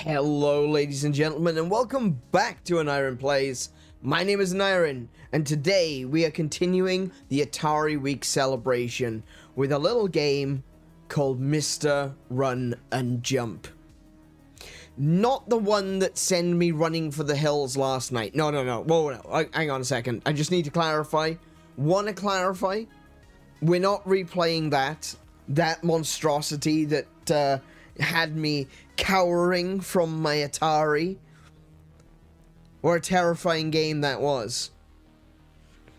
Hello, ladies and gentlemen, and welcome back to An Iron Plays. My name is An Iron, and today we are continuing the Atari Week celebration with a little game called Mr. Run and Jump. Not the one that sent me running for the hills last night. No. Whoa, no. Hang on a second. I just need to clarify. We're not replaying that monstrosity that had me cowering from my Atari. What a terrifying game that was.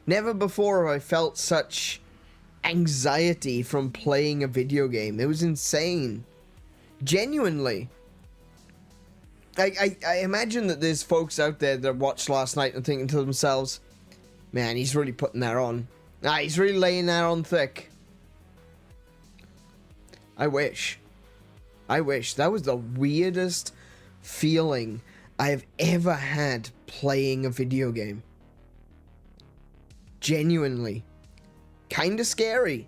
Never before have I felt such anxiety from playing a video game. It was insane. Genuinely. I imagine that there's folks out there that watched last night and thinking to themselves, man, he's really putting that on. He's really laying that on thick. I wish. That was the weirdest feeling I've ever had playing a video game. Genuinely. Kinda scary.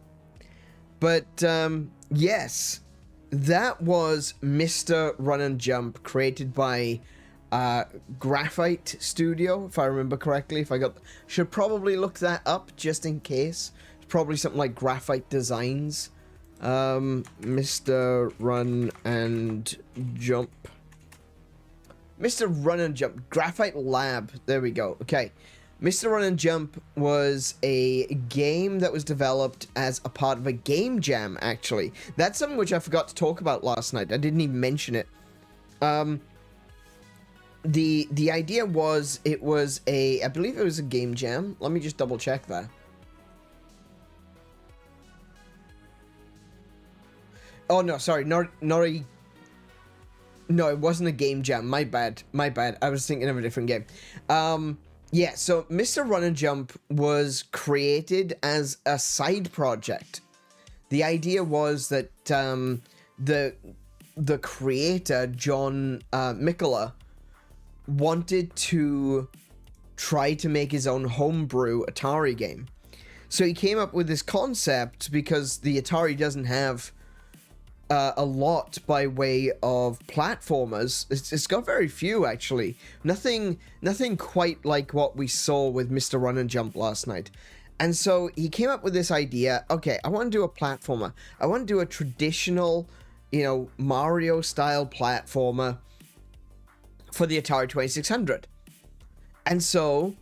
But, yes. That was Mr. Run and Jump, created by Graphite Studio, if I remember correctly. Should probably look that up, just in case. It's probably something like Graphite Designs. Mr. Run and Jump. Mr. Run and Jump. Graphite Lab. There we go. Okay. Mr. Run and Jump was a game that was developed as a part of a game jam, actually. That's something which I forgot to talk about last night. I didn't even mention it. The idea was, I believe it was a game jam. Let me just double check that. Oh, no, sorry, no, it wasn't a game jam, my bad, I was thinking of a different game. Yeah, so Mr. Run and Jump was created as a side project. The idea was that, the creator, John, Mikola, wanted to try to make his own homebrew Atari game. So he came up with this concept because the Atari doesn't have a lot by way of platformers. It's got very few, actually. Nothing quite like what we saw with Mr. Run and Jump last night. And so he came up with this idea. Okay, I want to do a platformer. I want to do a traditional, Mario-style platformer for the Atari 2600. And so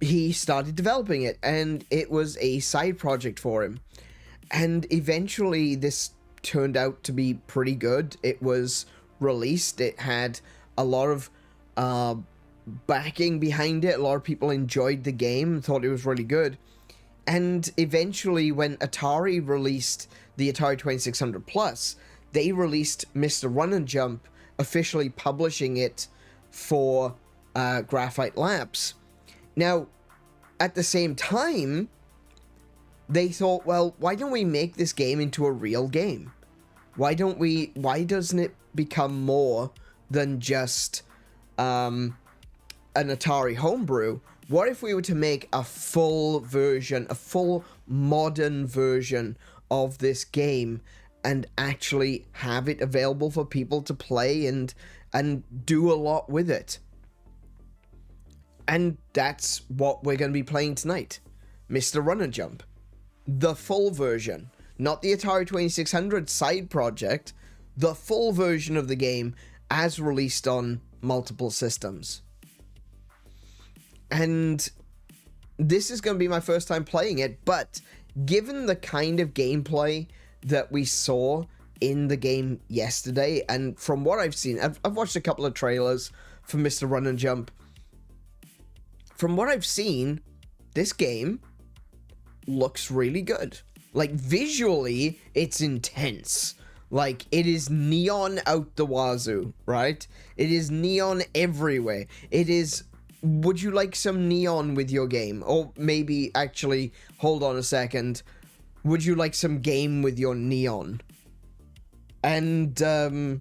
he started developing it, and it was a side project for him. And eventually this turned out to be pretty good. It was released. It had a lot of backing behind it. A lot of people enjoyed the game, thought it was really good. And eventually, when Atari released the Atari 2600 Plus, they released Mr. Run and Jump, officially publishing it for Graphite Labs. Now, at the same time, they thought, well, why don't we make this game into a real game? Why doesn't it become more than just an Atari homebrew? What if we were to make a full version, a full modern version of this game, and actually have it available for people to play and do a lot with it? And that's what we're going to be playing tonight. Mr. Run and Jump. The full version. Not the Atari 2600 side project. The full version of the game as released on multiple systems. And this is going to be my first time playing it, but given the kind of gameplay that we saw in the game yesterday, and from what I've seen, I've watched a couple of trailers for Mr. Run and Jump. From what I've seen, this game looks really good. Like, visually, it's intense. Like, it is neon out the wazoo, right? It is neon everywhere. It is, would you like some neon with your game? Or maybe, actually, hold on a second. Would you like some game with your neon? And,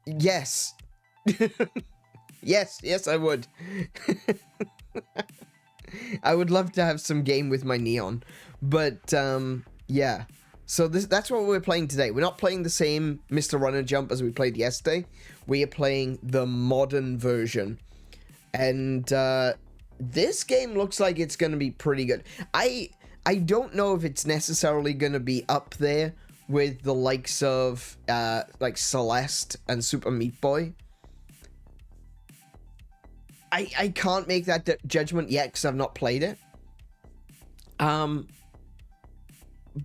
yes. Yes, I would. I would love to have some game with my neon. But, yeah. So that's what we're playing today. We're not playing the same Mr. Run and Jump as we played yesterday. We are playing the modern version. And this game looks like it's going to be pretty good. I don't know if it's necessarily going to be up there with the likes of like Celeste and Super Meat Boy. I can't make that judgment yet because I've not played it.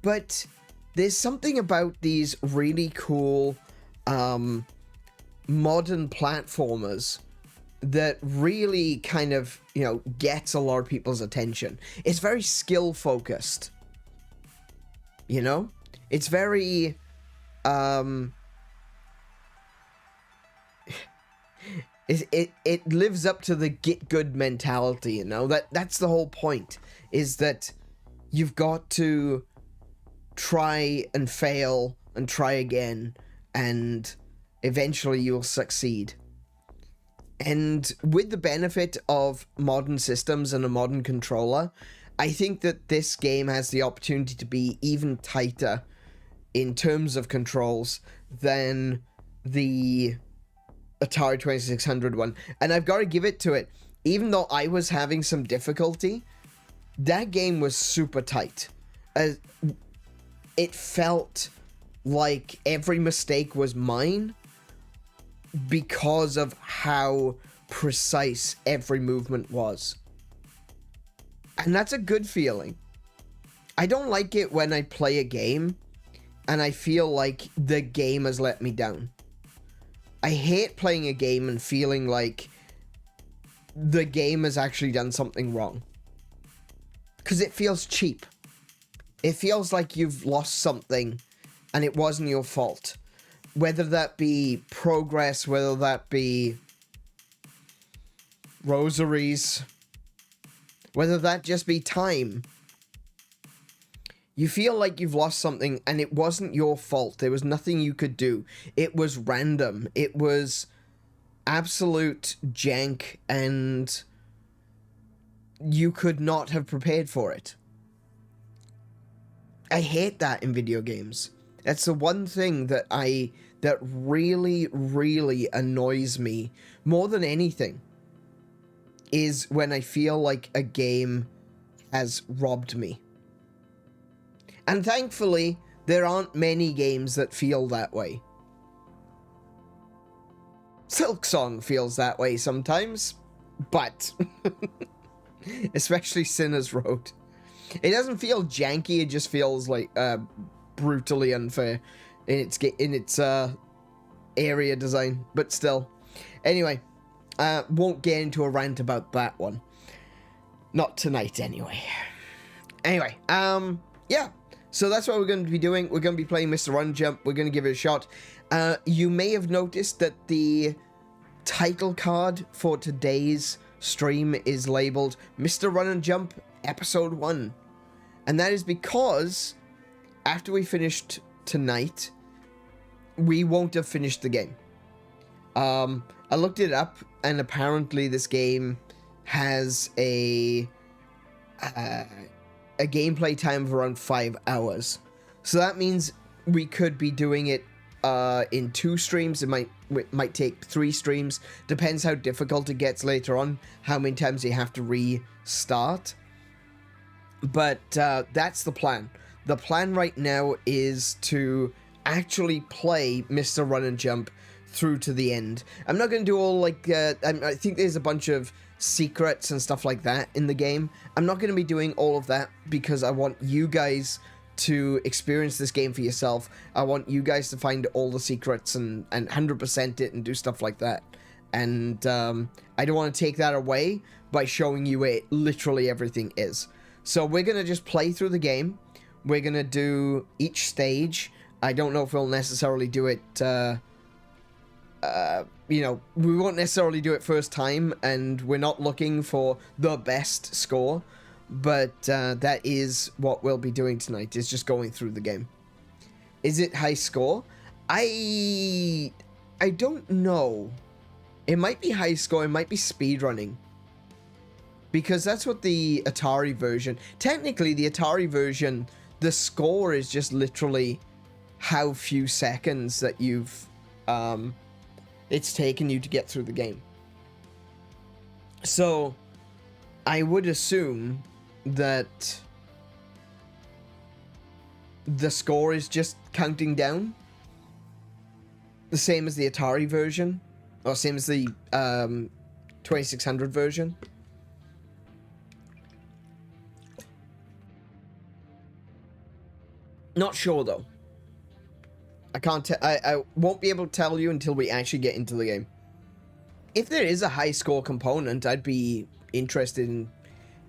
But there's something about these really cool modern platformers that really kind of, you know, gets a lot of people's attention. It's very skill focused. You know? It's very it lives up to the get good mentality, you know? That's the whole point, is that you've got to try and fail and try again, and eventually you'll succeed. And with the benefit of modern systems and a modern controller, I think that this game has the opportunity to be even tighter in terms of controls than the Atari 2600 one. And I've got to give it to it. Even though I was having some difficulty, that game was super tight. It felt like every mistake was mine because of how precise every movement was. And that's a good feeling. I don't like it when I play a game and I feel like the game has let me down. I hate playing a game and feeling like the game has actually done something wrong. Because it feels cheap. It feels like you've lost something and it wasn't your fault. Whether that be progress, whether that be rosaries, whether that just be time. You feel like you've lost something and it wasn't your fault. There was nothing you could do. It was random. It was absolute jank and you could not have prepared for it. I hate that in video games. That's the one thing that really, really annoys me more than anything, is when I feel like a game has robbed me. And thankfully, there aren't many games that feel that way. Silksong feels that way sometimes, but especially Sinner's Road. It doesn't feel janky, it just feels like brutally unfair in its area design, but still. Anyway, won't get into a rant about that one. Not tonight, anyway. Anyway, yeah. So that's what we're going to be doing. We're going to be playing Mr. Run Jump. We're going to give it a shot. You may have noticed that the title card for today's stream is labeled Mr. Run and Jump Episode 1. And that is because after we finished tonight, we won't have finished the game. I looked it up, and apparently this game has a gameplay time of around 5 hours. So that means we could be doing it in 2 streams. It might take 3 streams. Depends how difficult it gets later on, how many times you have to restart. But that's the plan. The plan right now is to actually play Mr. Run and Jump through to the end. I'm not going to do all, like, I think there's a bunch of secrets and stuff like that in the game. I'm not going to be doing all of that because I want you guys to experience this game for yourself. I want you guys to find all the secrets and 100% it and do stuff like that. And I don't want to take that away by showing you where literally everything is. So we're going to just play through the game. We're going to do each stage. I don't know if we'll necessarily do it, you know, we won't necessarily do it first time, and we're not looking for the best score, but that is what we'll be doing tonight, is just going through the game. Is it high score? I don't know. It might be high score, it might be speedrunning. Because that's what the Atari version... Technically, the Atari version the score is just literally how few seconds that you've it's taken you to get through the game. So I would assume that the score is just counting down, the same as the Atari version, or same as the 2600 version. Not sure though. I can't I won't be able to tell you until we actually get into the game. If there is a high score component, I'd be interested in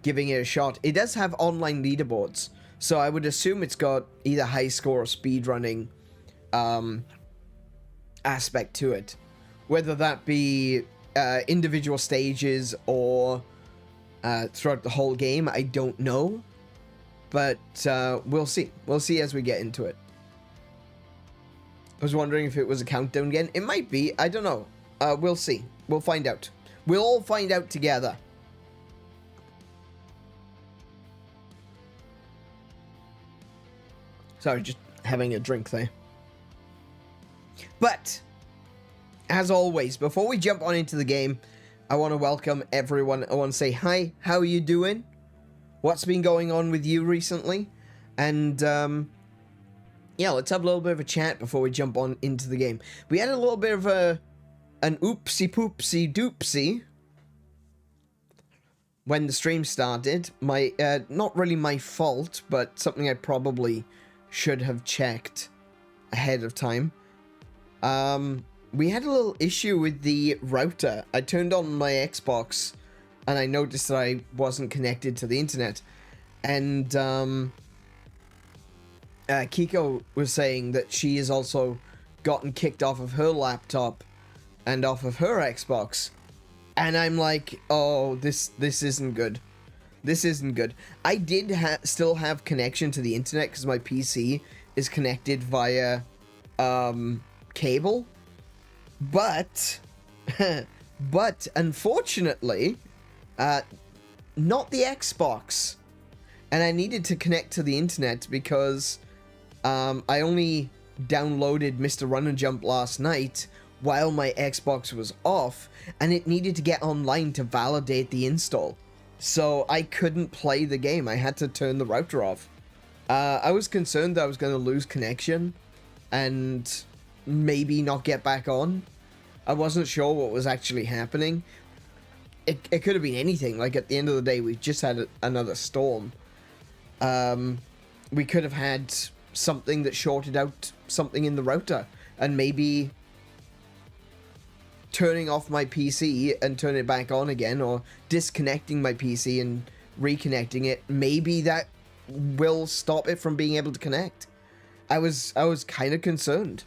giving it a shot. It does have online leaderboards, so I would assume it's got either high score or speedrunning aspect to it. Whether that be individual stages or throughout the whole game, I don't know. But we'll see. We'll see as we get into it. I was wondering if it was a countdown again. It might be. I don't know. We'll see. We'll find out. We'll all find out together. Sorry, just having a drink there. But, as always, before we jump on into the game, I want to welcome everyone. I want to say hi. How are you doing? What's been going on with you recently? And, yeah, let's have a little bit of a chat before we jump on into the game. We had a little bit of an oopsie poopsie doopsie when the stream started. Not really my fault, but something I probably should have checked ahead of time. We had a little issue with the router. I turned on my Xbox and I noticed that I wasn't connected to the internet. And Kiko was saying that she has also gotten kicked off of her laptop and off of her Xbox. And I'm like, oh, this isn't good. This isn't good. I did still have connection to the internet because my PC is connected via cable. But unfortunately, not the Xbox. And I needed to connect to the internet because I only downloaded Mr. Run and Jump last night while my Xbox was off, and it needed to get online to validate the install. So I couldn't play the game. I had to turn the router off. I was concerned that I was going to lose connection and maybe not get back on. I wasn't sure what was actually happening. It could have been anything. Like, at the end of the day, we just had another storm. We could have had something that shorted out something in the router, and maybe turning off my PC and turning it back on again, or disconnecting my PC and reconnecting it, maybe that will stop it from being able to connect. I was kind of concerned.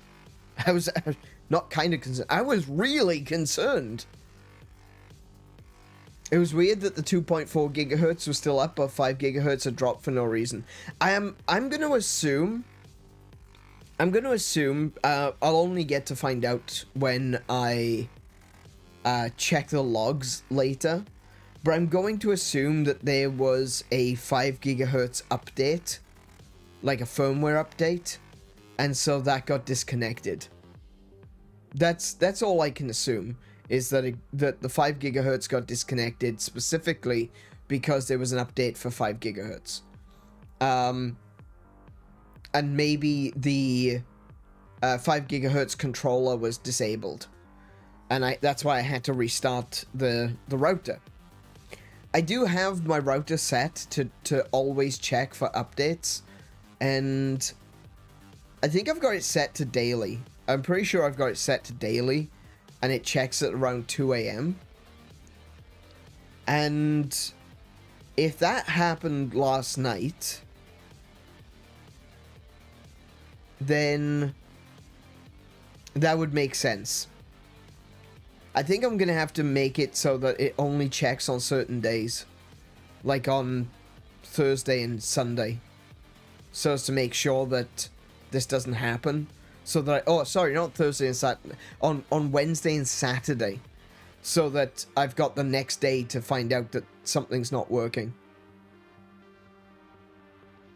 I was not kind of concerned. I was really concerned. It was weird that the 2.4 gigahertz was still up, but 5 gigahertz had dropped for no reason. I'm gonna assume I'll only get to find out when I check the logs later, but I'm going to assume that there was a 5 gigahertz update, like a firmware update, and so that got disconnected. That's all I can assume, is that that the 5 gigahertz got disconnected specifically because there was an update for 5 gigahertz. And maybe the 5 gigahertz controller was disabled, and that's why I had to restart the router. I do have my router set to always check for updates, and I think I've got it set to daily. I'm pretty sure I've got it set to daily, and it checks at around 2 a.m. And if that happened last night, then that would make sense. I think I'm going to have to make it so that it only checks on certain days, like on Thursday and Sunday, so as to make sure that this doesn't happen. So that not Thursday and Saturday, on Wednesday and Saturday, so that I've got the next day to find out that something's not working.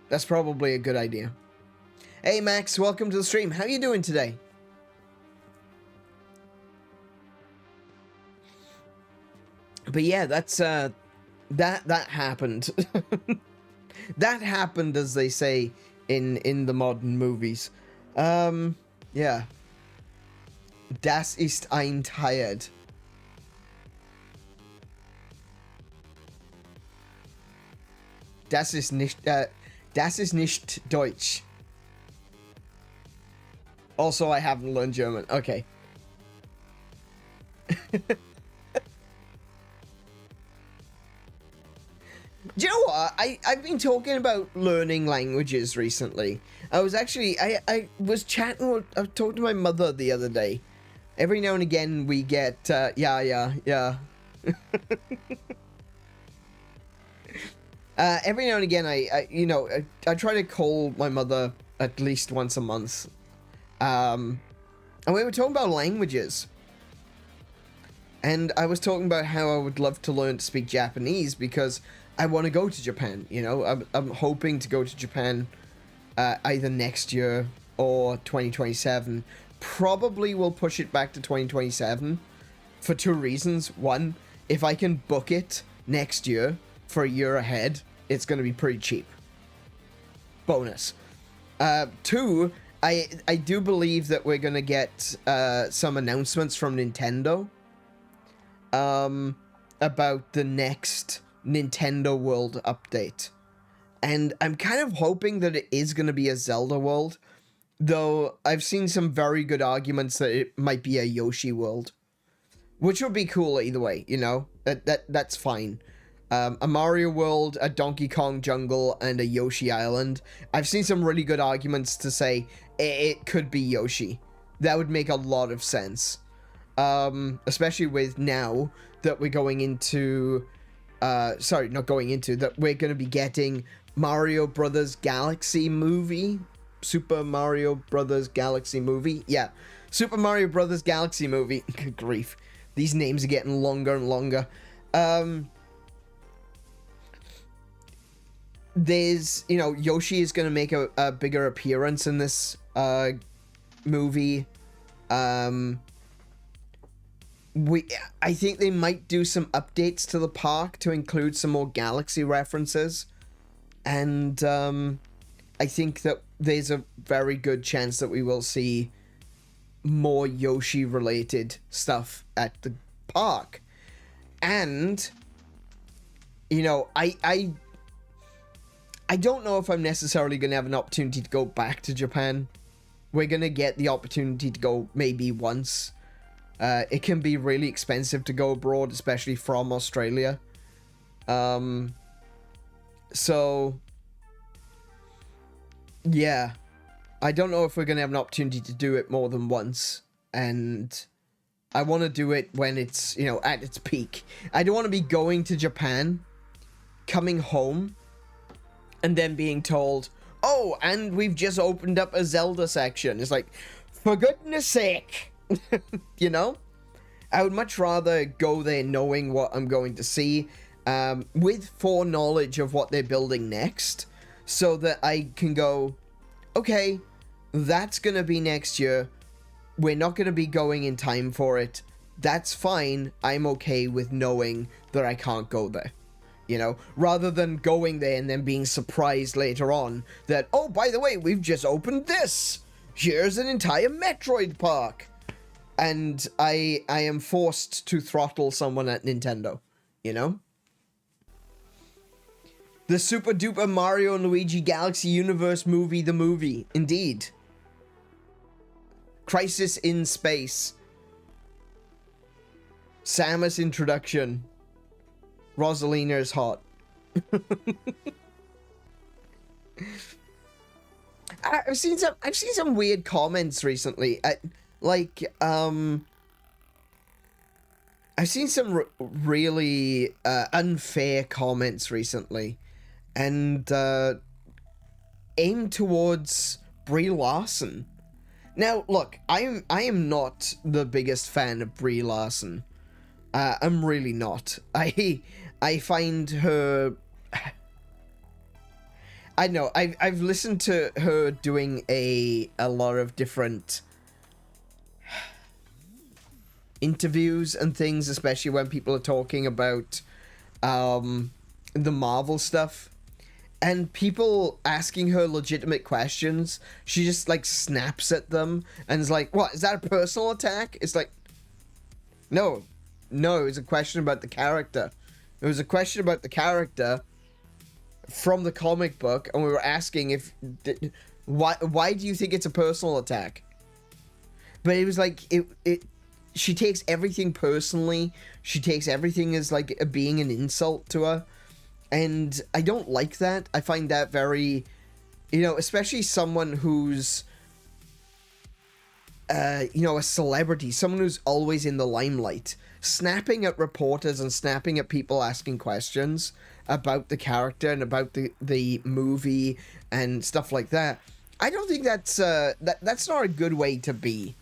That's probably a good idea. Hey Max, welcome to the stream. How you doing today? But yeah, that's that happened. That happened, as they say in the modern movies. Yeah. Das ist ein tired. Das ist nicht Deutsch. Also, I haven't learned German. Okay. Do you know what? I've been talking about learning languages recently. I was actually, I was chatting, I was talking to my mother the other day. Every now and again we get, yeah. Every now and again I try to call my mother at least once a month. And we were talking about languages. And I was talking about how I would love to learn to speak Japanese because I want to go to Japan, you know. I'm hoping to go to Japan either next year or 2027. Probably will push it back to 2027 for two reasons. One, if I can book it next year for a year ahead, it's going to be pretty cheap. Bonus. Two, I do believe that we're going to get some announcements from Nintendo about the next Nintendo World update. And I'm kind of hoping that it is going to be a Zelda world, though I've seen some very good arguments that it might be a Yoshi world, which would be cool either way, you know. That's fine. A Mario world, a Donkey Kong jungle, and a Yoshi island. I've seen some really good arguments to say it could be Yoshi. That would make a lot of sense. Especially with now that we're going into... that we're going to be getting Mario Brothers Galaxy movie. Super Mario Brothers Galaxy movie. Yeah, Super Mario Brothers Galaxy movie. Good grief. These names are getting longer and longer. There's, you know, Yoshi is going to make a bigger appearance in this movie. I think they might do some updates to the park to include some more Galaxy references. And I think that there's a very good chance that we will see more Yoshi-related stuff at the park. And, you know, I don't know if I'm necessarily going to have an opportunity to go back to Japan. We're going to get the opportunity to go maybe once. It can be really expensive to go abroad, especially from Australia. So, yeah. I don't know if we're going to have an opportunity to do it more than once. And I want to do it when it's, you know, at its peak. I don't want to be going to Japan, coming home, and then being told, oh, and we've just opened up a Zelda section. It's like, for goodness sake. You know? I would much rather go there knowing what I'm going to see, with foreknowledge of what they're building next, so that I can go, okay, that's going to be next year. We're not going to be going in time for it. That's fine. I'm okay with knowing that I can't go there. You know, rather than going there and then being surprised later on that, oh, by the way, we've just opened this. Here's an entire Metroid park. And I am forced to throttle someone at Nintendo, you know? The Super Duper Mario and Luigi Galaxy Universe movie, the movie. Indeed. Crisis in Space. Samus introduction. Rosalina is hot. I've seen some weird comments recently. I've seen some really unfair comments recently, and aimed towards Brie Larson. Now, look, I am not the biggest fan of Brie Larson. I'm really not. I find her I know. I've listened to her doing a lot of different interviews and things, especially when people are talking about the Marvel stuff. And people asking her legitimate questions, she just, like, snaps at them and is like, what, is that a personal attack? It's like, no, it was a question about the character. It was a question about the character from the comic book, and we were asking why do you think it's a personal attack? But it was like, she takes everything personally. She takes everything as, like, being an insult to her. And I don't like that. I find that very, especially someone who's, a celebrity, someone who's always in the limelight, snapping at reporters and snapping at people asking questions about the character and about the movie and stuff like that. I don't think that's not a good way to be,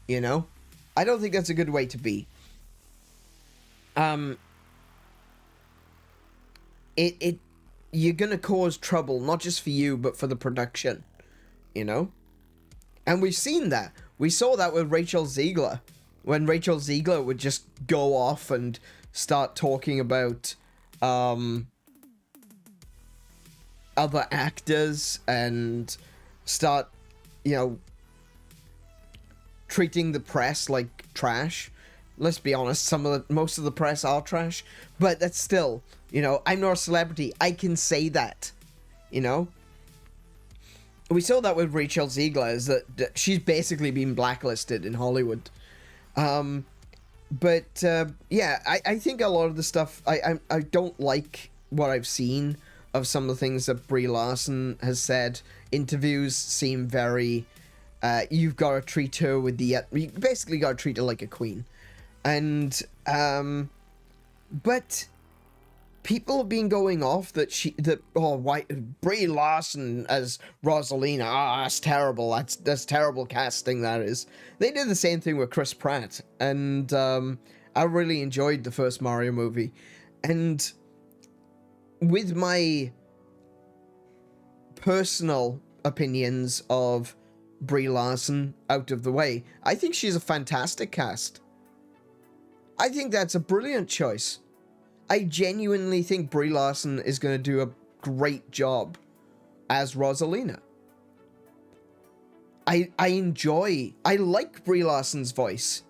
I don't think that's a good way to be. You're gonna cause trouble, not just for you, but for the production, And we've seen that. We saw that with Rachel Ziegler, when Rachel Ziegler would just go off and start talking about other actors and start, treating the press like trash. Let's be honest, most of the press are trash, but that's still, I'm not a celebrity. I can say that, We saw that with Rachel Ziegler, is that she's basically been blacklisted in Hollywood. I think a lot of the stuff, I don't like what I've seen of some of the things that Brie Larson has said. Interviews seem very, you've got to treat her with you basically got to treat her like a queen. And, but people have been going off that Brie Larson as Rosalina, that's terrible. That's terrible casting, that is. They did the same thing with Chris Pratt, and, I really enjoyed the first Mario movie. And with my personal opinions of Brie Larson out of the way, I think she's a fantastic cast. I think that's a brilliant choice. I genuinely think Brie Larson is going to do a great job as Rosalina. I like Brie Larson's voice.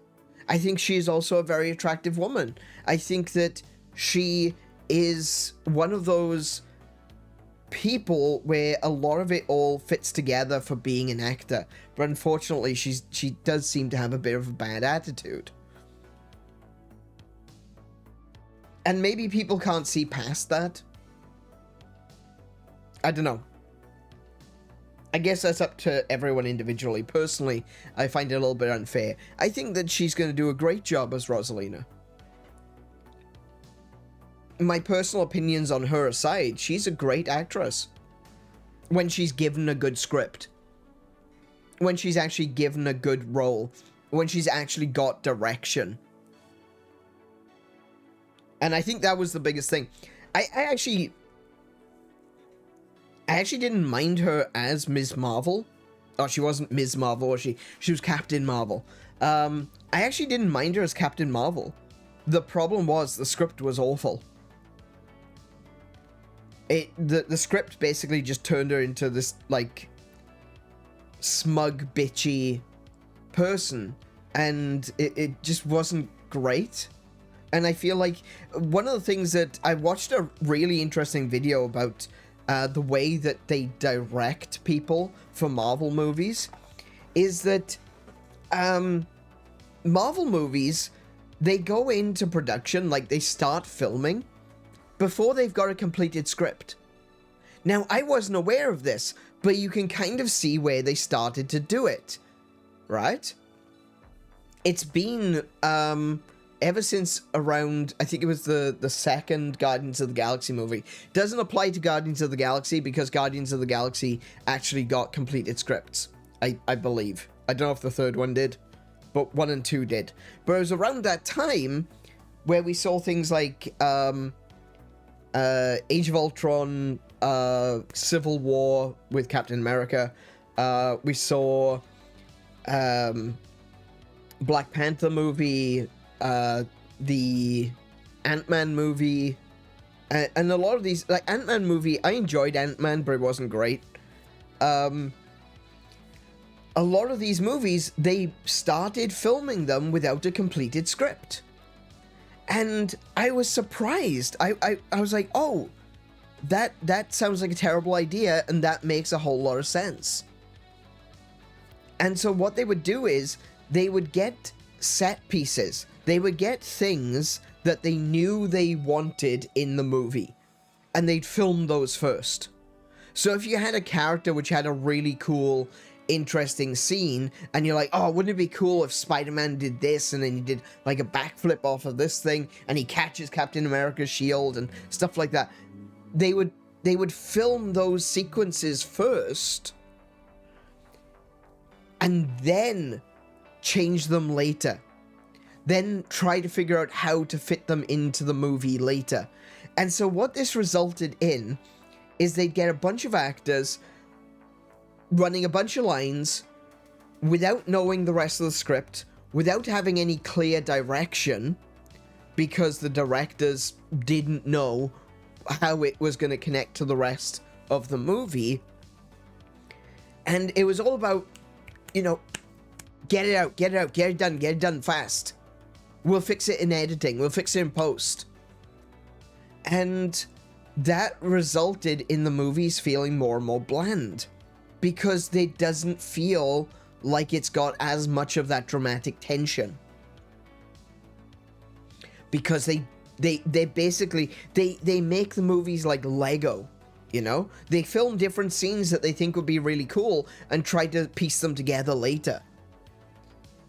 I think she is also a very attractive woman. I think that she is one of those people where a lot of it all fits together for being an actor. But unfortunately, she does seem to have a bit of a bad attitude. And maybe people can't see past that. I don't know. I guess that's up to everyone individually. Personally, I find it a little bit unfair. I think that she's going to do a great job as Rosalina. My personal opinions on her aside, she's a great actress. When she's given a good script. When she's actually given a good role. When she's actually got direction. And I think that was the biggest thing. I actually didn't mind her as Ms. Marvel. Oh, she wasn't Ms. Marvel, was she? She was Captain Marvel. I actually didn't mind her as Captain Marvel. The problem was the script was awful. The script basically just turned her into this, like, smug, bitchy person. And it just wasn't great. And I feel like one of the things that I watched a really interesting video about the way that they direct people for Marvel movies is that Marvel movies, they go into production, like they start filming before they've got a completed script. Now, I wasn't aware of this, but you can kind of see where they started to do it, right? It's been ever since around, I think it was the second Guardians of the Galaxy movie. Doesn't apply to Guardians of the Galaxy because Guardians of the Galaxy actually got completed scripts, I believe. I don't know if the third one did, but 1 and 2 did. But it was around that time where we saw things like Age of Ultron, Civil War with Captain America. We saw Black Panther movie, the Ant-Man movie, and a lot of these, like Ant-Man movie, I enjoyed Ant-Man, but it wasn't great. A lot of these movies, they started filming them without a completed script. And I was surprised. I was like, oh, that sounds like a terrible idea, and that makes a whole lot of sense. And so what they would do is, they would get set pieces. They would get things that they knew they wanted in the movie, and they'd film those first. So if you had a character which had a really cool, interesting scene, and you're like, oh, wouldn't it be cool if Spider-Man did this, and then he did like a backflip off of this thing, and he catches Captain America's shield and stuff like that. They would film those sequences first, and then change them later. Then try to figure out how to fit them into the movie later. And so what this resulted in is they'd get a bunch of actors running a bunch of lines without knowing the rest of the script, without having any clear direction, because the directors didn't know how it was going to connect to the rest of the movie. And it was all about, you know, get it out, get it done fast. We'll fix it in editing, we'll fix it in post. And that resulted in the movies feeling more and more bland, because it doesn't feel like it's got as much of that dramatic tension. Because they basically, they make the movies like Lego, you know? They film different scenes that they think would be really cool and try to piece them together later.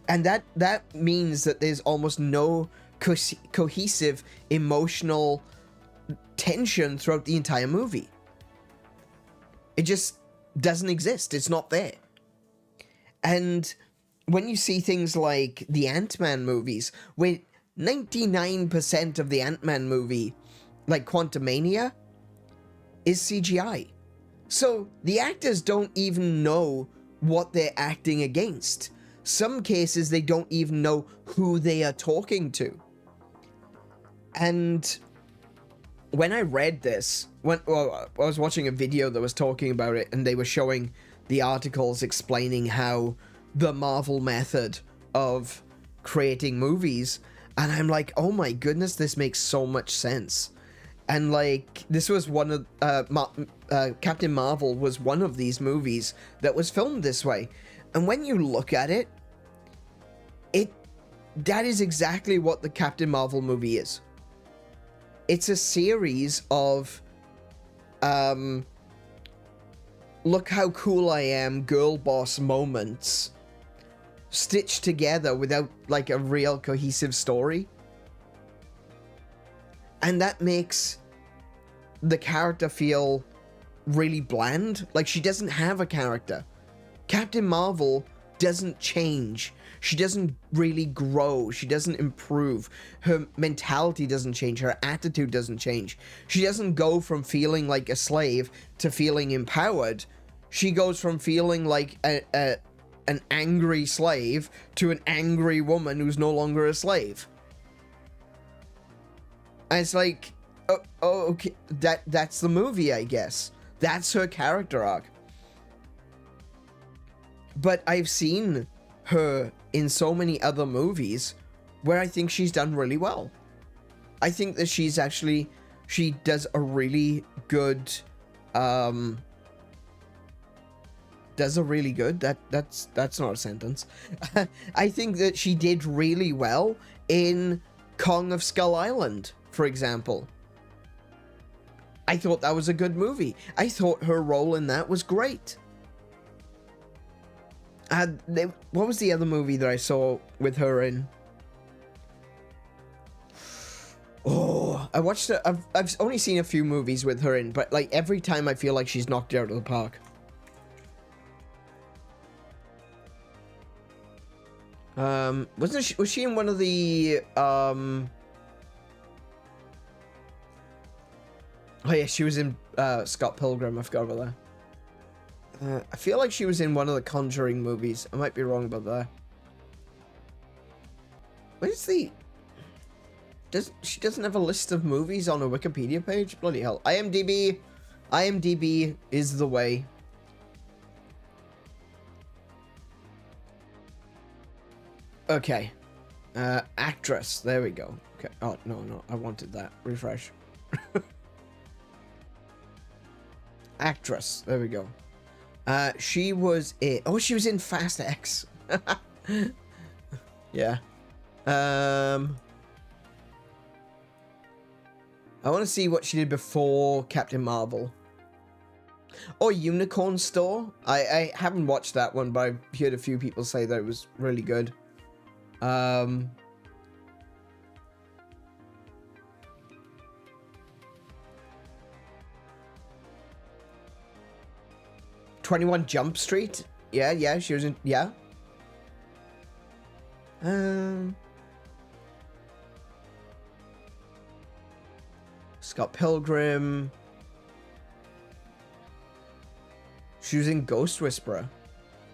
And that means that there's almost no cohesive emotional tension throughout the entire movie. It just doesn't exist. It's not there. And when you see things like the Ant-Man movies, where 99% of the Ant-Man movie, like Quantumania, is CGI. So the actors don't even know what they're acting against. Some cases, they don't even know who they are talking to. And when I read this, I was watching a video that was talking about it, and they were showing the articles explaining how the Marvel method of creating movies, and I'm like, oh my goodness, this makes so much sense. And like, this was one of Captain Marvel was one of these movies that was filmed this way. And when you look at it, that is exactly what the Captain Marvel movie is. It's a series of look how cool I am, girl boss moments stitched together without like a real cohesive story. And that makes the character feel really bland. Like, she doesn't have a character. Captain Marvel doesn't change. She doesn't really grow. She doesn't improve. Her mentality doesn't change. Her attitude doesn't change. She doesn't go from feeling like a slave to feeling empowered. She goes from feeling like an angry slave to an angry woman who's no longer a slave. And it's like, oh okay, that's the movie, I guess. That's her character arc. But I've seen her in so many other movies where I think she's done really well. I think that she does a really good, that's not a sentence. I think that she did really well in Kong of Skull Island, for example. I thought that was a good movie. I thought her role in that was great. What was the other movie that I saw with her in? Oh, I watched it. I've only seen a few movies with her in, but like every time I feel like she's knocked it out of the park. Was she in one of the Oh yeah, she was in Scott Pilgrim. I forgot about that. I feel like she was in one of the Conjuring movies. I might be wrong about that. Where's the... She doesn't have a list of movies on her Wikipedia page? Bloody hell. IMDb. IMDb is the way. Okay. Actress. There we go. Okay. Oh, no. I wanted that. Refresh. Actress. There we go. She was in... Oh, she was in Fast X. Yeah. I want to see what she did before Captain Marvel. Oh, Unicorn Store. I haven't watched that one, but I've heard a few people say that it was really good. 21 Jump Street. Yeah, she was in... Yeah. Scott Pilgrim. She was in Ghost Whisperer.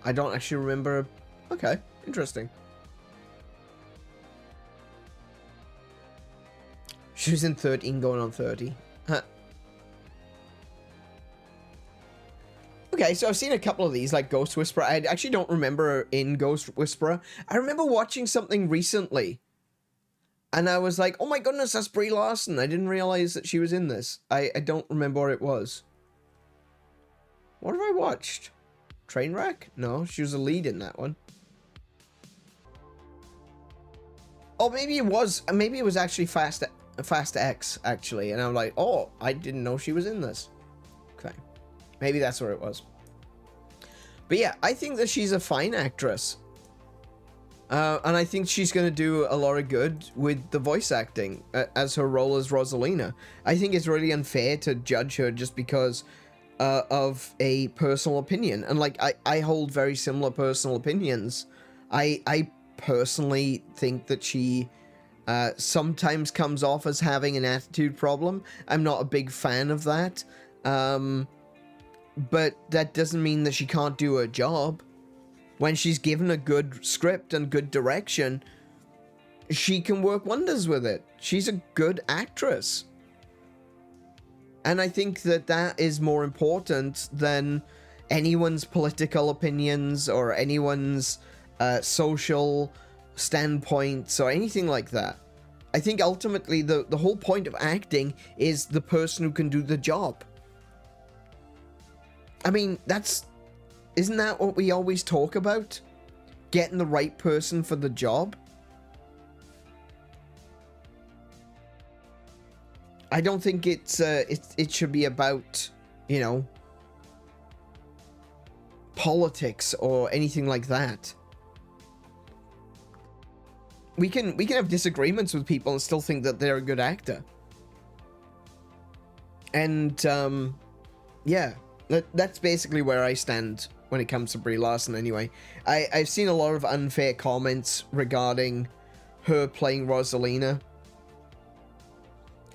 I don't actually remember. Okay, interesting. She was in 13 going on 30. Huh. Okay, so I've seen a couple of these, like Ghost Whisperer. I actually don't remember her in Ghost Whisperer. I remember watching something recently, and I was like, oh my goodness, that's Brie Larson. I didn't realize that she was in this. I don't remember what it was. What have I watched? Trainwreck? No, she was a lead in that one. Oh, maybe it was actually Fast X, actually. And I'm like, oh, I didn't know she was in this. Okay. Maybe that's where it was. But yeah, I think that she's a fine actress. And I think she's going to do a lot of good with the voice acting as her role as Rosalina. I think it's really unfair to judge her just because of a personal opinion. And like, I hold very similar personal opinions. I personally think that she sometimes comes off as having an attitude problem. I'm not a big fan of that. But that doesn't mean that she can't do her job. When she's given a good script and good direction, she can work wonders with it. She's a good actress. And I think that that is more important than anyone's political opinions or anyone's social standpoints or anything like that. I think ultimately the whole point of acting is the person who can do the job. I mean, isn't that what we always talk about? Getting the right person for the job? I don't think it should be about, you know, politics or anything like that. We can have disagreements with people and still think that they're a good actor. And yeah, that's basically where I stand when it comes to Brie Larson anyway. I've seen a lot of unfair comments regarding her playing Rosalina.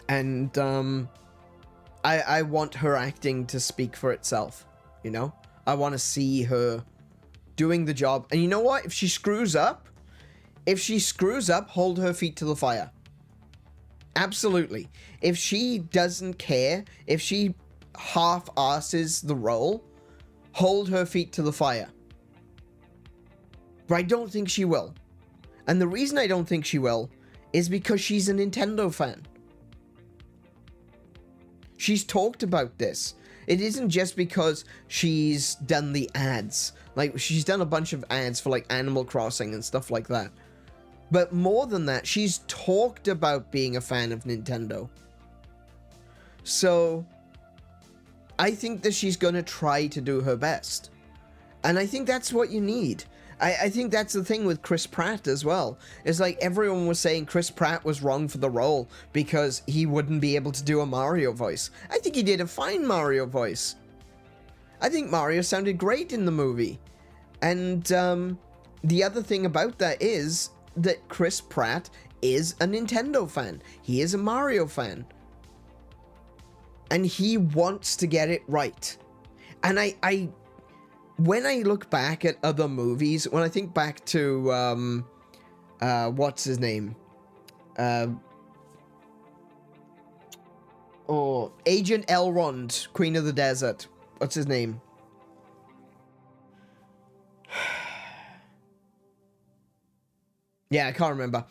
And I want her acting to speak for itself, you know? I want to see her doing the job. And you know what? If she screws up, hold her feet to the fire. Absolutely. If she doesn't care, if she half-asses the role, hold her feet to the fire. But I don't think she will. And the reason I don't think she will is because she's a Nintendo fan. She's talked about this. It isn't just because she's done the ads. Like, she's done a bunch of ads for, like, Animal Crossing and stuff like that. But more than that, she's talked about being a fan of Nintendo. So I think that she's going to try to do her best. And I think that's what you need. I think that's the thing with Chris Pratt as well. It's like everyone was saying Chris Pratt was wrong for the role because he wouldn't be able to do a Mario voice. I think he did a fine Mario voice. I think Mario sounded great in the movie. And the other thing about that is that Chris Pratt is a Nintendo fan. He is a Mario fan. and he wants to get it right. And I when I look back at other movies, when I think back to what's his name? Agent Elrond, Queen of the Desert. What's his name? Yeah, I can't remember.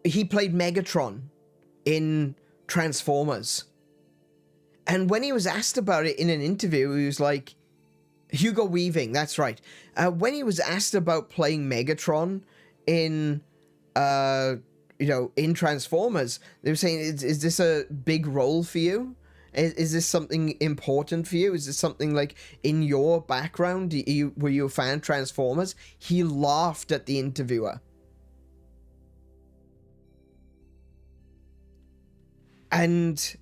He played Megatron in Transformers. And when he was asked about it in an interview, he was like, Hugo Weaving, that's right. When he was asked about playing Megatron in, in Transformers, they were saying, is this a big role for you? Is this something important for you? Is this something like in your background? Were you a fan of Transformers? He laughed at the interviewer. And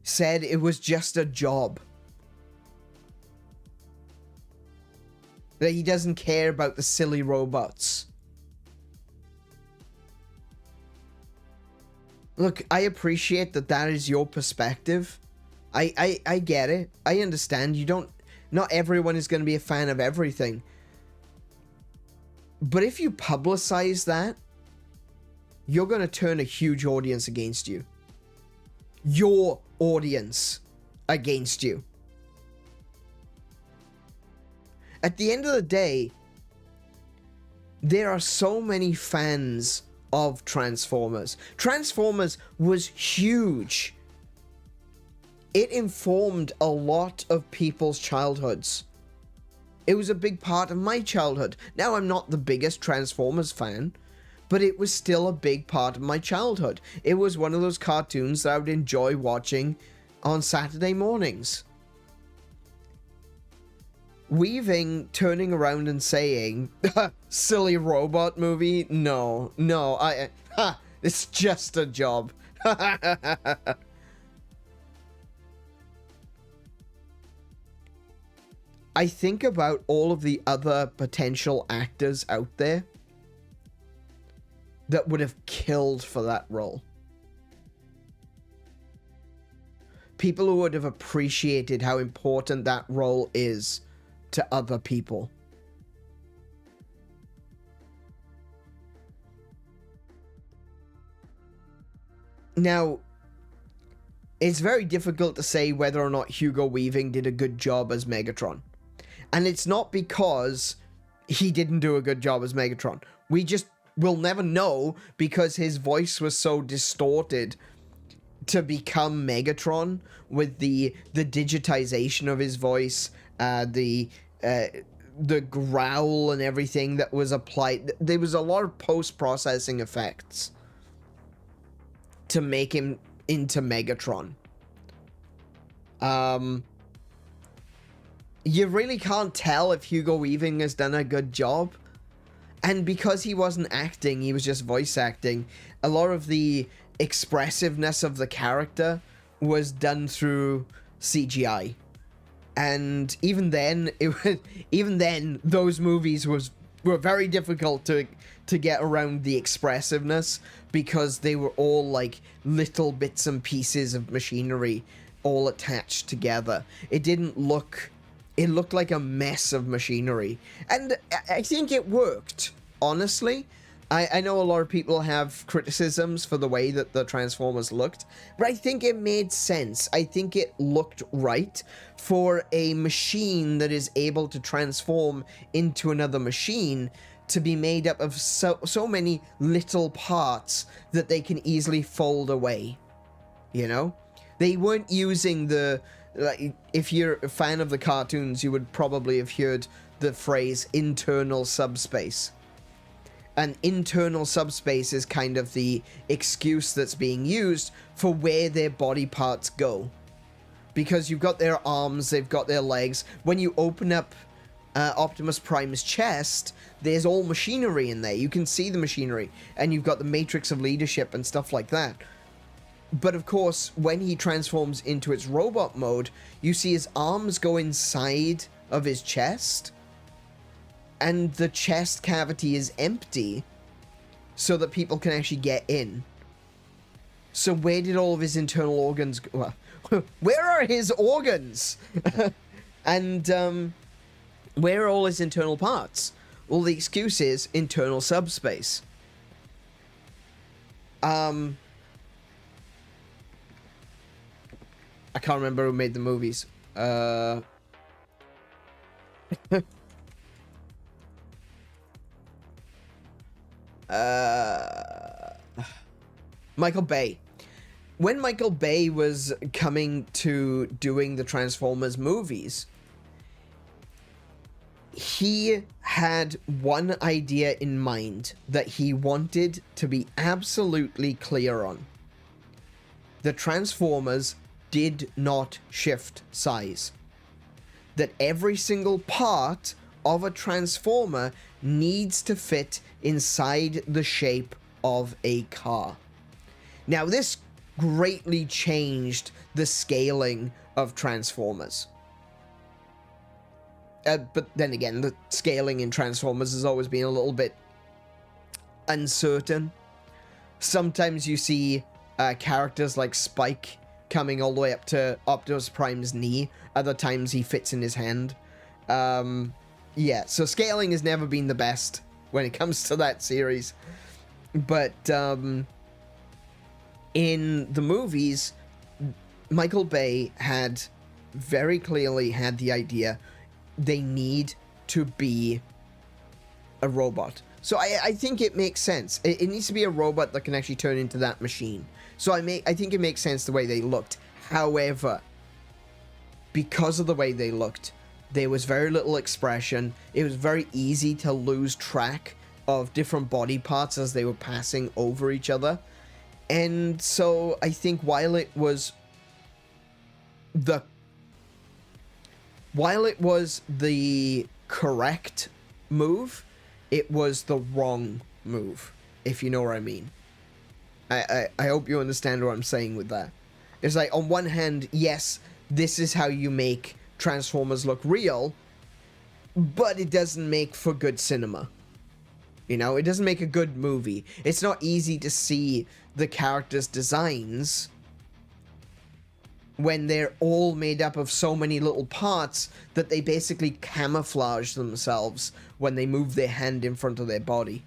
said it was just a job. That he doesn't care about the silly robots. Look, I appreciate that is your perspective. I get it. I understand. Not everyone is going to be a fan of everything. But if you publicize that, you're going to turn a huge audience against you. Your audience against you. At the end of the day, there are so many fans of Transformers. Transformers was huge. It informed a lot of people's childhoods. It was a big part of my childhood. Now, I'm not the biggest Transformers fan, but it was still a big part of my childhood. It was one of those cartoons that I would enjoy watching on Saturday mornings. Weaving turning around and saying, silly robot movie? No, it's just a job. I think about all of the other potential actors out there that would have killed for that role. People who would have appreciated how important that role is to other people. Now, it's very difficult to say whether or not Hugo Weaving did a good job as Megatron. And it's not because he didn't do a good job as Megatron. We'll never know because his voice was so distorted to become Megatron with the digitization of his voice, the growl and everything that was applied. There was a lot of post-processing effects to make him into Megatron. You really can't tell if Hugo Weaving has done a good job. And because he wasn't acting, he was just voice acting, a lot of the expressiveness of the character was done through CGI. And even then, those movies were very difficult to get around the expressiveness because they were all like little bits and pieces of machinery all attached together. It looked like a mess of machinery. And I think it worked, honestly. I know a lot of people have criticisms for the way that the Transformers looked, but I think it made sense. I think it looked right for a machine that is able to transform into another machine to be made up of so many little parts that they can easily fold away. You know? They weren't using if you're a fan of the cartoons, you would probably have heard the phrase internal subspace. An internal subspace is kind of the excuse that's being used for where their body parts go. Because you've got their arms, they've got their legs. When you open up Optimus Prime's chest, there's all machinery in there. You can see the machinery. And you've got the matrix of leadership and stuff like that. But of course, when he transforms into its robot mode, you see his arms go inside of his chest. And the chest cavity is empty so that people can actually get in. So where did all of his internal organs go? Well, where are his organs? And where are all his internal parts? Well, the excuse is internal subspace. I can't remember who made the movies. Michael Bay. When Michael Bay was coming to doing the Transformers movies, he had one idea in mind that he wanted to be absolutely clear on. The Transformers did not shift size. That every single part of a Transformer needs to fit inside the shape of a car. Now, this greatly changed the scaling of Transformers. But then again, the scaling in Transformers has always been a little bit uncertain. Sometimes you see characters like Spike coming all the way up to Optimus Prime's knee. Other times he fits in his hand. Yeah, so scaling has never been the best when it comes to that series. But in the movies, Michael Bay had very clearly had the idea they need to be a robot. So I think it makes sense. It needs to be a robot that can actually turn into that machine. So I think it makes sense the way they looked. However, because of the way they looked, there was very little expression. It was very easy to lose track of different body parts as they were passing over each other. And so I think while it was the correct move, it was the wrong move, if you know what I mean. I hope you understand what I'm saying with that. It's like, on one hand, yes, this is how you make Transformers look real, but it doesn't make for good cinema. You know, it doesn't make a good movie. It's not easy to see the characters' designs when they're all made up of so many little parts that they basically camouflage themselves when they move their hand in front of their body.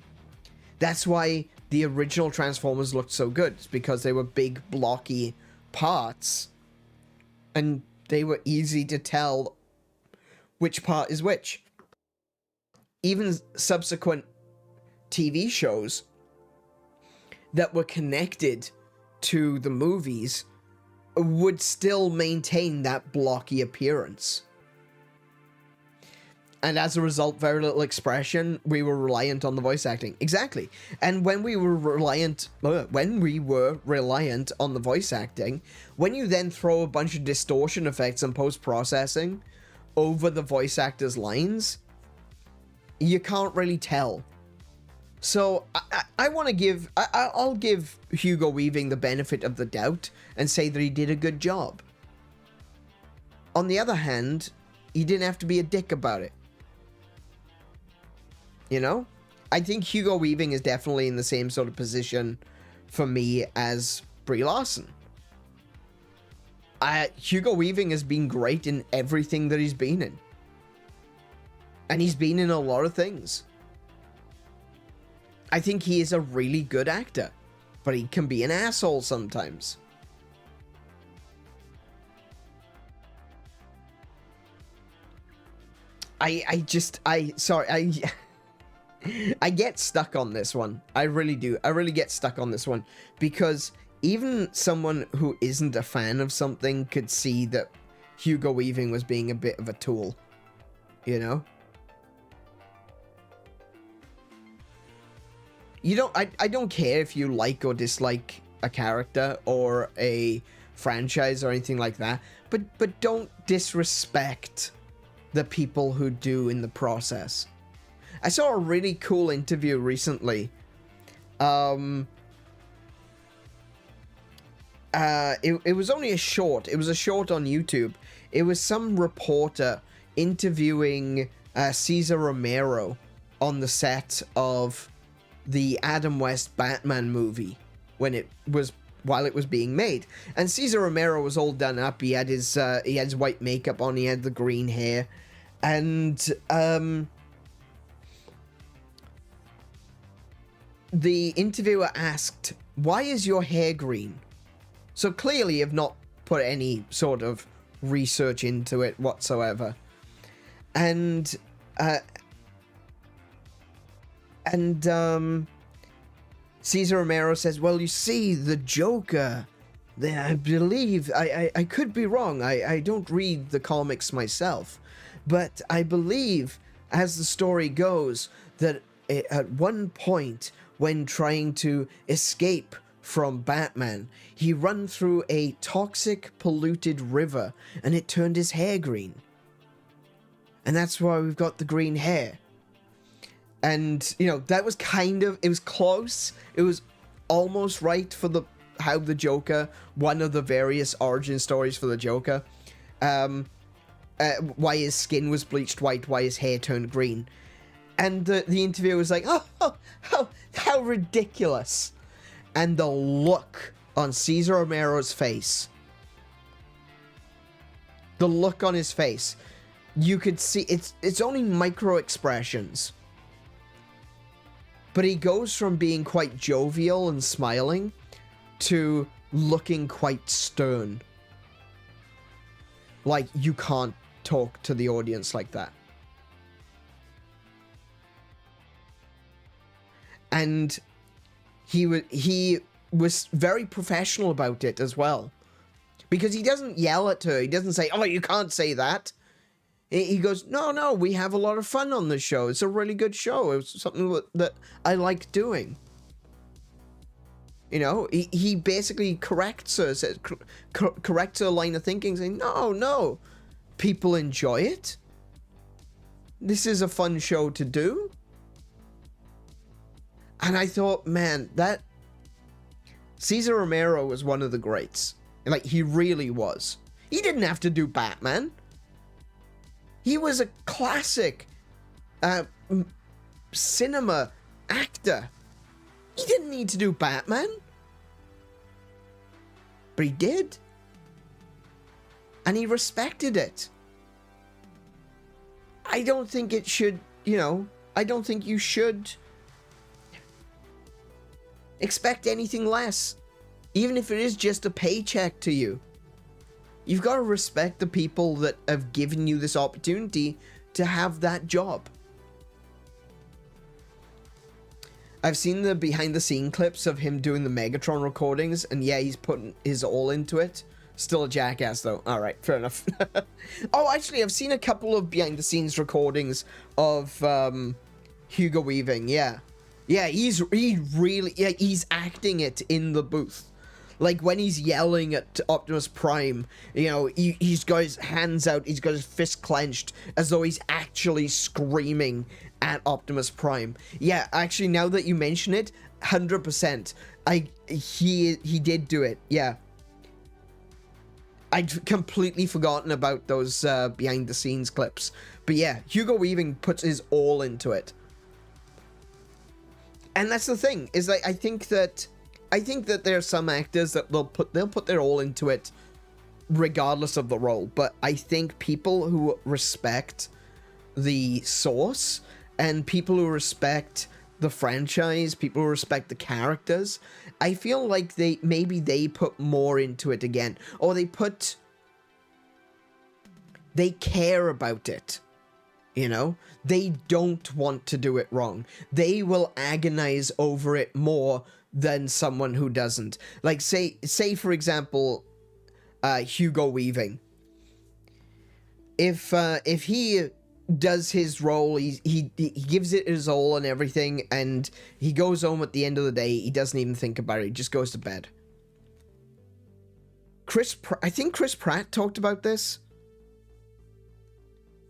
That's why the original Transformers looked so good. It's because they were big, blocky parts, and they were easy to tell which part is which. Even subsequent TV shows that were connected to the movies would still maintain that blocky appearance. And as a result, very little expression. We were reliant on the voice acting. Exactly. And when we were reliant on the voice acting, when you then throw a bunch of distortion effects and post-processing over the voice actors' lines, you can't really tell. So I'll give Hugo Weaving the benefit of the doubt and say that he did a good job. On the other hand, he didn't have to be a dick about it. You know? I think Hugo Weaving is definitely in the same sort of position for me as Brie Larson. Hugo Weaving has been great in everything that he's been in. And he's been in a lot of things. I think he is a really good actor, but he can be an asshole sometimes. I get stuck on this one. I really do. I really get stuck on this one because even someone who isn't a fan of something could see that Hugo Weaving was being a bit of a tool, you know? I don't care if you like or dislike a character or a franchise or anything like that, but don't disrespect the people who do in the process. I saw a really cool interview recently. It was only a short. It was a short on YouTube. It was some reporter interviewing Cesar Romero on the set of the Adam West Batman movie when it was while it was being made. And Cesar Romero was all done up. He had his white makeup on. He had the green hair, and the interviewer asked, "Why is your hair green?" So clearly, you've not put any sort of research into it whatsoever, and Cesar Romero says, "Well, you see, the Joker, then I believe, I could be wrong, I don't read the comics myself, but I believe, as the story goes, that at one point, when trying to escape from Batman, he ran through a toxic, polluted river, and it turned his hair green. And that's why we've got the green hair." And, you know, that was it was close. It was almost right for how the Joker, one of the various origin stories for the Joker, why his skin was bleached white, why his hair turned green. And the interviewer was like, oh, how ridiculous. And the look on Cesar Romero's face, the look on his face, you could see, it's only micro expressions. But he goes from being quite jovial and smiling to looking quite stern. Like, you can't talk to the audience like that. And he was very professional about it as well. Because he doesn't yell at her. He doesn't say, "Oh, you can't say that." He goes, no, we have a lot of fun on this show. It's a really good show. It's something that I like doing. You know, he basically corrects her, corrects her line of thinking, saying, no, people enjoy it. This is a fun show to do. And I thought, man, that Cesar Romero was one of the greats. Like, he really was. He didn't have to do Batman. He was a classic cinema actor. He didn't need to do Batman. But he did. And he respected it. I don't think it should, I don't think you should expect anything less. Even if it is just a paycheck to you. You've got to respect the people that have given you this opportunity to have that job. I've seen the behind-the-scene clips of him doing the Megatron recordings, and yeah, he's putting his all into it. Still a jackass, though. All right, fair enough. Oh, actually, I've seen a couple of behind-the-scenes recordings of Hugo Weaving. Yeah, he's acting it in the booth. Like, when he's yelling at Optimus Prime, he's got his hands out, he's got his fist clenched, as though he's actually screaming at Optimus Prime. Yeah, actually, now that you mention it, 100%. He did do it, yeah. I'd completely forgotten about those behind-the-scenes clips. But yeah, Hugo Weaving puts his all into it. And that's the thing, is like, I think that there are some actors that they'll put their all into it regardless of the role. But I think people who respect the source and people who respect the franchise, people who respect the characters, I feel like they put more into it again. Or they care about it. They don't want to do it wrong. They will agonize over it more than someone who doesn't. Like, say for example, Hugo Weaving. If he does his role, he gives it his all and everything, and he goes home at the end of the day, he doesn't even think about it, he just goes to bed. I think Chris Pratt talked about this,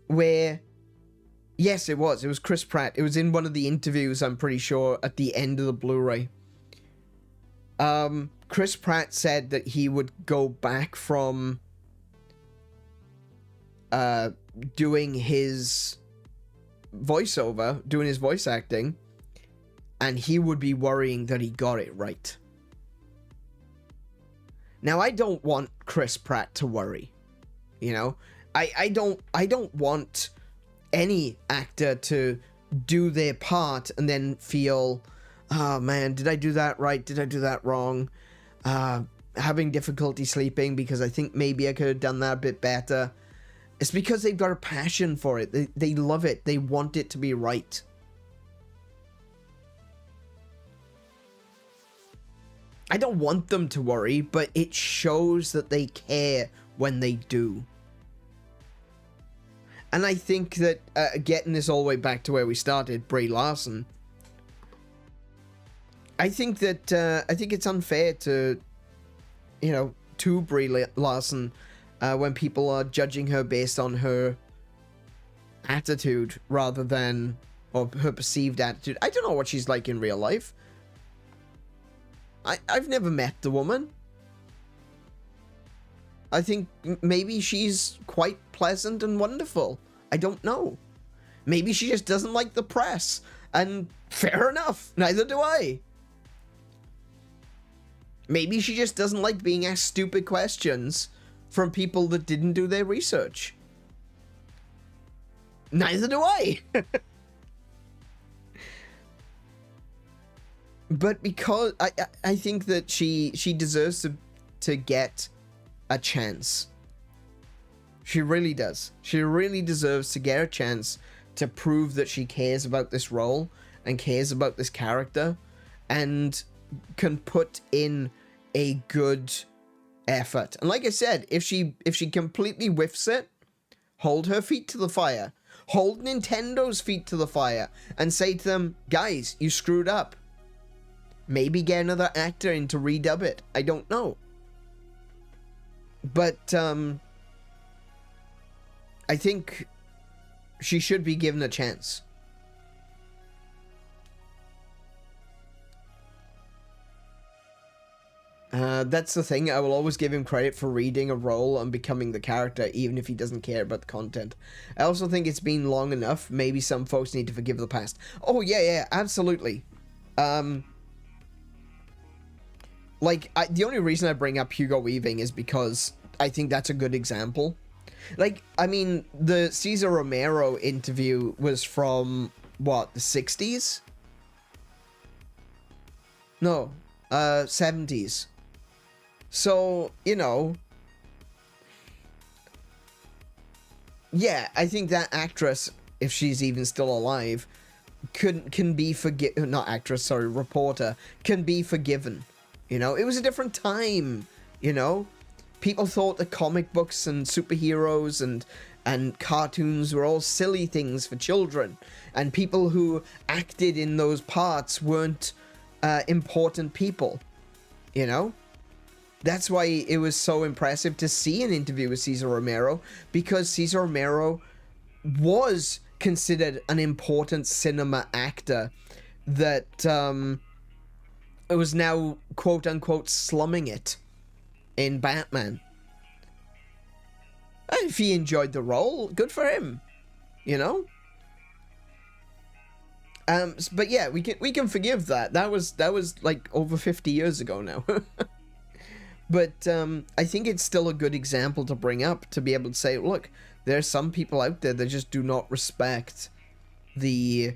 where, yes, it was Chris Pratt. It was in one of the interviews, I'm pretty sure, at the end of the Blu-ray. Chris Pratt said that he would go back from doing his voiceover, doing his voice acting, and he would be worrying that he got it right. Now, I don't want Chris Pratt to worry, you know? I don't want any actor to do their part and then feel, oh man, did I do that right? Did I do that wrong? Having difficulty sleeping because I think maybe I could have done that a bit better. It's because they've got a passion for it. They love it. They want it to be right. I don't want them to worry, but it shows that they care when they do. And I think that, getting this all the way back to where we started, Brie Larson, I think that, I think it's unfair to, you know, to Brie Larson, when people are judging her based on her attitude rather than, or her perceived attitude. I don't know what she's like in real life. I've never met the woman. I think maybe she's quite pleasant and wonderful. I don't know. Maybe she just doesn't like the press. And fair enough. Neither do I. Maybe she just doesn't like being asked stupid questions from people that didn't do their research. Neither do I. But because I think that she deserves to get a chance. She really does. She really deserves to get a chance to prove that she cares about this role and cares about this character and can put in a good effort. And like I said, if she completely whiffs it, hold her feet to the fire. Hold Nintendo's feet to the fire and say to them, guys, you screwed up. Maybe get another actor in to redub it. I don't know. But, I think she should be given a chance. That's the thing. I will always give him credit for reading a role and becoming the character, even if he doesn't care about the content. I also think it's been long enough. Maybe some folks need to forgive the past. Oh, yeah, absolutely. Like, the only reason I bring up Hugo Weaving is because I think that's a good example. Like, I mean, the Cesar Romero interview was from, what, the 60s? No, 70s. So, you know, yeah, I think that actress, if she's even still alive, can be not actress, sorry, reporter, can be forgiven. You know, it was a different time, you know? People thought that comic books and superheroes and cartoons were all silly things for children. And people who acted in those parts weren't important people, you know? That's why it was so impressive to see an interview with Cesar Romero, because Cesar Romero was considered an important cinema actor that it was now quote-unquote slumming it in Batman. And if he enjoyed the role, good for him, you know? But yeah, we can forgive that. That was like over 50 years ago now. But I think it's still a good example to bring up, to be able to say, look, there are some people out there that just do not respect the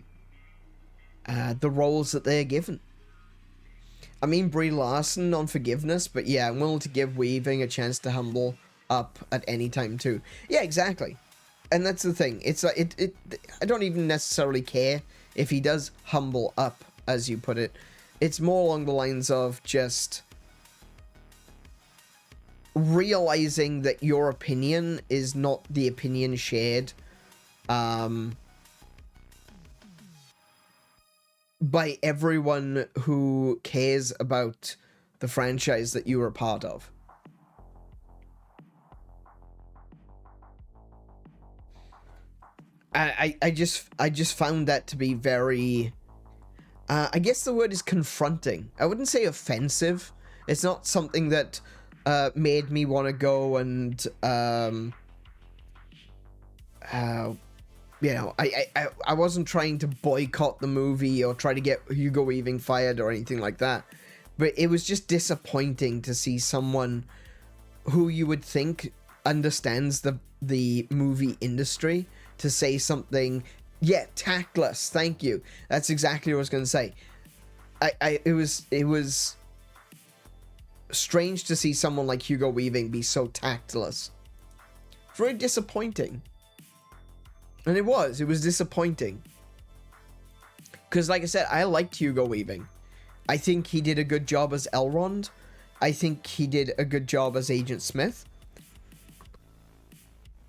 roles that they're given. I mean, Brie Larson on forgiveness, but yeah, I'm willing to give Weaving a chance to humble up at any time too. Yeah, exactly. And that's the thing. It's like I don't even necessarily care if he does humble up, as you put it. It's more along the lines of just realizing that your opinion is not the opinion shared by everyone who cares about the franchise that you are a part of. I just found that to be very, I guess the word is confronting. I wouldn't say offensive. It's not something that made me want to go and you know, I wasn't trying to boycott the movie or try to get Hugo Weaving fired or anything like that. But it was just disappointing to see someone who you would think understands the movie industry to say something, yeah, tactless. Thank you. That's exactly what I was going to say. It was strange to see someone like Hugo Weaving be so tactless. Very disappointing. And it was disappointing. Because, like I said, I liked Hugo Weaving. I think he did a good job as Elrond. I think he did a good job as Agent Smith.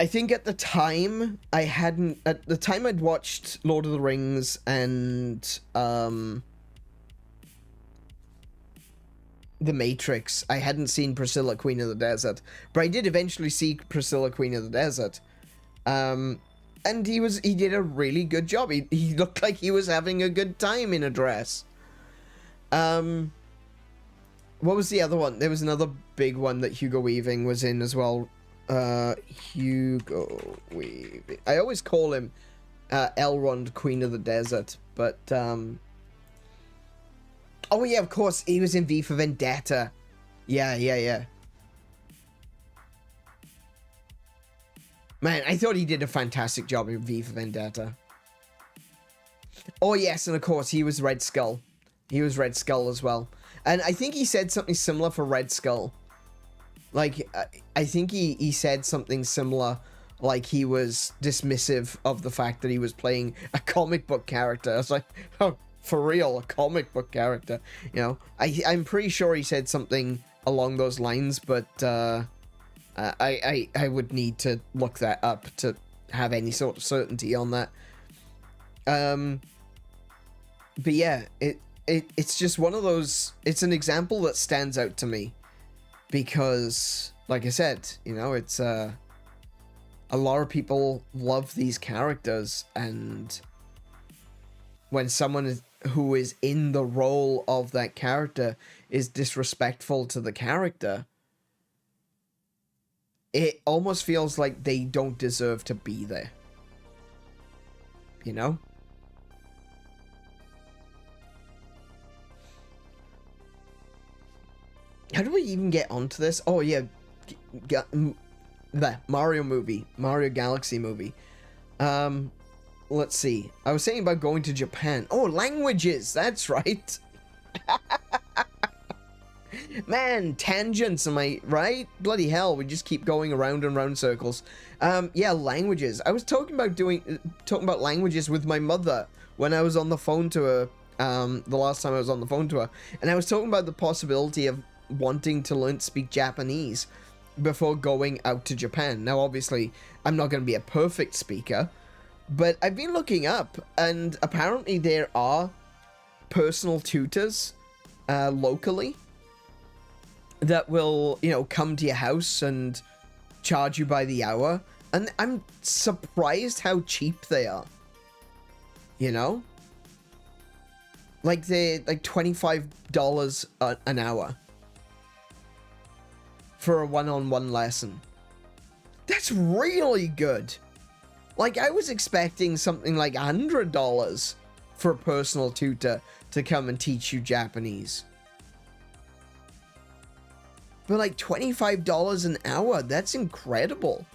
I think at the time, I'd watched Lord of the Rings and The Matrix. I hadn't seen Priscilla, Queen of the Desert. But I did eventually see Priscilla, Queen of the Desert. And he did a really good job. He looked like he was having a good time in a dress. What was the other one? There was another big one that Hugo Weaving was in as well. Hugo Weaving. I always call him Elrond, Queen of the Desert, but oh yeah, of course, he was in V for Vendetta. Yeah. Man, I thought he did a fantastic job in V for Vendetta. Oh yes, and of course, he was Red Skull. He was Red Skull as well. And I think he said something similar for Red Skull. Like, I think he said something similar, like he was dismissive of the fact that he was playing a comic book character. I was like, oh, for real, a comic book character. You know, I'm pretty sure he said something along those lines, but I would need to look that up to have any sort of certainty on that. But yeah, it's just one of those, it's an example that stands out to me because, like I said, you know, it's a lot of people love these characters, and when someone who is in the role of that character is disrespectful to the character, it almost feels like they don't deserve to be there. You know? How do we even get onto this? Oh, yeah. The Mario movie. Mario Galaxy movie. Let's see. I was saying about going to Japan. Oh, languages. That's right. Man, tangents, am I right? Bloody hell, we just keep going around and round circles. Yeah, languages. I was talking about languages with my mother when I was on the phone to her, the last time I was on the phone to her. And I was talking about the possibility of wanting to learn to speak Japanese before going out to Japan. Now, obviously, I'm not going to be a perfect speaker, but I've been looking up, and apparently there are personal tutors locally that will, you know, come to your house and charge you by the hour. And I'm surprised how cheap they are. You know? Like, they're like $25 an hour for a one-on-one lesson. That's really good. Like, I was expecting something like $100 for a personal tutor to come and teach you Japanese. But like $25 an hour, that's incredible.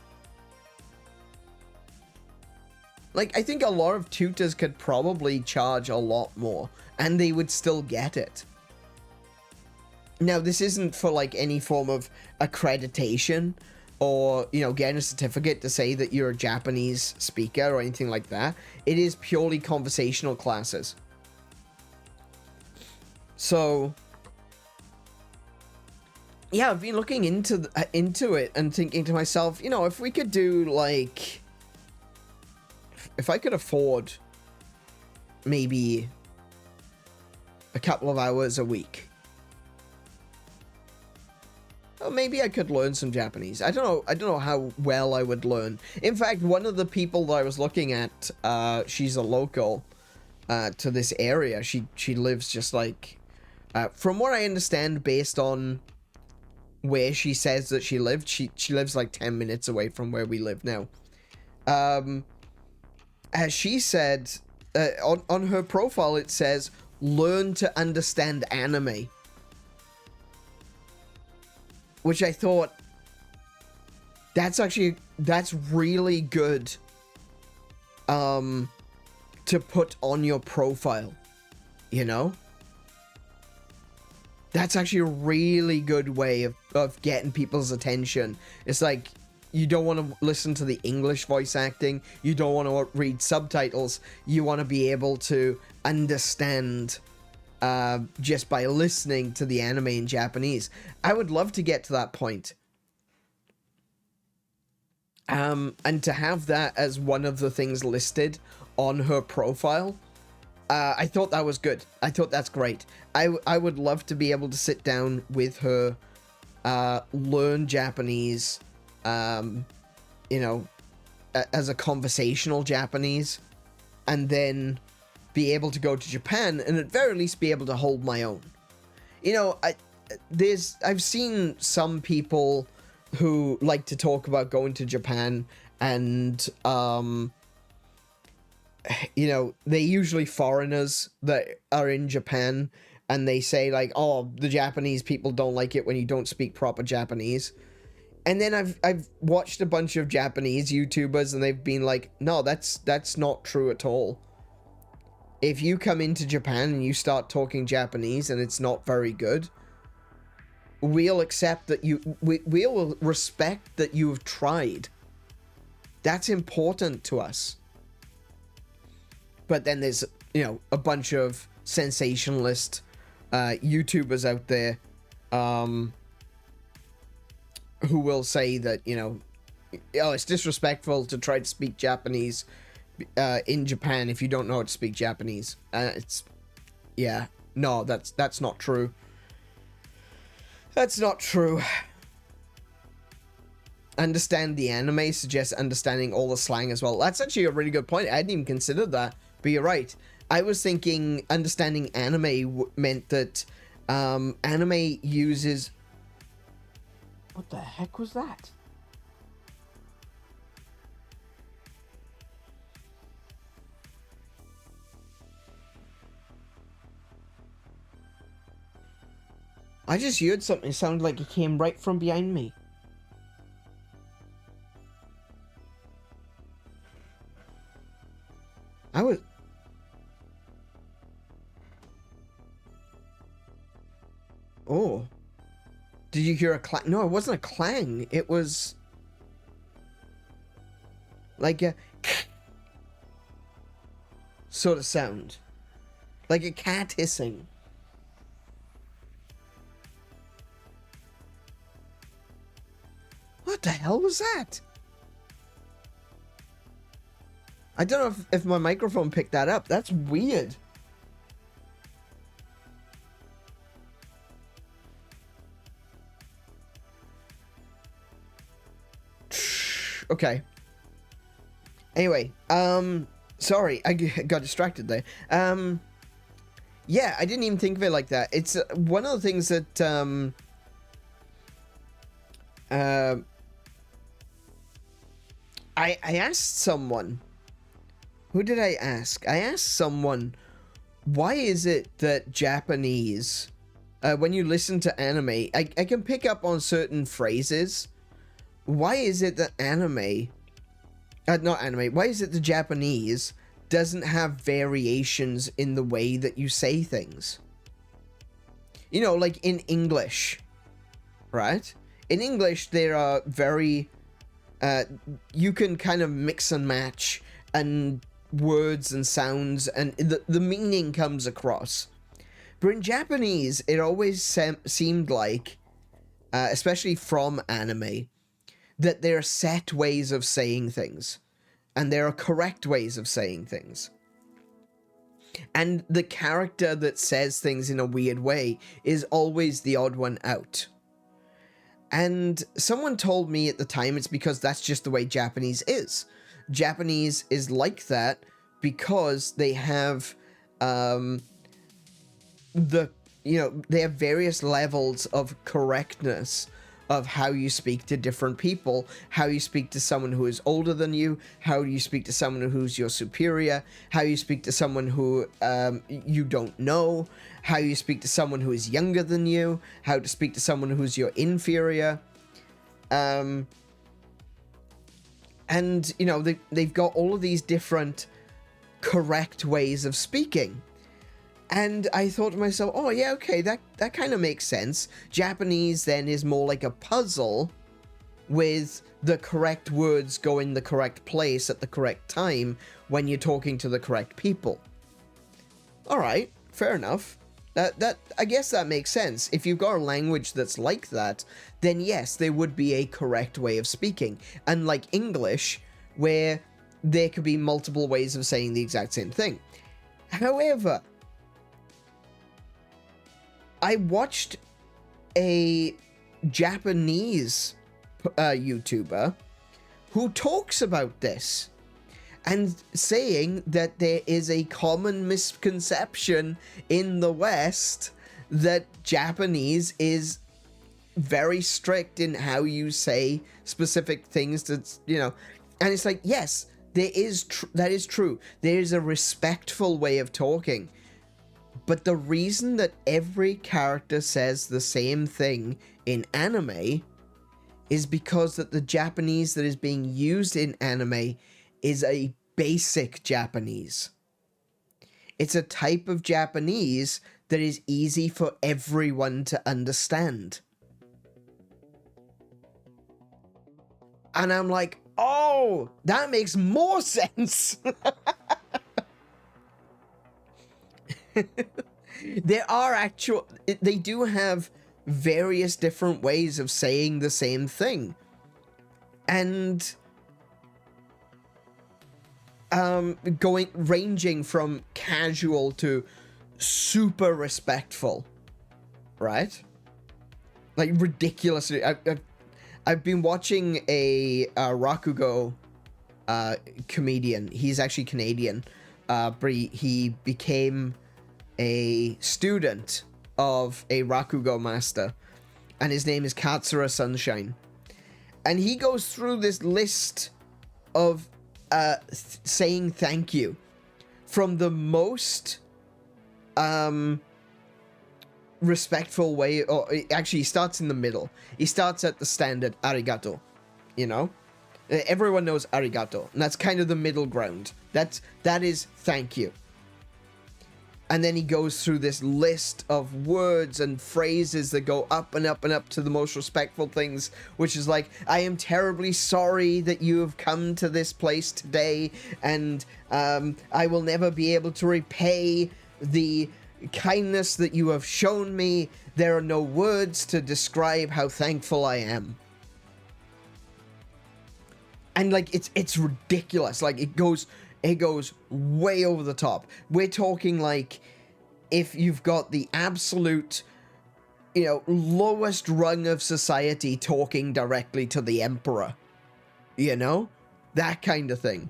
Like, I think a lot of tutors could probably charge a lot more, and they would still get it. Now, this isn't for like any form of accreditation or, you know, getting a certificate to say that you're a Japanese speaker or anything like that. It is purely conversational classes. So, yeah, I've been looking into it and thinking to myself, you know, if we could do like, if I could afford maybe a couple of hours a week, well, maybe I could learn some Japanese. I don't know how well I would learn. In fact, one of the people that I was looking at, she's a local to this area. She lives just like, from what I understand, based on where she says that she lived, she lives like 10 minutes away from where we live now. As she said, on her profile, it says, learn to understand anime. which I thought, that's really good to put on your profile, you know? That's actually a really good way of getting people's attention. It's like, you don't want to listen to the English voice acting, you don't want to read subtitles, you want to be able to understand just by listening to the anime in Japanese. I would love to get to that point. And to have that as one of the things listed on her profile, I thought that was good. I thought that's great. I would love to be able to sit down with her, learn Japanese, you know, as a conversational Japanese, and then be able to go to Japan and at very least be able to hold my own. You know, I've seen some people who like to talk about going to Japan, and you know, they're usually foreigners that are in Japan, and they say like, oh, the Japanese people don't like it when you don't speak proper Japanese. And then I've watched a bunch of Japanese YouTubers, and they've been like, no, that's not true at all. If you come into Japan and you start talking Japanese and it's not very good, we'll accept that we'll respect that you've tried. That's important to us. But then there's, you know, a bunch of sensationalist YouTubers out there who will say that, you know, oh, it's disrespectful to try to speak Japanese in Japan if you don't know how to speak Japanese. Yeah, no, that's not true. That's not true. Understand the anime suggests understanding all the slang as well. That's actually a really good point. I hadn't even considered that, but you're right. I was thinking understanding anime meant that anime uses... What the heck was that? I just heard something sound like it came right from behind me. Oh. Did you hear a clang? No, it wasn't a clang. It was... like a... sort of sound. Like a cat hissing. What the hell was that? I don't know if my microphone picked that up. That's weird. Okay. Anyway, sorry, I got distracted there. Yeah, I didn't even think of it like that. It's one of the things that, I asked someone. Who did I ask? I asked someone, why is it that Japanese, when you listen to anime, I can pick up on certain phrases. Why is it that why is it the Japanese doesn't have variations in the way that you say things? You know, like in English, right? In English, there are very, you can kind of mix and match and words and sounds, and the meaning comes across. But in Japanese, it always seemed like, especially from anime, that there are set ways of saying things, and there are correct ways of saying things. And the character that says things in a weird way is always the odd one out. And someone told me at the time it's because that's just the way Japanese is. Japanese is like that because they have they have various levels of correctness of how you speak to different people, how you speak to someone who is older than you, how you speak to someone who's your superior, how you speak to someone who you don't know, how you speak to someone who is younger than you, how to speak to someone who's your inferior. And, you know, they've got all of these different correct ways of speaking. And I thought to myself, oh yeah, okay, that kind of makes sense. Japanese then is more like a puzzle with the correct words going the correct place at the correct time when you're talking to the correct people. All right, fair enough. That I guess that makes sense. If you've got a language that's like that, then yes, there would be a correct way of speaking. Unlike English, where there could be multiple ways of saying the exact same thing. However, I watched a Japanese YouTuber who talks about this and saying that there is a common misconception in the West that Japanese is very strict in how you say specific things to, you know, and it's like, yes, there is that is true. There is a respectful way of talking. But the reason that every character says the same thing in anime is because that the Japanese that is being used in anime is a basic Japanese. It's a type of Japanese that is easy for everyone to understand. And I'm like, oh, that makes more sense. They do have various different ways of saying the same thing. And ranging from casual to super respectful, right? Like ridiculously. I've been watching a Rakugo comedian. He's actually Canadian, but he became a student of a Rakugo master, and his name is Katsura Sunshine. And he goes through this list of saying thank you from the most respectful way, or actually he starts in the middle. He starts at the standard arigato, you know? Everyone knows arigato, and that's kind of the middle ground. That is thank you. And then he goes through this list of words and phrases that go up and up and up to the most respectful things, which is like, I am terribly sorry that you have come to this place today, and I will never be able to repay the kindness that you have shown me. There are no words to describe how thankful I am. And like, it's ridiculous. Like, it goes way over the top. We're talking like, if you've got the absolute, you know, lowest rung of society talking directly to the emperor, you know, that kind of thing.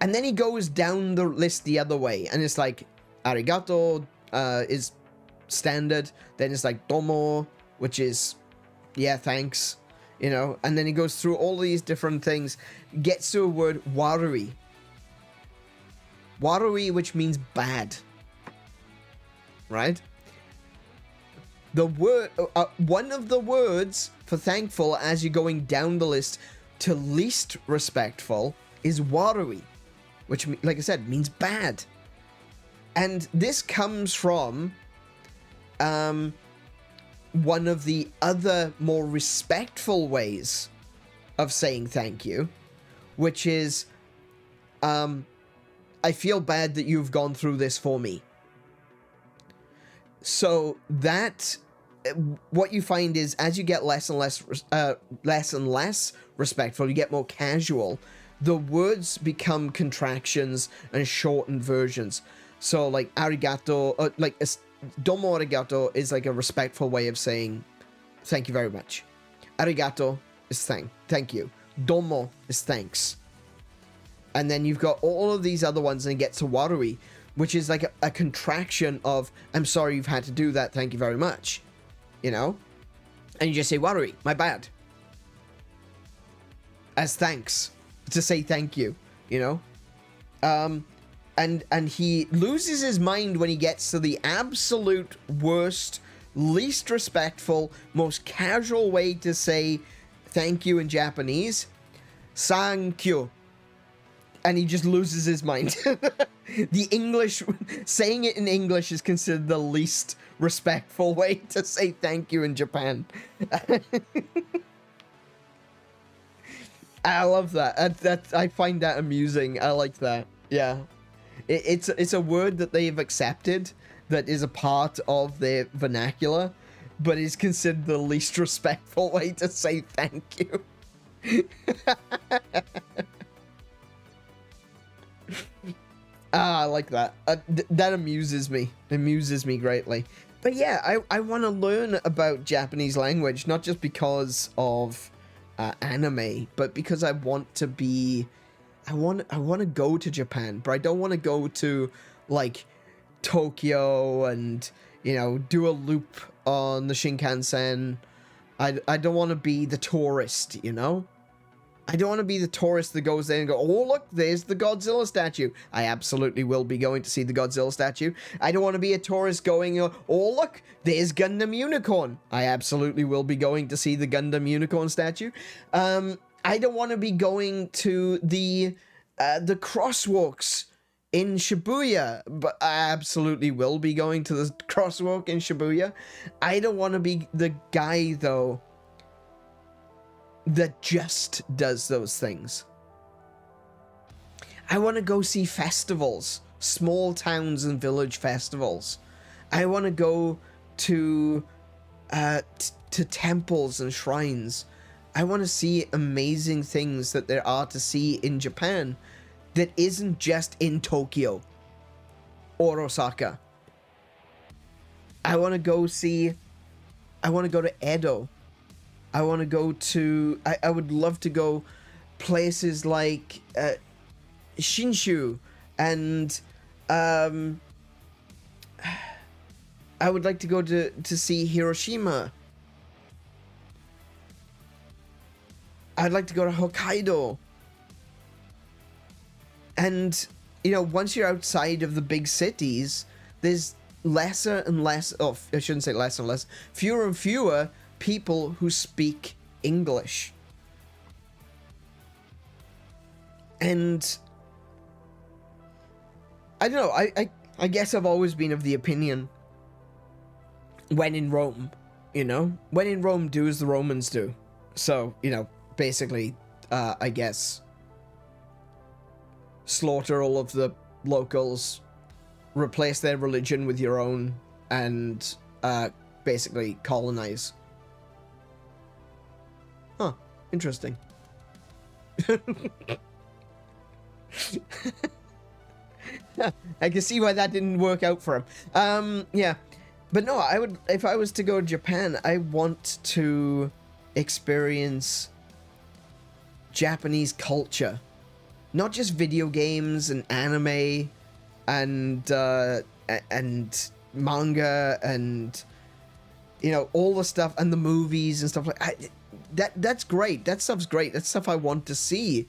And then he goes down the list the other way, and it's like arigato is standard, then it's like domo, which is yeah, thanks, you know, and then he goes through all these different things, gets to a word warui, which means bad, right? The word, one of the words for thankful as you're going down the list to least respectful is warui, which, like I said, means bad. And this comes from one of the other more respectful ways of saying thank you, which is, I feel bad that you've gone through this for me. So that, what you find is, as you get less and less respectful, you get more casual, the words become contractions and shortened versions. So like arigato, like domo arigato is like a respectful way of saying thank you very much. Arigato is thank you. Domo is thanks. And then you've got all of these other ones, and it gets to warui, which is like a contraction of, I'm sorry you've had to do that, thank you very much. You know? And you just say, "Warui, my bad," as thanks, to say thank you, you know? And he loses his mind when he gets to the absolute worst, least respectful, most casual way to say thank you in Japanese. Sankyu. And he just loses his mind. The English, saying it in English is considered the least respectful way to say thank you in Japan. I love that. I find that amusing. I like that. Yeah. It's a word that they've accepted that is a part of their vernacular, but is considered the least respectful way to say thank you. I like that. That amuses me. Amuses me greatly. But yeah, I want to learn about Japanese language, not just because of anime, but because I want to be... I want to go to Japan, but I don't want to go to, like, Tokyo and, you know, do a loop on the Shinkansen. I don't want to be the tourist, you know? I don't want to be the tourist that goes there and go, "Oh, look, there's the Godzilla statue." I absolutely will be going to see the Godzilla statue. I don't want to be a tourist going, "Oh, look, there's Gundam Unicorn." I absolutely will be going to see the Gundam Unicorn statue. I don't want to be going to the crosswalks in Shibuya, but I absolutely will be going to the crosswalk in Shibuya. I don't want to be the guy, though, that just does those things. I want to go see festivals, small towns and village festivals. I want to go to temples and shrines. I want to see amazing things that there are to see in Japan that isn't just in Tokyo or Osaka. I want to go to Edo. I want to go to... I would love to go places like Shinshu, and I would like to go to see Hiroshima. I'd like to go to Hokkaido. And, you know, once you're outside of the big cities, there's lesser and less... Oh, I shouldn't say less and less. Fewer and fewer people who speak English. And I don't know, I guess I've always been of the opinion, when in Rome, you know? When in Rome, do as the Romans do. So, you know, basically, I guess, slaughter all of the locals, replace their religion with your own, and basically colonize. Huh, interesting. I can see why that didn't work out for him. Yeah. But no, I would, if I was to go to Japan, I want to experience Japanese culture. Not just video games and anime and manga and, you know, all the stuff, and the movies and stuff like that's great. That stuff's great. That's stuff I want to see.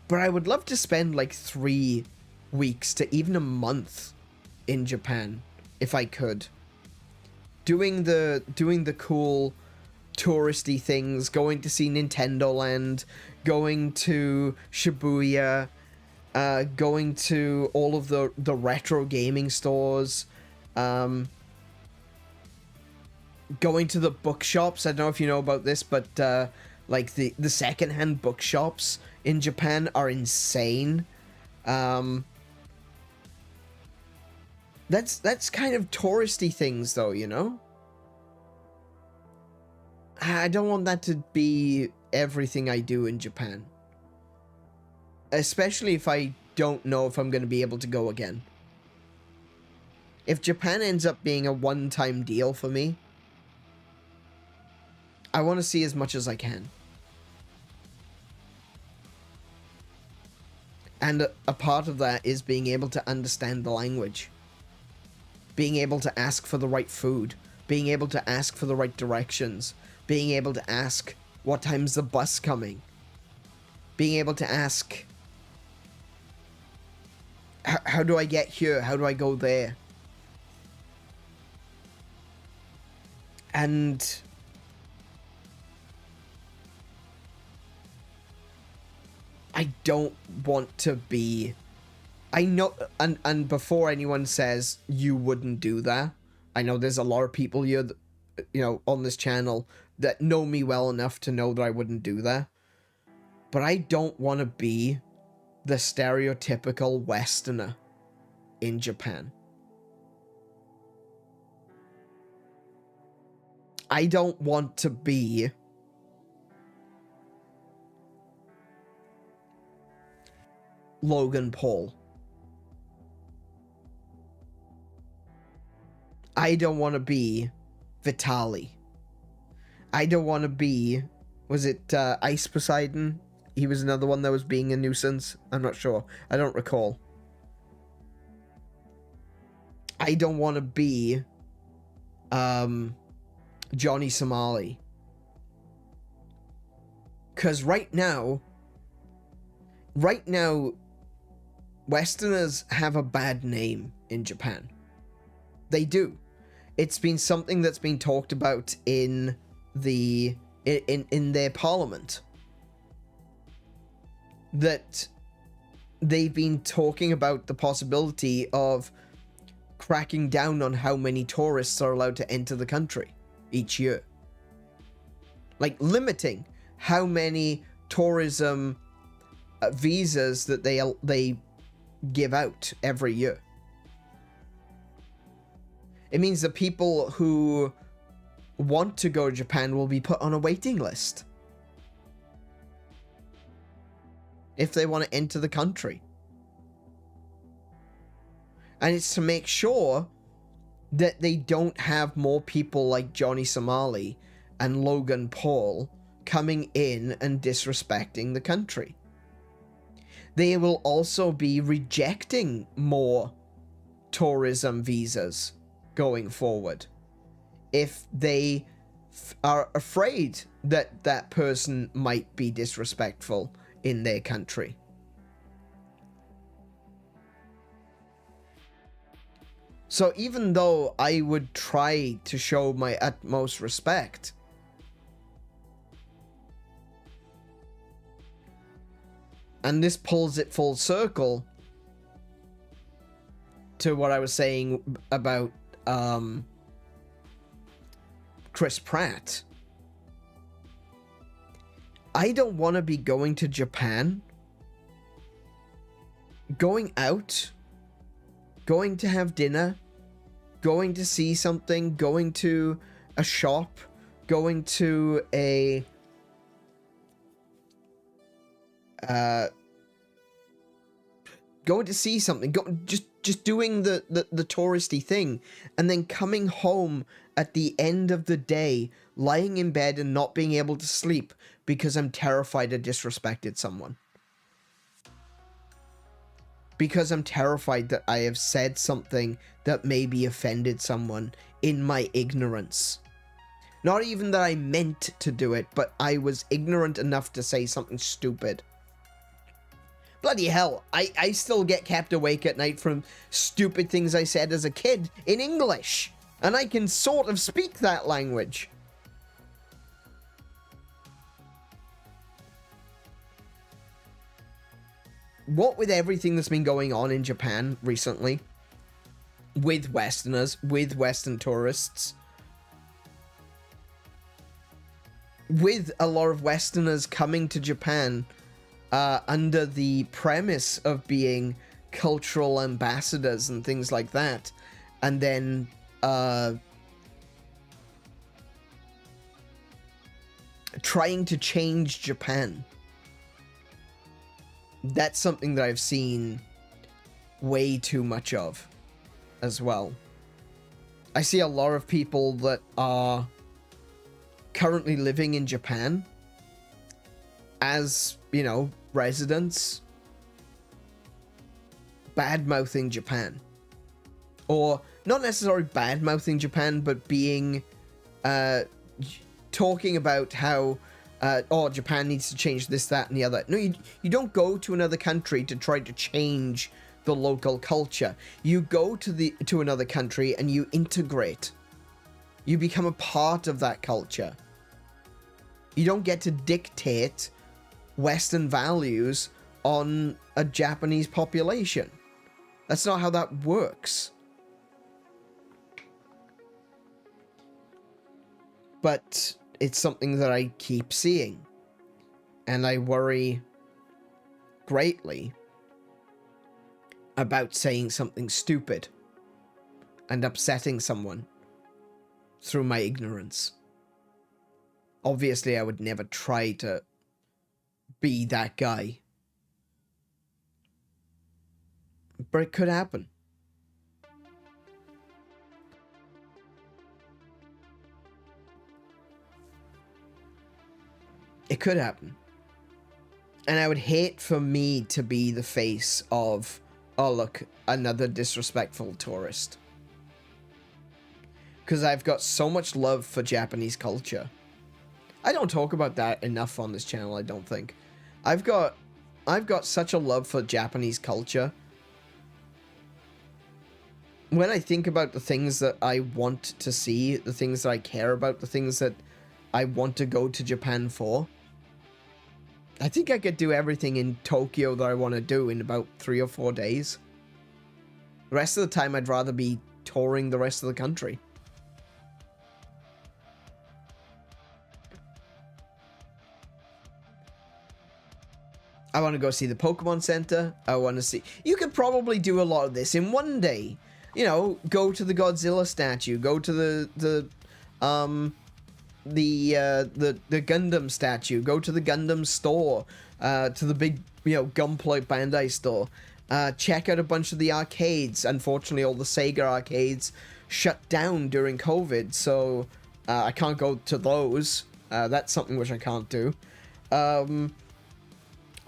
But I would love to spend like 3 weeks to even a month in Japan, if I could. Doing the cool touristy things, going to see Nintendo Land, going to Shibuya, going to all of the retro gaming stores, going to the bookshops. I don't know if you know about this, but like the secondhand bookshops in Japan are insane. That's kind of touristy things, though, you know? I don't want that to be everything I do in Japan. Especially if I don't know if I'm going to be able to go again. If Japan ends up being a one-time deal for me, I want to see as much as I can. And a part of that is being able to understand the language. Being able to ask for the right food. being able to ask for the right directions, being able to ask what time's the bus coming, being able to ask, how do I get here? How do I go there? And I don't want to be... I know, and before anyone says you wouldn't do that, I know there's a lot of people here, that, you know, on this channel that know me well enough to know that I wouldn't do that. But I don't want to be the stereotypical Westerner in Japan. I don't want to be Logan Paul. I don't want to be Vitaly. I don't want to be... Was it Ice Poseidon? He was another one that was being a nuisance. I'm not sure. I don't recall. I don't want to be Johnny Somali. Because right now, Westerners have a bad name in Japan. They do. It's been something that's been talked about in the in their parliament. That they've been talking about the possibility of cracking down on how many tourists are allowed to enter the country each year. Like limiting how many tourism visas that they give out every year. It means that people who want to go to Japan will be put on a waiting list if they want to enter the country. And it's to make sure that they don't have more people like Johnny Somali and Logan Paul coming in and disrespecting the country. They will also be rejecting more tourism visas going forward if they are afraid that that person might be disrespectful in their country. So even though I would try to show my utmost respect, and this pulls it full circle to what I was saying about Chris Pratt. I don't want to be going to Japan, going out, going to have dinner, going to see something, going to a shop, going to a going to see something, just doing the touristy thing, and then coming home at the end of the day, lying in bed and not being able to sleep because I'm terrified I disrespected someone. Because I'm terrified that I have said something that maybe offended someone in my ignorance. Not even that I meant to do it, but I was ignorant enough to say something stupid. Bloody hell, I still get kept awake at night from stupid things I said as a kid in English. And I can sort of speak that language. What with everything that's been going on in Japan recently, with Westerners, with Western tourists, with a lot of Westerners coming to Japan under the premise of being cultural ambassadors and things like that, and then trying to change Japan. That's something that I've seen way too much of as well. I see a lot of people that are currently living in Japan as, you know, residents, bad-mouthing Japan. Or not necessarily bad-mouthing Japan, but being, talking about how, oh, Japan needs to change this, that, and the other. No, you don't go to another country to try to change the local culture. You go to another country and you integrate. You become a part of that culture. You don't get to dictate Western values on a Japanese population. That's not how that works. But it's something that I keep seeing. And I worry greatly about saying something stupid and upsetting someone through my ignorance. Obviously, I would never try to be that guy. But it could happen. It could happen. And I would hate for me to be the face of, oh look, another disrespectful tourist. Because I've got so much love for Japanese culture. I don't talk about that enough on this channel, I don't think. I've got such a love for Japanese culture. When I think about the things that I want to see, the things that I care about, the things that I want to go to Japan for, I think I could do everything in Tokyo that I want to do in about 3 or 4 days. The rest of the time, I'd rather be touring the rest of the country. I want to go see the Pokemon Center. I want to see... You could probably do a lot of this in one day. You know, go to the Godzilla statue. Go to the Gundam statue. Go to the Gundam store. To the big, you know, Gunpla Bandai store. Check out a bunch of the arcades. Unfortunately, all the Sega arcades shut down during COVID, so I can't go to those. That's something which I can't do.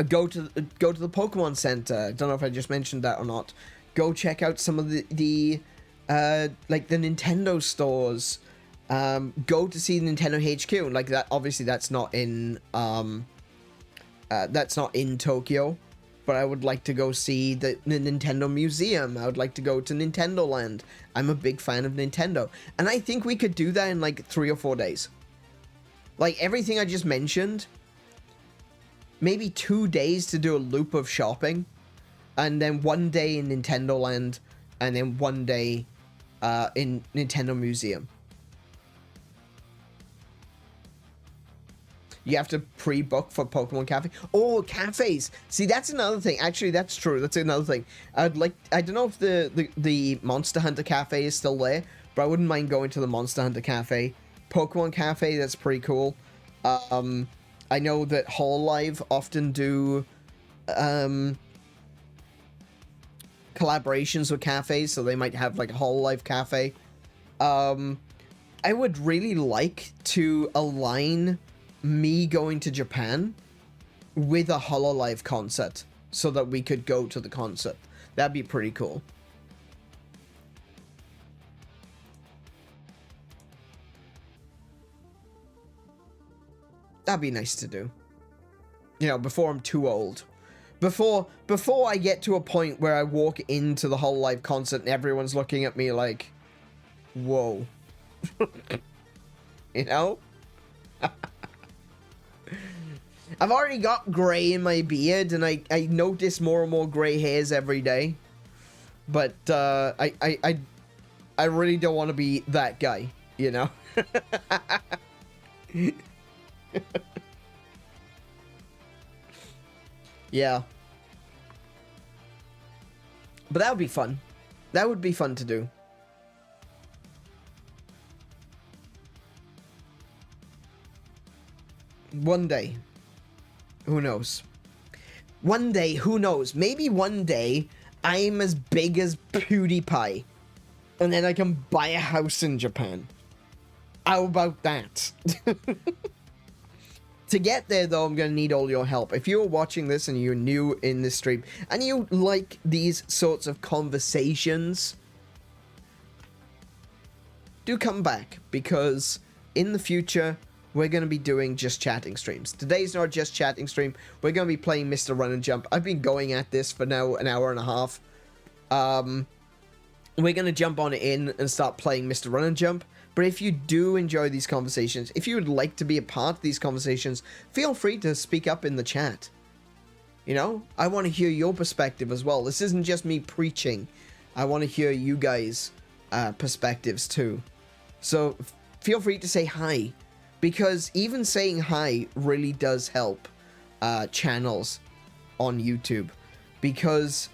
Go to the Pokemon Center. I don't know if I just mentioned that or not. Go check out some of the like the Nintendo stores. Go to see Nintendo HQ. Like that, obviously that's not in Tokyo, but I would like to go see the Nintendo Museum. I would like to go to Nintendo Land. I'm a big fan of Nintendo, and I think we could do that in like 3 or 4 days. Like everything I just mentioned. Maybe 2 days to do a loop of shopping, and then 1 day in Nintendo Land, and then 1 day in Nintendo Museum. You have to pre-book for Pokemon Cafe. Oh, cafes! See, that's another thing. Actually, that's true. That's another thing. I don't know if the Monster Hunter Cafe is still there, but I wouldn't mind going to the Monster Hunter Cafe. Pokemon Cafe, that's pretty cool. I know that Hololive often do collaborations with cafes, so they might have like a Hololive cafe. I would really like to align me going to Japan with a Hololive concert so that we could go to the concert. That'd be pretty cool. That'd be nice to do. You know, before I'm too old. Before I get to a point where I walk into the Hololive concert and everyone's looking at me like, whoa. You know? I've already got grey in my beard, and I notice more and more grey hairs every day. But I really don't want to be that guy, you know? Yeah. But that would be fun. That would be fun to do. One day. Who knows? One day, who knows? Maybe one day I'm as big as PewDiePie. And then I can buy a house in Japan. How about that? To get there, though, I'm going to need all your help. If you're watching this and you're new in this stream, and you like these sorts of conversations, do come back, because in the future, we're going to be doing just chatting streams. Today's not just chatting stream. We're going to be playing Mr. Run and Jump. I've been going at this for now an hour and a half. We're going to jump on in and start playing Mr. Run and Jump. But if you do enjoy these conversations, if you would like to be a part of these conversations, feel free to speak up in the chat. You know, I want to hear your perspective as well. This isn't just me preaching. I want to hear you guys' perspectives too. So feel free to say hi, because even saying hi really does help channels on YouTube. Because,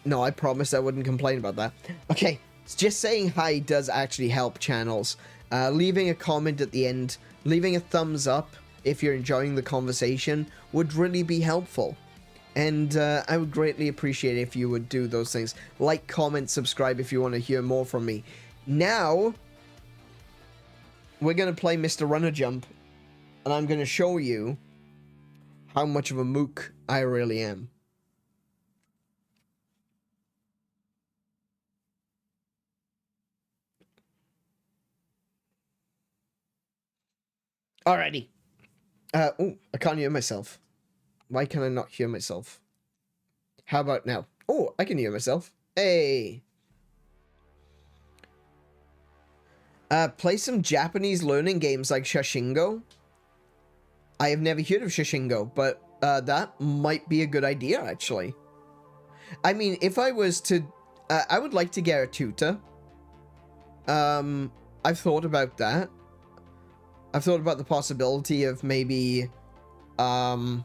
no, I promised I wouldn't complain about that. Okay, just saying hi does actually help channels. Leaving a comment at the end, leaving a thumbs up if you're enjoying the conversation would really be helpful. And I would greatly appreciate it if you would do those things. Like, comment, subscribe if you want to hear more from me. Now, we're going to play Mr. Run and Jump, and I'm going to show you how much of a mook I really am. Alrighty. Oh, I can't hear myself. Why can I not hear myself? How about now? Oh, I can hear myself. Hey. Play some Japanese learning games like Shashingo. I have never heard of Shashingo, but that might be a good idea, actually. I mean, if I was to... I would like to get a tutor. I've thought about that. I've thought about the possibility of maybe... on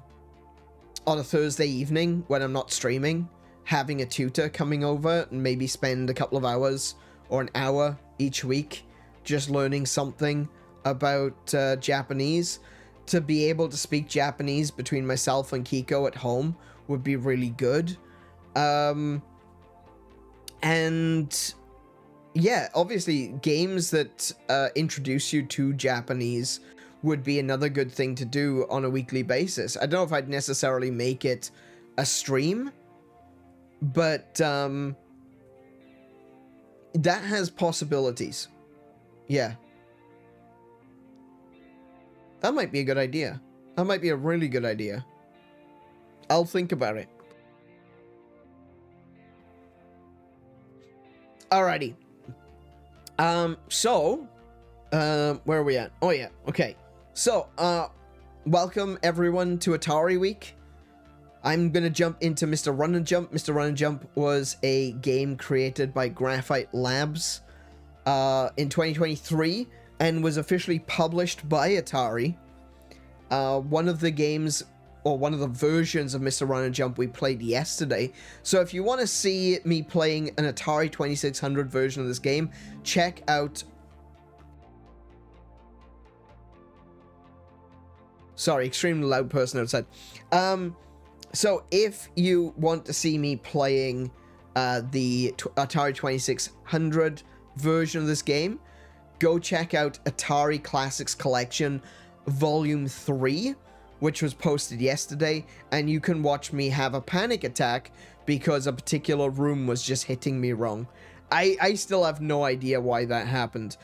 a Thursday evening when I'm not streaming, having a tutor coming over and maybe spend a couple of hours or an hour each week just learning something about Japanese. To be able to speak Japanese between myself and Kiko at home would be really good. And yeah, obviously games that introduce you to Japanese would be another good thing to do on a weekly basis. I don't know if I'd necessarily make it a stream, but that has possibilities. Yeah. That might be a good idea. That might be a really good idea. I'll think about it. Alrighty. Where are we at? Oh yeah, okay. So, welcome everyone to Atari Week. I'm gonna jump into Mr. Run and Jump. Mr. Run and Jump was a game created by Graphite Labs in 2023 and was officially published by Atari. One of the games, or one of the versions of Mr. Run and Jump we played yesterday. So if you want to see me playing an Atari 2600 version of this game, check out... Sorry, extremely loud person outside. So if you want to see me playing the Atari 2600 version of this game, go check out Atari Classics Collection Volume 3, which was posted yesterday, and you can watch me have a panic attack because a particular room was just hitting me wrong. I still have no idea why that happened.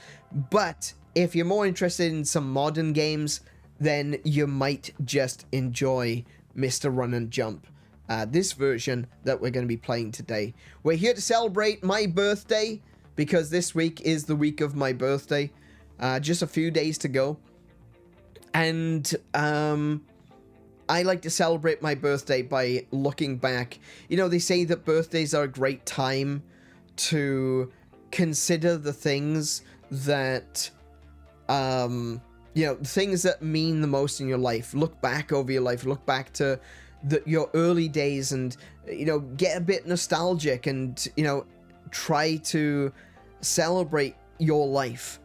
But if you're more interested in some modern games, then you might just enjoy Mr. Run and Jump, this version that we're going to be playing today. We're here to celebrate my birthday, because this week is the week of my birthday. Just a few days to go. And I like to celebrate my birthday by looking back. You know, they say that birthdays are a great time to consider the things that... you know, things that mean the most in your life. Look back over your life. Look back to your early days and, you know, get a bit nostalgic and, you know, try to celebrate your life.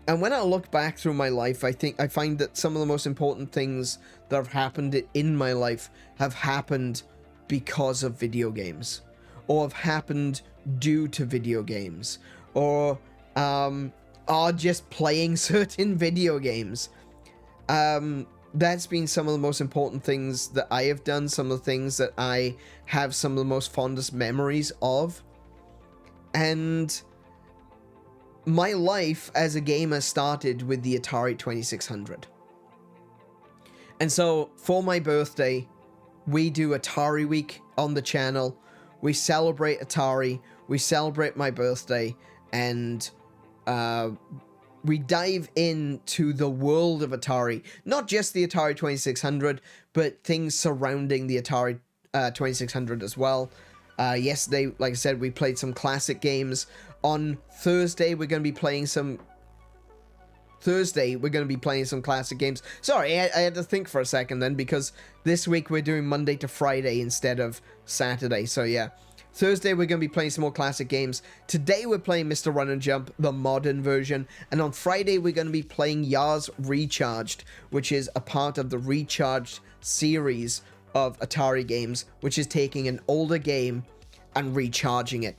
And when I look back through my life, I find that some of the most important things that have happened in my life have happened because of video games, or have happened due to video games, or are just playing certain video games. That's been some of the most important things that I have done, some of the things that I have some of the most fondest memories of. And my life as a gamer started with the Atari 2600. And so for my birthday, we do Atari Week on the channel. We celebrate Atari, we celebrate my birthday, and we dive into the world of Atari. Not just the Atari 2600, but things surrounding the Atari 2600 as well. Yesterday, like I said, we played some classic games. On Thursday, we're going to be playing some... classic games. Sorry, I had to think for a second then, because this week we're doing Monday to Friday instead of Saturday. So yeah, Thursday we're going to be playing some more classic games. Today we're playing Mr. Run and Jump, the modern version. And on Friday we're going to be playing Yars Recharged, which is a part of the Recharged series of Atari games, which is taking an older game and recharging it.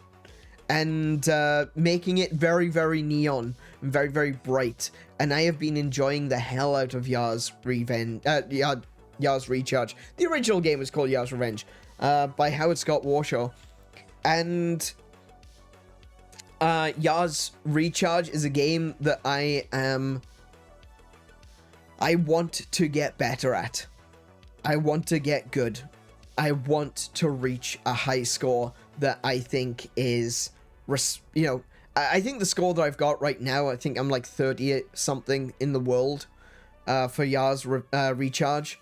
And making it very, very neon, and very, very bright. And I have been enjoying the hell out of Yars Recharge. The original game was called Yars Revenge, by Howard Scott Warshaw. And Yars Recharge is a game that I want to get better at. I want to get good. I want to reach a high score that I think is... I think the score that I've got right now, I think I'm like 30 something in the world for Yars Recharge.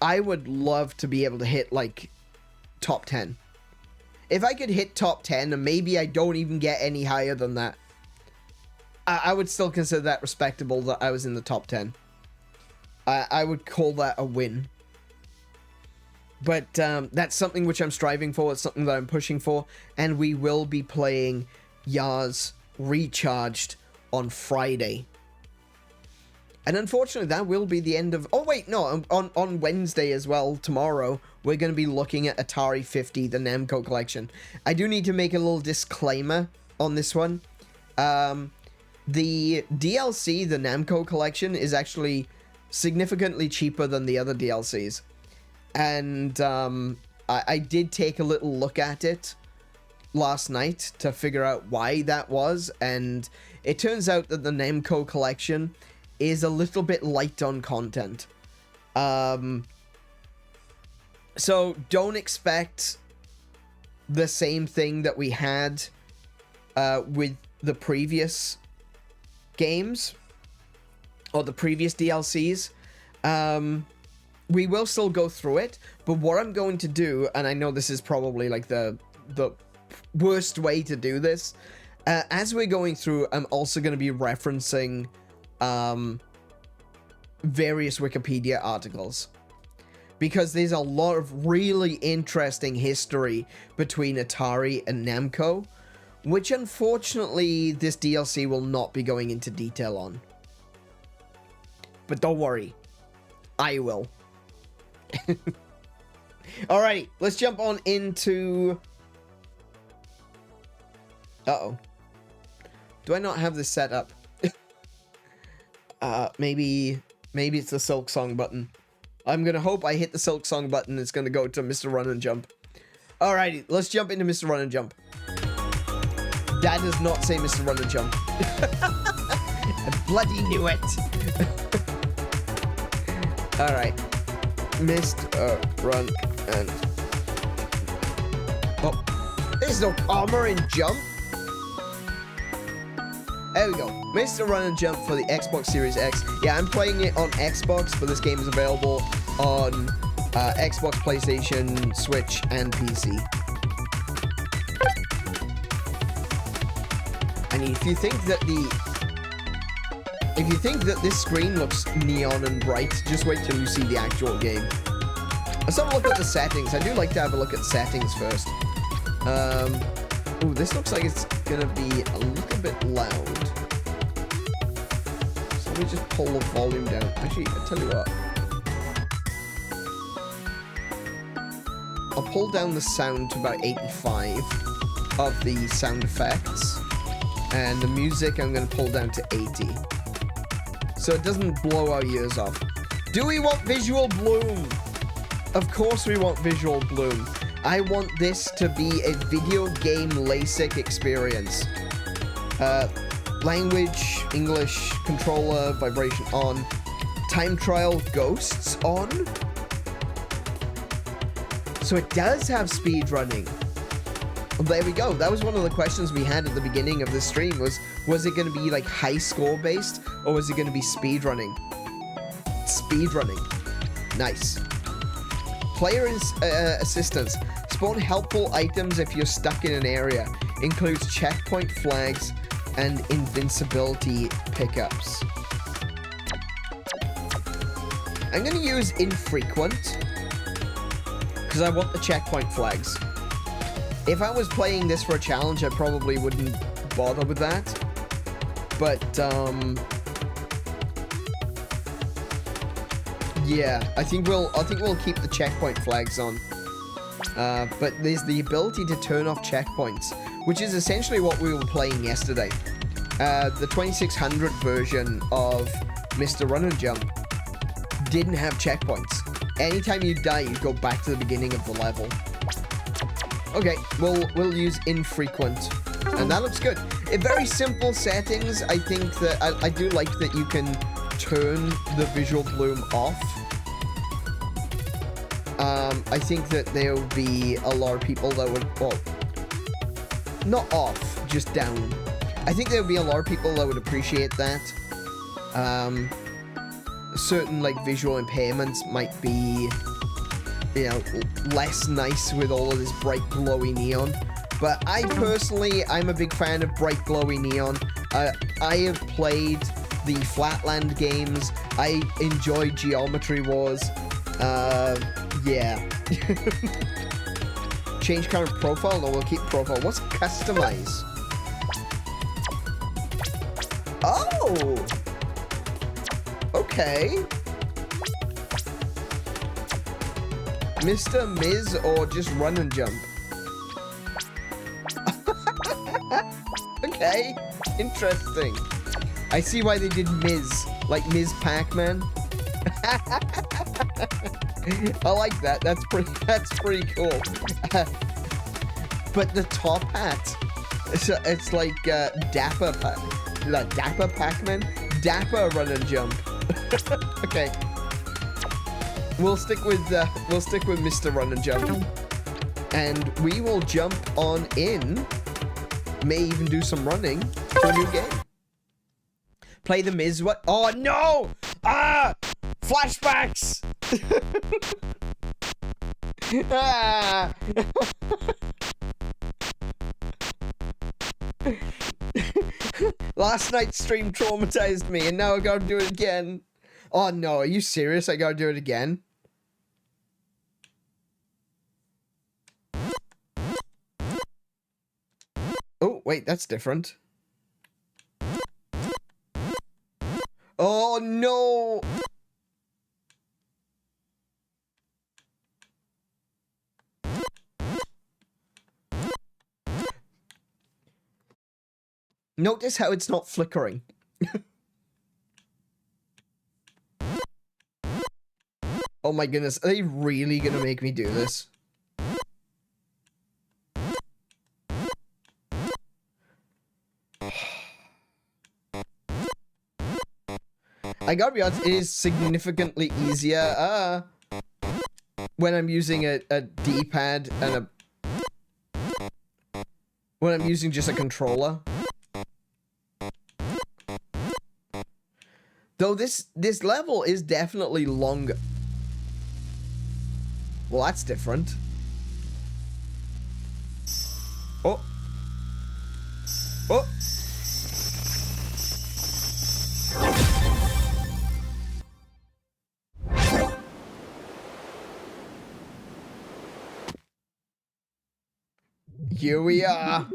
I would love to be able to hit like top 10. If I could hit top 10, and maybe I don't even get any higher than that, I would still consider that respectable that I was in the top 10. I would call that a win. But that's something which I'm striving for. It's something that I'm pushing for. And we will be playing Yars Recharged on Friday. And unfortunately, that will be the end of... Oh, wait, no. On Wednesday as well, tomorrow, we're going to be looking at Atari 50, the Namco Collection. I do need to make a little disclaimer on this one. The DLC, the Namco Collection, is actually significantly cheaper than the other DLCs. And I did take a little look at it last night to figure out why that was, and it turns out that the Namco Collection is a little bit light on content. So don't expect the same thing that we had with the previous games or the previous DLCs. We will still go through it, but what I'm going to do, and I know this is probably like the worst way to do this, as we're going through, I'm also going to be referencing various Wikipedia articles, because there's a lot of really interesting history between Atari and Namco, which unfortunately this DLC will not be going into detail on. But don't worry, I will. Alrighty, let's jump on into... Uh-oh. Do I not have this set up? Maybe it's the Silk Song button. I'm gonna hope I hit the Silk Song button. It's gonna go to Mr. Run and Jump. Alrighty, let's jump into Mr. Run and Jump. That does not say Mr. Run and Jump. I bloody knew it. Alright. Mr. Run and... Oh, there's no comma in jump. There we go. Mr. Run and Jump for the Xbox Series X. Yeah, I'm playing it on Xbox, but this game is available on Xbox, PlayStation, Switch, and PC. And if you think that this screen looks neon and bright, just wait till you see the actual game. Let's have a look at the settings. I do like to have a look at settings first. Ooh, this looks like it's gonna be a little bit loud. So let me just pull the volume down. Actually, I'll tell you what. I'll pull down the sound to about 85 of the sound effects. And the music I'm gonna pull down to 80. So it doesn't blow our ears off. Do we want visual bloom? Of course we want visual bloom. I want this to be a video game LASIK experience. Language, English, controller, vibration on. Time trial ghosts on. So it does have speed running. Well, there we go. That was one of the questions we had at the beginning of the stream was it going to be like high score based or was it going to be speed running? Speed running. Nice. Player assistance. Spawn helpful items if you're stuck in an area. Includes checkpoint flags and invincibility pickups. I'm going to use infrequent because I want the checkpoint flags. If I was playing this for a challenge, I probably wouldn't bother with that. But, yeah, I think we'll keep the checkpoint flags on. But there's the ability to turn off checkpoints, which is essentially what we were playing yesterday. The 2600 version of Mr. Run and Jump didn't have checkpoints. Anytime you die, you go back to the beginning of the level. Okay, we'll use infrequent, and that looks good. In very simple settings, I think that I do like that you can turn the visual bloom off. I think that there will be a lot of people that would, well, not off, just down. I think there would be a lot of people that would appreciate that. Certain like visual impairments might be, you know, less nice with all of this bright glowy neon. But I personally, I'm a big fan of bright glowy neon. I have played the Flatland games. I enjoy Geometry Wars. Yeah. Change current profile? No, we'll keep profile. What's customize? Oh! Okay. Mr. Miz or just run and jump? Okay. Interesting. I see why they did Miz. Like Ms. Pac-Man. I like that. That's pretty cool. But the top hat, it's like Dapper Pac-Man, Dapper Run and Jump. Okay, we'll stick with Mr. Run and Jump, and we will jump on in. May even do some running to a new game. Play the Miz. What? Oh no! Ah! Flashbacks! Ah! Last night's stream traumatized me, and now I gotta do it again. Oh no, are you serious? I gotta do it again? Oh, wait, that's different. Oh no! Notice how it's not flickering. Oh my goodness, are they really gonna make me do this? I gotta be honest, it is significantly easier when I'm using a D-pad and when I'm using just a controller. Though this level is definitely longer. Well, that's different. Oh. Oh. Here we are.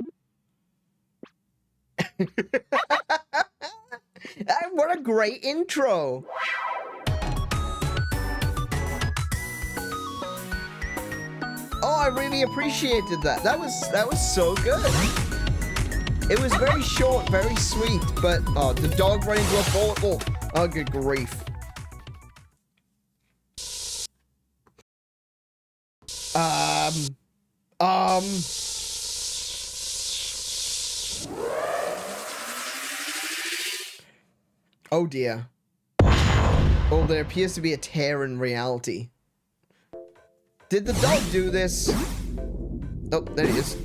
What a great intro. Oh, I really appreciated that. That was so good. It was very short, very sweet, but oh, the dog running to a portal. Oh, good grief. Oh dear. Oh, there appears to be a tear in reality. Did the dog do this? Oh, there he is.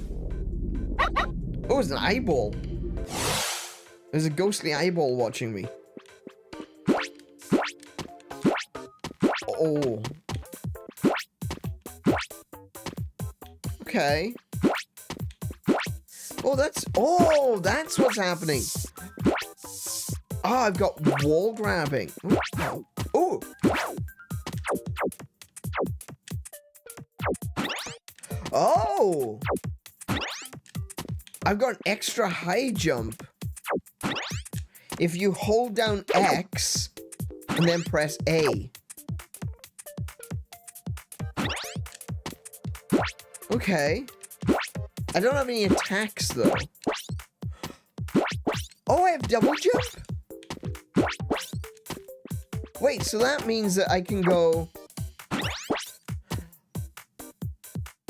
Oh, it's an eyeball. There's a ghostly eyeball watching me. Oh. Okay. Oh, that's what's happening. Oh, I've got wall grabbing. Oh. Oh. I've got an extra high jump. If you hold down X and then press A. Okay. I don't have any attacks though. Oh, I have double jump? Wait, so that means that I can go...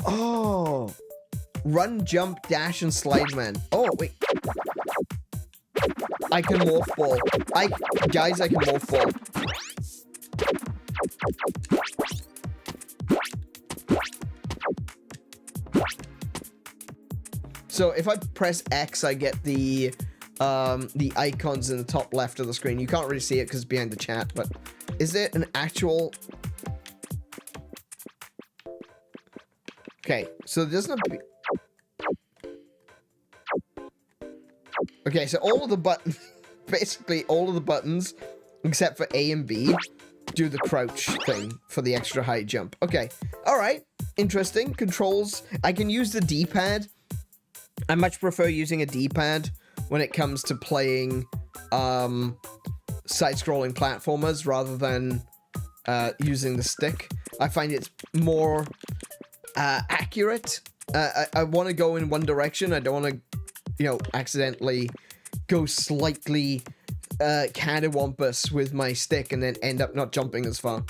Oh. Run, jump, dash, and slide, man. Oh, wait. I can morph ball. Guys, I can morph ball. So if I press X, I get the icons in the top left of the screen. You can't really see it because it's behind the chat, but is there an actual... Okay, so there's no... Okay, so all of the buttons, basically all of the buttons, except for A and B, do the crouch thing for the extra high jump. Okay, alright, interesting. Controls, I can use the D-pad. I much prefer using a D-pad when it comes to playing side-scrolling platformers rather than using the stick. I find it's more accurate. I want to go in one direction. I don't want to, you know, accidentally go slightly catawampus with my stick and then end up not jumping as far.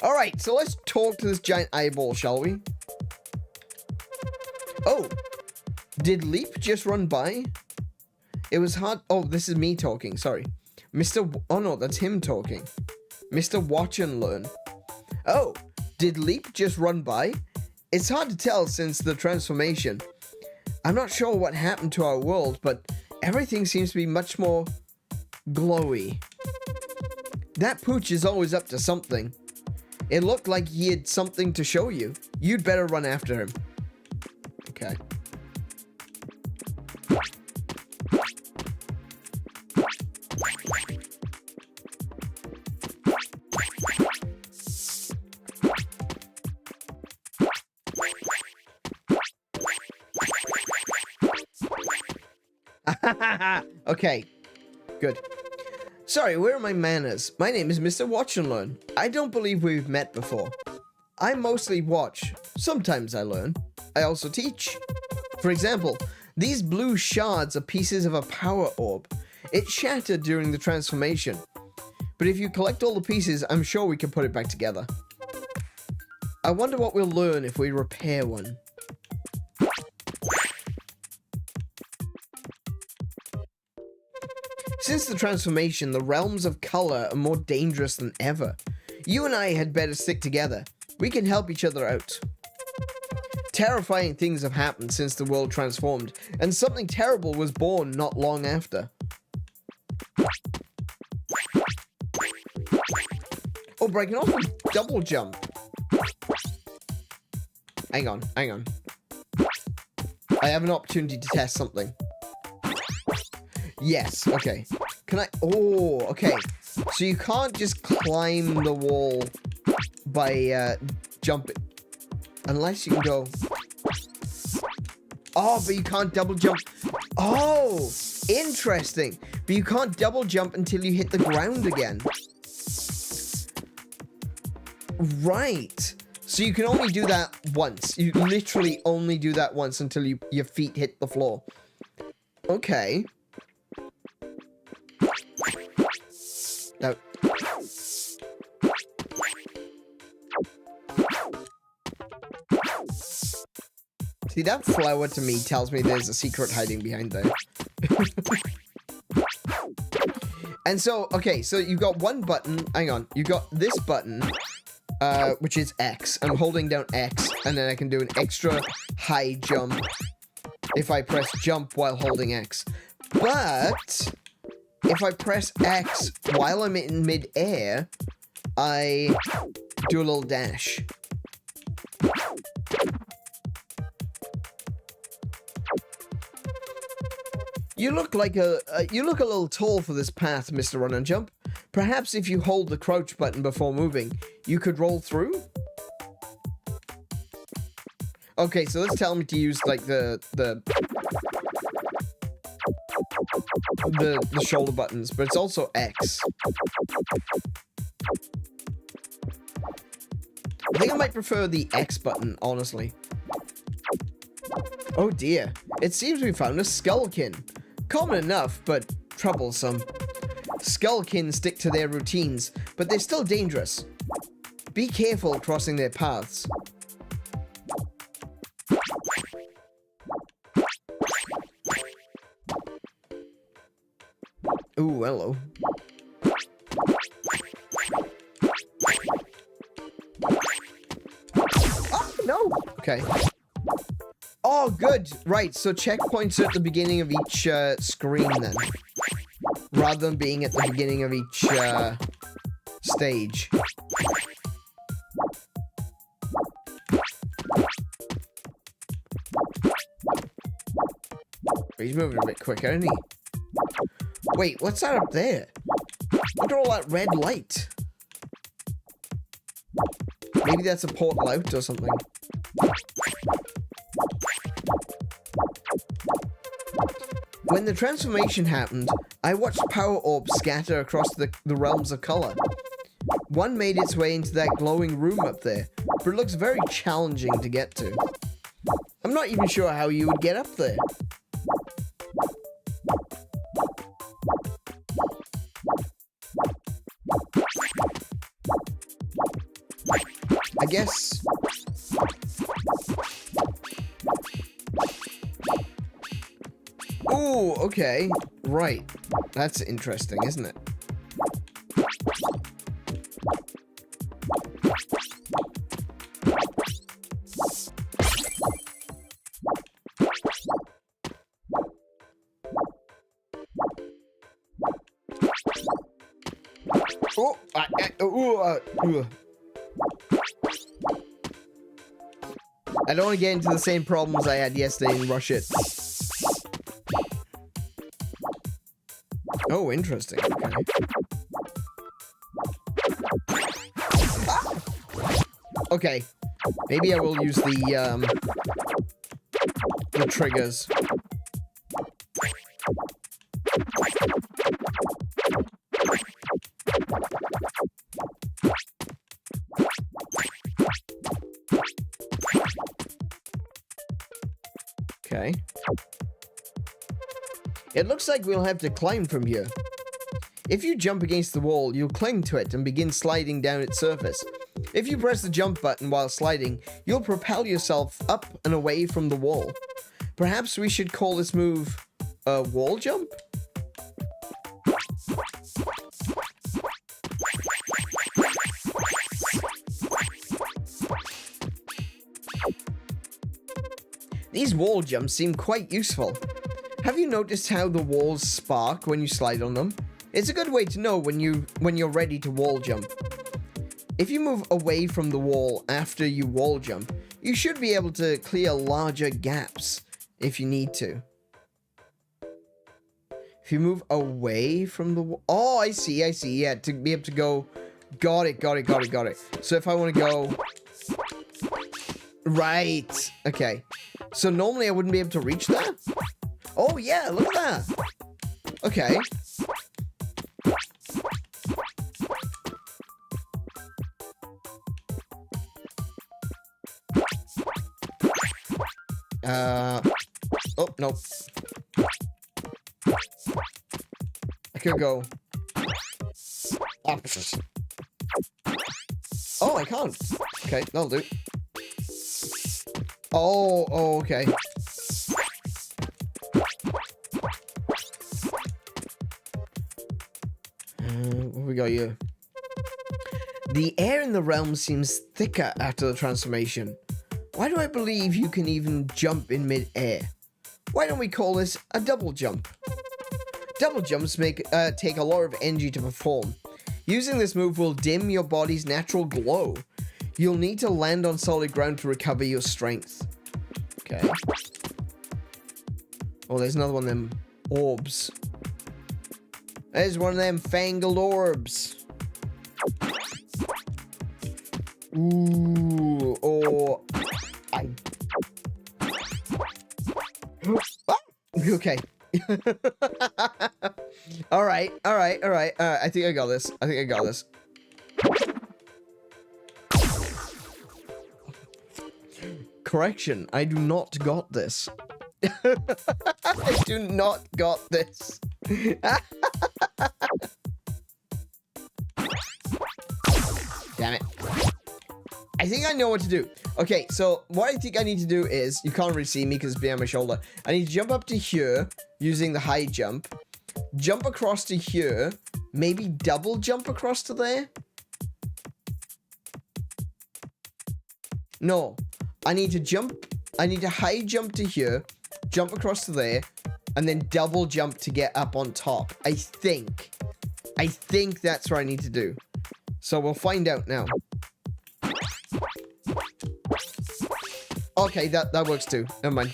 Alright, so let's talk to this giant eyeball, shall we? Oh, did Leap just run by? It was hard. Oh, this is me talking, sorry. Oh no, that's him talking. Mr. Watch and Learn. Oh, did Leap just run by? It's hard to tell since the transformation. I'm not sure what happened to our world, but everything seems to be much more glowy. That pooch is always up to something. It looked like he had something to show you. You'd better run after him. Okay. Okay, good. Sorry, where are my manners? My name is Mr. Watch and Learn. I don't believe we've met before. I mostly watch. Sometimes I learn. I also teach. For example, these blue shards are pieces of a power orb. It shattered during the transformation. But if you collect all the pieces, I'm sure we can put it back together. I wonder what we'll learn if we repair one. Since the transformation, the realms of color are more dangerous than ever. You and I had better stick together. We can help each other out. Terrifying things have happened since the world transformed, and something terrible was born not long after. Oh, but I can also double jump. Hang on. I have an opportunity to test something. Yes, okay. Can I... Oh, okay. So you can't just climb the wall by jumping. Unless you can go... Oh, but you can't double jump. Oh, interesting. But you can't double jump until you hit the ground again. Right. So you can only do that once. You literally only do that once until your feet hit the floor. Okay. No. See, that flower to me tells me there's a secret hiding behind there. And so, okay, so you've got one button. Hang on. You got this button, which is X. I'm holding down X, and then I can do an extra high jump if I press jump while holding X. But if I press X while I'm in mid-air, I do a little dash. You look like you look a little tall for this path, Mr. Run and Jump. Perhaps if you hold the crouch button before moving, you could roll through? Okay, so let's tell me to use like the shoulder buttons, but it's also X. I think I might prefer the X button, honestly. Oh dear, it seems we found a skullkin. Common enough, but troublesome. Skullkins stick to their routines, but they're still dangerous. Be careful crossing their paths. Ooh, hello. Oh, no! Okay. Oh, good. Right, so checkpoints are at the beginning of each screen then. Rather than being at the beginning of each stage. He's moving a bit quicker, isn't he? Wait, what's that up there? Look at all that red light. Maybe that's a portal out or something. When the transformation happened, I watched power orbs scatter across the realms of color. One made its way into that glowing room up there, but it looks very challenging to get to. I'm not even sure how you would get up there. I guess... Ooh, okay. Right. That's interesting, isn't it? I don't want to get into the same problems I had yesterday in Rush It. Oh, interesting. Okay. Ah! Okay. Maybe I will use the triggers. Okay. It looks like we'll have to climb from here. If you jump against the wall, you'll cling to it and begin sliding down its surface. If you press the jump button while sliding, you'll propel yourself up and away from the wall. Perhaps we should call this move a wall jump? These wall jumps seem quite useful. Have you noticed how the walls spark when you slide on them? It's a good way to know when you're ready to wall jump. If you move away from the wall after you wall jump, you should be able to clear larger gaps if you need to. If you move away from the wall... Oh, I see. Yeah, to be able to go... Got it. So if I want to go... Right. Okay. So normally I wouldn't be able to reach that? Oh, yeah, look at that. Okay. Oh, no. I could go... Opposite. Oh, I can't. Okay, that'll do. Oh, okay. What we got here? The air in the realm seems thicker after the transformation. Why do I believe you can even jump in mid-air? Why don't we call this a double jump? Double jumps take a lot of energy to perform. Using this move will dim your body's natural glow. You'll need to land on solid ground to recover your strength. Okay. Oh, there's another one of them orbs. There's one of them fangled orbs. Ooh, oh, okay. All right. I think I got this. Correction, I do not got this. I do not got this. Damn it. I think I know what to do. Okay, so what I think I need to do is, you can't really see me because it's behind my shoulder. I need to jump up to here using the high jump. Jump across to here. Maybe double jump across to there? No. I need to high jump to here, jump across to there, and then double jump to get up on top. I think that's what I need to do. So we'll find out now. Okay, that works too. Never mind.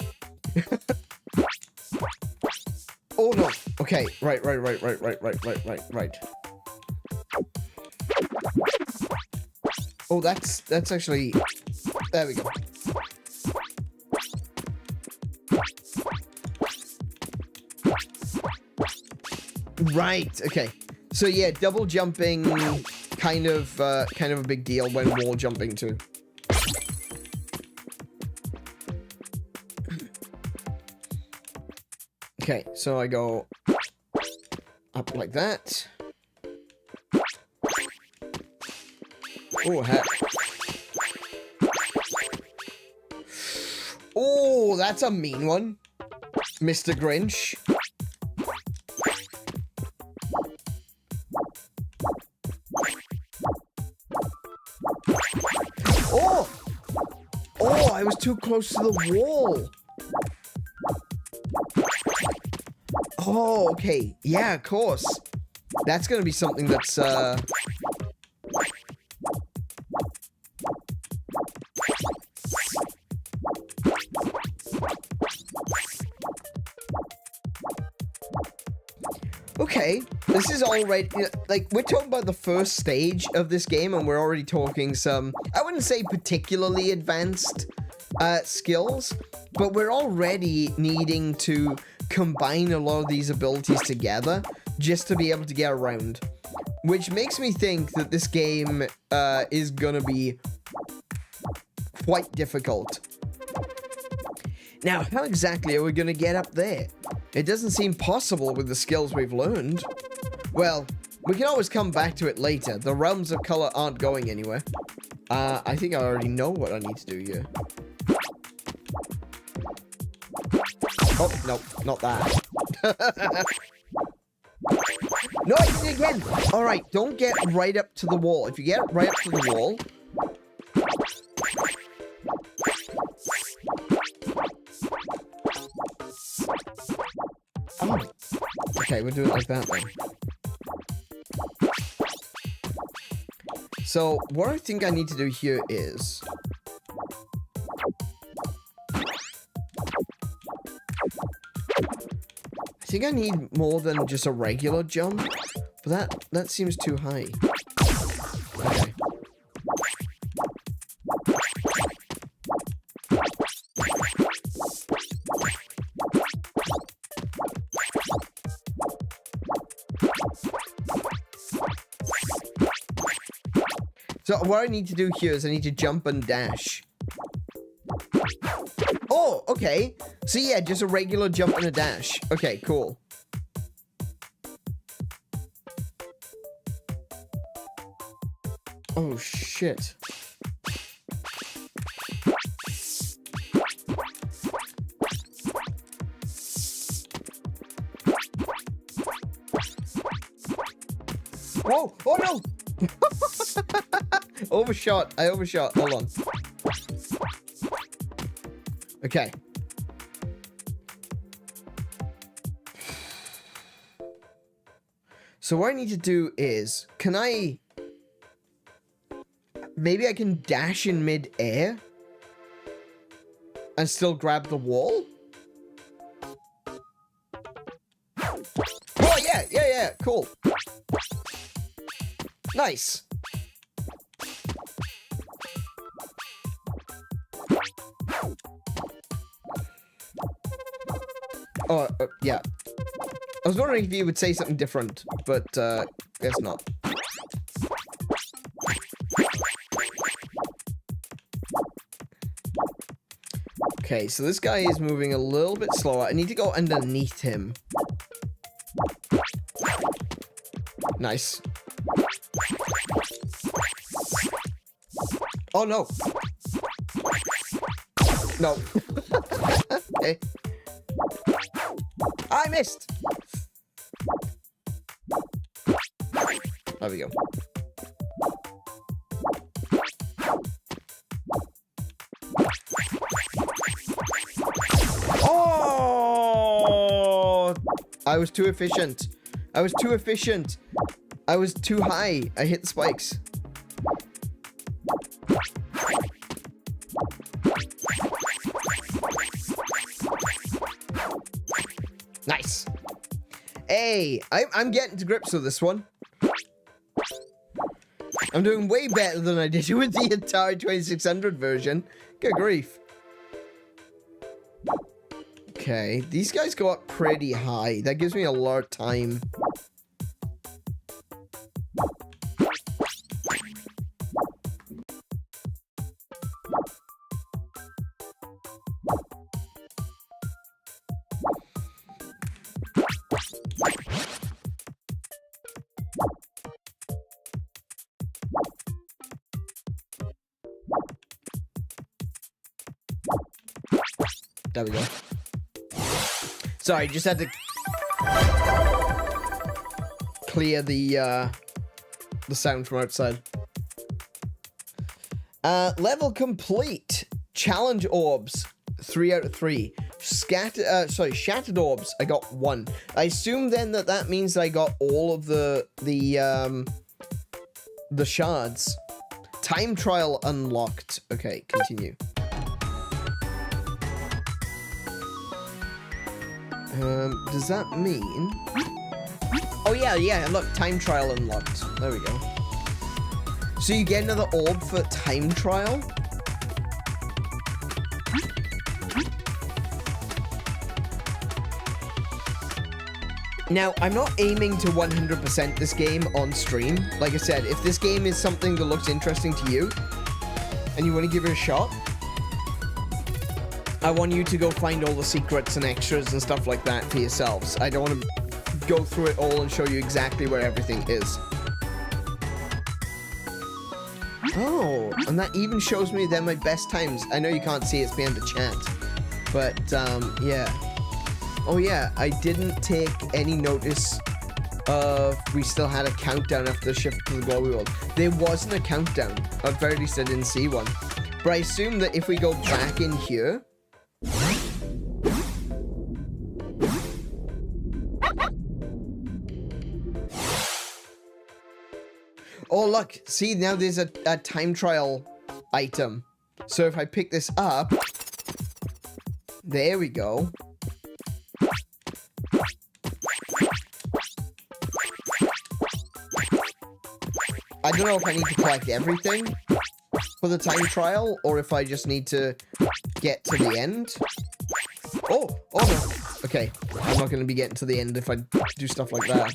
Oh no. Okay, right. Oh, that's actually... There we go. Right, okay. So yeah, double jumping kind of a big deal when wall jumping too. Okay, so I go up like that. Oh, heck. Oh, that's a mean one, Mr. Grinch. Oh, I was too close to the wall. Oh, okay. Yeah, of course. That's gonna be something that's, Okay, this is already, like, we're talking about the first stage of this game, and we're already talking some, I wouldn't say particularly advanced skills, but we're already needing to combine a lot of these abilities together just to be able to get around. Which makes me think that this game is gonna be quite difficult. Now, how exactly are we gonna get up there? It doesn't seem possible with the skills we've learned. Well, we can always come back to it later. The realms of color aren't going anywhere. I think I already know what I need to do here. Oh, no, not that. No, I did it again. All right, don't get right up to the wall. If you get right up to the wall... Oh. Okay, we'll do it like that then. So, what I think I need to do here is... I think I need more than just a regular jump, but that seems too high. Okay. So what I need to do here is I need to jump and dash. Oh, okay. So yeah, just a regular jump and a dash. Okay, cool. Oh, shit. Whoa! Oh no! Overshot. I overshot. Hold on. Okay. So what I need to do is, can I... Maybe I can dash in mid-air? And still grab the wall? Oh, yeah, cool. Nice. Oh, yeah. I was wondering if you would say something different, but, guess not. Okay, so this guy is moving a little bit slower. I need to go underneath him. Nice. Oh, no. No. Okay. I missed. There we go. Oh! I was too efficient. I was too efficient. I was too high. I hit the spikes. Nice. Hey, I'm getting to grips with this one. I'm doing way better than I did with the Atari 2600 version. Good grief. Okay, these guys go up pretty high. That gives me a lot of time. There we go. Sorry, just had to clear the sound from outside. Level complete. Challenge orbs, 3 out of 3. Shattered orbs, I got 1. I assume then that means I got all of the shards. Time trial unlocked. Okay, continue. Does that mean... Oh, yeah, look, time trial unlocked. There we go. So you get another orb for time trial? Now, I'm not aiming to 100% this game on stream. Like I said, if this game is something that looks interesting to you, and you want to give it a shot, I want you to go find all the secrets and extras and stuff like that for yourselves. I don't want to go through it all and show you exactly where everything is. Oh, and that even shows me then my best times. I know you can't see it's behind the chat, but, yeah. Oh, yeah, I didn't take any notice of we still had a countdown after the shift to the glory world. There wasn't a countdown. At the very least, I didn't see one. But I assume that if we go back in here... Oh, look. See, now there's a time trial item. So if I pick this up... There we go. I don't know if I need to collect everything for the time trial, or if I just need to get to the end. Oh no. Okay, I'm not going to be getting to the end if I do stuff like that.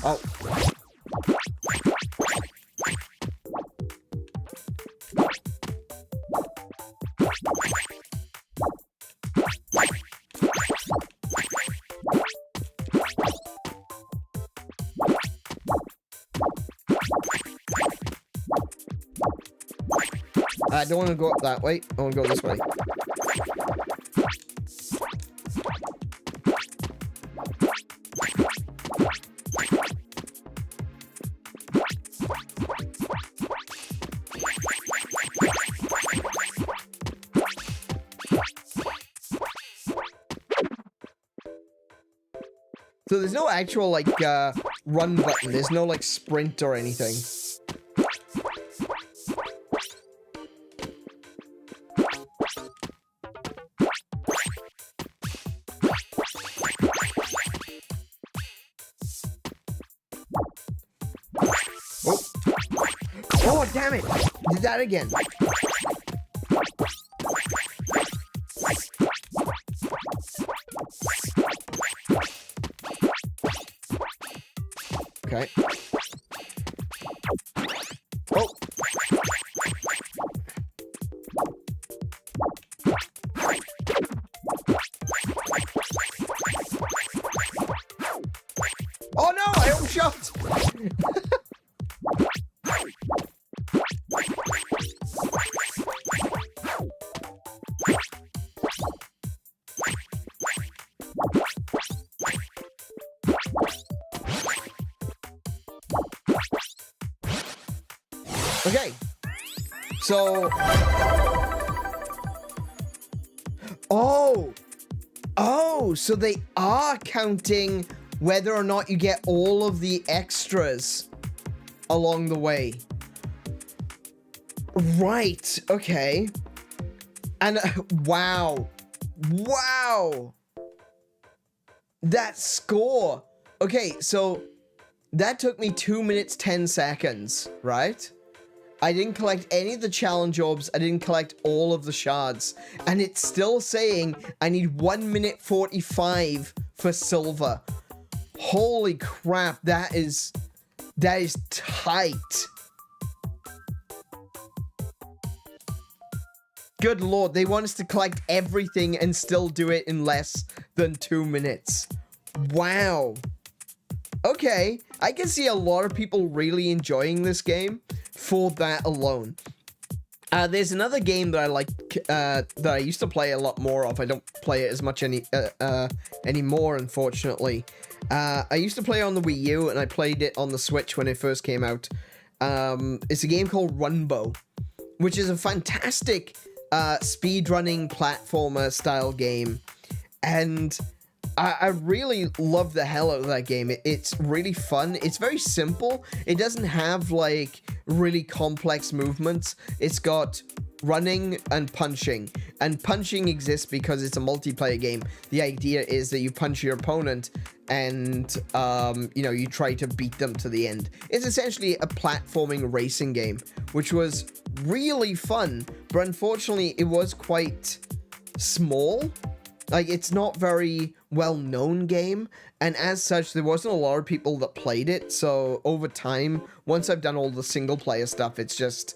Oh. I don't want to go up that way. I want to go this way. So there's no actual, like, run button. There's no, like, sprint or anything. Oh. Oh, damn it. Did that again. Okay. Oh. Oh no, I almost shot. Okay, so, so they are counting whether or not you get all of the extras along the way. Right, okay. And, wow. That score. Okay, so that took me 2 minutes, 10 seconds, right? I didn't collect any of the challenge orbs. I didn't collect all of the shards. And it's still saying I need 1 minute 45 for silver. Holy crap, that is tight. Good lord, they want us to collect everything and still do it in less than 2 minutes. Wow. Okay, I can see a lot of people really enjoying this game for that alone. There's another game that I like, that I used to play a lot more of. I don't play it as much anymore, unfortunately. I used to play on the Wii U, and I played it on the Switch when it first came out. It's a game called Runbow, which is a fantastic speedrunning platformer style game. And I really love the hell out of that game. It's really fun. It's very simple. It doesn't have, like, really complex movements. It's got running and punching. And punching exists because it's a multiplayer game. The idea is that you punch your opponent and, you know, you try to beat them to the end. It's essentially a platforming racing game, which was really fun. But unfortunately, it was quite small. Like, it's not very well-known game, and as such, there wasn't a lot of people that played it, so over time, once I've done all the single-player stuff, it's just,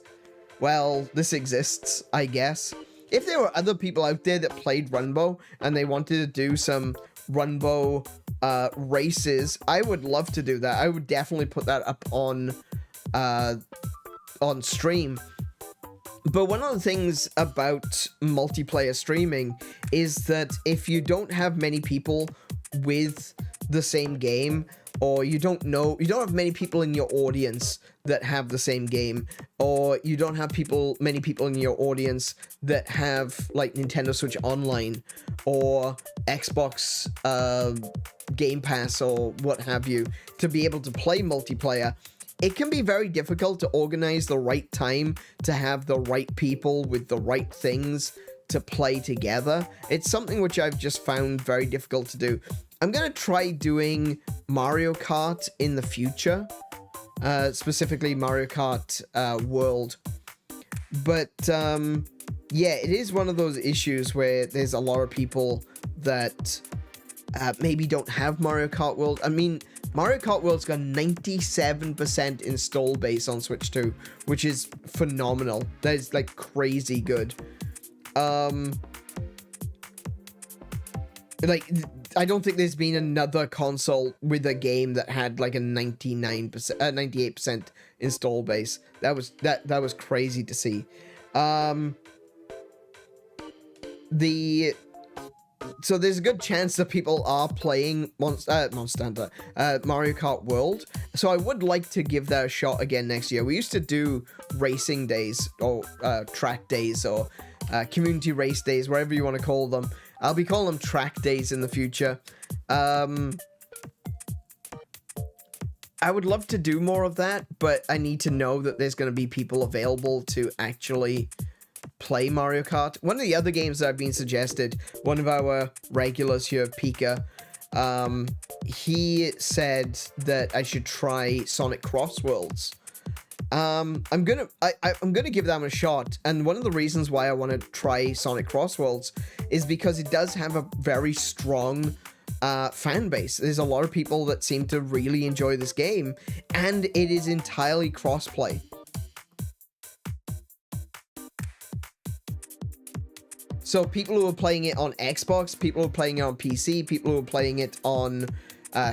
well, this exists, I guess. If there were other people out there that played Runbow, and they wanted to do some Runbow races, I would love to do that. I would definitely put that up on stream. But one of the things about multiplayer streaming is that if you don't have many people with the same game, or you don't have many people in your audience that have the same game, or you don't have many people in your audience that have, like, Nintendo Switch Online, or Xbox Game Pass, or what have you, to be able to play multiplayer, it can be very difficult to organize the right time to have the right people with the right things to play together. It's something which I've just found very difficult to do. I'm going to try doing Mario Kart in the future, specifically Mario Kart World. But, yeah, it is one of those issues where there's a lot of people that maybe don't have Mario Kart World. I mean, Mario Kart World's got 97% install base on Switch 2, which is phenomenal. That is, like, crazy good. Like, I don't think there's been another console with a game that had, like, a 98% install base. That was crazy to see. So there's a good chance that people are playing Mario Kart World. So I would like to give that a shot again next year. We used to do racing days, or track days, or community race days, whatever you want to call them. I'll be calling them track days in the future. I would love to do more of that, but I need to know that there's going to be people available to actually play Mario Kart. One of the other games that have been suggested, one of our regulars here, Pika, he said that I should try Sonic Cross Worlds. I'm gonna give that a shot, and one of the reasons why I want to try Sonic Cross Worlds is because it does have a very strong fan base. There's a lot of people that seem to really enjoy this game, and it is entirely cross-play. So people who are playing it on Xbox, people who are playing it on PC, people who are playing it on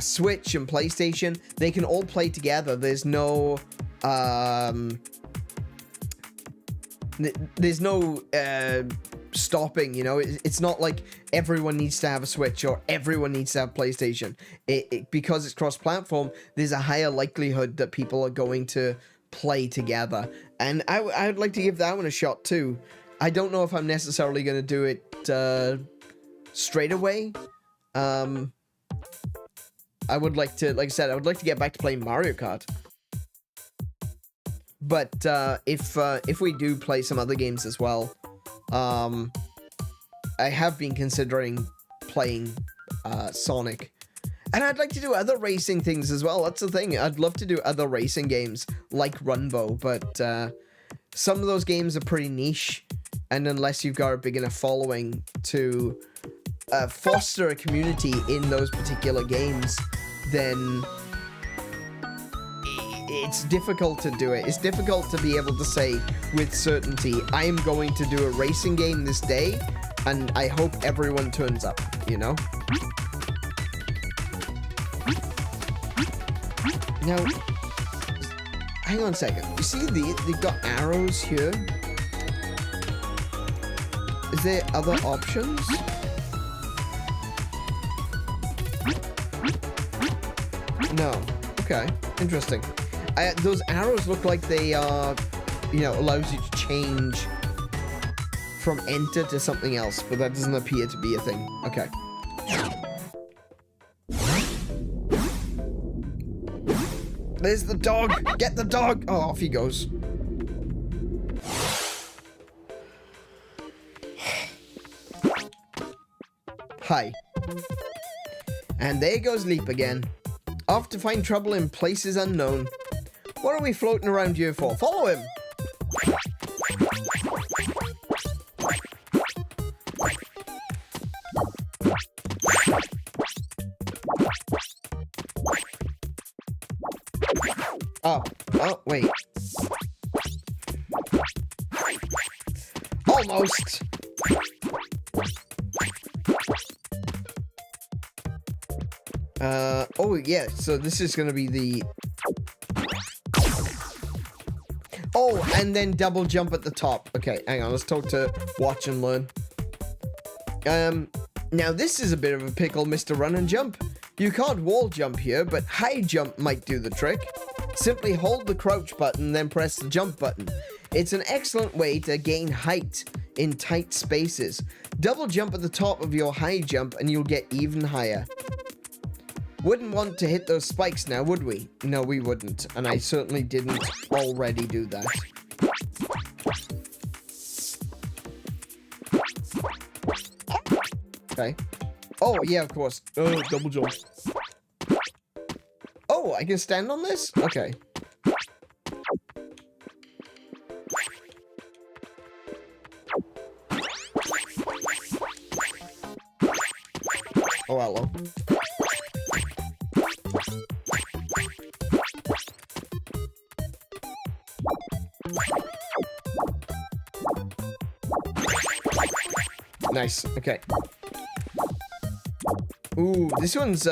Switch and PlayStation, they can all play together. There's no stopping, you know. It's not like everyone needs to have a Switch or everyone needs to have PlayStation. Because it's cross-platform, there's a higher likelihood that people are going to play together. And I would like to give that one a shot too. I don't know if I'm necessarily going to do it straight away. I would like to, like I said, I would like to get back to playing Mario Kart. But if we do play some other games as well, I have been considering playing Sonic. And I'd like to do other racing things as well. That's the thing. I'd love to do other racing games like Runbow, but some of those games are pretty niche. And unless you've got a big enough following to foster a community in those particular games, then it's difficult to do it. It's difficult to be able to say with certainty, I am going to do a racing game this day, and I hope everyone turns up, you know? Now, hang on a second. You see they've got arrows here? Is there other options? No. Okay. Interesting. Those arrows look like they are, you know, allows you to change from enter to something else, but that doesn't appear to be a thing. Okay. There's the dog! Get the dog! Oh, off he goes. Hi. And there goes Leap again. Off to find trouble in places unknown. What are we floating around here for? Follow him! Oh, wait. Almost! Oh yeah, so this is gonna be the... Oh, and then double jump at the top. Okay, hang on, let's talk to Watch and Learn. Now this is a bit of a pickle, Mr. Run and Jump. You can't wall jump here, but high jump might do the trick. Simply hold the crouch button, then press the jump button. It's an excellent way to gain height in tight spaces. Double jump at the top of your high jump and you'll get even higher. Wouldn't want to hit those spikes now, would we? No, we wouldn't. And I certainly didn't already do that. Okay. Oh, yeah, of course. Oh, double jump. Oh, I can stand on this? Okay. Oh, hello. Nice. Okay. Ooh, this one's,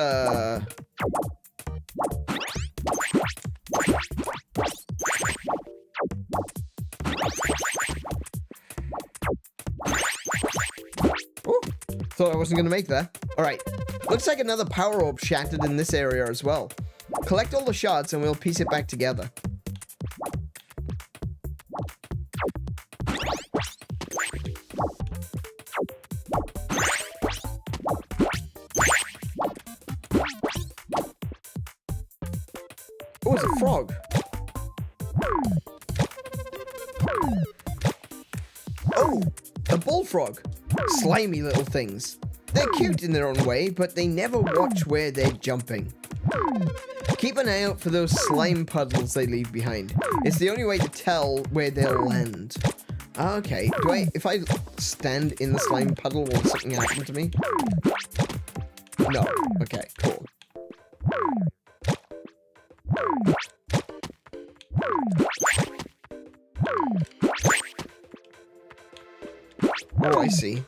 Thought I wasn't going to make that. Alright. Looks like another power orb shattered in this area as well. Collect all the shards and we'll piece it back together. Oh, it's a frog. Oh, a bullfrog. Slimy little things. They're cute in their own way, but they never watch where they're jumping. Keep an eye out for those slime puddles they leave behind. It's the only way to tell where they'll land. Okay, if I stand in the slime puddle, will something happen to me? No. Okay, cool. Oh, I see.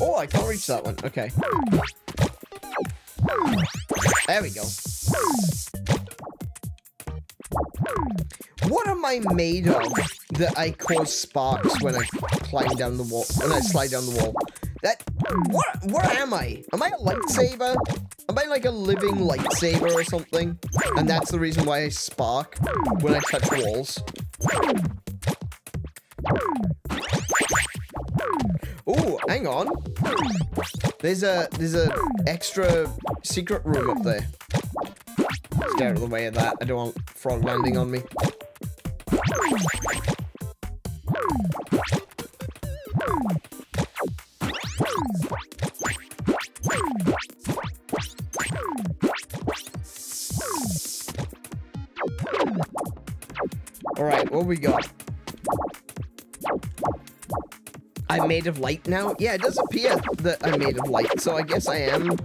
Oh, I can't reach that one. Okay. There we go. What am I made of that I cause sparks when I climb down the wall? When I slide down the wall? What am I? Am I a lightsaber? Am I like a living lightsaber or something? And that's the reason why I spark when I touch walls. Oh, hang on. There's a extra secret room up there. Stay out of the way of that. I don't want frog landing on me. Alright, what we got? I'm made of light now? Yeah, it does appear that I'm made of light, so I guess I am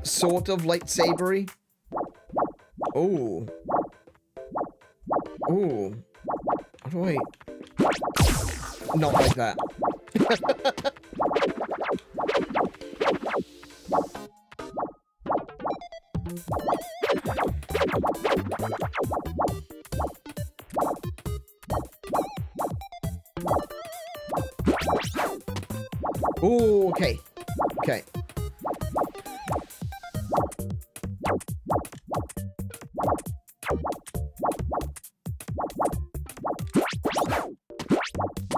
sort of lightsabery. Oh. Oh. How do I... Not like that. Oh, okay. Okay.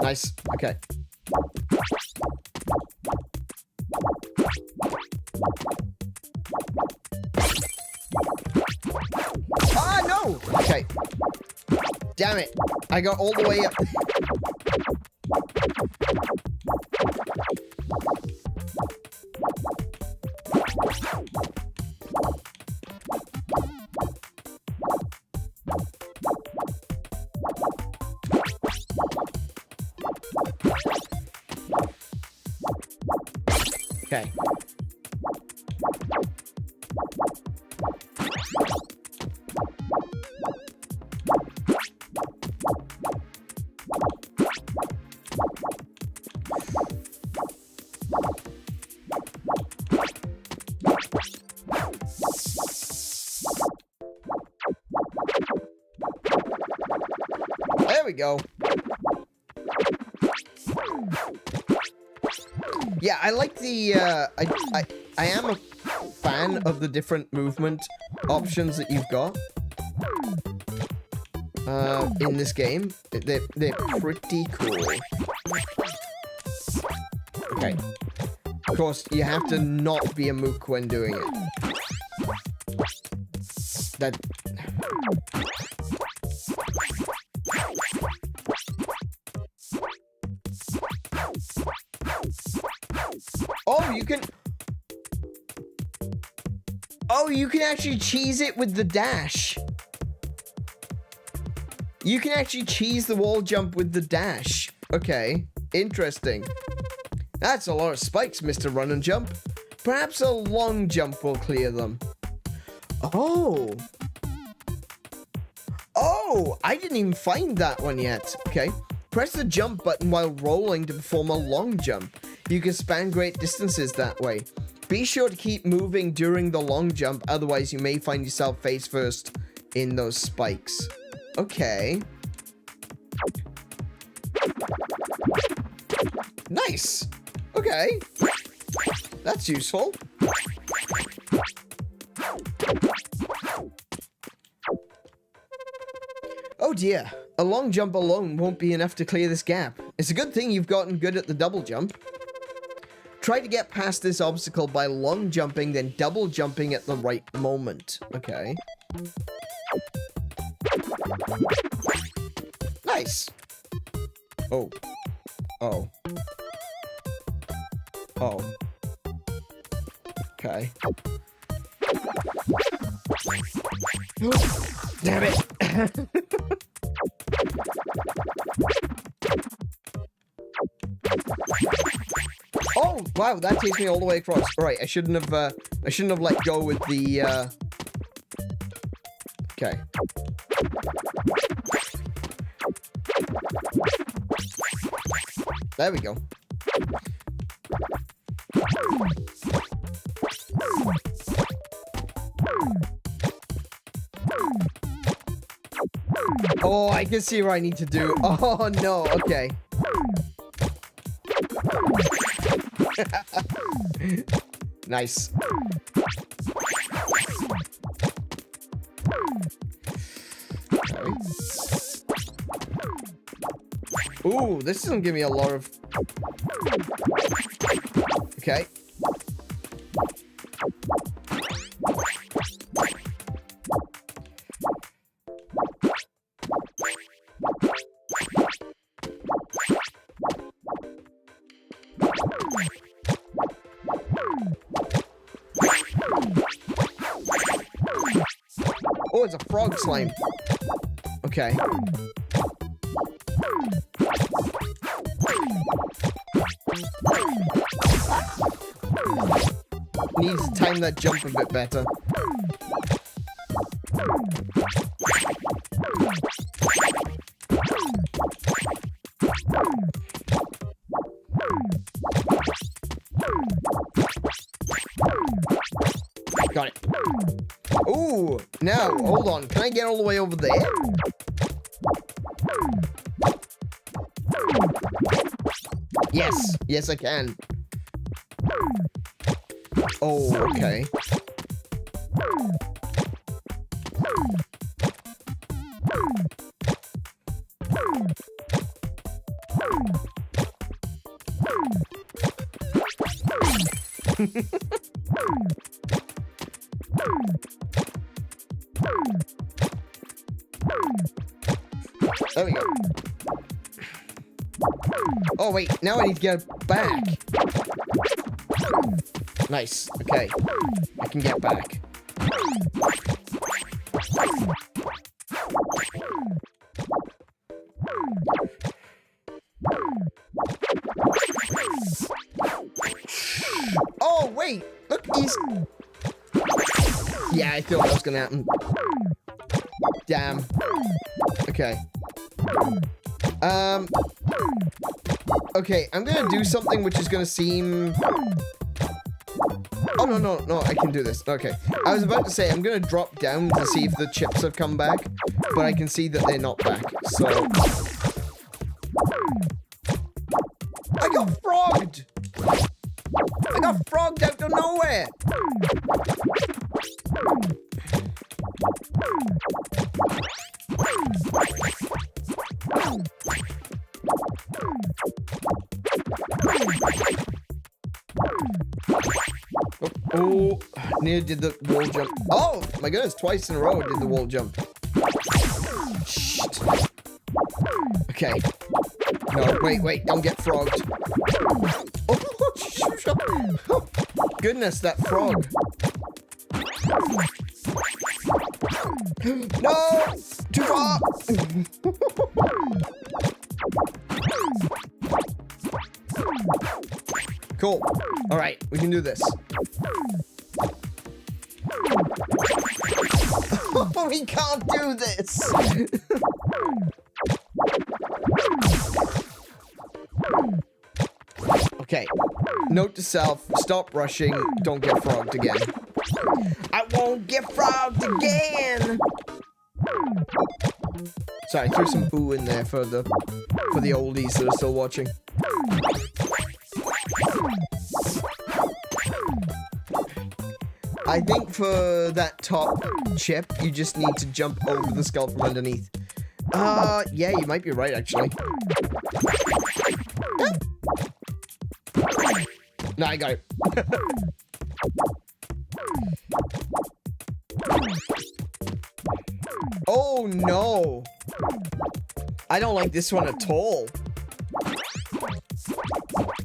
Nice. Okay. Ah, no! Okay. Damn it. I got all the way up. Okay. There we go. Yeah, I like the, I am a fan of the different movement options that you've got, in this game. They're pretty cool. Okay. Of course, you have to not be a mook when doing it. That... Oh, you can... Oh, you can actually cheese it with the dash. You can actually cheese the wall jump with the dash. Okay, interesting. That's a lot of spikes, Mr. Run and Jump. Perhaps a long jump will clear them. Oh. Oh, I didn't even find that one yet. Okay. Press the jump button while rolling to perform a long jump. You can span great distances that way. Be sure to keep moving during the long jump, otherwise you may find yourself face first in those spikes. Okay. Nice. Okay. That's useful. Oh dear. A long jump alone won't be enough to clear this gap. It's a good thing you've gotten good at the double jump. Try to get past this obstacle by long jumping, then double jumping at the right moment. Okay. Nice. Oh. Oh. Oh. Okay. Damn it. Oh, wow, that takes me all the way across. Right, I shouldn't have let go with the, okay. There we go. Oh, I can see what I need to do. Oh, no, okay. Nice. Okay. Ooh, this doesn't give me a lot of... Okay. Oh, it's a frog slime. Okay. Need to time that jump a bit better. Got it. Ooh, now, hold on. Can I get all the way over there? Yes. Yes, I can. Oh, okay. There we go. Oh, wait. Now I need to get back. Nice. Okay. I can get back. Oh, wait. Look, he's... Yeah, I thought that was gonna happen. Damn. Okay. Okay, I'm gonna do something which is gonna seem... Oh, no, I can do this. Okay. I was about to say, I'm gonna drop down to see if the chips have come back, but I can see that they're not back, so... I got frogged! I got frogged out of nowhere! Oh, near did the wall jump. Oh, my goodness, twice in a row did the wall jump. Shit. Okay. No, wait, don't get frogged. Oh, goodness, that frog. No! Too far! Cool. Alright, we can do this. We can't do this! Okay. Note to self, stop rushing, don't get frogged again. I won't get frogged again! Sorry, I threw some boo in there for the oldies that are still watching. I think for that top chip, you just need to jump over the skull from underneath. Yeah, you might be right, actually. No, I got it. Oh, no. I don't like this one at all.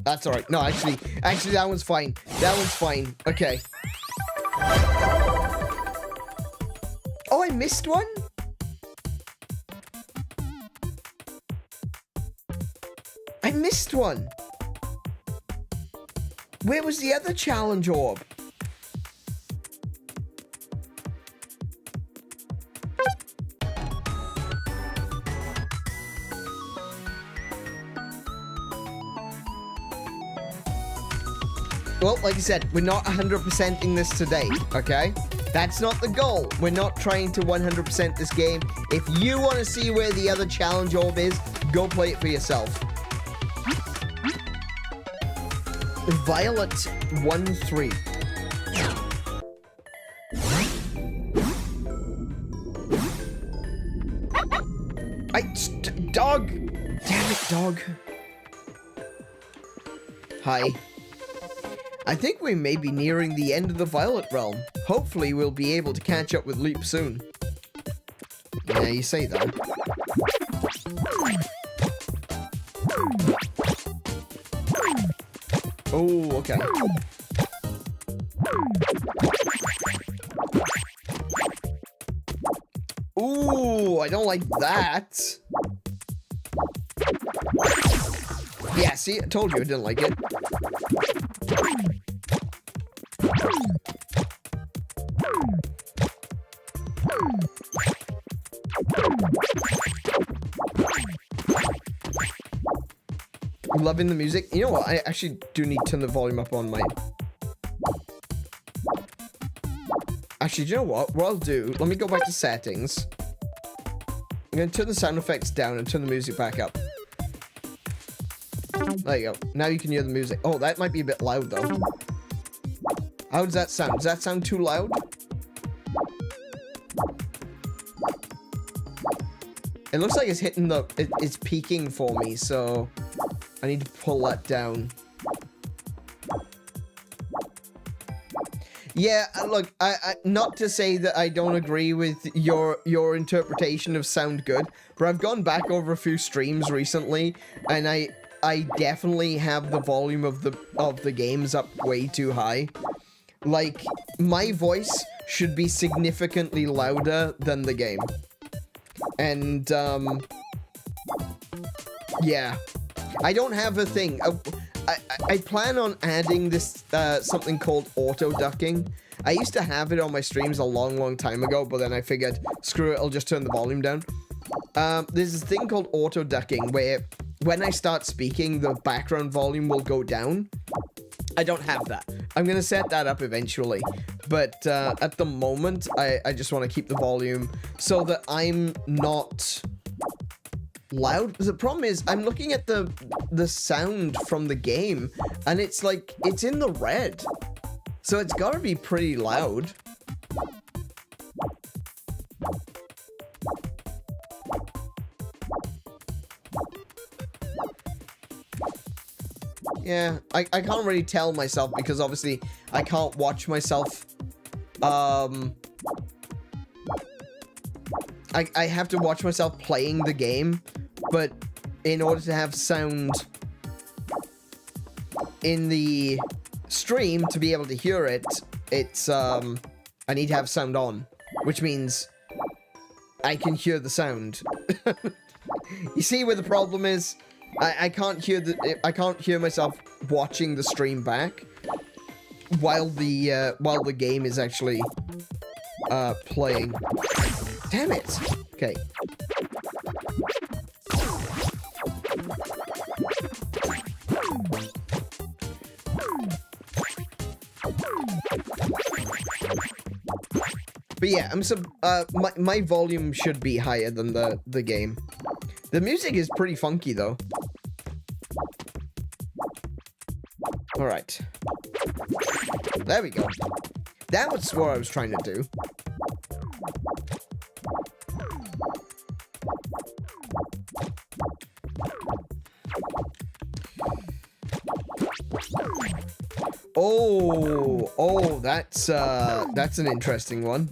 That's alright. No, actually, that one's fine. That one's fine. Okay. Oh, I missed one? I missed one. Where was the other challenge orb? Well, like I said, we're not 100%ing this today, okay? That's not the goal. We're not trying to 100% this game. If you want to see where the other challenge orb is, go play it for yourself. Violet 1-3. Dog! Damn it, dog. Hi. I think we may be nearing the end of the Violet realm. Hopefully we'll be able to catch up with Loop soon. Yeah, you say that. Oh, okay. Ooh, I don't like that. Yeah, see, I told you I didn't like it. Loving the music. You know what? I actually do need to turn the volume up on my... Actually, do you know what? What I'll do... Let me go back to settings. I'm going to turn the sound effects down and turn the music back up. There you go. Now you can hear the music. Oh, that might be a bit loud, though. How does that sound? Does that sound too loud? It looks like it's hitting the... It's peaking for me, so... I need to pull that down. Yeah, look, I not to say that I don't agree with your interpretation of sound good, but I've gone back over a few streams recently, and I definitely have the volume of the games up way too high. Like, my voice should be significantly louder than the game. And yeah. I don't have a thing. I plan on adding this, something called auto-ducking. I used to have it on my streams a long time ago, but then I figured, screw it, I'll just turn the volume down. There's this thing called auto-ducking, where when I start speaking, the background volume will go down. I don't have that. I'm going to set that up eventually. But at the moment, I just want to keep the volume so that I'm not... loud. The problem is I'm looking at the sound from the game and it's like it's in the red, so it's got to be pretty loud. Yeah, I can't really tell myself because obviously I can't watch myself. I have to watch myself playing the game, but in order to have sound in the stream to be able to hear it, it's, I need to have sound on, which means I can hear the sound. You see where the problem is? I can't hear myself watching the stream back while the game is actually playing. Damn it. Okay. But yeah, my volume should be higher than the game. The music is pretty funky though. All right. There we go. That was what I was trying to do. Oh, that's an interesting one.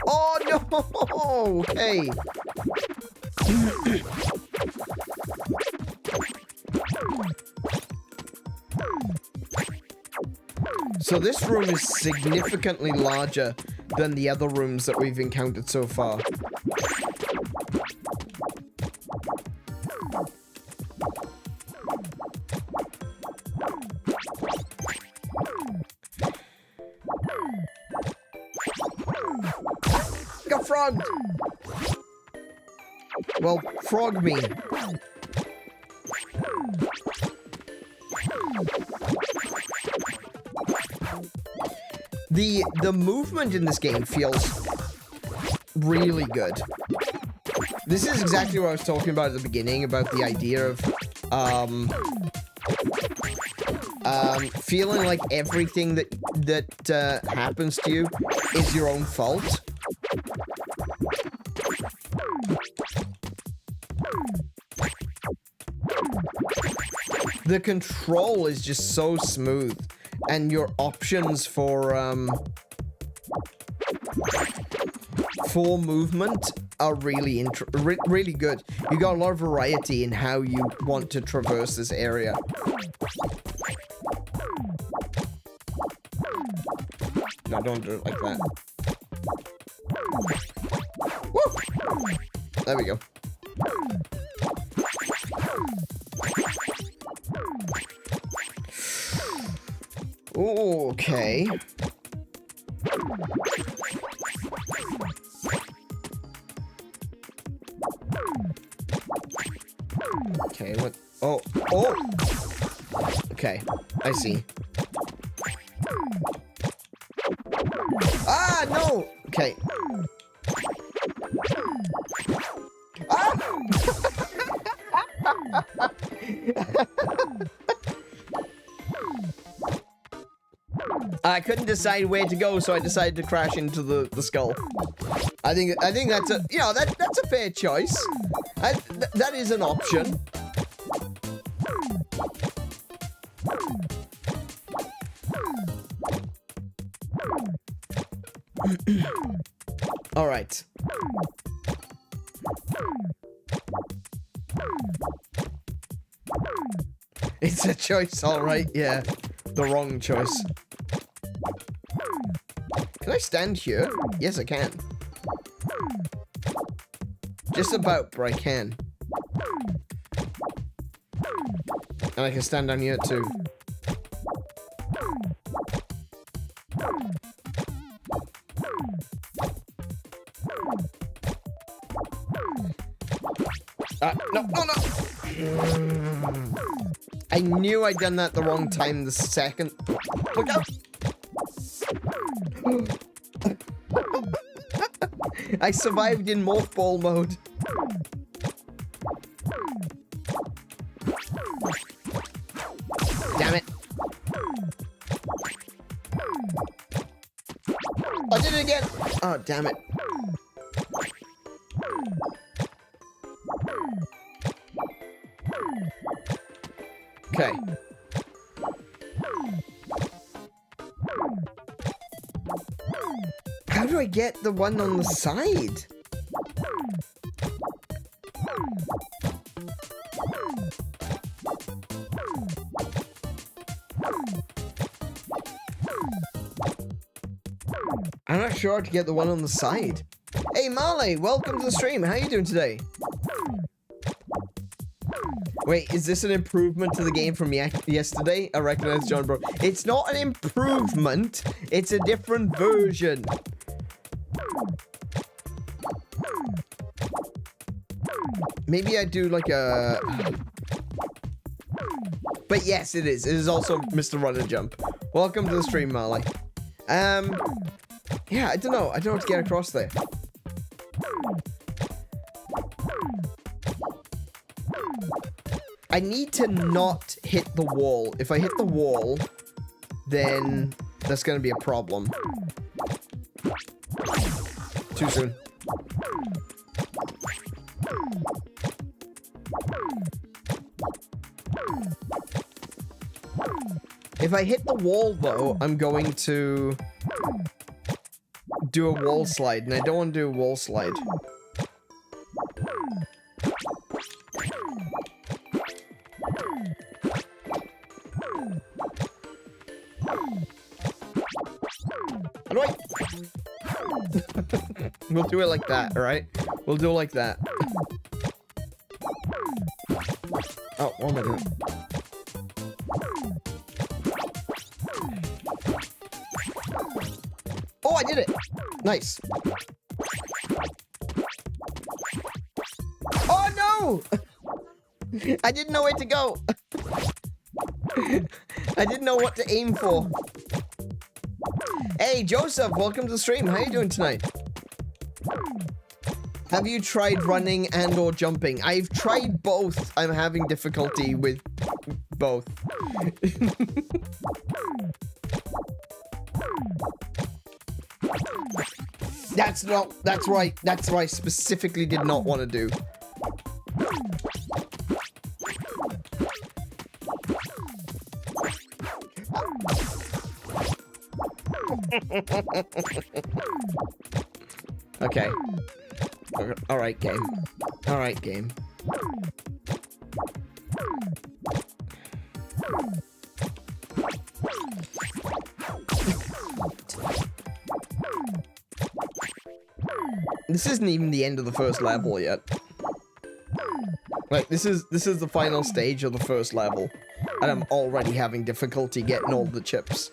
Oh no! Okay. So this room is significantly larger than the other rooms that we've encountered so far. Got frogged! Well, frog me. The movement in this game feels really good. This is exactly what I was talking about at the beginning, about the idea of feeling like everything that happens to you is your own fault. The control is just so smooth, and your options for movement are really really good. You got a lot of variety in how you want to traverse this area. No, don't do it like that. Woo! There we go. Okay. Okay, what? Oh! Okay, I see. Ah, no! Okay. Ah! I couldn't decide where to go, so I decided to crash into the skull. I think that's a, you know, that's a fair choice. That is an option. All right. It's a choice, all right. Yeah, the wrong choice. Can I stand here? Yes, I can. Just about, but I can. And I can stand down here too. No. I knew I'd done that the wrong time the second. Look out! I survived in mothball mode. Damn it. I did it again. Oh, damn it. Okay. How do I get the one on the side? I'm not sure how to get the one on the side. Hey Marley, welcome to the stream. How are you doing today? Wait, is this an improvement to the game from yesterday? I recognize John Bro. It's not an improvement. It's a different version. Maybe I do like a... But yes, it is. It is also Mr. Run and Jump. Welcome to the stream, Marley. Yeah, I don't know. I don't know how to get across there. I need to not hit the wall. If I hit the wall, then that's going to be a problem. Too soon. If I hit the wall, though, I'm going to do a wall slide, and I don't want to do a wall slide. How do I... We'll do it like that, alright? We'll do it like that. Oh, what am I doing? Oh, I did it! Nice. Oh, no! I didn't know where to go. I didn't know what to aim for. Hey, Joseph, welcome to the stream. How are you doing tonight? Have you tried running and or jumping? I've tried both. I'm having difficulty with both. That's right. That's what I specifically did not want to do. Okay. Alright, game. Alright, game. This isn't even the end of the first level yet. Like, this is the final stage of the first level. And I'm already having difficulty getting all the chips.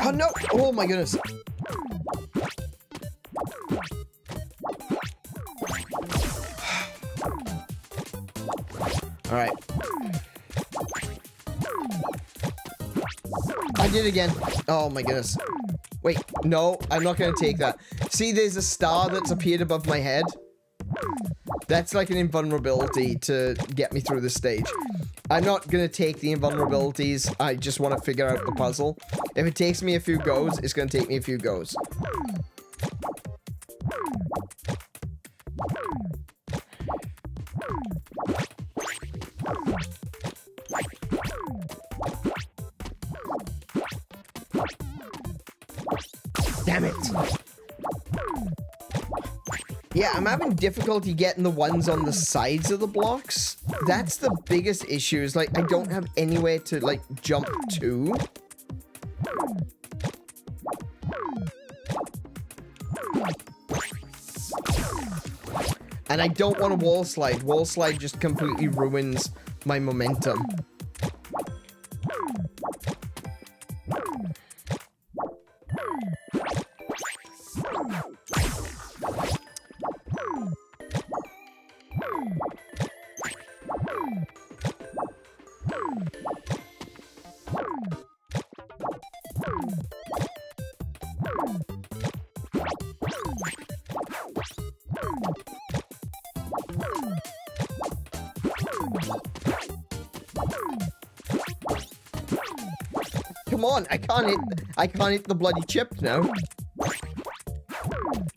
Oh no! Oh my goodness. Alright. I did it again. Oh my goodness. Wait, no, I'm not gonna take that. See, there's a star that's appeared above my head. That's like an invulnerability to get me through this stage. I'm not gonna take the invulnerabilities, I just want to figure out the puzzle. If it takes me a few goes, it's gonna take me a few goes. Damn it! Yeah, I'm having difficulty getting the ones on the sides of the blocks. That's the biggest issue, is like I don't have anywhere to like jump to. And I don't want a wall slide. Wall slide just completely ruins my momentum. Come on, I can't hit the bloody chip now.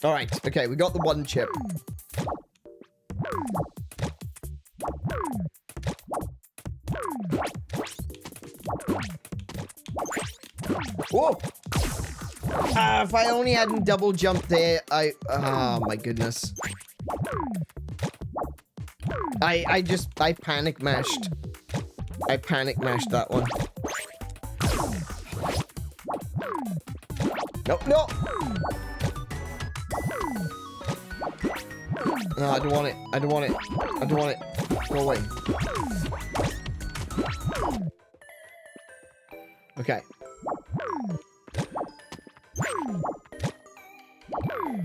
Alright, okay, we got the one chip. Whoa! If I only hadn't double jumped there, oh my goodness. I panic mashed. I panic mashed that one. No, no! No, I don't want it. I don't want it. I don't want it. Go away. Okay.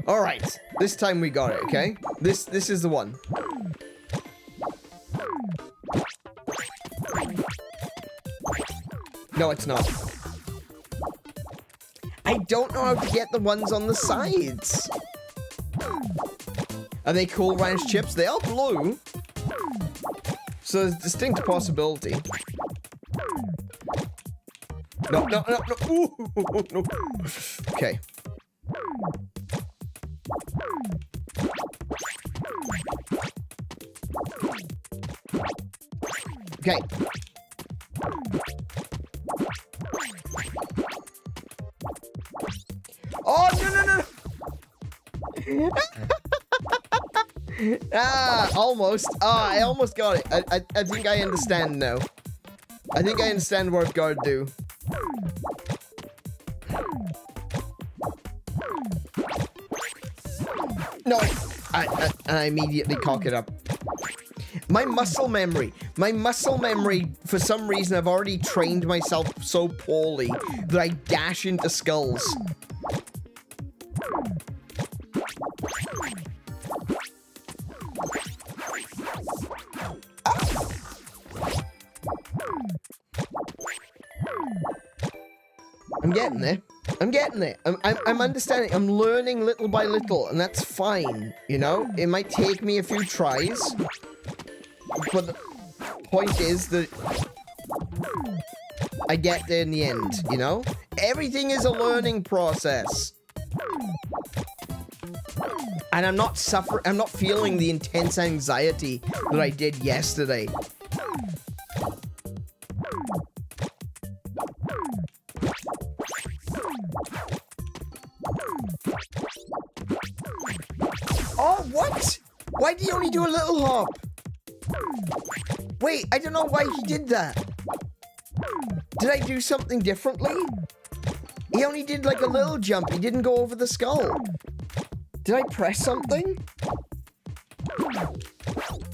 Alright. This time we got it, okay? This is the one. No, it's not. I don't know how to get the ones on the sides. Are they Cool Ranch chips? They are blue. So there's a distinct possibility. No, no, no, no. Ooh, no. Okay. Okay. Oh, no, no, no. Almost. I almost got it. I think I understand now. I think I understand what I've got to do. No, I immediately cock it up. My muscle memory, for some reason, I've already trained myself so poorly that I dash into skulls. I'm getting there. I'm getting there. I'm understanding. I'm learning little by little, and that's fine. You know, it might take me a few tries, but the point is that I get there in the end. You know, everything is a learning process, and I'm not feeling the intense anxiety that I did yesterday. Oh, what? Why did he only do a little hop? Wait, I don't know why he did that. Did I do something differently? He only did like a little jump. He didn't go over the skull. Did I press something?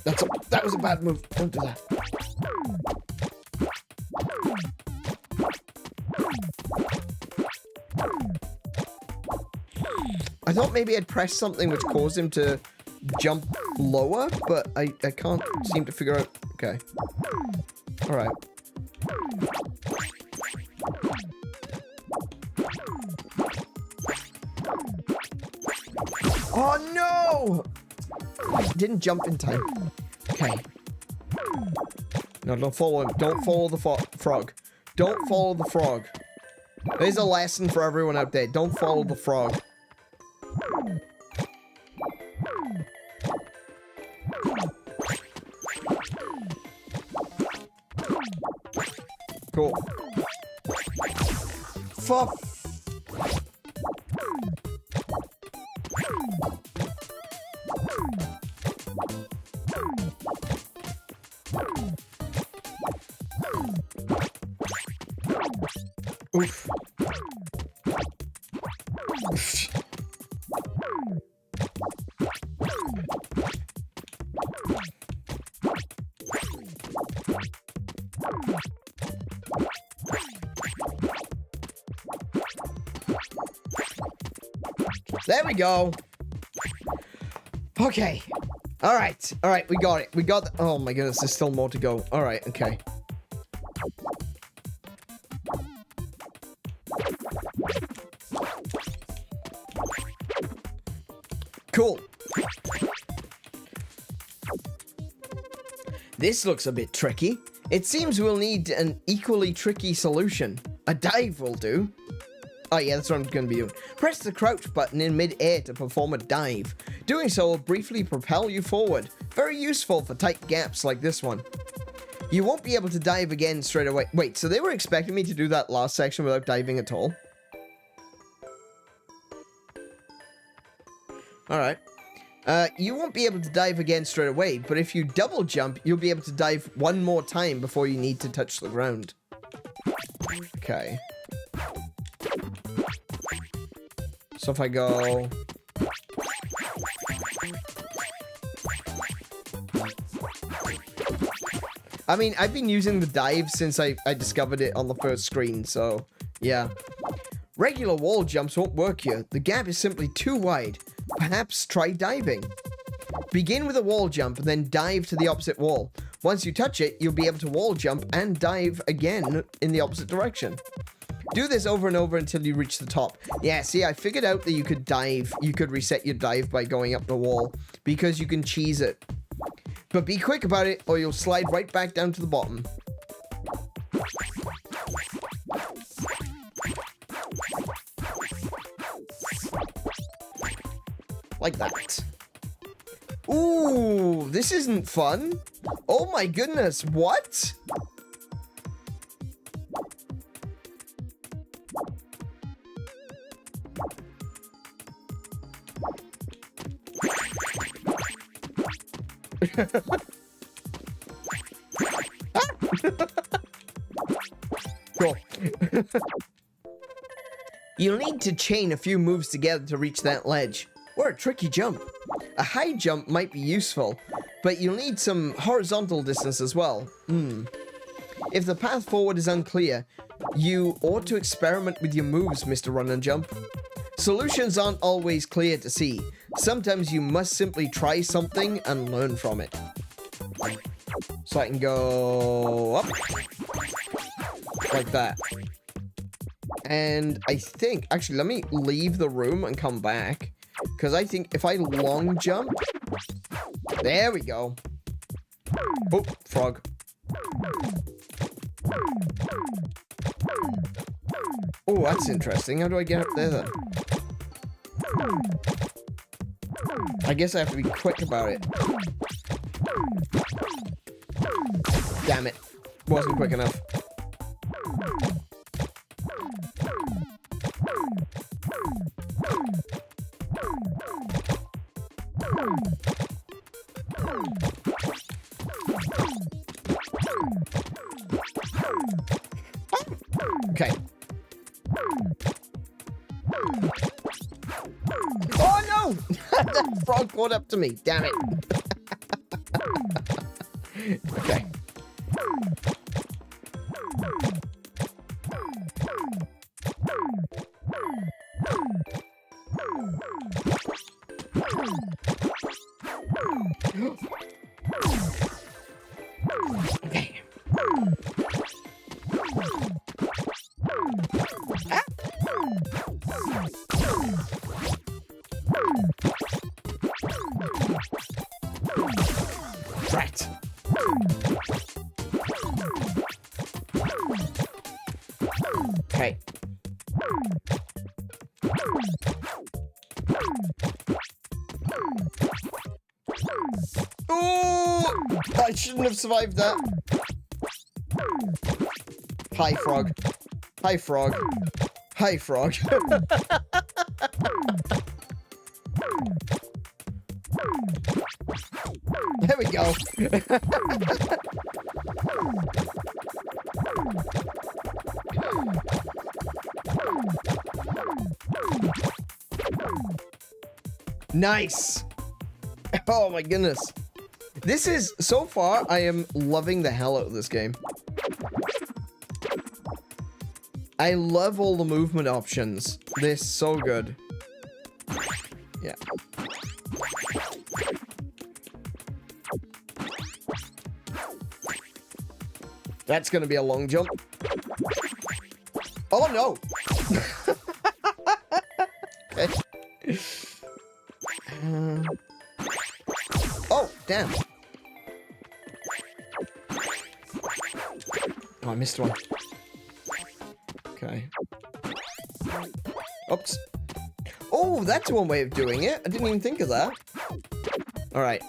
That was a bad move. Don't do that. I thought maybe I'd pressed something which caused him to jump lower, but I can't seem to figure out. Okay. Alright. Oh no! Didn't jump in time. Okay. No, don't follow him. Don't follow the frog. Don't follow the frog. There's a lesson for everyone out there. Don't follow the frog. Cool. Fuck. Oof. There we go. Okay. All right. All right. We got it. We got the, oh my goodness. There's still more to go. All right. Okay. Cool. This looks a bit tricky. It seems we'll need an equally tricky solution. A dive will do. Oh yeah, that's what I'm going to be doing. Press the crouch button in mid-air to perform a dive. Doing so will briefly propel you forward. Very useful for tight gaps like this one. You won't be able to dive again straight away. Wait, so they were expecting me to do that last section without diving at all? Alright. You won't be able to dive again straight away, but if you double jump, you'll be able to dive one more time before you need to touch the ground. Okay. So if I go... I mean, I've been using the dive since I discovered it on the first screen, so yeah. Regular wall jumps won't work here. The gap is simply too wide. Perhaps try diving. Begin with a wall jump and then dive to the opposite wall. Once you touch it, you'll be able to wall jump and dive again in the opposite direction. Do this over and over until you reach the top. Yeah, see, I figured out that you could dive. You could reset your dive by going up the wall because you can cheese it. But be quick about it or you'll slide right back down to the bottom. Like that. Ooh, this isn't fun. Oh my goodness, what? Cool. You'll need to chain a few moves together to reach that ledge. Or a tricky jump. A high jump might be useful, but you'll need some horizontal distance as well. If the path forward is unclear, you ought to experiment with your moves, Mr. Run and Jump. Solutions aren't always clear to see. Sometimes you must simply try something and learn from it. So I can go up. Like that. And I think, actually, let me leave the room and come back. Because I think if I long jump... There we go. Oh, frog. Oh, that's interesting. How do I get up there then? I guess I have to be quick about it. Damn it. Wasn't quick enough. Okay. Oh no! That frog caught up to me. Damn it. Okay. Okay. Ah. Right. Okay. Oh! I shouldn't have survived that. Hi, frog. Hi, frog. Hi, frog. There we go. Nice. Oh my goodness. This is, so far, I am loving the hell out of this game. I love all the movement options. They're so good. Yeah. That's gonna be a long jump. Oh no! Okay. Oh, damn. Oh, I missed one. Okay. Oops. Oh, that's one way of doing it. I didn't even think of that. All right.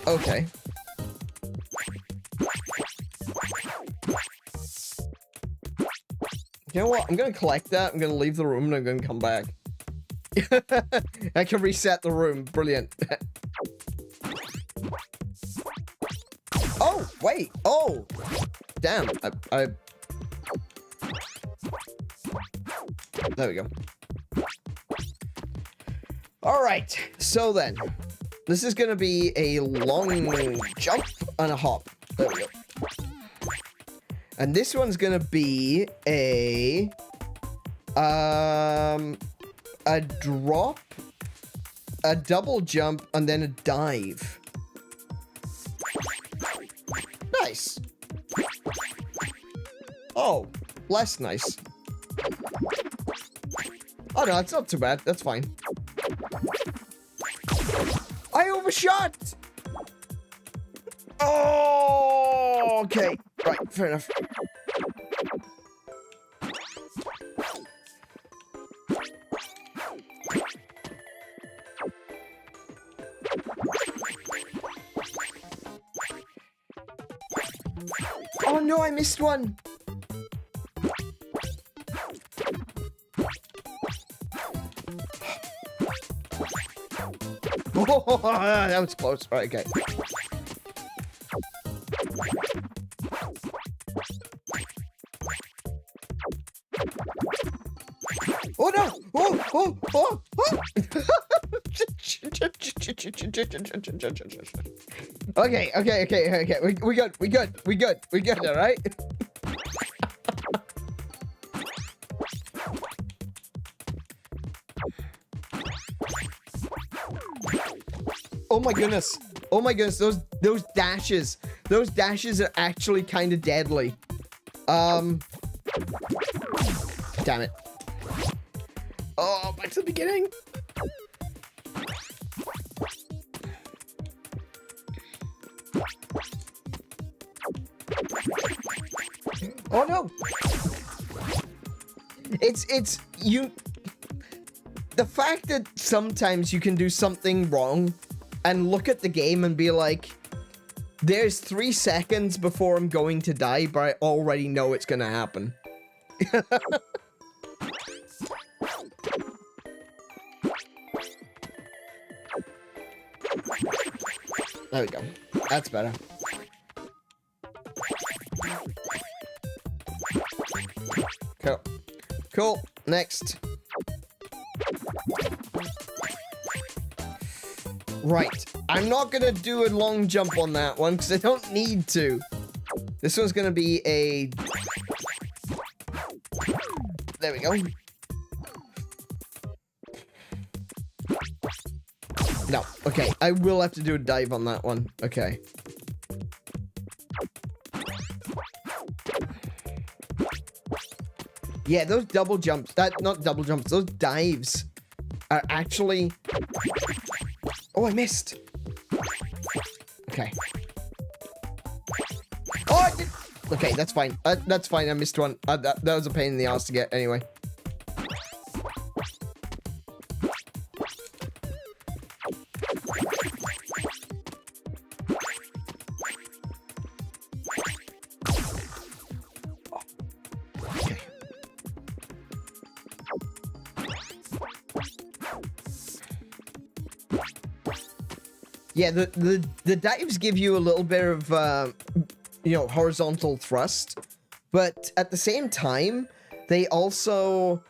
Okay. You know what? I'm going to collect that. I'm going to leave the room and I'm going to come back. I can reset the room. Brilliant. Oh, wait. Oh. Damn. There we go. All right. So then, this is going to be a long jump and a hop. There we go. And this one's going to be a drop a double jump, and then a dive. Nice. Oh, less nice. Oh no, it's not too bad. That's fine. I overshot! Oh, okay. Right, fair enough. Oh no, I missed one. Oh, that was close. Right, okay. Oh no! Oh! Okay. We good, all right? Oh my goodness, those dashes are actually kind of deadly. Damn it. Oh, back to the beginning. Oh no. It's you. The fact that sometimes you can do something wrong and look at the game and be like, there's 3 seconds before I'm going to die, but I already know it's gonna happen. There we go. That's better. Cool. Next. Right. I'm not gonna do a long jump on that one because I don't need to. This one's gonna be a... There we go. No. Okay. I will have to do a dive on that one. Okay. Yeah, those double jumps, not double jumps, those dives are actually... Oh, I missed. Okay. Oh, I did... Okay, that's fine. That's fine, I missed one. That was a pain in the ass to get anyway. Yeah, the dives give you a little bit of, you know, horizontal thrust, but at the same time, they also,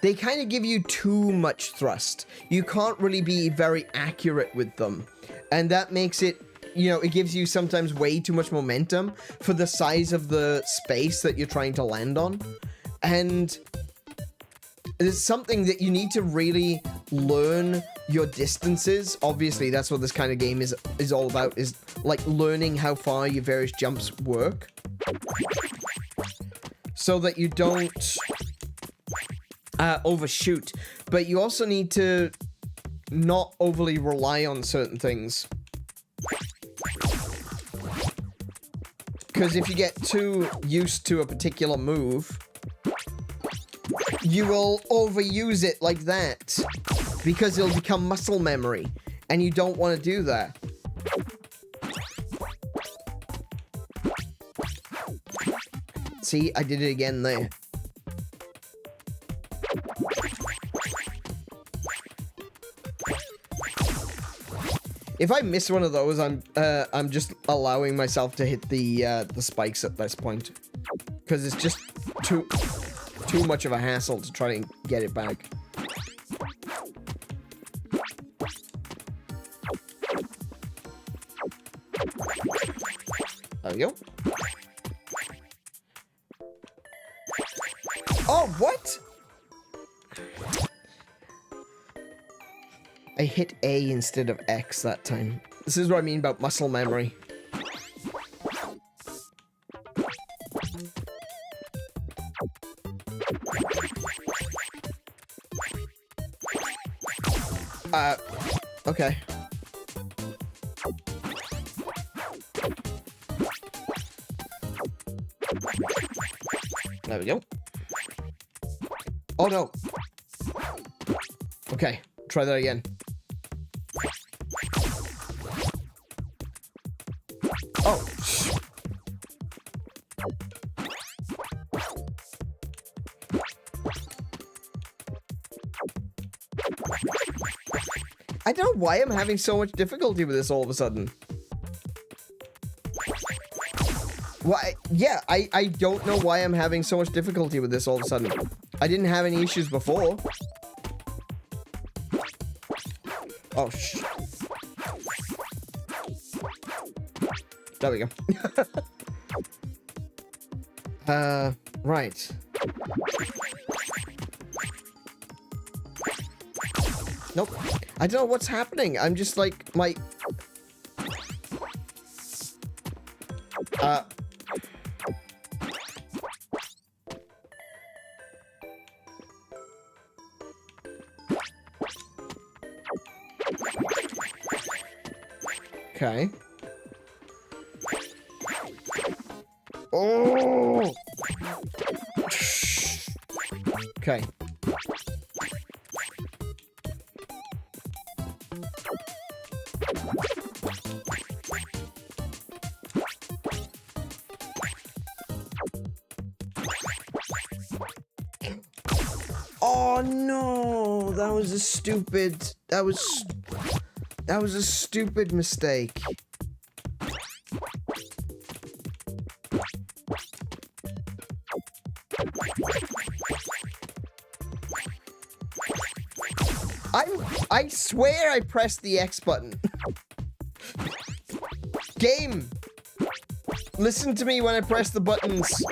they kind of give you too much thrust. You can't really be very accurate with them, and that makes it, you know, it gives you sometimes way too much momentum for the size of the space that you're trying to land on, and it's something that you need to really learn your distances. Obviously, that's what this kind of game is all about, is like learning how far your various jumps work so that you don't overshoot. But you also need to not overly rely on certain things, because if you get too used to a particular move, you will overuse it like that, because it'll become muscle memory, and you don't want to do that. See, I did it again there. If I miss one of those, I'm just allowing myself to hit the spikes at this point, because it's just too much of a hassle to try and get it back. There we go. Oh, what? I hit A instead of X that time. This is what I mean about muscle memory. Okay. There we go. Oh no. Okay, try that again. Oh. I don't know why I'm having so much difficulty with this all of a sudden. Why? Yeah, I don't know why I'm having so much difficulty with this all of a sudden. I didn't have any issues before. Oh, shh. There we go. Right. Nope. I don't know what's happening. I'm just like, my... Okay. Oh! Okay. Oh no, that was a stupid, that was a stupid mistake. I swear I pressed the X button. Game, listen to me when I press the buttons.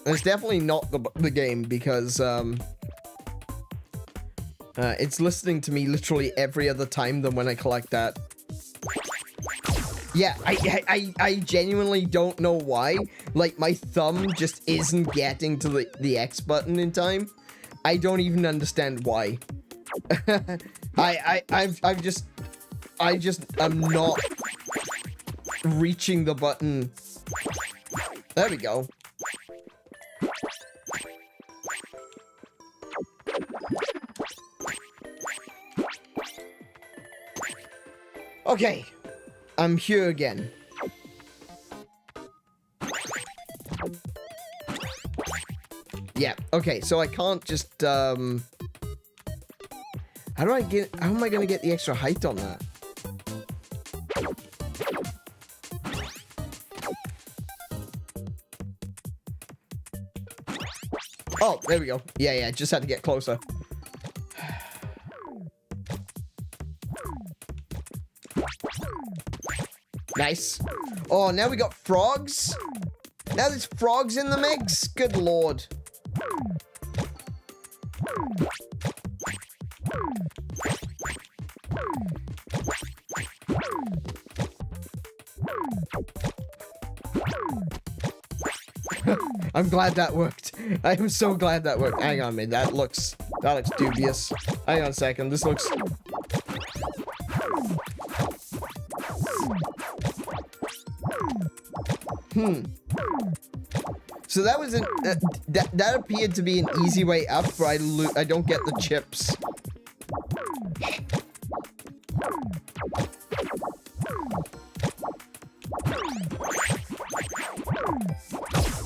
It's definitely not the game because it's listening to me literally every other time than when I collect that. Yeah, I genuinely don't know why. Like, my thumb just isn't getting to the X button in time. I don't even understand why. I'm not reaching the button. There we go. Okay, I'm here again. Yeah, okay, so I can't just, how am I gonna get the extra height on that? Oh, there we go. Yeah, just had to get closer. Nice. Oh, now we got frogs? Now there's frogs in the mix? Good lord. I'm glad that worked. I am so glad that worked. Hang on a minute, that looks dubious. Hang on a second, this looks... So that was that appeared to be an easy way up, but I don't get the chips.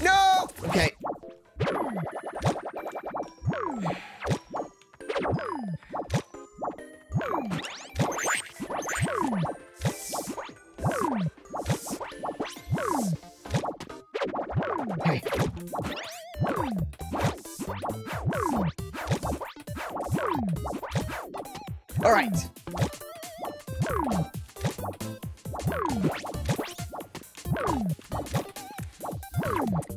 No! Okay. Okay. All right.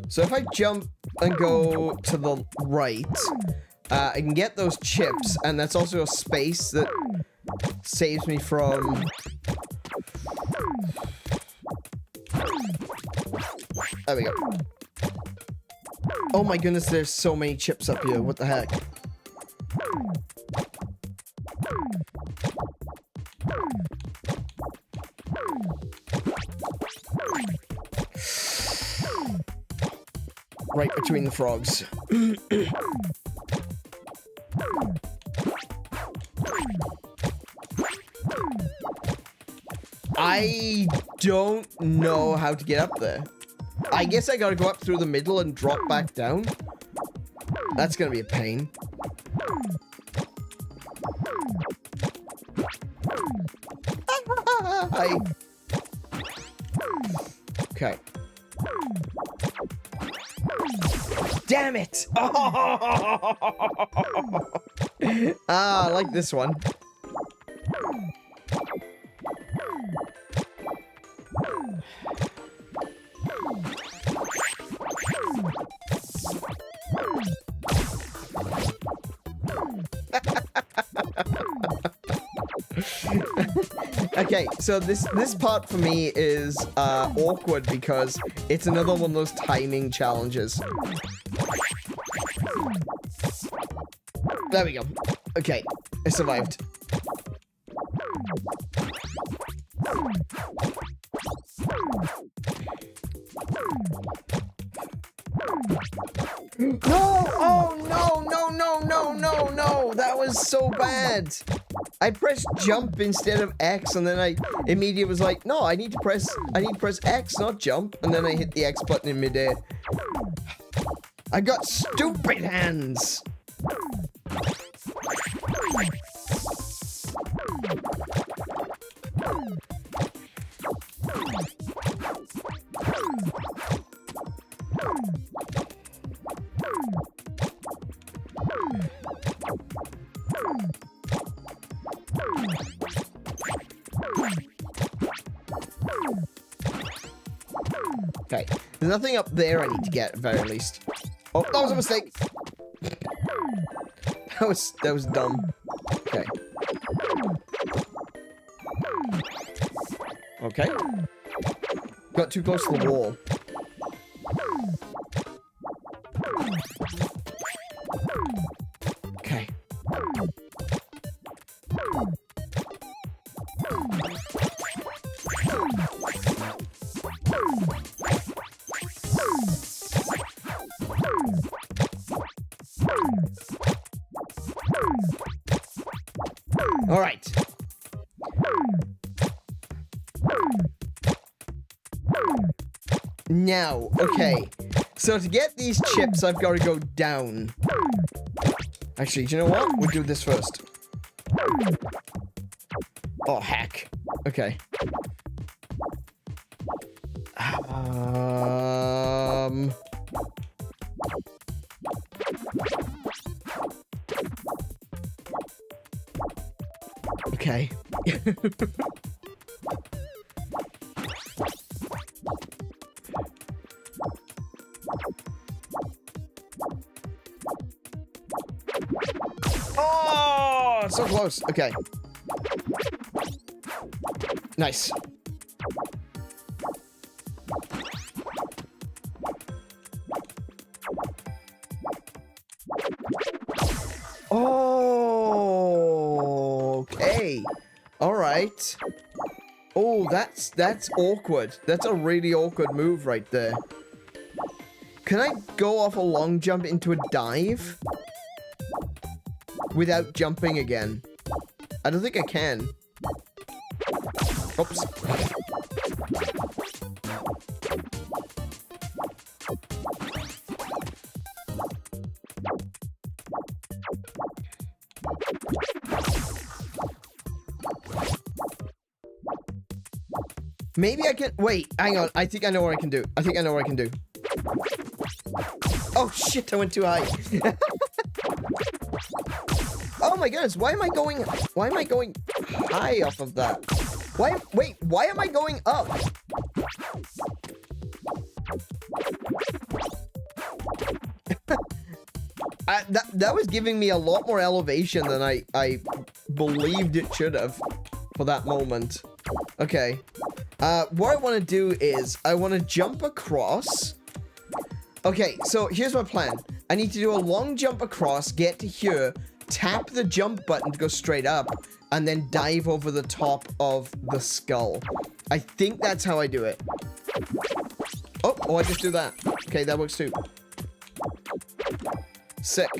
So if I jump and go to the right, I can get those chips, and that's also a space that saves me from... There we go. Oh my goodness, there's so many chips up here. What the heck? Right between the frogs. I don't know how to get up there. I guess I gotta go up through the middle and drop back down. That's gonna be a pain. Okay. Damn it! Oh! Ah, I like this one. Okay, so this part for me is awkward because it's another one of those timing challenges. There we go. Okay, I survived. No! Oh, no, no, no, no, no, no! That was so bad! I pressed jump instead of X, and then I immediately was like, no, I need to press X, not jump, and then I hit the X button in midair. I got stupid hands! Okay, there's nothing up there I need to get, at the very least. Oh, that was a mistake! That was dumb. Okay. Okay. Got too close to the wall. Okay. All right. Now, okay. So to get these chips, I've got to go down. Actually, do you know what? We'll do this first. Oh, heck. Okay. Okay. Oh, so close. Okay. Nice. Oh, okay. All right. Oh, that's awkward. That's a really awkward move right there. Can I go off a long jump into a dive without jumping again? I don't think I can. Oops. Maybe I can... Wait, hang on. I think I know what I can do. I think I know what I can do. Oh, shit. I went too high. Oh, my goodness. Why am I going high off of that? Wait, why am I going up? That was giving me a lot more elevation than I believed it should have for that moment. Okay. What I want to do is I want to jump across. Okay, so here's my plan. I need to do a long jump across, get to here, tap the jump button to go straight up, and then dive over the top of the skull. I think that's how I do it. Oh, I just do that. Okay, that works too. Sick.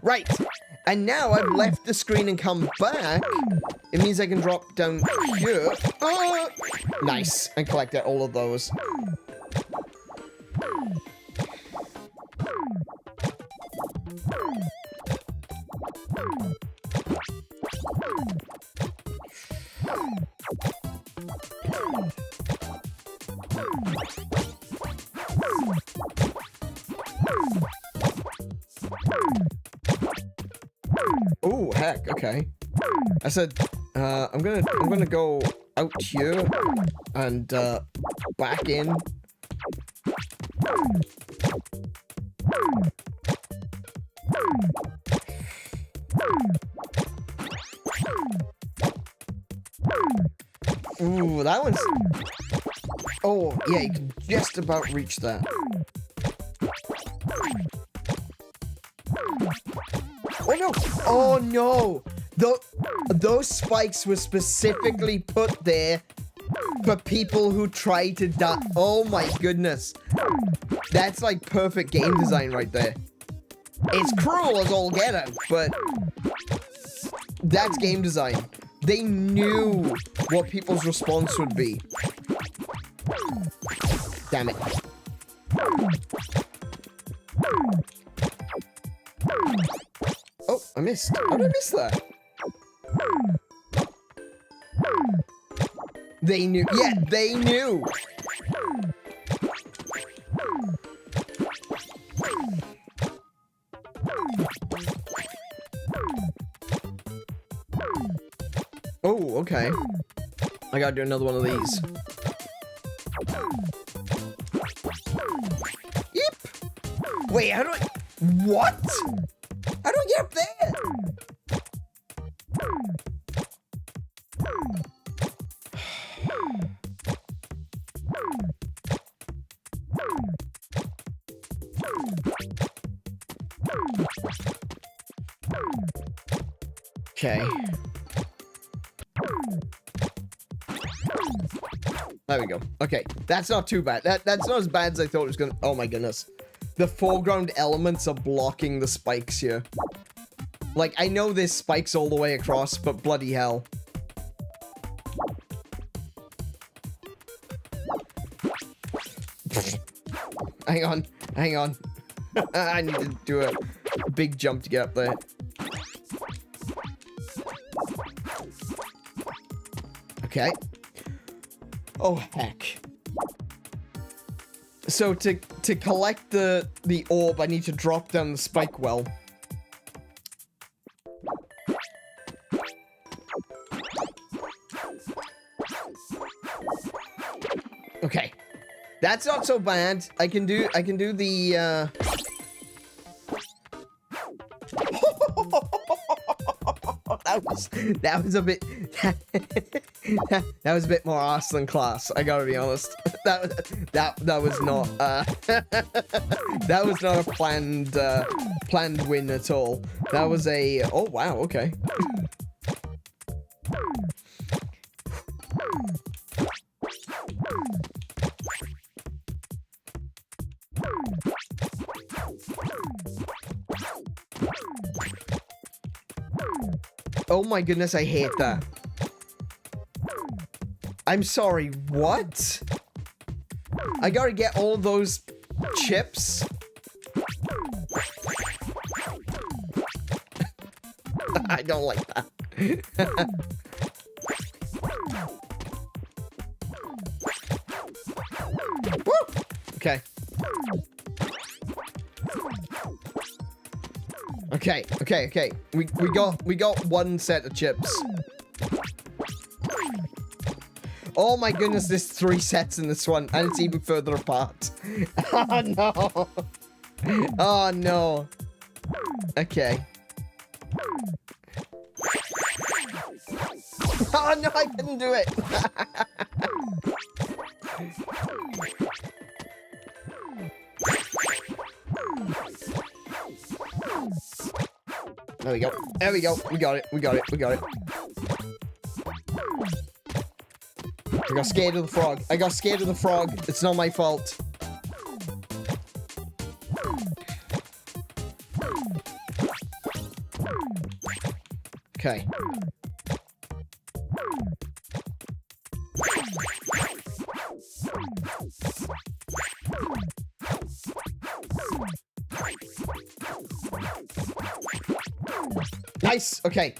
Right. And now I've left the screen and come back. It means I can drop down here. Oh! Nice. And collect all of those. Oh, heck, okay. I said, I'm gonna go out here and, back in. Ooh, that one's... Oh, yeah, you can just about reach that. Oh, no! Oh, no! Those spikes were specifically put there for people who try to die. Oh, my goodness. That's, like, perfect game design right there. It's cruel as all get out, but that's game design. They knew what people's response would be. Damn it. Oh, I missed. How did I miss that? They knew. Yeah, they knew. Oh, okay. I gotta do another one of these. Yep. Wait, how do I... What? How do I get up there? Okay. There we go. Okay, that's not too bad. That's not as bad as I thought it was gonna... Oh my goodness. The foreground elements are blocking the spikes here. Like, I know there's spikes all the way across, but bloody hell. Hang on. Hang on. I need to do a big jump to get up there. Okay. Oh, heck. So to collect the orb, I need to drop down the spike well. Okay. That's not so bad. I can do the that was a bit that was a bit more arse than class, I gotta be honest. That was not that was not a planned win at all. That was a... Oh wow, okay. Oh my goodness, I hate that. I'm sorry, what? I gotta get all those chips? I don't like that. Woo! Okay. Okay. We got one set of chips. Oh my goodness, there's 3 sets in this one, and it's even further apart. Oh no. Oh, no. Okay. Oh, no, I couldn't do it. There we go. There we go. We got it. We got it. We got it. I got scared of the frog. I got scared of the frog. It's not my fault. Okay. Nice. Okay.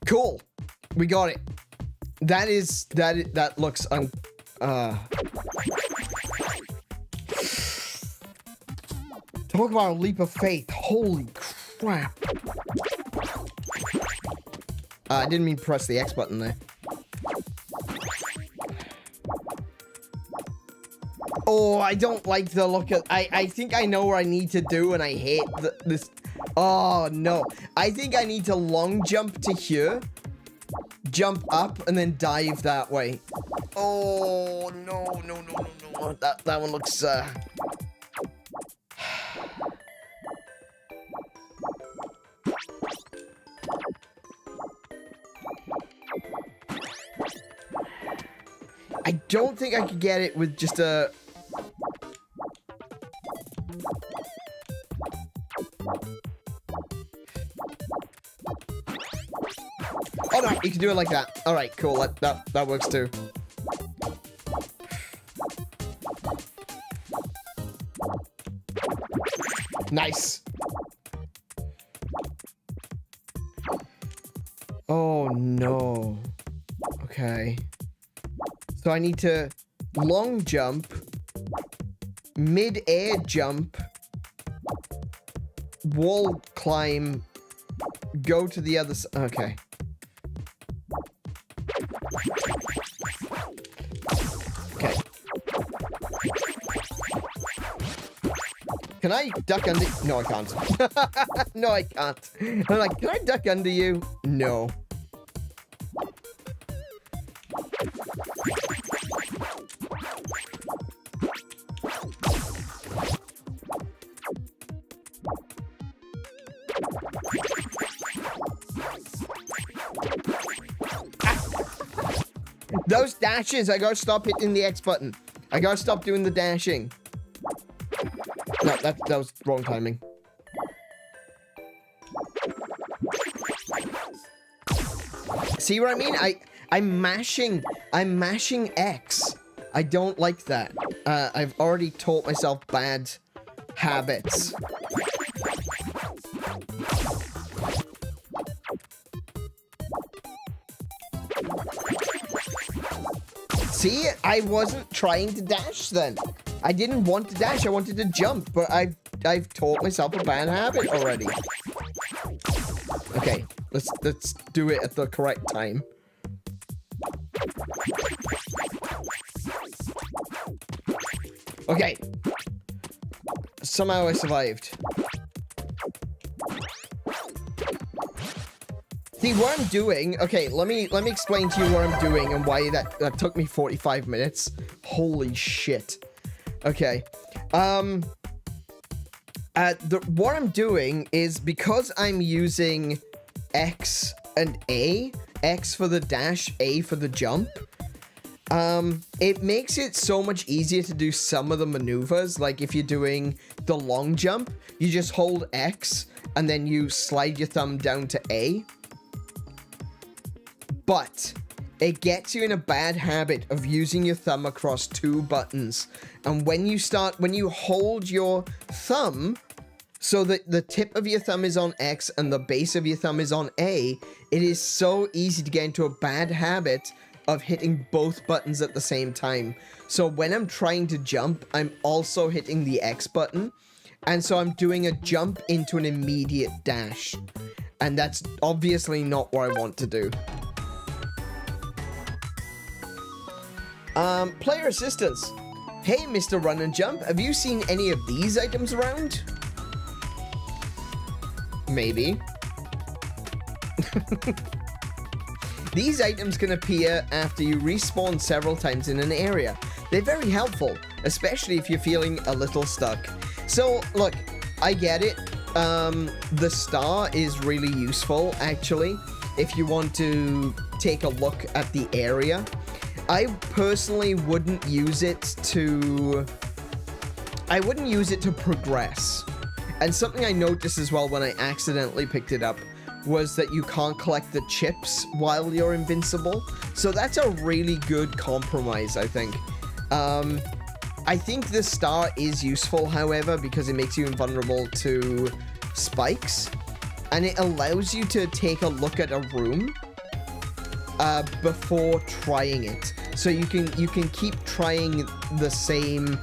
Cool. We got it. That looks Talk about a leap of faith. Holy crap. I didn't mean to press the X button there. Oh, I don't like the look of... I think I know what I need to do, and I hate this... Oh, no. I think I need to long jump to here, jump up, and then dive that way. Oh, no. That one looks... I don't think I could get it with just a... Oh no, you can do it like that. Alright, cool. That works too. Nice. Oh no. Okay. So I need to long jump, mid-air jump, wall climb, go to the other side. Okay. Okay. Can I duck under? No, I can't. No, I can't. I'm like, can I duck under you? No. Those dashes, I gotta stop hitting the X button. I gotta stop doing the dashing. No, that was wrong timing. See what I mean? I'm mashing X. I don't like that. I've already taught myself bad habits. See, I wasn't trying to dash then. I didn't want to dash, I wanted to jump, but I've taught myself a bad habit already. Okay, let's do it at the correct time. Okay. Somehow I survived. See, what I'm doing... Okay, let me explain to you what I'm doing and why that took me 45 minutes. Holy shit. Okay. What I'm doing is because I'm using X and A, X for the dash, A for the jump, it makes it so much easier to do some of the maneuvers. Like if you're doing the long jump, you just hold X and then you slide your thumb down to A. But it gets you in a bad habit of using your thumb across two buttons. And when you hold your thumb so that the tip of your thumb is on X and the base of your thumb is on A, it is so easy to get into a bad habit of hitting both buttons at the same time. So when I'm trying to jump, I'm also hitting the X button. And so I'm doing a jump into an immediate dash. And that's obviously not what I want to do. Player assistance. Hey, Mr. Run and Jump, have you seen any of these items around? Maybe. These items can appear after you respawn several times in an area. They're very helpful, especially if you're feeling a little stuck. So, look, I get it. The star is really useful, actually, if you want to take a look at the area. I personally wouldn't use it to... I wouldn't use it to progress. And something I noticed as well when I accidentally picked it up was that you can't collect the chips while you're invincible. So that's a really good compromise, I think. I think the star is useful, however, because it makes you invulnerable to spikes. And it allows you to take a look at a room before trying it. So you can keep trying the same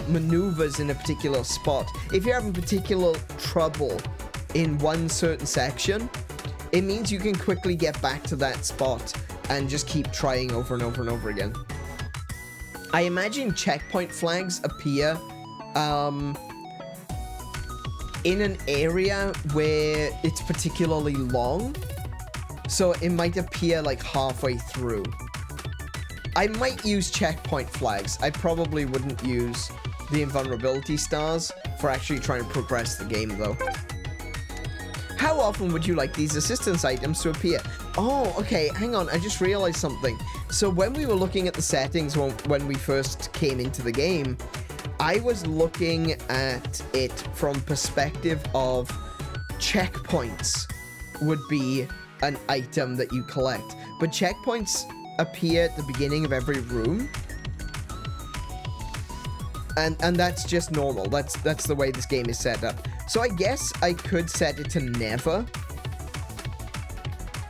maneuvers in a particular spot. If you're having particular trouble in one certain section, it means you can quickly get back to that spot and just keep trying over and over and over again. I imagine checkpoint flags appear in an area where it's particularly long, so it might appear like halfway through. I might use checkpoint flags. I probably wouldn't use the invulnerability stars for actually trying to progress the game, though. How often would you like these assistance items to appear? Oh, okay, hang on, I just realized something. So when we were looking at the settings when we first came into the game, I was looking at it from perspective of checkpoints would be an item that you collect. But checkpoints appear at the beginning of every room. And that's just normal. That's the way this game is set up. So I guess I could set it to never.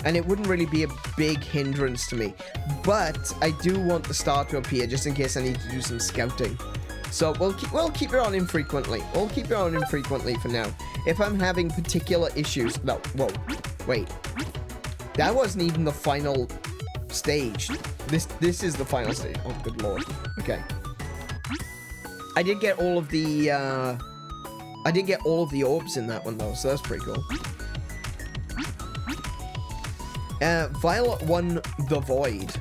And it wouldn't really be a big hindrance to me. But I do want the star to appear just in case I need to do some scouting. So we'll keep it on infrequently. We'll keep it on infrequently for now. If I'm having particular issues... No, whoa. Wait. That wasn't even the final stage. This is the final stage. Oh, good lord. Okay. I did get all of the orbs in that one though, so that's pretty cool. Violet won the Void.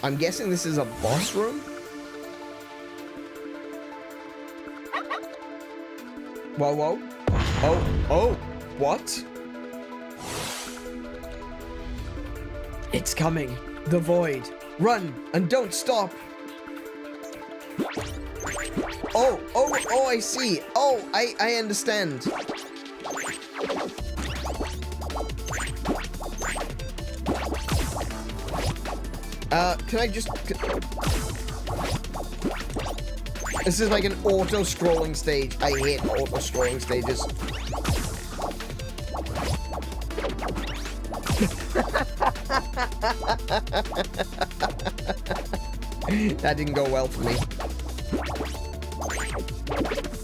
I'm guessing this is a boss room? Whoa, whoa. Oh, what? It's coming. The Void. Run and don't stop. Oh, I see. Oh, I understand. Can I just... This is like an auto-scrolling stage. I hate auto-scrolling stages. That didn't go well for me.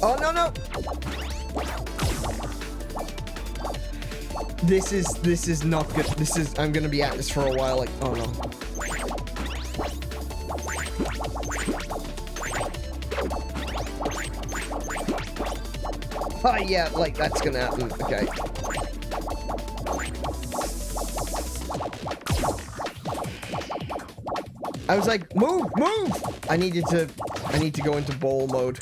Oh, no, no! This is not good. I'm gonna be at this for a while, like, oh no. Oh yeah, like, that's gonna happen, okay. I was like, move! I need to go into ball mode.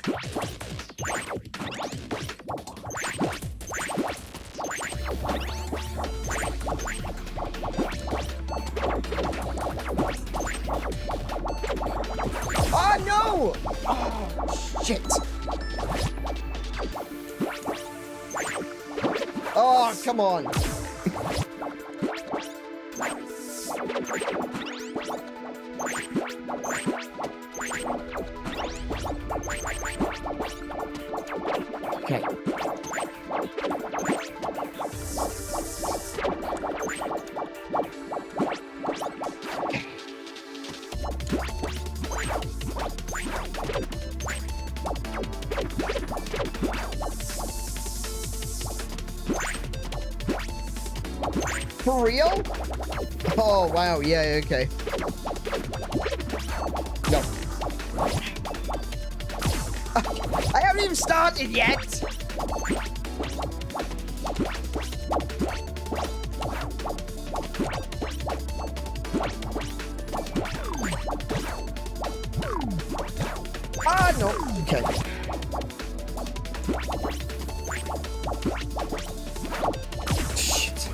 Oh no! Oh shit! Oh, come on! Okay. For real? Oh, wow. Yeah, okay. No. I haven't even started yet. Ah, no. Okay. Shit.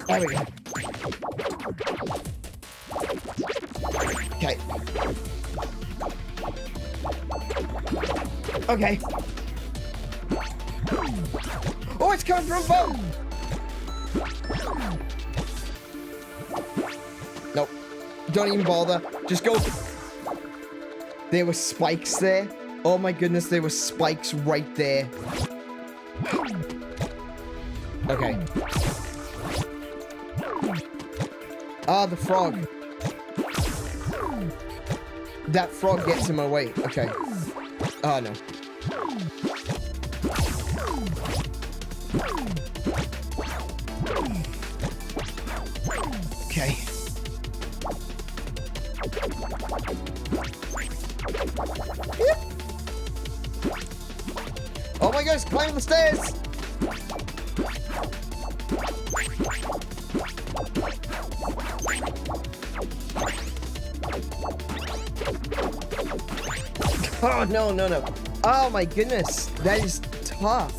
There we go. Okay. Okay. Oh, it's coming from both. Nope. Don't even bother. Just go. There were spikes there. Oh my goodness, there were spikes right there. Okay. Ah, the frog. That frog gets in my way. Okay. Oh, no. Okay. Yep. Oh my gosh, climb the stairs! Oh, no, no, no. Oh my goodness, that is tough.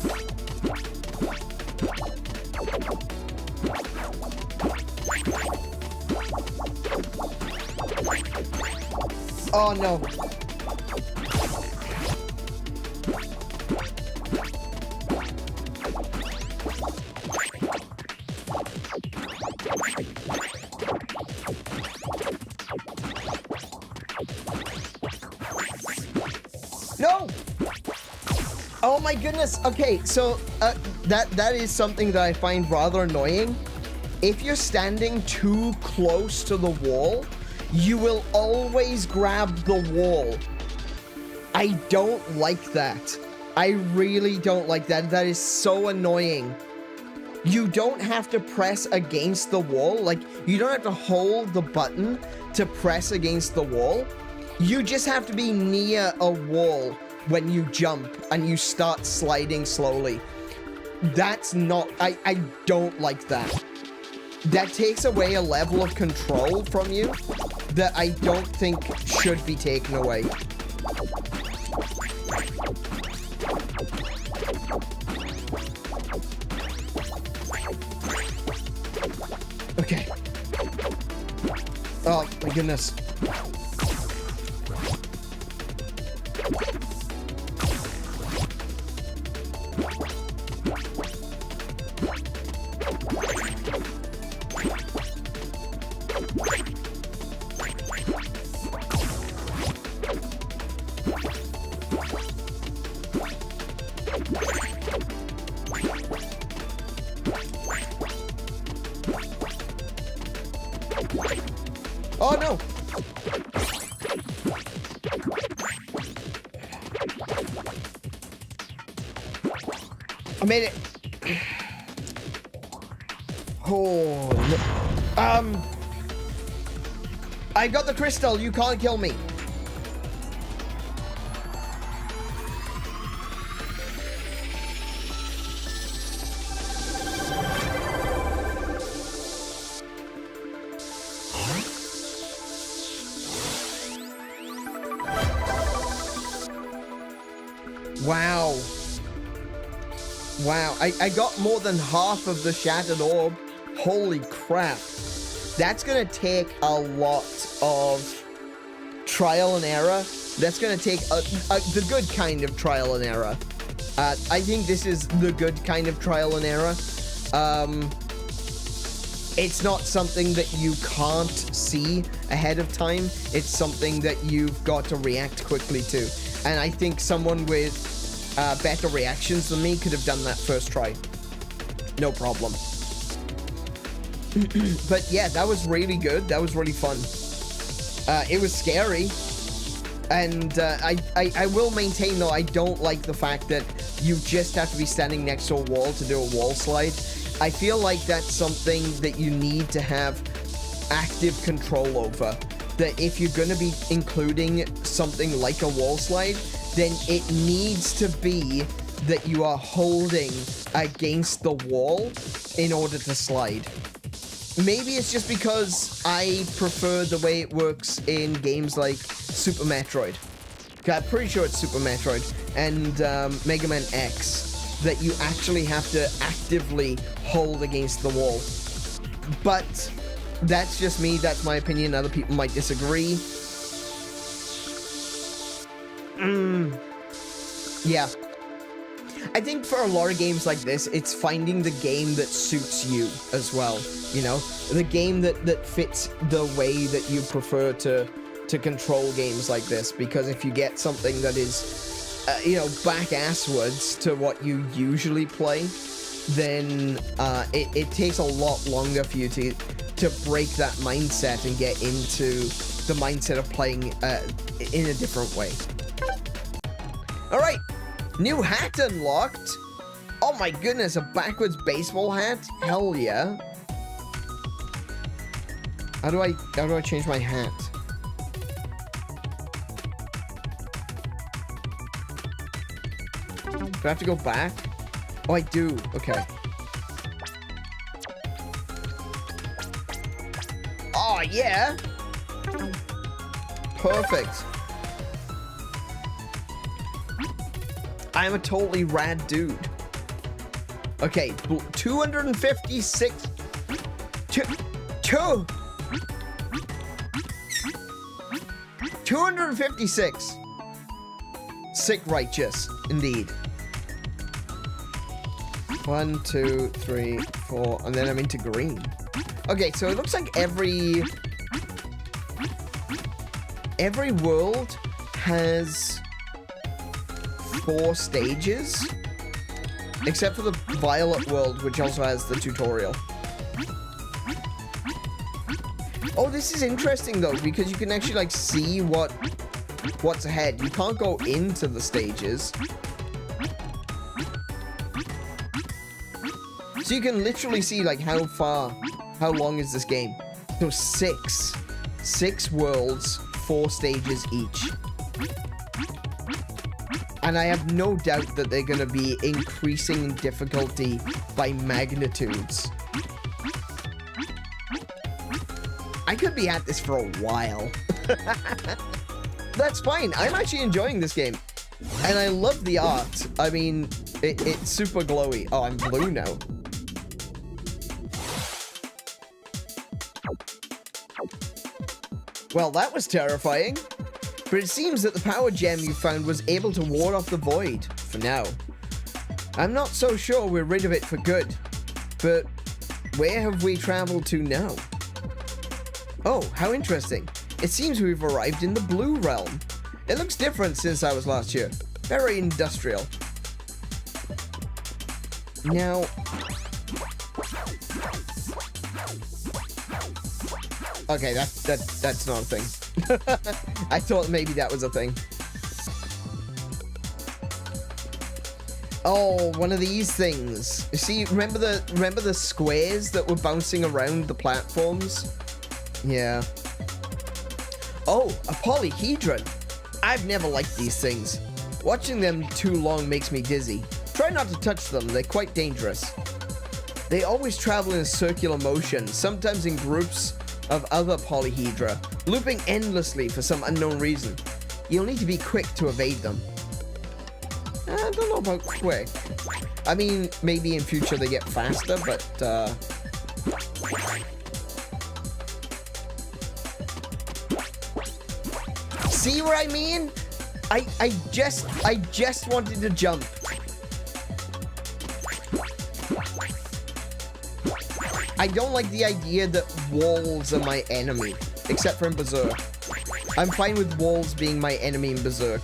Oh no. No! Oh my goodness. Okay, so that is something that I find rather annoying. If you're standing too close to the wall, you will always grab the wall. I don't like that. I really don't like that. That is so annoying. You don't have to press against the wall. Like, you don't have to hold the button to press against the wall. You just have to be near a wall when you jump and you start sliding slowly. That's not... I don't like that. That takes away a level of control from you that I don't think should be taken away. Okay. Oh my goodness. Oh no! I made it. Oh no. I got the crystal. You can't kill me. Wow. Wow. I got more than half of the shattered orb. Holy crap. That's going to take a lot of trial and error. That's going to take the good kind of trial and error. I think this is the good kind of trial and error. It's not something that you can't see ahead of time. It's something that you've got to react quickly to. And I think someone with better reactions than me could have done that first try. No problem. But yeah, that was really good. That was really fun. It was scary. And I will maintain, though, I don't like the fact that you just have to be standing next to a wall to do a wall slide. I feel like that's something that you need to have active control over. That if you're going to be including something like a wall slide, then it needs to be that you are holding against the wall in order to slide. Maybe it's just because I prefer the way it works in games like Super Metroid. I'm pretty sure it's Super Metroid and Mega Man X, that you actually have to actively hold against the wall. But that's just me, that's my opinion. Other people might disagree. Yeah. I think for a lot of games like this, it's finding the game that suits you as well. You know, the game that fits the way that you prefer to control games like this. Because if you get something that is, you know, back-asswards to what you usually play, then it takes a lot longer for you to break that mindset and get into the mindset of playing in a different way. All right. New hat unlocked. Oh my goodness, a backwards baseball hat? Hell yeah. How do I change my hat? Do I have to go back? Oh, I do. Okay. Oh yeah. Perfect. I am a totally rad dude. Okay, 256. 256. Sick righteous, indeed. 1, 2, 3, 4, and then I'm into green. Okay, so it looks like every world has 4 stages, except for the Violet world, which also has the tutorial. Oh, this is interesting though, because you can actually like see what's ahead. You can't go into the stages, so you can literally see like how long is this game. So 6 worlds, 4 stages each. And I have no doubt that they're going to be increasing in difficulty by magnitudes. I could be at this for a while. That's fine. I'm actually enjoying this game. And I love the art. I mean, it's super glowy. Oh, I'm blue now. Well, that was terrifying. But it seems that the power gem you found was able to ward off the void, for now. I'm not so sure we're rid of it for good, but where have we traveled to now? Oh, how interesting. It seems we've arrived in the blue realm. It looks different since I was last here. Very industrial. Now... Okay, that's not a thing. I thought maybe that was a thing. Oh, one of these things. See, remember the squares that were bouncing around the platforms? Yeah. Oh, a polyhedron. I've never liked these things. Watching them too long makes me dizzy. Try not to touch them, they're quite dangerous. They always travel in a circular motion, sometimes in groups of other polyhedra, looping endlessly for some unknown reason. You'll need to be quick to evade them. I don't know about quick. I mean, maybe in future they get faster, but see what I mean? I just wanted to jump. I don't like the idea that walls are my enemy, except for in Berserk. I'm fine with walls being my enemy in Berserk.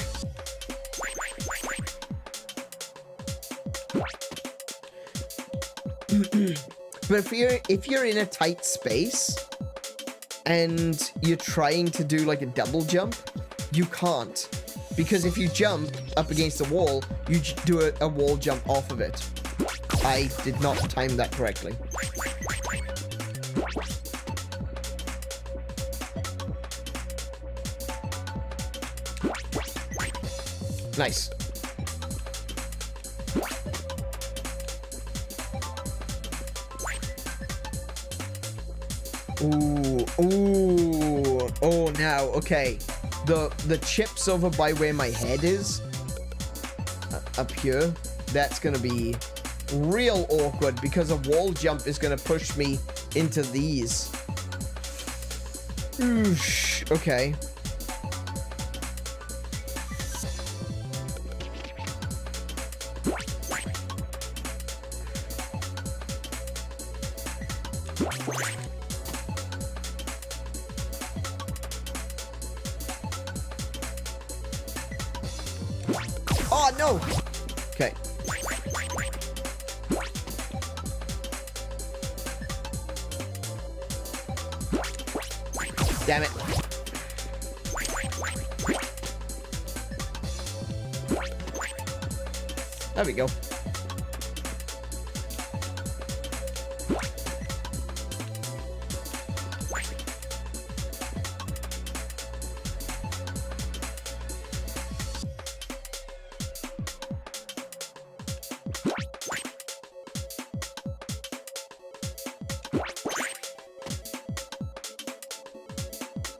But if you're in a tight space and you're trying to do like a double jump, you can't. Because if you jump up against the wall, you do a wall jump off of it. I did not time that correctly. Nice. Ooh, ooh, oh, now, okay. The chips over by where my head is, up here, that's gonna be real awkward because a wall jump is gonna push me into these. Oosh, okay. Oh, no! Okay. Damn it. There we go.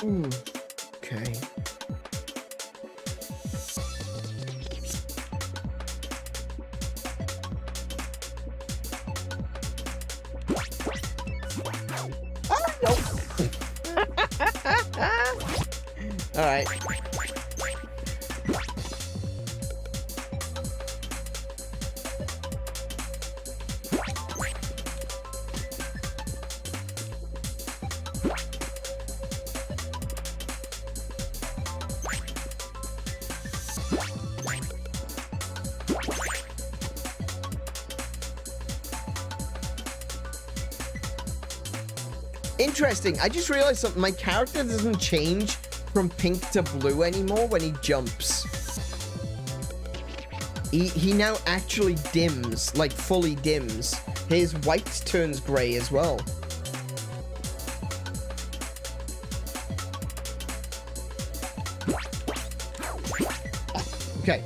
Ooh, okay. Oh, no. All right. Interesting. I just realized something. My character doesn't change from pink to blue anymore when he jumps. He now actually dims, like fully dims. His white turns gray as well. Okay.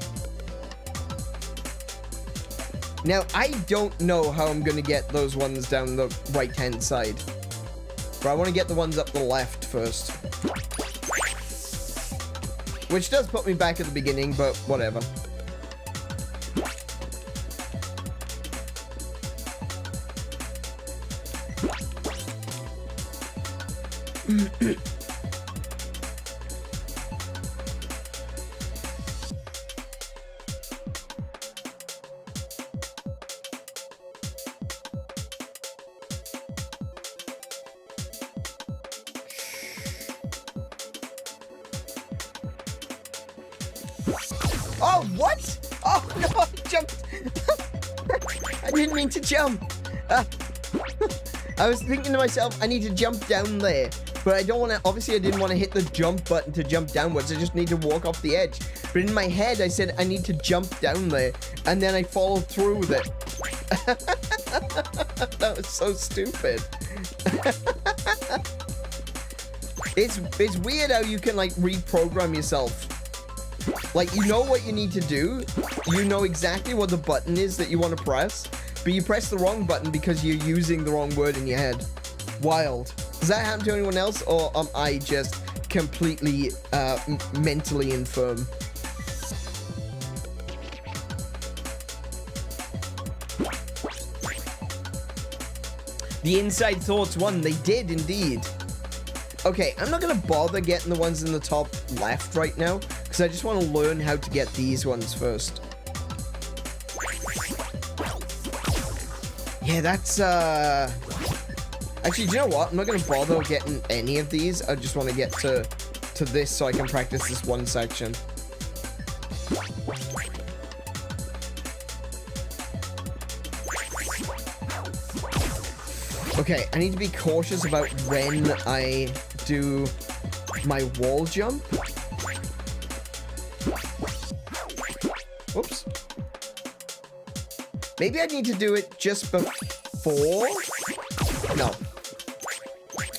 Now, I don't know how I'm going to get those ones down the right-hand side. But I want to get the ones up the left first. Which does put me back at the beginning, but whatever. Oh, what? Oh, no, I jumped. I didn't mean to jump. I was thinking to myself, I need to jump down there. But I don't want to, obviously I didn't want to hit the jump button to jump downwards. I just need to walk off the edge. But in my head, I said I need to jump down there. And then I followed through with it. That was so stupid. It's weird how you can, like, reprogram yourself. Like, you know what you need to do. You know exactly what the button is that you want to press. But you press the wrong button because you're using the wrong word in your head. Wild. Does that happen to anyone else? Or am I just completely mentally infirm? The Inside Thoughts won. They did indeed. Okay, I'm not going to bother getting the ones in the top left right now, because I just want to learn how to get these ones first. Yeah, that's, actually, do you know what? I'm not going to bother getting any of these. I just want to get to this so I can practice this one section. Okay, I need to be cautious about when I do my wall jump. Oops. Maybe I need to do it just before? No.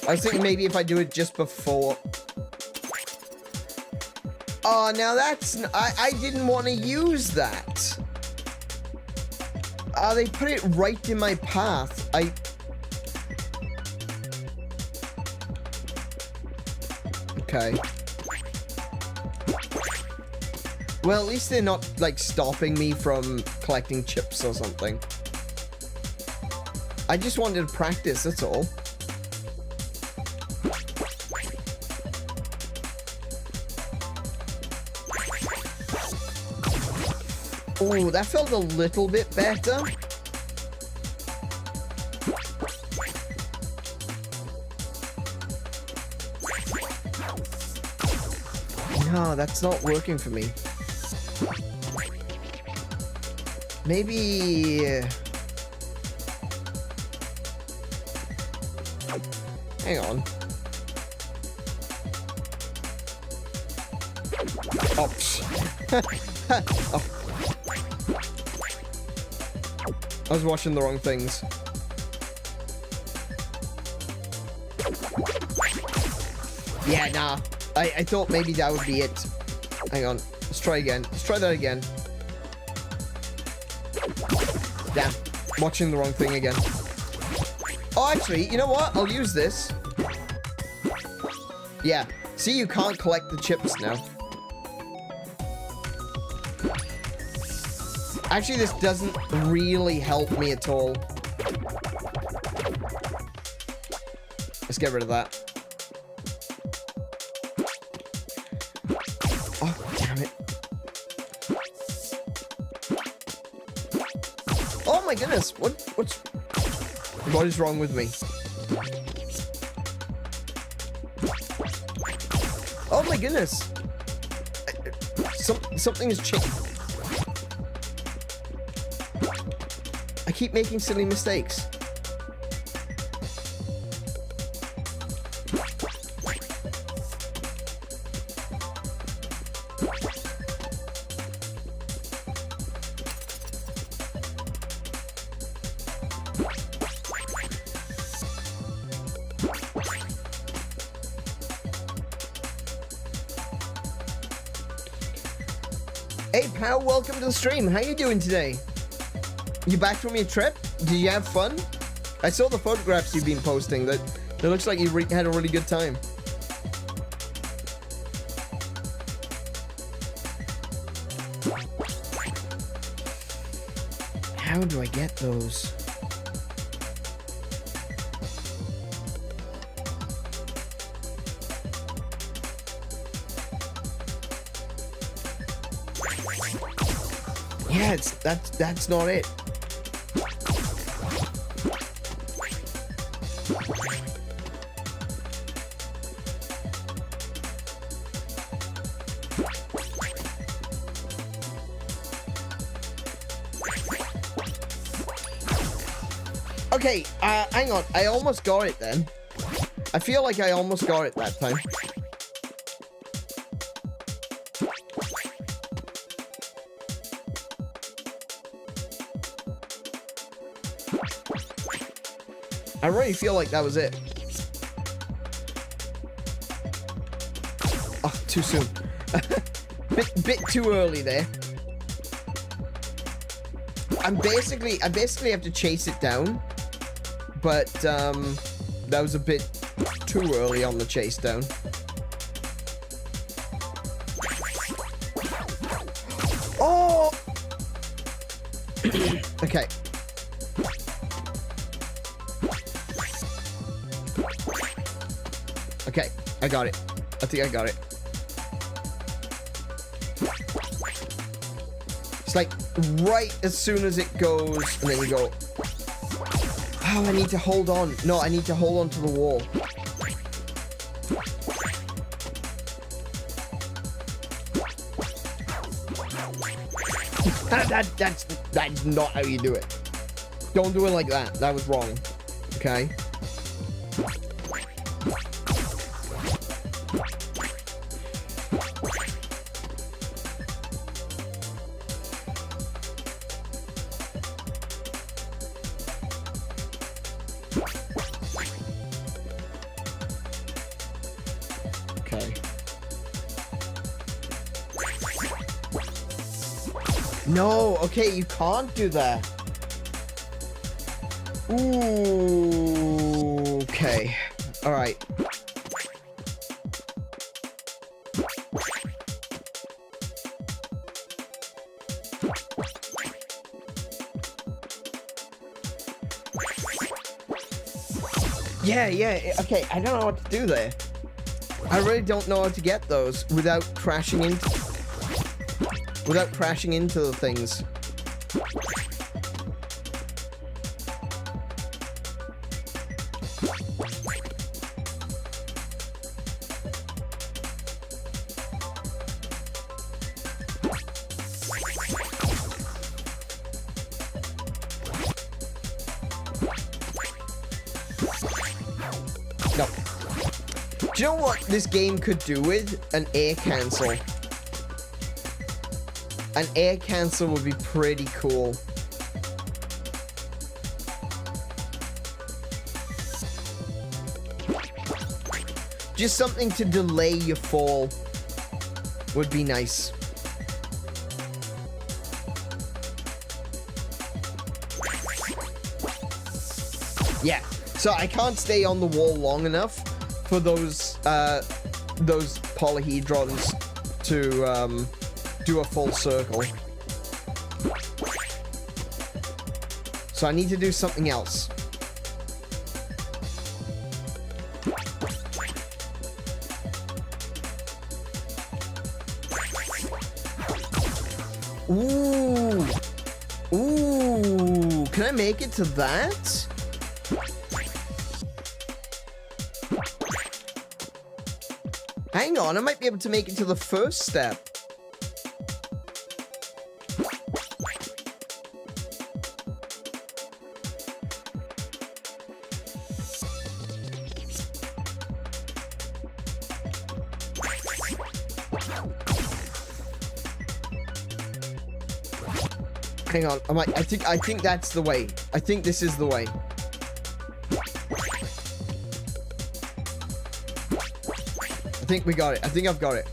I was thinking maybe if I do it just before. Oh, now that's... I didn't want to use that. They put it right in my path. Okay. Well, at least they're not, like, stopping me from collecting chips or something. I just wanted to practice, that's all. Oh, that felt a little bit better. No, that's not working for me. Maybe... hang on. Oh. Oh. I was watching the wrong things. Yeah, nah. I thought maybe that would be it. Hang on. Let's try again. Let's try that again. Damn. Watching the wrong thing again. Oh, actually, you know what? I'll use this. Yeah. See, you can't collect the chips now. Actually, this doesn't really help me at all. Let's get rid of that. Oh, damn it. Oh my goodness. What is wrong with me? Oh my goodness. Something has changed. I keep making silly mistakes. Hey pal, welcome to the stream. How you doing today? You back from your trip? Did you have fun? I saw the photographs you've been posting. That looks like you had a really good time. How do I get those? Yeah, that's not it. Okay, hang on. I almost got it then. I feel like I almost got it that time. I really feel like that was it. Oh, too soon. bit too early there. I basically have to chase it down. But, that was a bit too early on the chase down. Oh! Okay. Okay, I got it. I think I got it. It's like right as soon as it goes, and then you go... Oh, I need to hold on. No, I need to hold on to the wall. That's not how you do it. Don't do it like that. That was wrong. Okay? No, okay, you can't do that. Ooh, okay. All right. Yeah, okay, I don't know what to do there. I really don't know how to get those without crashing into the things. No. Do you know what this game could do with an air cancel? An air cancel would be pretty cool. Just something to delay your fall would be nice. Yeah, so I can't stay on the wall long enough for those polyhedrons to do a full circle. So I need to do something else. Ooh. Ooh. Can I make it to that? Hang on, I might be able to make it to the first step. Hang on, I think that's the way. I think this is the way. I think we got it. I think I've got it.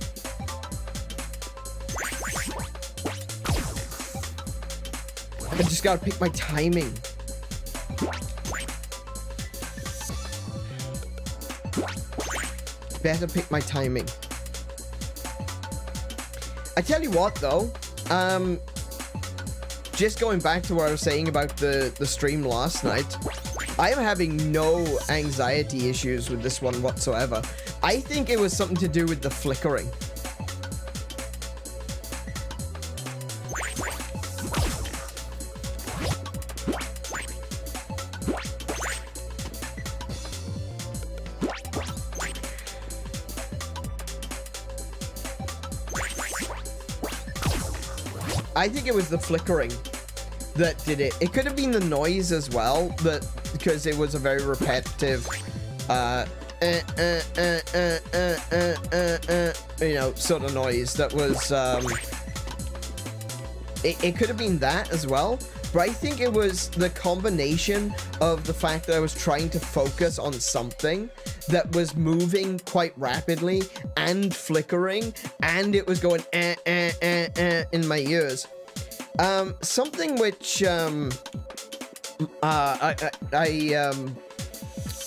I just gotta pick my timing. Better pick my timing. I tell you what, though. Just going back to what I was saying about the stream last night, I am having no anxiety issues with this one whatsoever. I think it was something to do with the flickering. I think it was the flickering that did it. It could have been the noise as well, but because it was a very repetitive, you know, sort of noise that was, it could have been that as well, but I think it was the combination of the fact that I was trying to focus on something that was moving quite rapidly and flickering, and it was going in my ears. Something which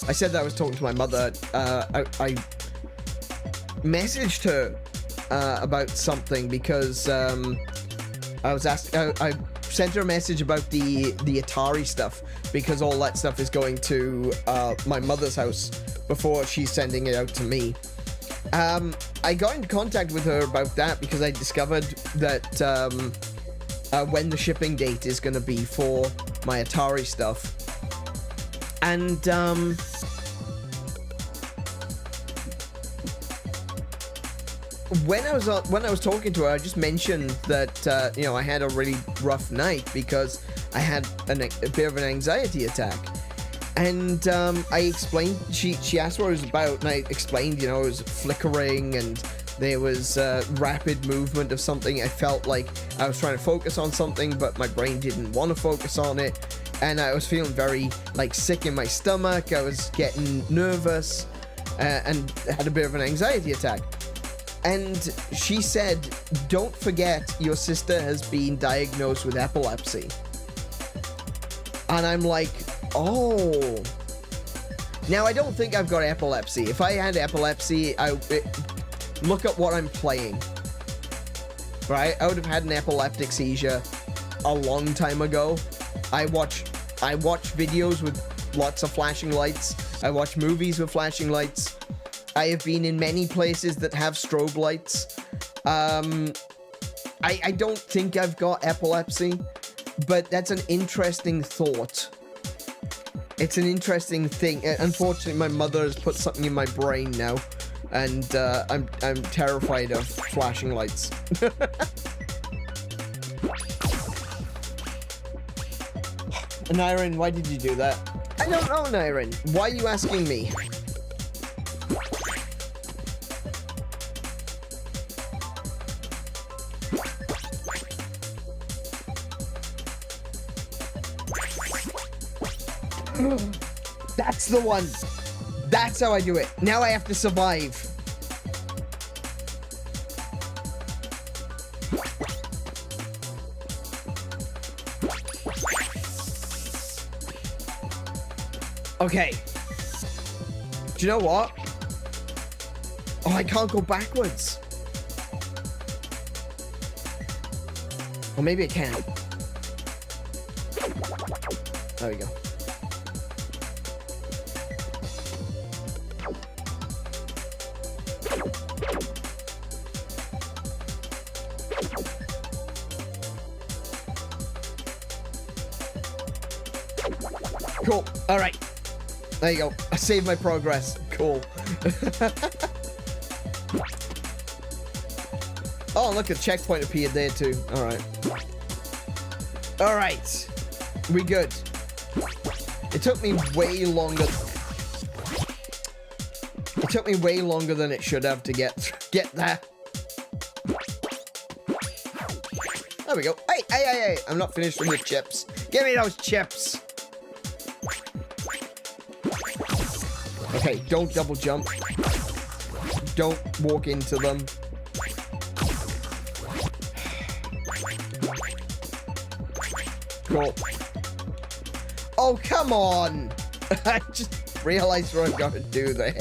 I said that I was talking to my mother. I messaged her about something because I was asked. I sent her a message about the Atari stuff because all that stuff is going to my mother's house before she's sending it out to me. I got into contact with her about that because I discovered that when the shipping date is going to be for my Atari stuff. And when I was talking to her, I just mentioned that you know, I had a really rough night because I had a bit of an anxiety attack. And I explained, she asked what it was about, and I explained, you know, it was flickering and there was rapid movement of something. I felt like I was trying to focus on something, but my brain didn't want to focus on it. And I was feeling very, like, sick in my stomach. I was getting nervous and had a bit of an anxiety attack. And she said, don't forget your sister has been diagnosed with epilepsy. And I'm like, oh. Now, I don't think I've got epilepsy. If I had epilepsy, look at what I'm playing. Right? I would have had an epileptic seizure a long time ago. I watch videos with lots of flashing lights. I watch movies with flashing lights. I have been in many places that have strobe lights. I don't think I've got epilepsy, but that's an interesting thought. It's an interesting thing. Unfortunately, my mother has put something in my brain now, and I'm terrified of flashing lights. Nyrin, why did you do that? I don't know, Nyrin. Why are you asking me? That's the one. That's how I do it. Now I have to survive. Okay. Do you know what? Oh, I can't go backwards. Or maybe I can. There we go. Cool. All right. There you go. I saved my progress. Cool. Oh, look, a checkpoint appeared there too. All right. All right. We good. It took me way longer. It took me way longer than it should have to get there. There we go. Hey. I'm not finished with the chips. Give me those chips. Okay, don't double jump. Don't walk into them. Cool. Oh, come on! I just realized what I've got to do there.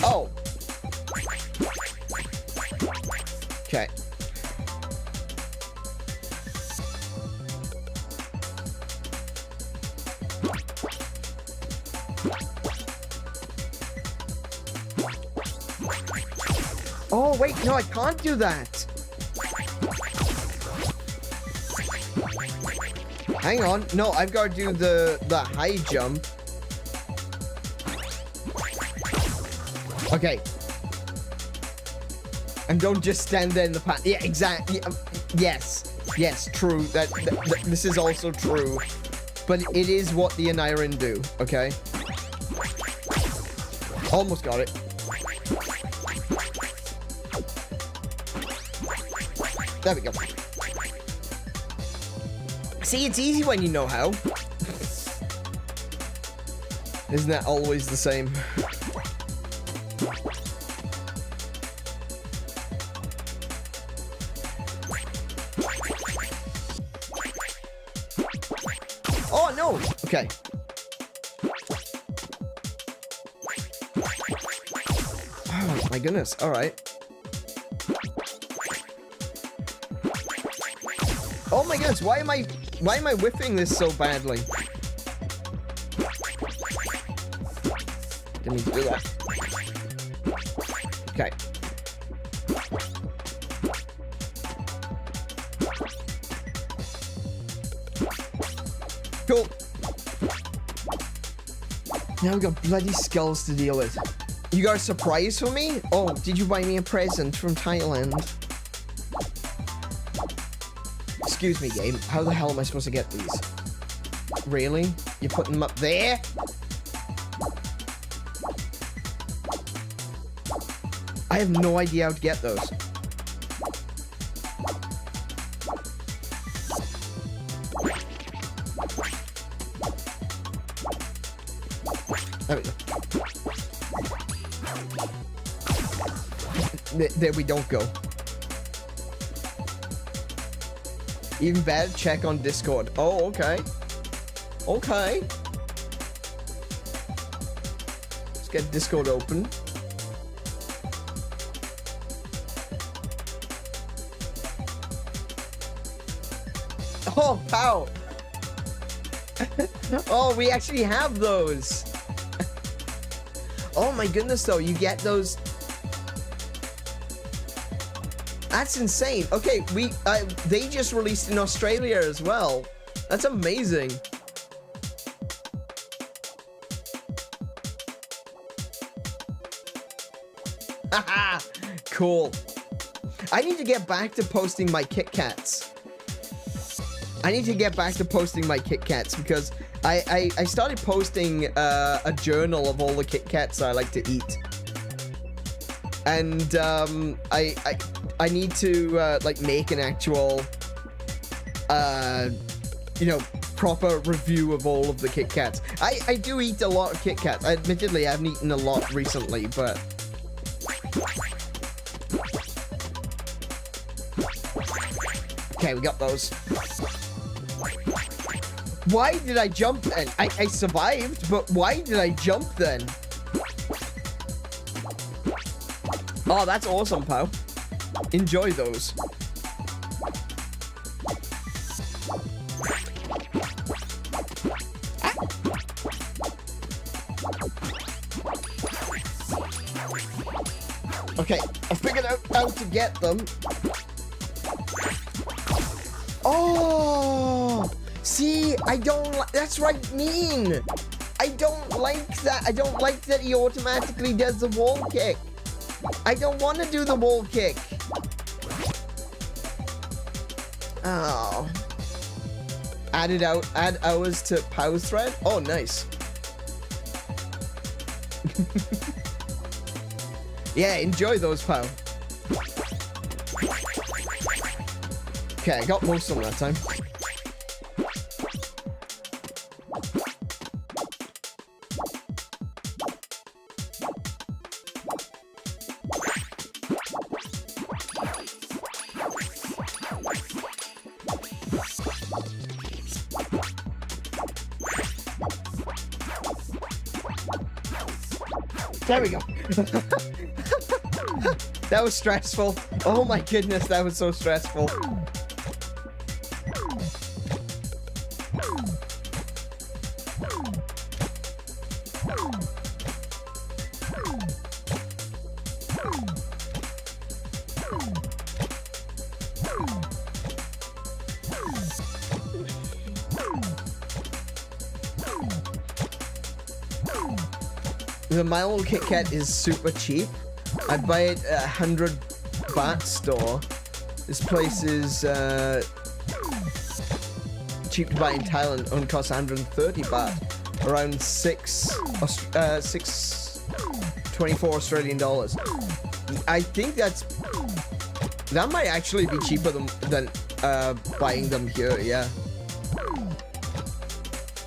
Oh. Okay. Oh, wait, no, I can't do that. Hang on. No, I've got to do the high jump. Okay. And don't just stand there in the path. Yeah, exactly. Yes. Yes, true. That this is also true. But it is what the Aniran do, okay? Almost got it. There we go. See, it's easy when you know how. Isn't that always the same? Oh, no! Okay. Oh, my goodness. All right. Oh my goodness, why am I whiffing this so badly? Didn't mean to do that. Okay. Cool. Now we got bloody skulls to deal with. You got a surprise for me? Oh, did you buy me a present from Thailand? Excuse me, game. How the hell am I supposed to get these? Really? You're putting them up there? I have no idea how to get those. There we go. There we don't go. Even better, check on Discord. Oh, okay. Okay. Let's get Discord open. Oh, pow! Oh, we actually have those. Oh my goodness, though, you get those. That's insane. Okay, they just released in Australia as well. That's amazing. Haha, cool. I need to get back to posting my Kit Kats. Because I started posting a journal of all the Kit Kats I like to eat. And I need to like make an actual you know, proper review of all of the Kit Kats. I do eat a lot of Kit Kats. Admittedly, I haven't eaten a lot recently, but okay, we got those. Why did I jump then? I survived, but why did I jump then? Oh, that's awesome, pal. Enjoy those. Okay, I figured out how to get them. Oh! See, I don't like... That's what I mean! I don't like that. I don't like that he automatically does the wall kick. I don't want to do the wall kick. Oh. Add hours to pause thread? Oh, nice. Yeah, enjoy those, pal. Okay, I got most of them that time. There we go. That was stressful. Oh my goodness, that was so stressful. My old Kit Kat is super cheap. I buy it at 100 baht store. This place is cheap to buy in Thailand. Only costs 130 baht, around 624 Australian dollars. I think that might actually be cheaper than buying them here. Yeah,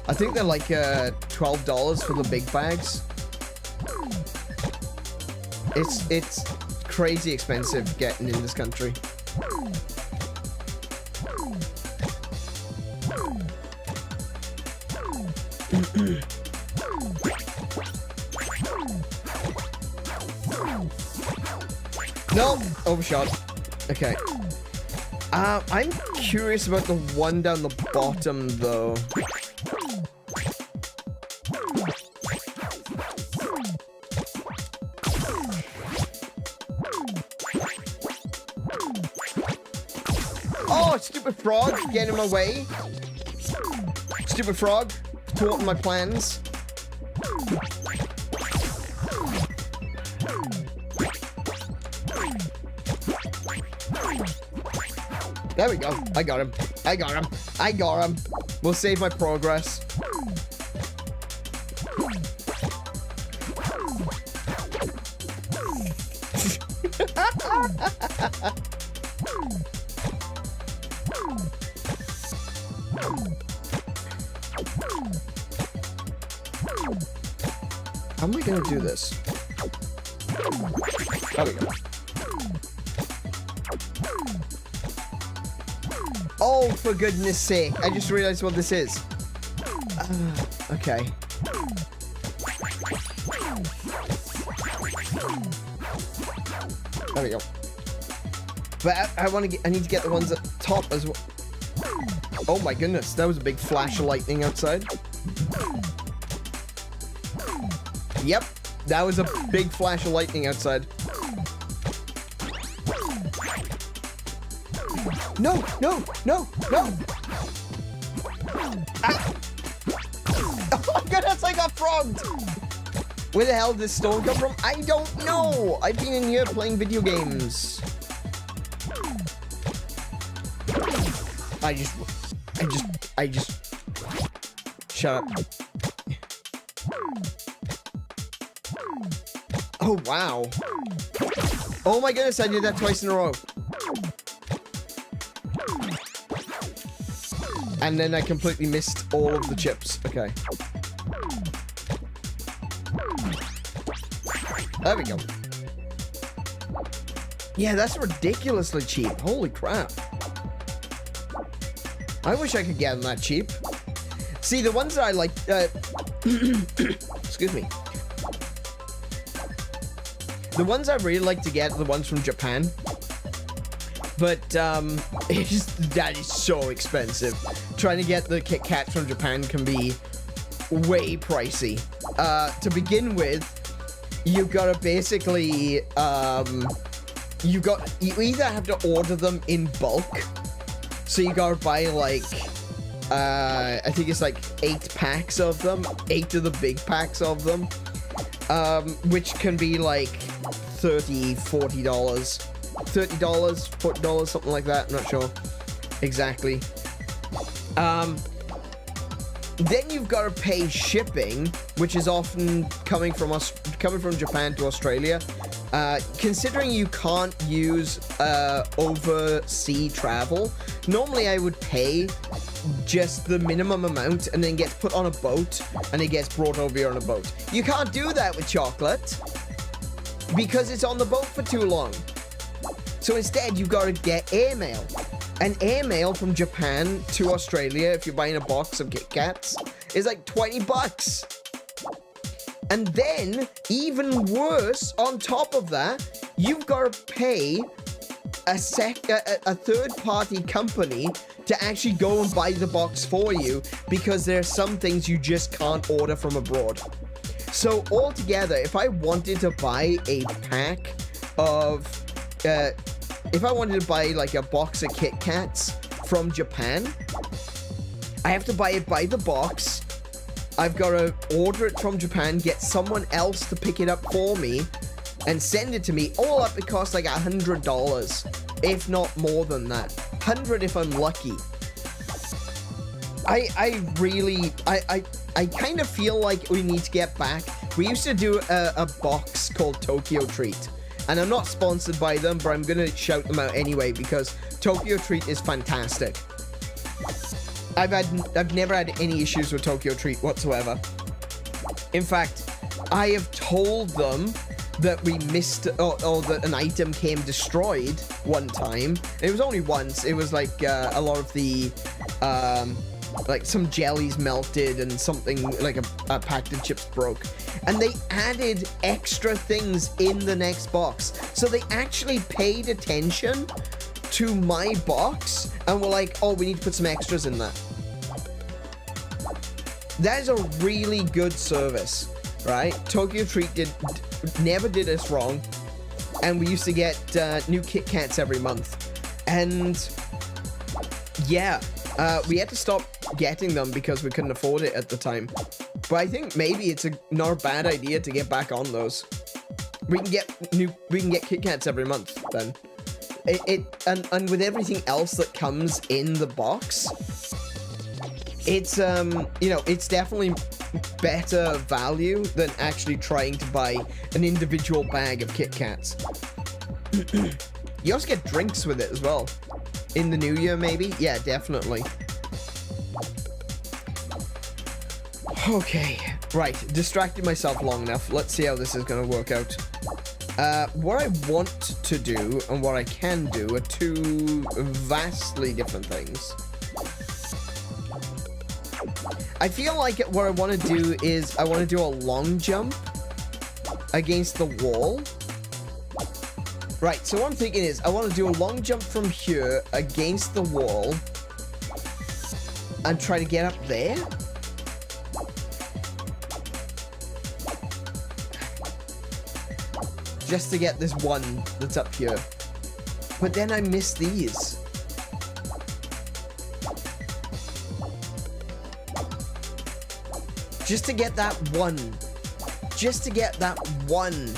I think they're like $12 for the big bags. It's crazy expensive getting in this country. No, overshot. Okay. I'm curious about the one down the bottom though. Oh, stupid frog, get in my way. Stupid frog, thwarting my plans. There we go. I got him. I got him. I got him. We'll save my progress. How am I gonna do this? There we go. Oh, for goodness sake. I just realized what this is. Okay. There we go. But I need to get the ones at the top as well. Oh my goodness, that was a big flash of lightning outside. Yep, that was a big flash of lightning outside. No, no, no, no! Ah. Oh my goodness, I got frogged! Where the hell did this storm come from? I don't know! I've been in here playing video games. I just... Shut up. Oh, wow. Oh my goodness, I did that twice in a row. And then I completely missed all of the chips. Okay. There we go. Yeah, that's ridiculously cheap. Holy crap. I wish I could get them that cheap. See, the ones that I like... excuse me. The ones I really like to get are the ones from Japan. But, that is so expensive. Trying to get the Kit Kats from Japan can be way pricey. To begin with, you've got to basically, you either have to order them in bulk. So you gotta buy, like, I think it's like 8 packs of them. 8 of the big packs of them. Which can be like $30, $40. $30, $40, something like that. I'm not sure exactly. Then you've got to pay shipping, which is often coming from Japan to Australia. Considering you can't use overseas travel, normally I would pay just the minimum amount and then gets put on a boat and it gets brought over here on a boat. You can't do that with chocolate because it's on the boat for too long. So instead, you've got to get airmail. And airmail from Japan to Australia, if you're buying a box of Kit Kats, is like 20 bucks. And then, even worse, on top of that, you've got to pay a third-party company to actually go and buy the box for you because there are some things you just can't order from abroad. So altogether, if I wanted to buy a pack of... if I wanted to buy like a box of Kit Kats from Japan, I have to buy it by the box. I've got to order it from Japan, get someone else to pick it up for me, and send it to me. All up, it costs like $100, if not more than that. 100 if I'm lucky. I kind of feel like we need to get back. We used to do a box called Tokyo Treat. And I'm not sponsored by them, but I'm gonna shout them out anyway because Tokyo Treat is fantastic. I've never had any issues with Tokyo Treat whatsoever. In fact, I have told them that we missed or that an item came destroyed one time. It was only once. It was like a lot of the like some jellies melted and something like a packet of chips broke. And they added extra things in the next box. So they actually paid attention to my box and were like, oh, we need to put some extras in that. That is a really good service, right? Tokyo Treat never did us wrong. And we used to get new Kit Kats every month. And yeah, we had to stop getting them because we couldn't afford it at the time. But I think maybe it's not a bad idea to get back on those. We can get Kit Kats every month then. And with everything else that comes in the box, it's you know, it's definitely better value than actually trying to buy an individual bag of Kit Kats. You also get drinks with it as well. In the new year, maybe? Yeah, definitely. Okay, Right, distracted myself long enough. Let's see how this is going to work out. What I want to do and what I can do are two vastly different things. I feel like what I want to do is I want to do a long jump against the wall. Right, so what I'm thinking is I want to do a long jump from here against the wall and try to get up there. Just to get this one that's up here. But then I miss these. Just to get that one. Just to get that one.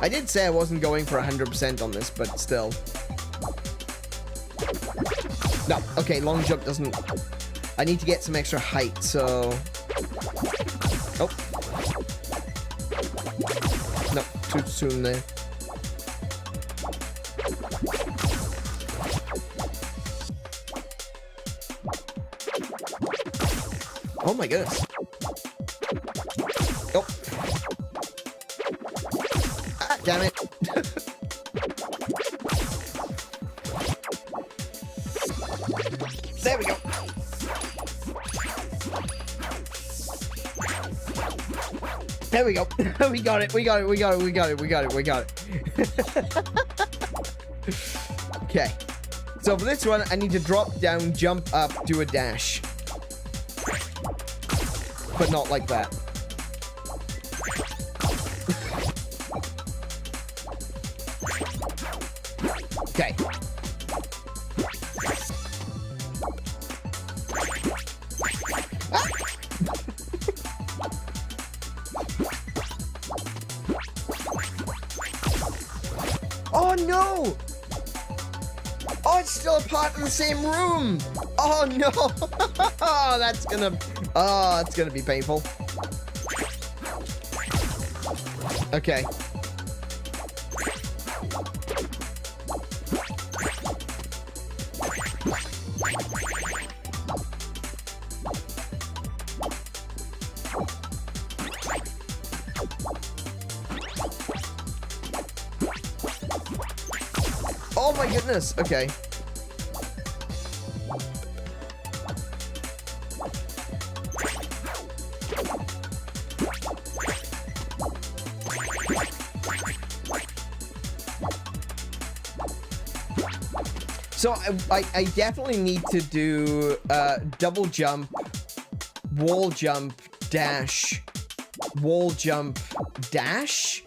I did say I wasn't going for 100% on this, but still. No, okay, long jump doesn't... I need to get some extra height, so... Oh. No, too soon there. Oh my goodness. Oh. Ah, damn it. There we go. There we go. We got it. We got it. We got it. We got it. We got it. We got it. Okay. So for this one, I need to drop down, jump up, do a dash. But not like that. Okay. Ah! Oh no! Oh, it's still a part of the same room! Oh no! Oh, that's gonna be painful. Okay. Oh my goodness, okay. So I definitely need to do double jump, wall jump, dash, wall jump, dash.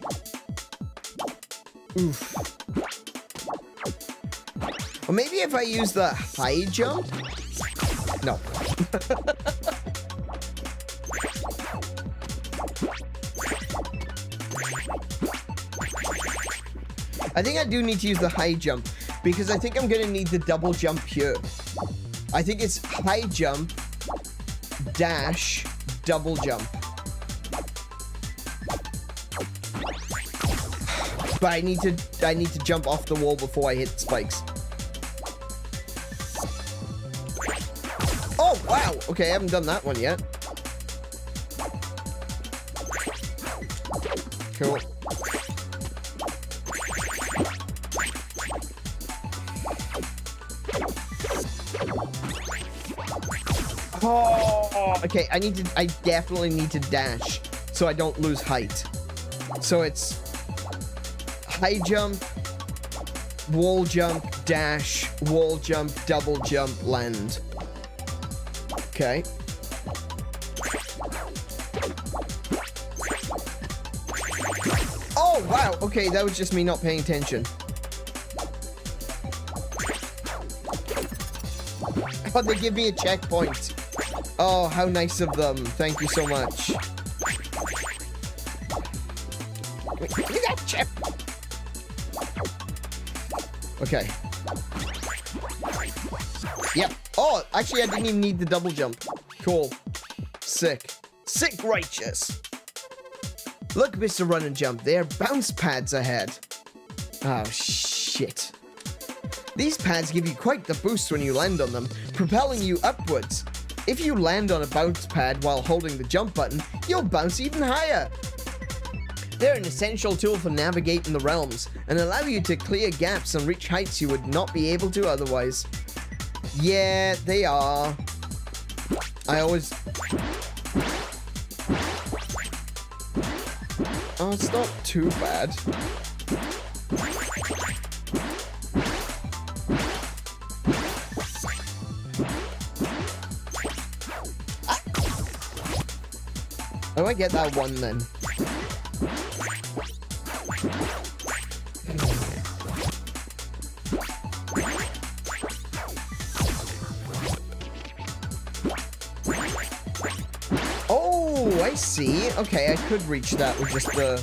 Oof. Or maybe if I use the high jump? No. I think I do need to use the high jump because I think I'm going to need the double jump here. I think it's high jump, dash, double jump. But I need to jump off the wall before I hit spikes. Oh, wow. Okay, I haven't done that one yet. Cool. Oh, okay, I definitely need to dash so I don't lose height. So it's high jump, wall jump, dash, wall jump, double jump, land. Okay. Oh, wow. Okay, that was just me not paying attention. Oh, they give me a checkpoint. Oh, how nice of them. Thank you so much. Give me that chip. Okay. Yep. Oh, actually, I didn't even need the double jump. Cool. Sick. Sick righteous. Look, Mr. Run and Jump, there are bounce pads ahead. Oh, shit. These pads give you quite the boost when you land on them, propelling you upwards. If you land on a bounce pad while holding the jump button, you'll bounce even higher. They're an essential tool for navigating the realms and allow you to clear gaps and reach heights you would not be able to otherwise. Yeah, they are. I always... Oh, it's not too bad. Oh, I get that one then. Oh, I see. Okay, I could reach that with just the...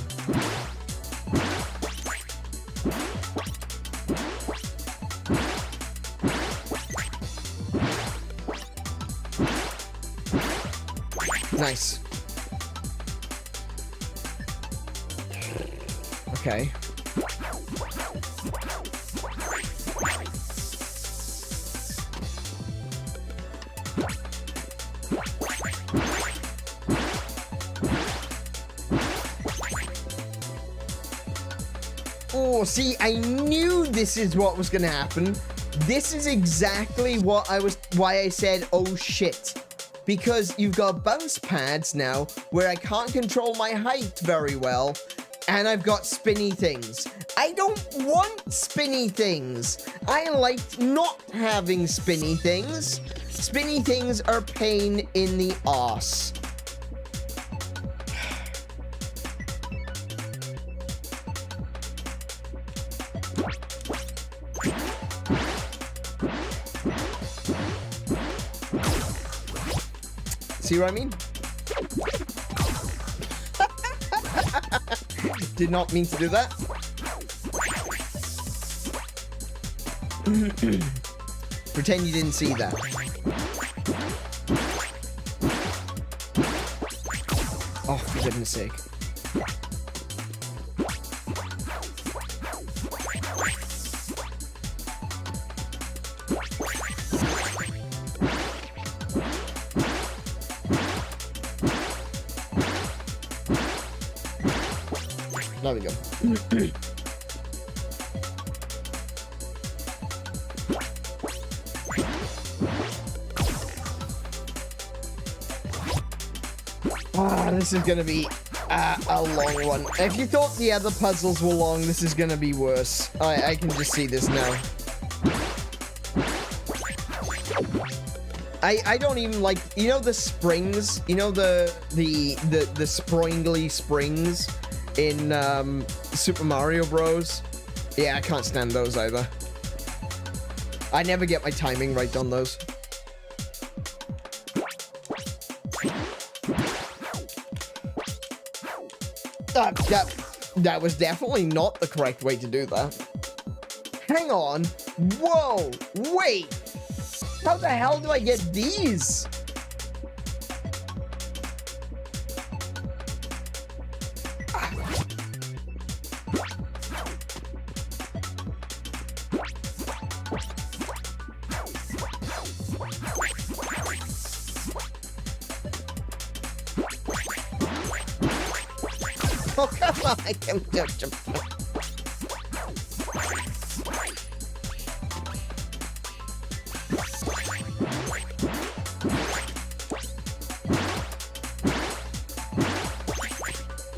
Nice. Okay. Oh, see, I knew this is what was gonna happen. This is exactly why I said, oh shit. Because you've got bounce pads now where I can't control my height very well, and I've got spinny things. I don't want spinny things. I like not having spinny things. Spinny things are pain in the arse. See what I mean? Did not mean to do that. Pretend you didn't see that. Oh, for goodness sake. There we go. This is gonna be a long one. If you thought the other puzzles were long, this is gonna be worse. I can just see this now. I don't even like, you know, the springs, you know, the springly springs in Super Mario Bros. Yeah, I can't stand those either. I never get my timing right on those. That was definitely not the correct way to do that. Hang on. Whoa, wait. How the hell do I get these? Oh, come on, I can jump.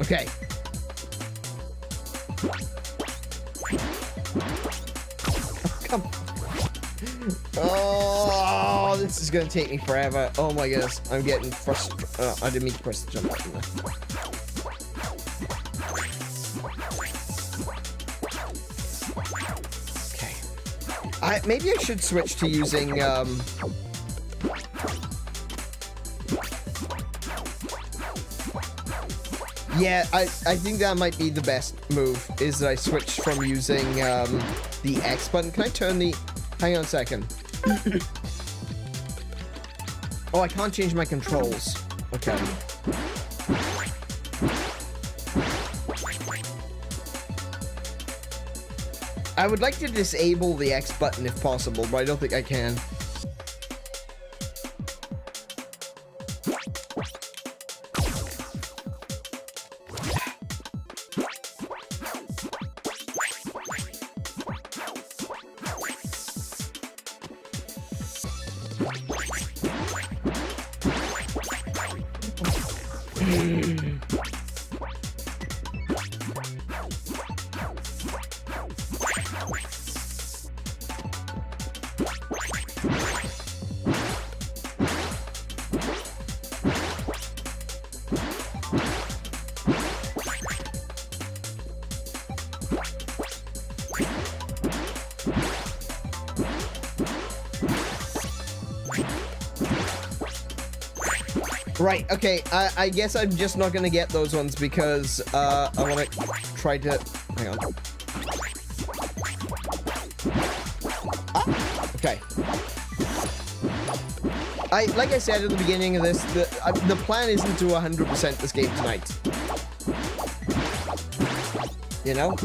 Okay. Come. Oh, this is gonna take me forever. Oh my goodness, I'm getting frustrated. I didn't mean to press the jump button there. Maybe I should switch to using, yeah, I think that might be the best move, is that I switch from using, the X button. Can I turn the... Hang on a second. Oh, I can't change my controls. Okay. I would like to disable the X button if possible, but I don't think I can. Right, okay, I guess I'm just not gonna get those ones because, I wanna try to... Hang on. Okay. Like I said at the beginning of this, the plan isn't to 100% this game tonight. You know?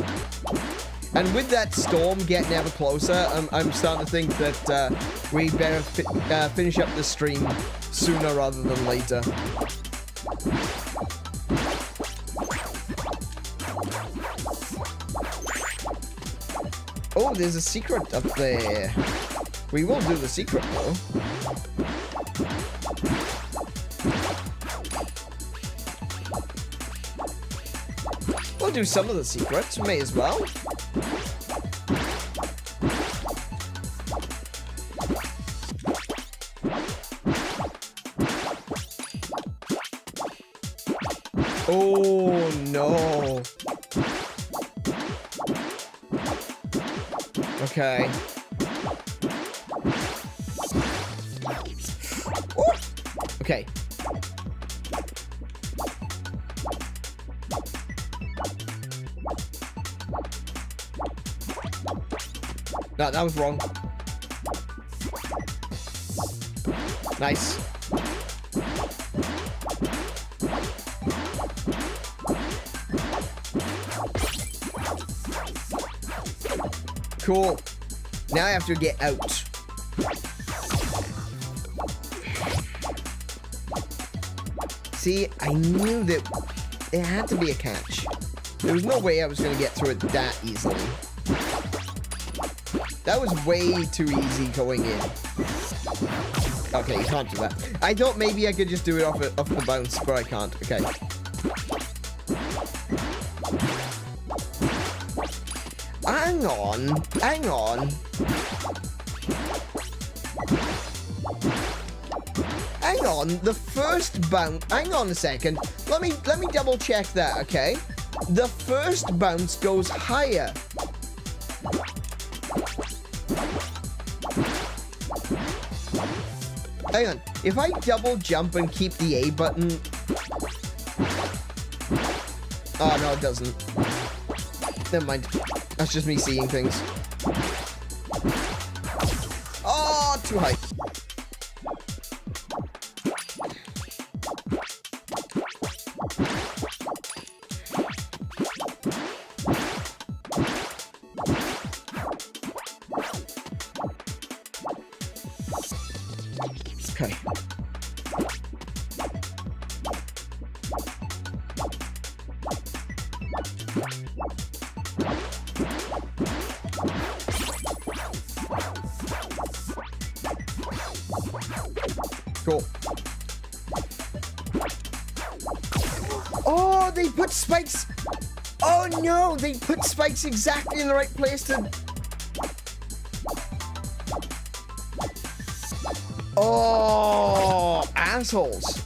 And with that storm getting ever closer, I'm starting to think that we better finish up the stream sooner rather than later. Oh, there's a secret up there. We will do the secret though. We'll do some of the secrets, may as well. Oh no. Okay. Ooh. Okay. No, that was wrong. Nice. Cool. Now I have to get out. See, I knew that it had to be a catch. There was no way I was going to get through it that easily. That was way too easy going in. Okay, you can't do that. I thought maybe I could just do it off the bounce, but I can't. Okay. Hang on. Hang on. Hang on. The first bounce. Hang on a second. Let me double check that, okay? The first bounce goes higher. Hang on. If I double jump and keep the A button... Oh, no, it doesn't. Never mind. That's just me seeing things. Oh, too high. Okay. Cool. Oh, they put spikes. Oh no, they put spikes exactly in the right place to... Oh, assholes.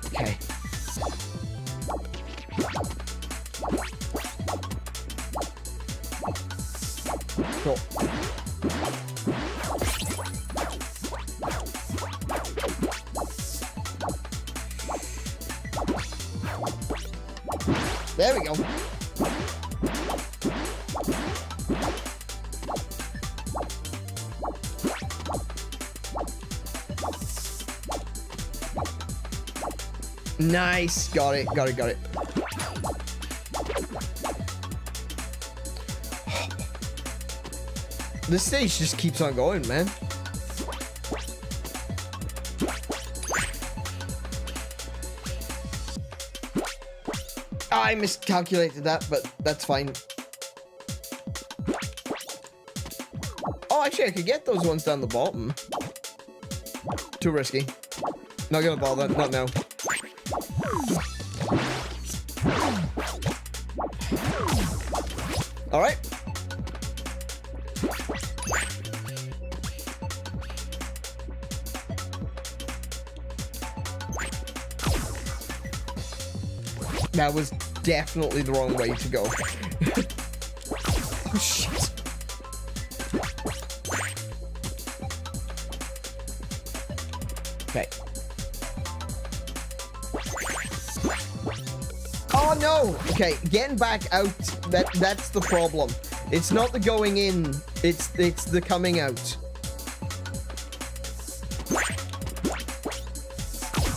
Okay. Cool. There we go. Nice. Got it. Got it. Got it. This stage just keeps on going, man. I miscalculated that, but that's fine. Oh, actually, I could get those ones down the bottom. Too risky. Not gonna bother. Not now. All right. That was definitely the wrong way to go. Oh, shit. Okay. Oh no! Okay, getting back out, that's the problem. It's not the going in, it's the coming out.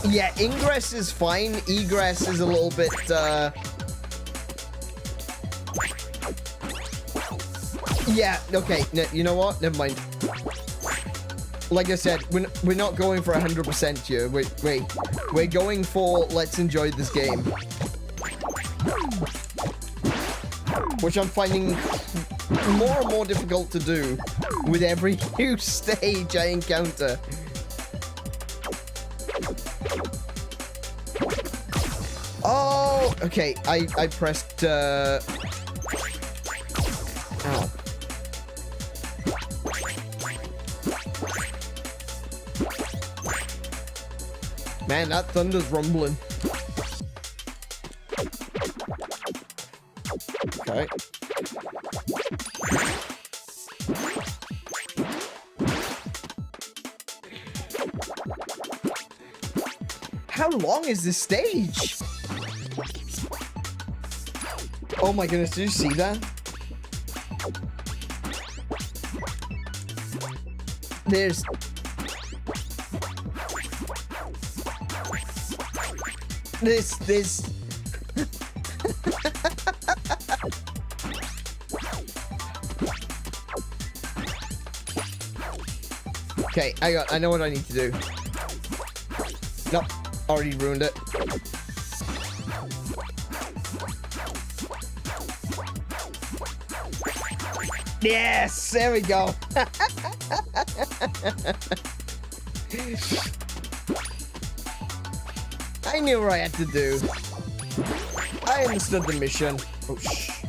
Yeah, ingress is fine. Egress is a little bit, yeah, okay. You know what? Never mind. Like I said, we're not going for 100% here. We're going for let's enjoy this game. Which I'm finding more and more difficult to do with every new stage I encounter. Oh, okay. I pressed, ow. Man, that thunder's rumbling. Okay. How long is this stage? Oh my goodness, did you see that? There's... This... Okay, I know what I need to do. Nope, already ruined it. Yes, there we go. I knew what I had to do. I understood the mission. Oh, shh.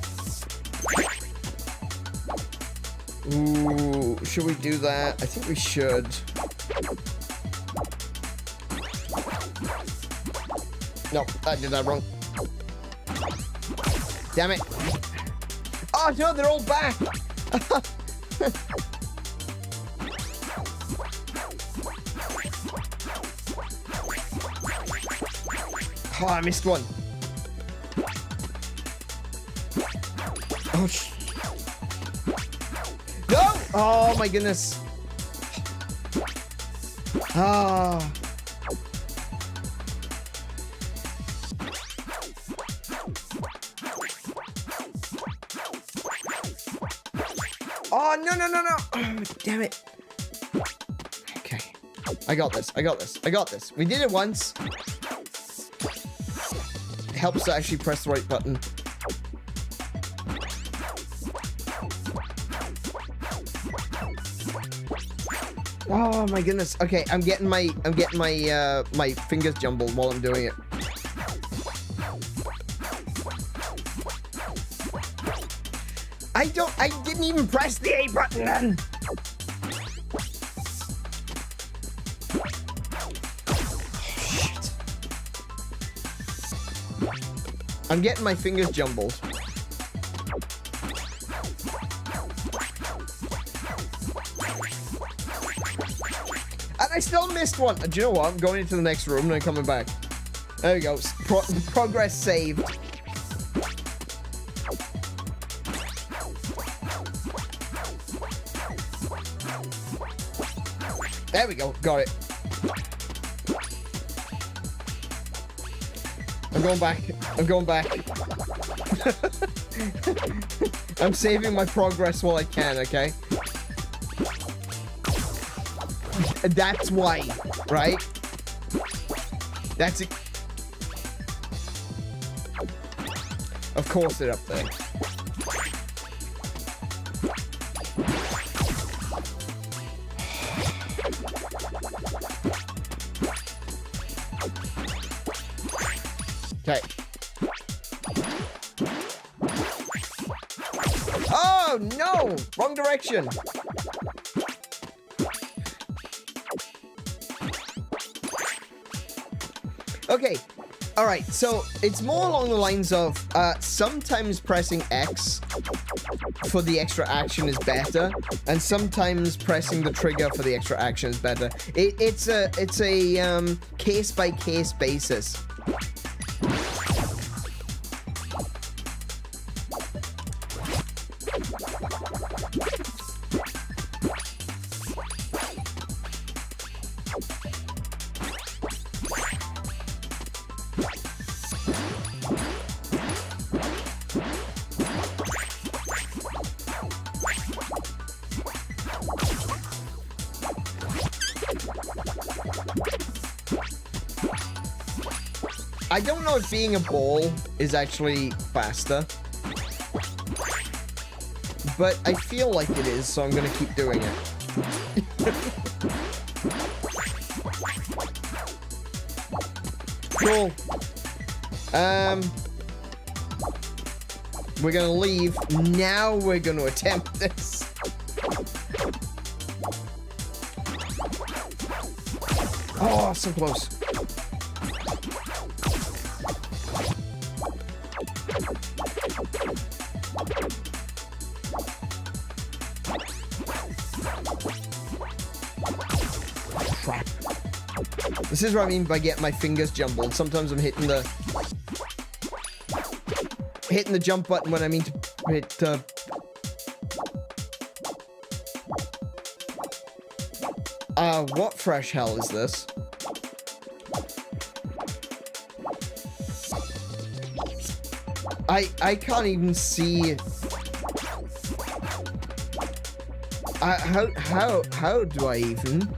Ooh, should we do that? I think we should. No, I did that wrong. Damn it. Oh, no, they're all back. Oh, I missed one. Oh, no! Oh, my goodness. Ah. Oh, no, no, no, no. Oh, damn it. Okay. I got this. I got this. I got this. We did it once. It helps to actually press the right button. Oh my goodness. Okay, I'm getting my my fingers jumbled while I'm doing it. I didn't even press the A button then. Shit. I'm getting my fingers jumbled. And I still missed one. Do you know what? I'm going into the next room and I'm coming back. There we go. Progress saved. There we go. Got it. I'm going back. I'm going back. I'm saving my progress while I can, okay? That's why, right? That's it. Of course they're up there. Oh, no! Wrong direction. Okay. All right. So it's more along the lines of sometimes pressing X for the extra action is better, and sometimes pressing the trigger for the extra action is better. It's a case by case basis. I don't know if being a ball is actually faster, but I feel like it is, so I'm gonna keep doing it. Cool. We're gonna leave. Now we're gonna attempt this. Oh, so close. Crap. This is what I mean by getting my fingers jumbled. Sometimes I'm hitting the jump button when I mean to hit what fresh hell is this? I can't even see. How do I even?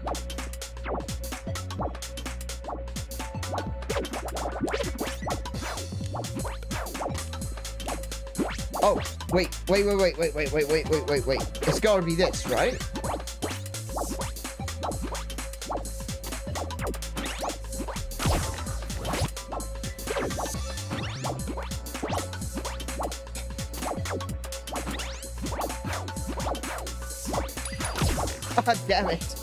Oh, wait. It's gotta be this, right? God damn it.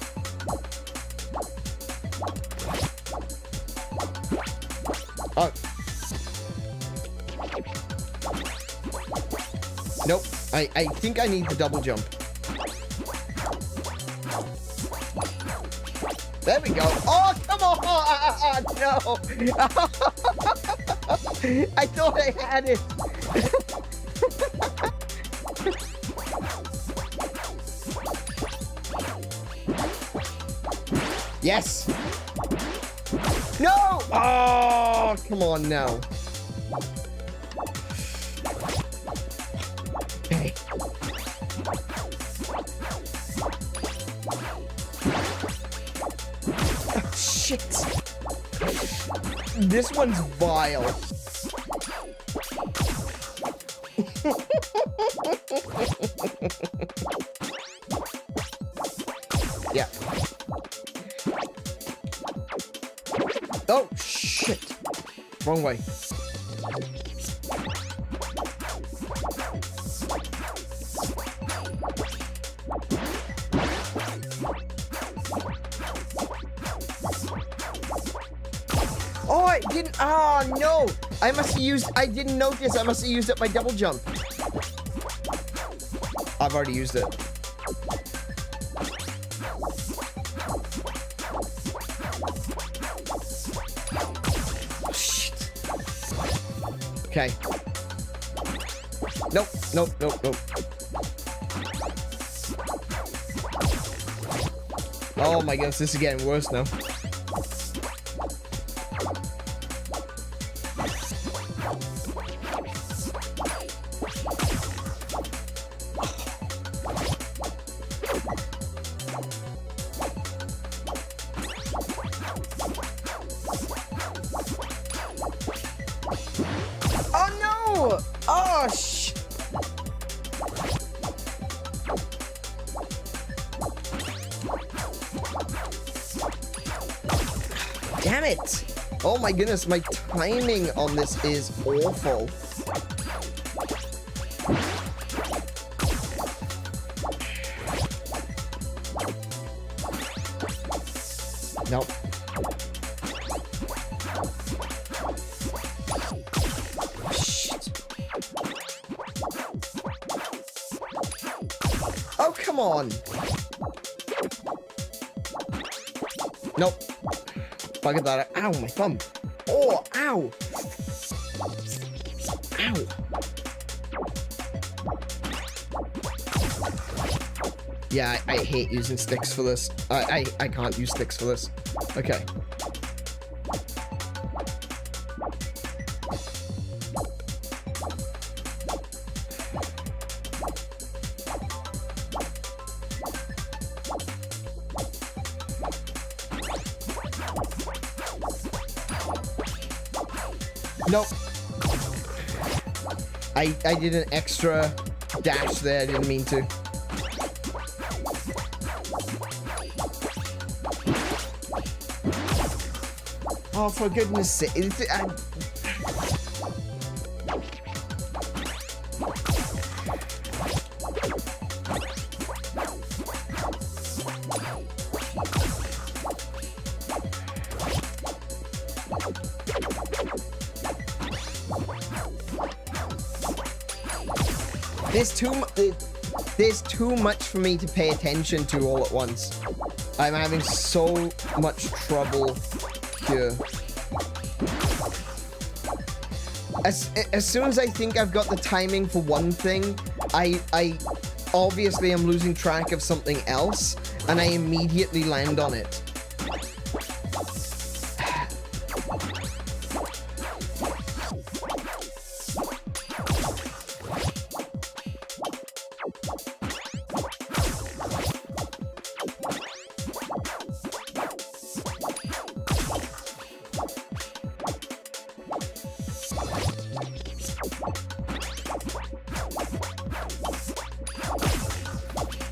Oh. Nope. I think I need the double jump. There we go. Oh, come on! No! I thought I had it. Yes! No! Oh, come on now. Okay. Oh, shit. This one's vile. Yeah. Oh, shit. Wrong way. Oh, I didn't. Oh, no. I must have used. I didn't notice. I must have used up my double jump. I've already used it. Okay. Nope. Oh my goodness, this is getting worse now. Oh, shit. Damn it. Oh my goodness, my timing on this is awful. Nope. Shit. Oh, come on. Nope. Bugger that. Ow, my thumb. Oh, ow. Ow. Yeah, I hate using sticks for this. I can't use sticks for this. Okay. Nope. I did an extra dash there. I didn't mean to. Oh, for goodness sake. There's too much for me to pay attention to all at once. I'm having so much trouble here. As soon as I think I've got the timing for one thing, I obviously am losing track of something else, and I immediately land on it.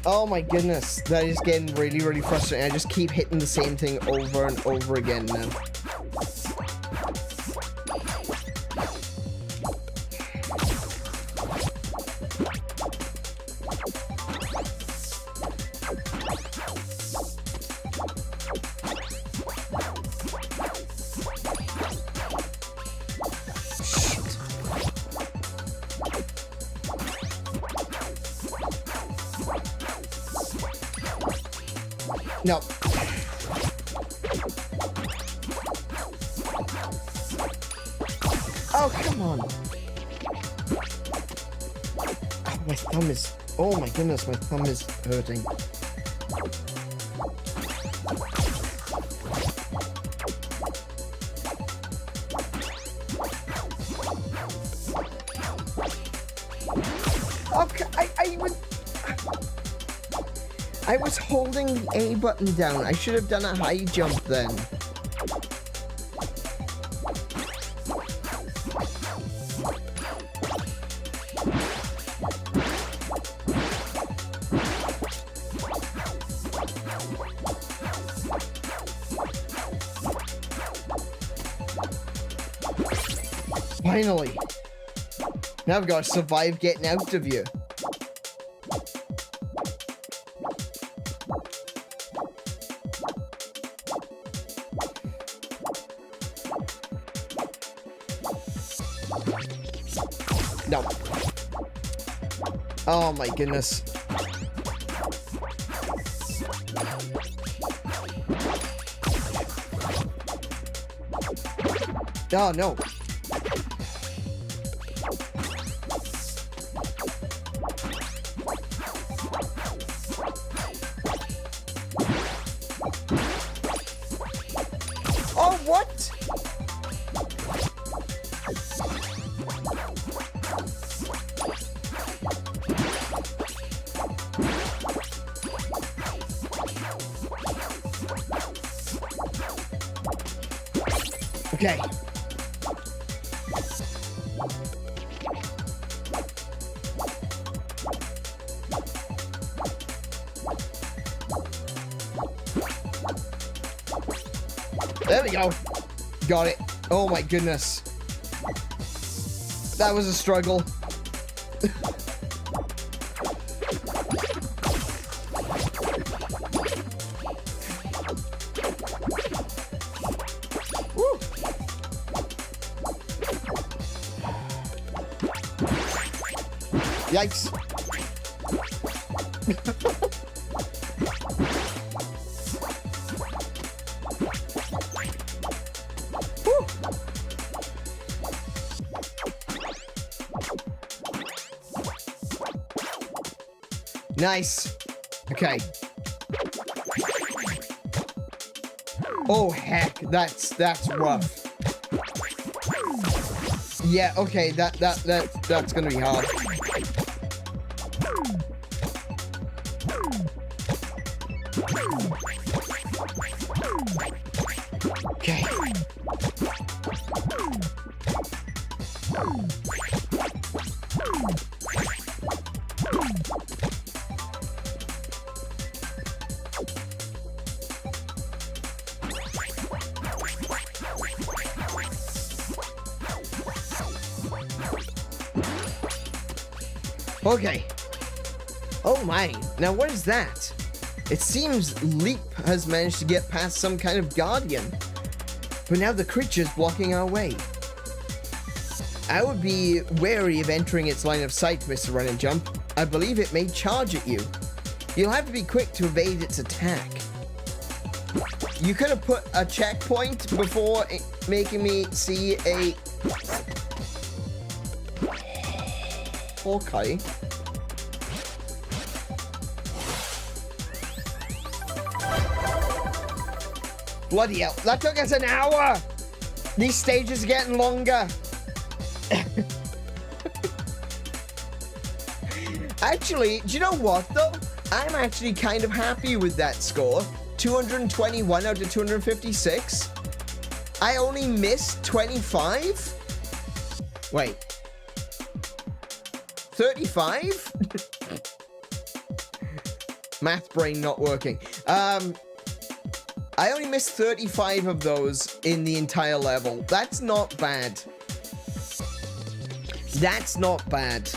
Oh my goodness, that is getting really, really frustrating. I just keep hitting the same thing over and over again now. No. Oh, come on. Oh, my thumb is... Oh my goodness, my thumb is hurting. Okay, I was holding the A button down. I should have done a high jump then. Finally. Now I've got to survive getting out of here. No. Oh my goodness. Oh no. Oh, what? Okay. There we go. Got it. Oh my goodness. That was a struggle. Yikes. Whew. Nice. Okay. Oh heck, that's rough. Yeah, okay, that's gonna be hard. Okay. Okay. Oh my. Now what is that? It seems Leap has managed to get past some kind of guardian. But now the creature's blocking our way. I would be wary of entering its line of sight, Mr. Run and Jump. I believe it may charge at you. You'll have to be quick to evade its attack. You could have put a checkpoint before making me see a... Okay. Bloody hell. That took us an hour! These stages are getting longer. Actually, do you know what though? I'm actually kind of happy with that score. 221 out of 256. I only missed 25? Wait. 35? Math brain not working. I only missed 35 of those in the entire level. That's not bad. That's not bad.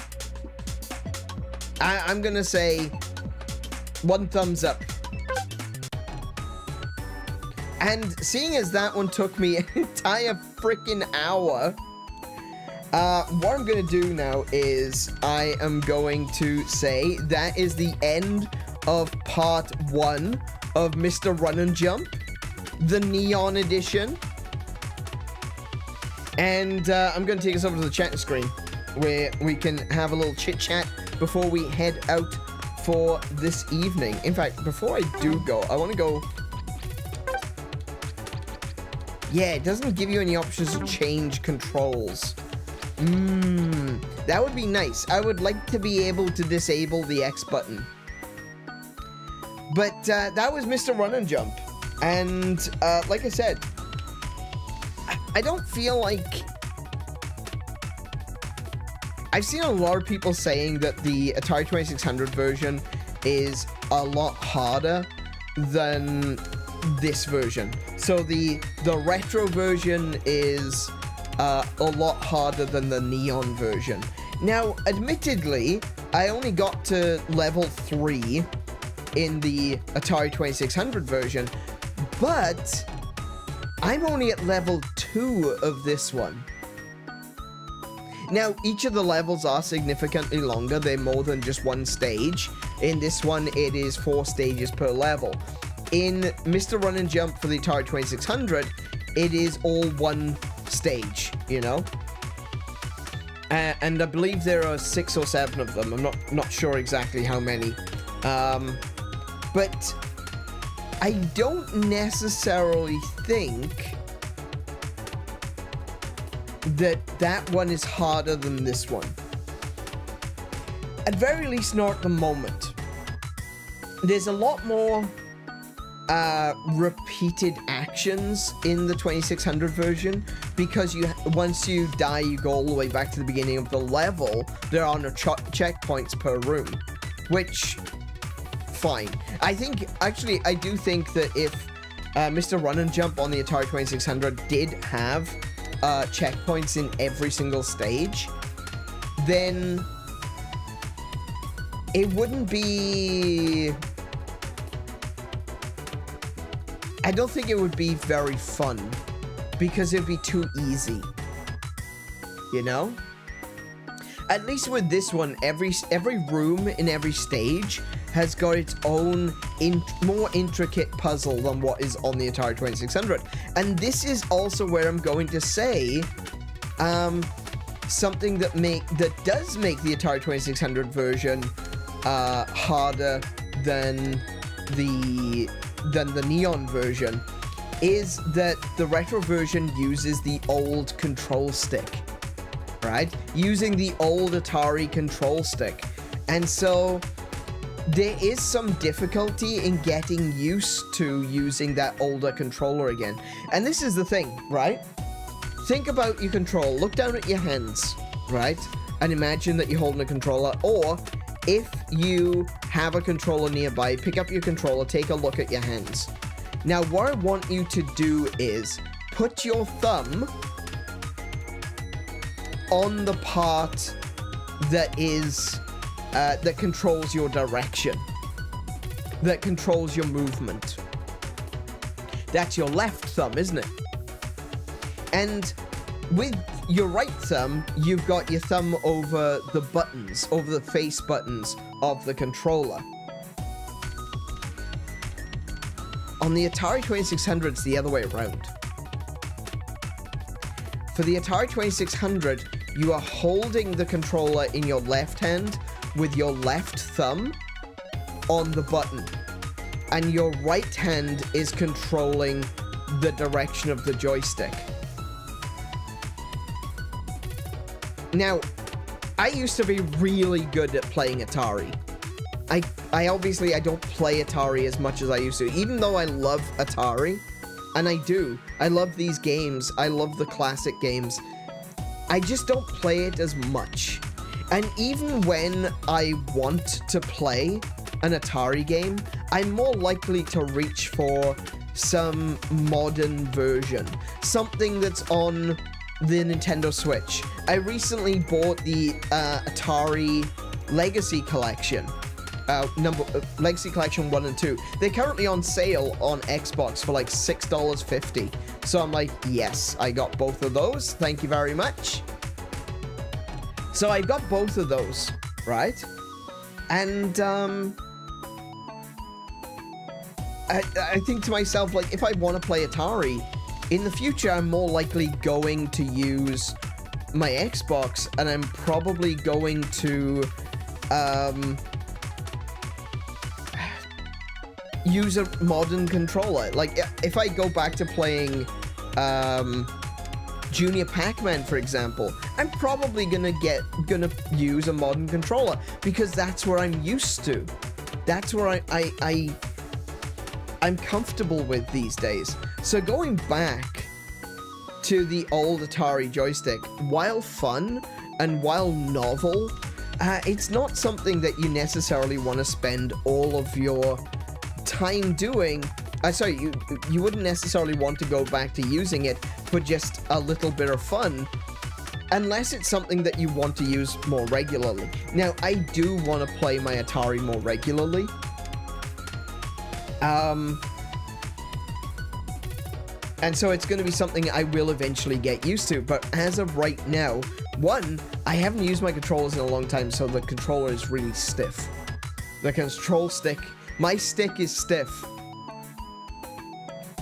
I'm gonna say 1 thumbs up. And seeing as that one took me an entire freaking hour, what I'm gonna do now is I am going to say that is the end of part 1 of Mr. Run and Jump, the Neon Edition. And I'm going to take us over to the chat screen where we can have a little chit chat before we head out for this evening. In fact, before I do go, I want to go... Yeah, it doesn't give you any options to change controls. That would be nice. I would like to be able to disable the X button. But that was Mr. Run and Jump. And like I said, I don't feel like... I've seen a lot of people saying that the Atari 2600 version is a lot harder than this version. So the retro version is a lot harder than the Neon version. Now, admittedly, I only got to level 3 in the Atari 2600 version, but I'm only at level 2 of this one. Now, each of the levels are significantly longer. They're more than just one stage. In this one, it is 4 stages per level. In Mr. Run and Jump for the Atari 2600, it is all one stage, you know? And I believe there are 6 or 7 of them. I'm not sure exactly how many. But I don't necessarily think that one is harder than this one. At very least, not at the moment. There's a lot more repeated actions in the 2600 version because once you die, you go all the way back to the beginning of the level. There are no checkpoints per room, which... fine. I do think that if Mr. Run and Jump on the Atari 2600 did have checkpoints in every single stage, then it wouldn't be... I don't think it would be very fun because it'd be too easy, you know? At least with this one, every room in every stage has got its own more intricate puzzle than what is on the Atari 2600. And this is also where I'm going to say something that does make the Atari 2600 version harder than the Neon version, is that the retro version uses the old control stick, right? Using the old Atari control stick. And so there is some difficulty in getting used to using that older controller again. And this is the thing, right? Think about your control. Look down at your hands, right? And imagine that you're holding a controller. Or if you have a controller nearby, pick up your controller, take a look at your hands. Now, what I want you to do is put your thumb on the part that is that controls your direction, that controls your movement. That's your left thumb, isn't it? And with your right thumb, you've got your thumb over the buttons, over the face buttons of the controller. On the Atari 2600, it's the other way around. For the Atari 2600, you are holding the controller in your left hand with your left thumb on the button, and your right hand is controlling the direction of the joystick. Now, I used to be really good at playing Atari. I obviously, I don't play Atari as much as I used to, even though I love Atari, and I do. I love these games. I love the classic games. I just don't play it as much. And even when I want to play an Atari game, I'm more likely to reach for some modern version. Something that's on the Nintendo Switch. I recently bought the Atari Legacy Collection. Legacy Collection 1 and 2. They're currently on sale on Xbox for like $6.50. So I'm like, yes, I got both of those. Thank you very much. So I got both of those, right? And I think to myself, like, if I want to play Atari, in the future, I'm more likely going to use my Xbox, and I'm probably going to use a modern controller. Like, if I go back to playing Junior Pac-Man, for example, I'm probably gonna use a modern controller because that's where I'm used to. That's where I'm comfortable with these days. So going back to the old Atari joystick, while fun and while novel, it's not something that you necessarily want to spend all of your time doing. You wouldn't necessarily want to go back to using it for just a little bit of fun, unless it's something that you want to use more regularly. Now, I do want to play my Atari more regularly. And so it's going to be something I will eventually get used to. But as of right now, one, I haven't used my controllers in a long time, so the controller is really stiff. The control stick, my stick is stiff.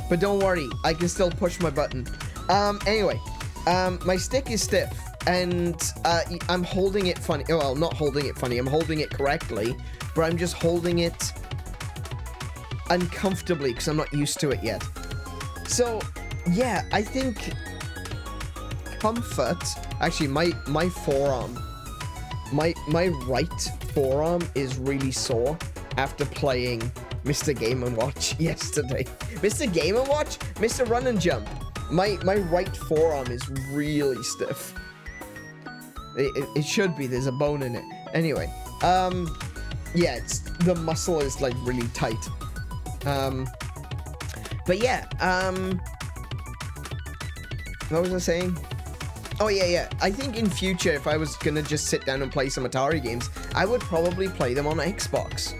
But don't worry, I can still push my button. Anyway, my stick is stiff, and I'm holding it funny. Well, not holding it funny, I'm holding it correctly, but I'm just holding it uncomfortably because I'm not used to it yet. So, yeah, I think comfort, actually, my forearm, my right forearm is really sore after playing Mr. Game & Watch yesterday. Mr. Game & Watch? Mr. Run and Jump. My right forearm is really stiff. It should be, there's a bone in it. Anyway, yeah, the muscle is like really tight. But yeah, what was I saying? Oh yeah, I think in future, if I was gonna just sit down and play some Atari games, I would probably play them on Xbox.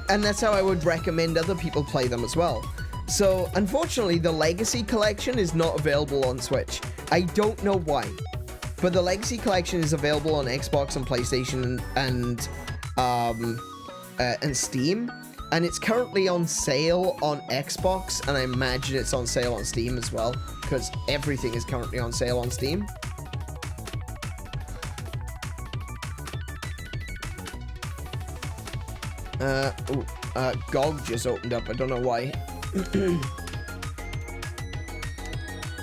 And that's how I would recommend other people play them as well. So, unfortunately, the Legacy Collection is not available on Switch. I don't know why. But the Legacy Collection is available on Xbox and PlayStation and Steam. And it's currently on sale on Xbox, and I imagine it's on sale on Steam as well, because everything is currently on sale on Steam. GOG just opened up. I don't know why.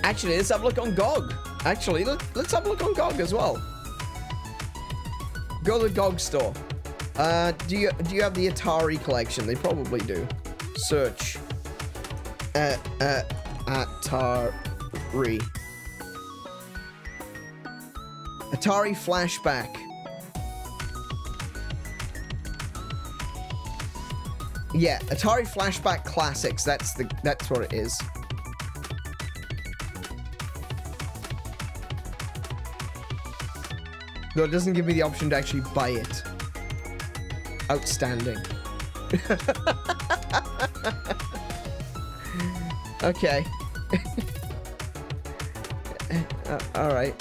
Actually, let's have a look on GOG. Actually, let's have a look on GOG as well. Go to the GOG store. Do you have the Atari collection? They probably do. Search. Atari. Atari Flashback. Yeah, Atari Flashback Classics. That's what it is. Though it doesn't give me the option to actually buy it. Outstanding. Okay. Alright.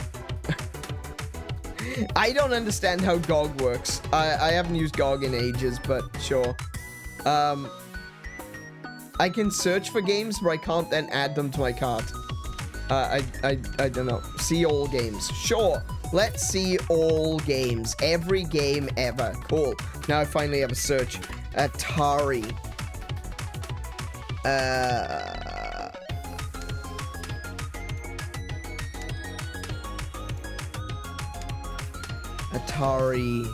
I don't understand how GOG works. I haven't used GOG in ages, but sure. I can search for games, but I can't then add them to my cart. I don't know. See all games. Sure. Let's see all games. Every game ever. Cool. Now I finally have a search. Atari. Atari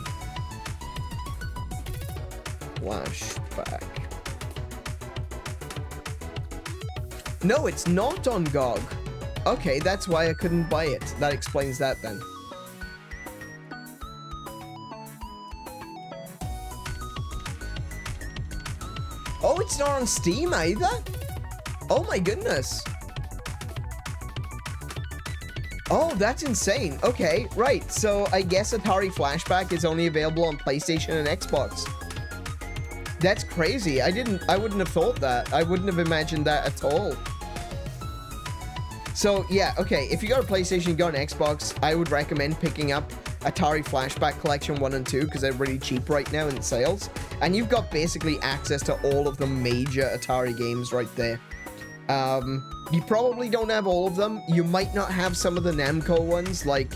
Flashback. No, it's not on GOG. Okay, that's why I couldn't buy it. That explains that then. Oh, it's not on Steam either? Oh my goodness. Oh, that's insane. Okay, right. So I guess Atari Flashback is only available on PlayStation and Xbox. That's crazy. I wouldn't have thought that. I wouldn't have imagined that at all. So yeah, okay, if you got a PlayStation, you got an Xbox, I would recommend picking up Atari Flashback Collection 1 and 2 because they're really cheap right now in sales. And you've got basically access to all of the major Atari games right there. You probably don't have all of them. You might not have some of the Namco ones, like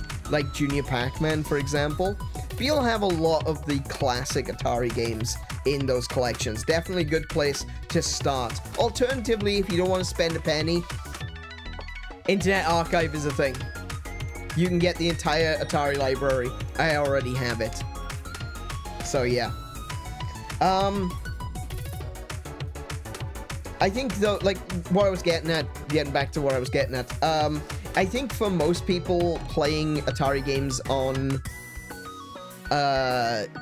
Junior Pac-Man, for example. But you'll have a lot of the classic Atari games in those collections. Definitely a good place to start. Alternatively, if you don't want to spend a penny, Internet Archive is a thing. You can get the entire Atari library. I already have it. So yeah. I think though, like what I was getting back to what I was getting at, I think for most people playing Atari games on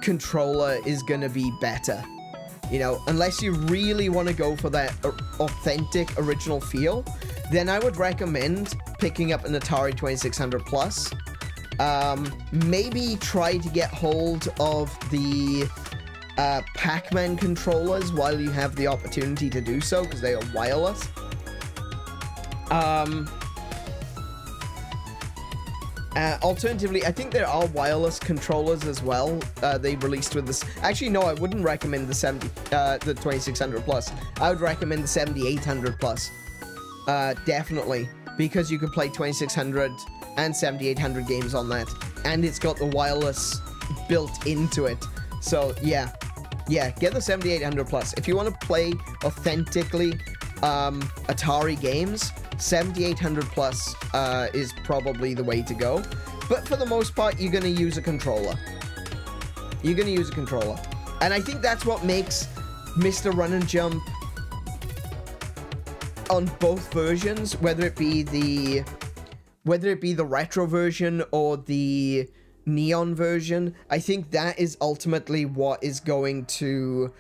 controller is gonna be better. You know, unless you really want to go for that authentic original feel, then I would recommend picking up an Atari 2600 Plus. Maybe try to get hold of the Pac-Man controllers while you have the opportunity to do so, because they are wireless. Alternatively, I think there are wireless controllers as well. They released with this. Actually, no, I wouldn't recommend the 2600 Plus. I would recommend the 7800 Plus. Definitely, because you could play 2600 and 7800 games on that, and it's got the wireless built into it. So yeah, get the 7800 Plus if you want to play authentically Atari games. 7800 Plus is probably the way to go, but for the most part, you're gonna use a controller. And I think that's what makes Mr. Run and Jump on both versions, whether it be the retro version or the neon version. I think that is ultimately what is going to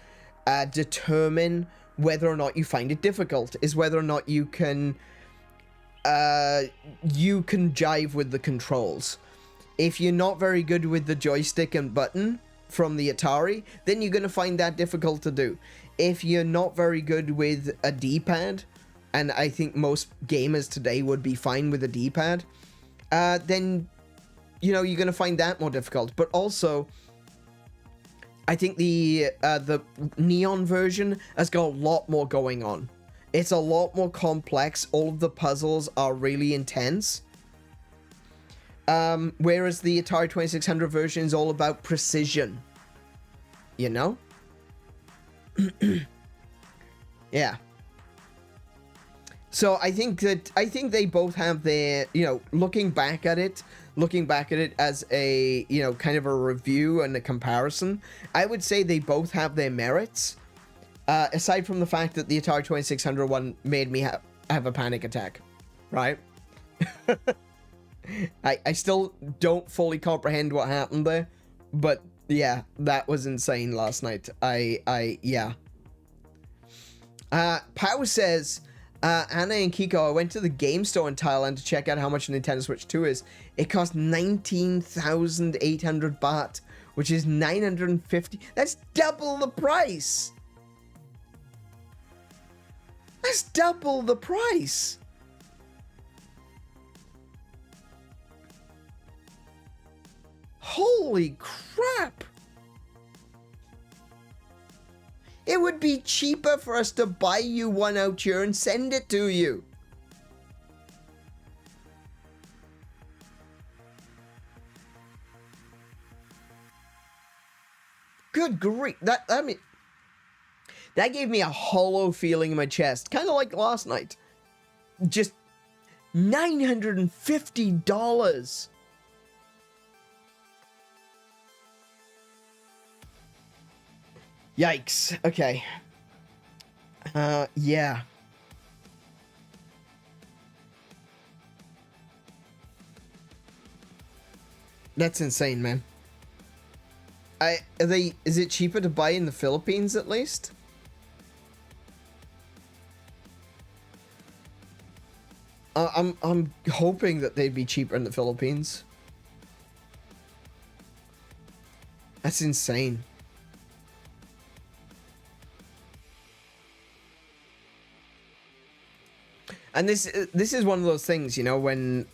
determine whether or not you find it difficult, is whether or not you can jive with the controls. If you're not very good with the joystick and button, from the Atari, then you're going to find that difficult to do. If you're not very good with a D-pad, and I think most gamers today would be fine with a D-pad, then, you know, you're going to find that more difficult. But also, I think the Neon version has got a lot more going on. It's a lot more complex. All of the puzzles are really intense. Whereas the Atari 2600 version is all about precision. You know? Yeah. So I think they both have their, you know, looking back at it as a, you know, kind of a review and a comparison, I would say they both have their merits. Aside from the fact that the Atari 2600 one made me have a panic attack, right? I still don't fully comprehend what happened there, but yeah, that was insane last night. Yeah. Pow says, Anna and Kiko, I went to the game store in Thailand to check out how much a Nintendo Switch 2 is. It cost 19,800 baht, which is 950. That's double the price. That's double the price. Holy crap. It would be cheaper for us to buy you one out here and send it to you. Good grief. That gave me a hollow feeling in my chest. Kind of like last night. Just $950. Yikes. Okay. Yeah. That's insane, man. Is it cheaper to buy in the Philippines at least? I'm hoping that they'd be cheaper in the Philippines. That's insane. And this is one of those things, you know, when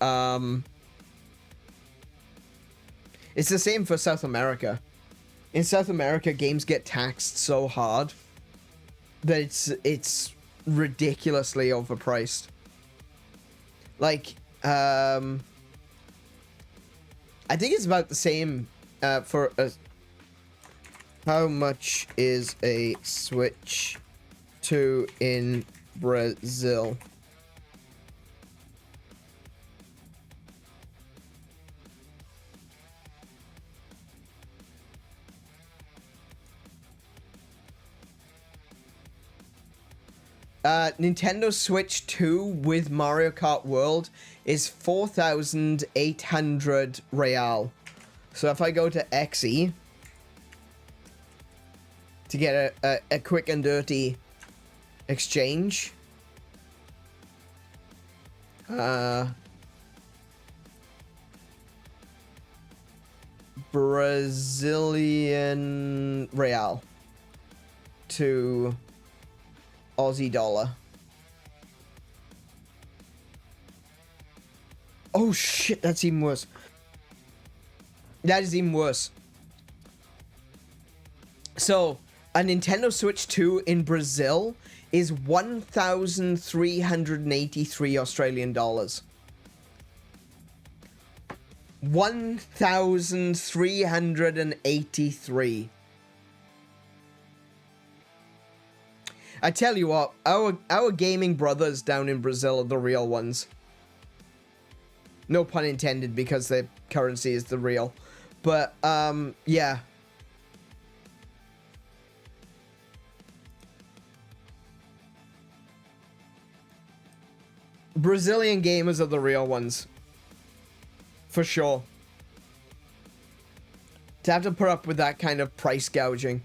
it's the same for South America. In South America, games get taxed so hard that it's ridiculously overpriced. Like, I think it's about the same for a... How much is a Switch 2 in Brazil? Nintendo Switch 2 with Mario Kart World is 4,800 real. So if I go to XE to get a quick and dirty exchange, Brazilian real to Aussie dollar. Oh shit, that's even worse. That is even worse. So, a Nintendo Switch 2 in Brazil is 1,383 Australian dollars. 1,383. I tell you what, our gaming brothers down in Brazil are the real ones. No pun intended, because their currency is the real. But, yeah. Brazilian gamers are the real ones. For sure. To have to put up with that kind of price gouging.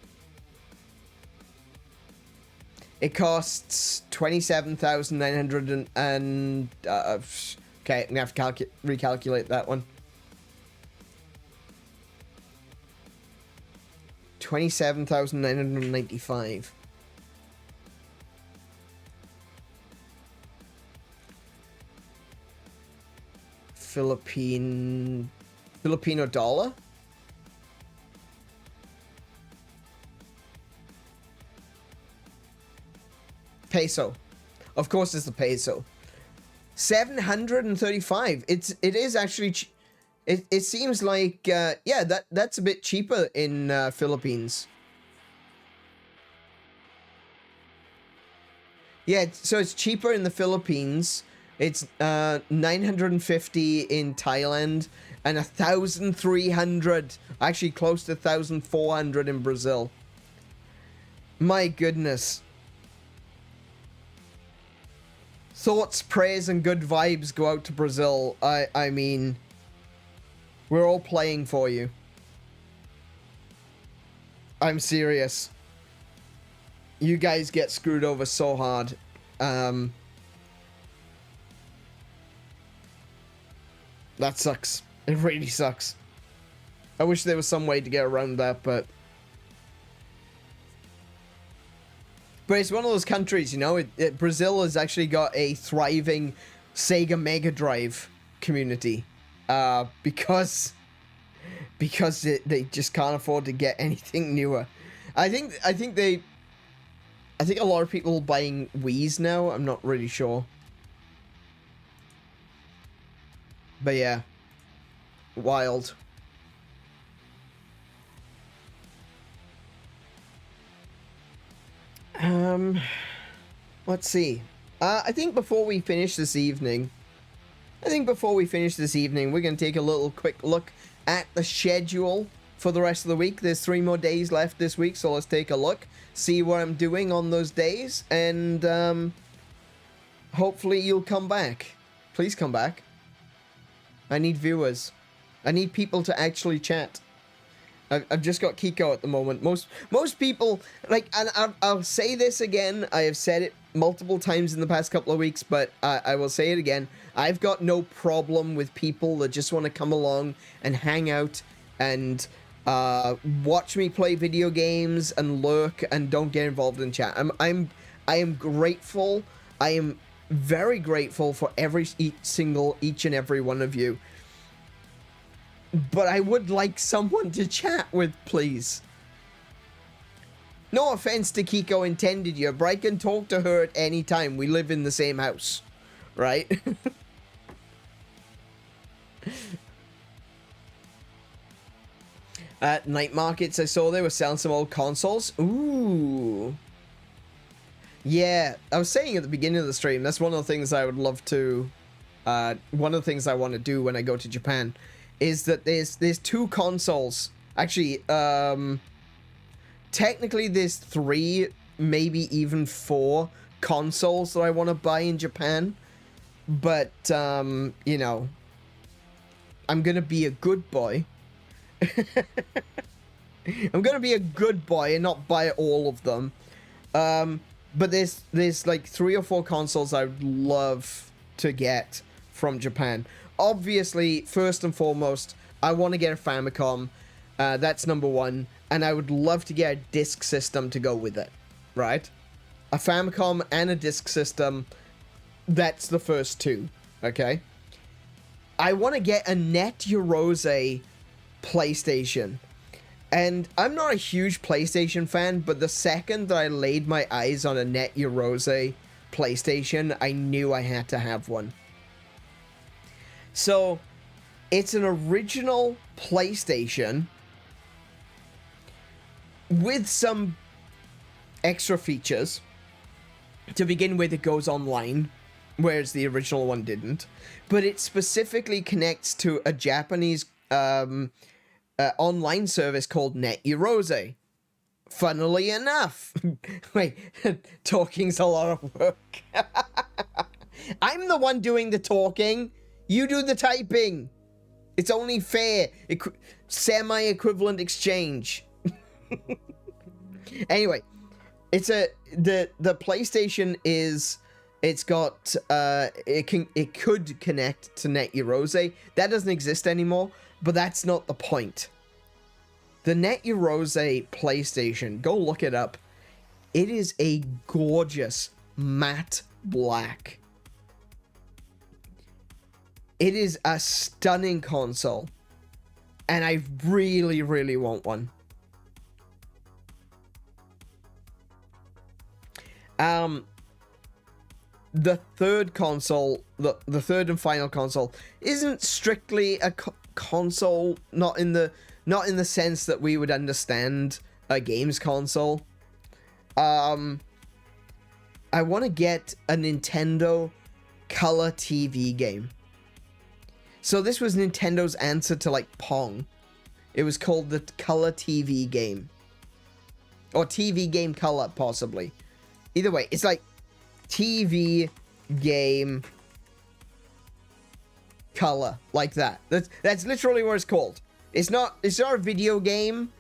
It costs 27,900 and okay, I'm gonna have to recalculate that one. 27,995. Filipino dollar? Peso. Of course it's the peso. 735. It is actually it seems like yeah, that's a bit cheaper in Philippines. Yeah, so it's cheaper in the Philippines. It's 950 in Thailand and 1,300, actually close to 1,400 in Brazil. My goodness. Thoughts, prayers, and good vibes go out to Brazil. I mean, we're all playing for you. I'm serious. You guys get screwed over so hard. That sucks. It really sucks. I wish there was some way to get around that, but it's one of those countries, you know, Brazil has actually got a thriving Sega Mega Drive community, because they just can't afford to get anything newer. I think a lot of people buying Wiis now. I'm not really sure. But yeah, wild. Let's see. I think before we finish this evening, we're going to take a little quick look at the schedule for the rest of the week. There's 3 more days left this week, so let's take a look, see what I'm doing on those days, and hopefully you'll come back. Please come back. I need viewers. I need people to actually chat. I've just got Kiko at the moment. Most people, like, and I'll say this again. I have said it multiple times in the past couple of weeks, but I will say it again. I've got no problem with people that just want to come along and hang out and watch me play video games and lurk and don't get involved in chat. I am grateful. I am very grateful for each and every one of you. But I would like someone to chat with, please. No offense to Kiko intended you, but I can talk to her at any time. We live in the same house, right? At night markets, I saw they were selling some old consoles. Ooh. Yeah, I was saying at the beginning of the stream, that's one of the things I would love to... one of the things I want to do when I go to Japan is that there's 2 consoles. Actually, technically there's 3, maybe even 4 consoles that I want to buy in Japan. But, you know, I'm going to be a good boy. I'm going to be a good boy and not buy all of them. But there's like 3 or 4 consoles I would love to get from Japan. Obviously, first and foremost, I want to get a Famicom. That's number 1. And I would love to get a disc system to go with it. Right? A Famicom and a disc system. That's the first 2. Okay? I want to get a Net Eurose PlayStation. And I'm not a huge PlayStation fan, but the second that I laid my eyes on a Net Eurose PlayStation, I knew I had to have one. So, it's an original PlayStation with some extra features. To begin with, it goes online, whereas the original one didn't. But it specifically connects to a Japanese online service called Net Eurose. Funnily enough. Wait, talking's a lot of work. I'm the one doing the talking. You do the typing. It's only fair. Semi-equivalent exchange. Anyway, it's the PlayStation is, it's got it could connect to Net Eurose. That doesn't exist anymore, but that's not the point. The Net-Eurose PlayStation, go look it up. It is a gorgeous matte black. It is a stunning console. And I really, really want one. The third console, the third and final console, isn't strictly a console, not in the sense that we would understand a games console. I want to get a Nintendo color TV game. So this was Nintendo's answer to like Pong. It was called the Color TV game. Or TV game color, possibly. Either way, it's like TV game color, like that. That's literally what it's called. It's not a video game.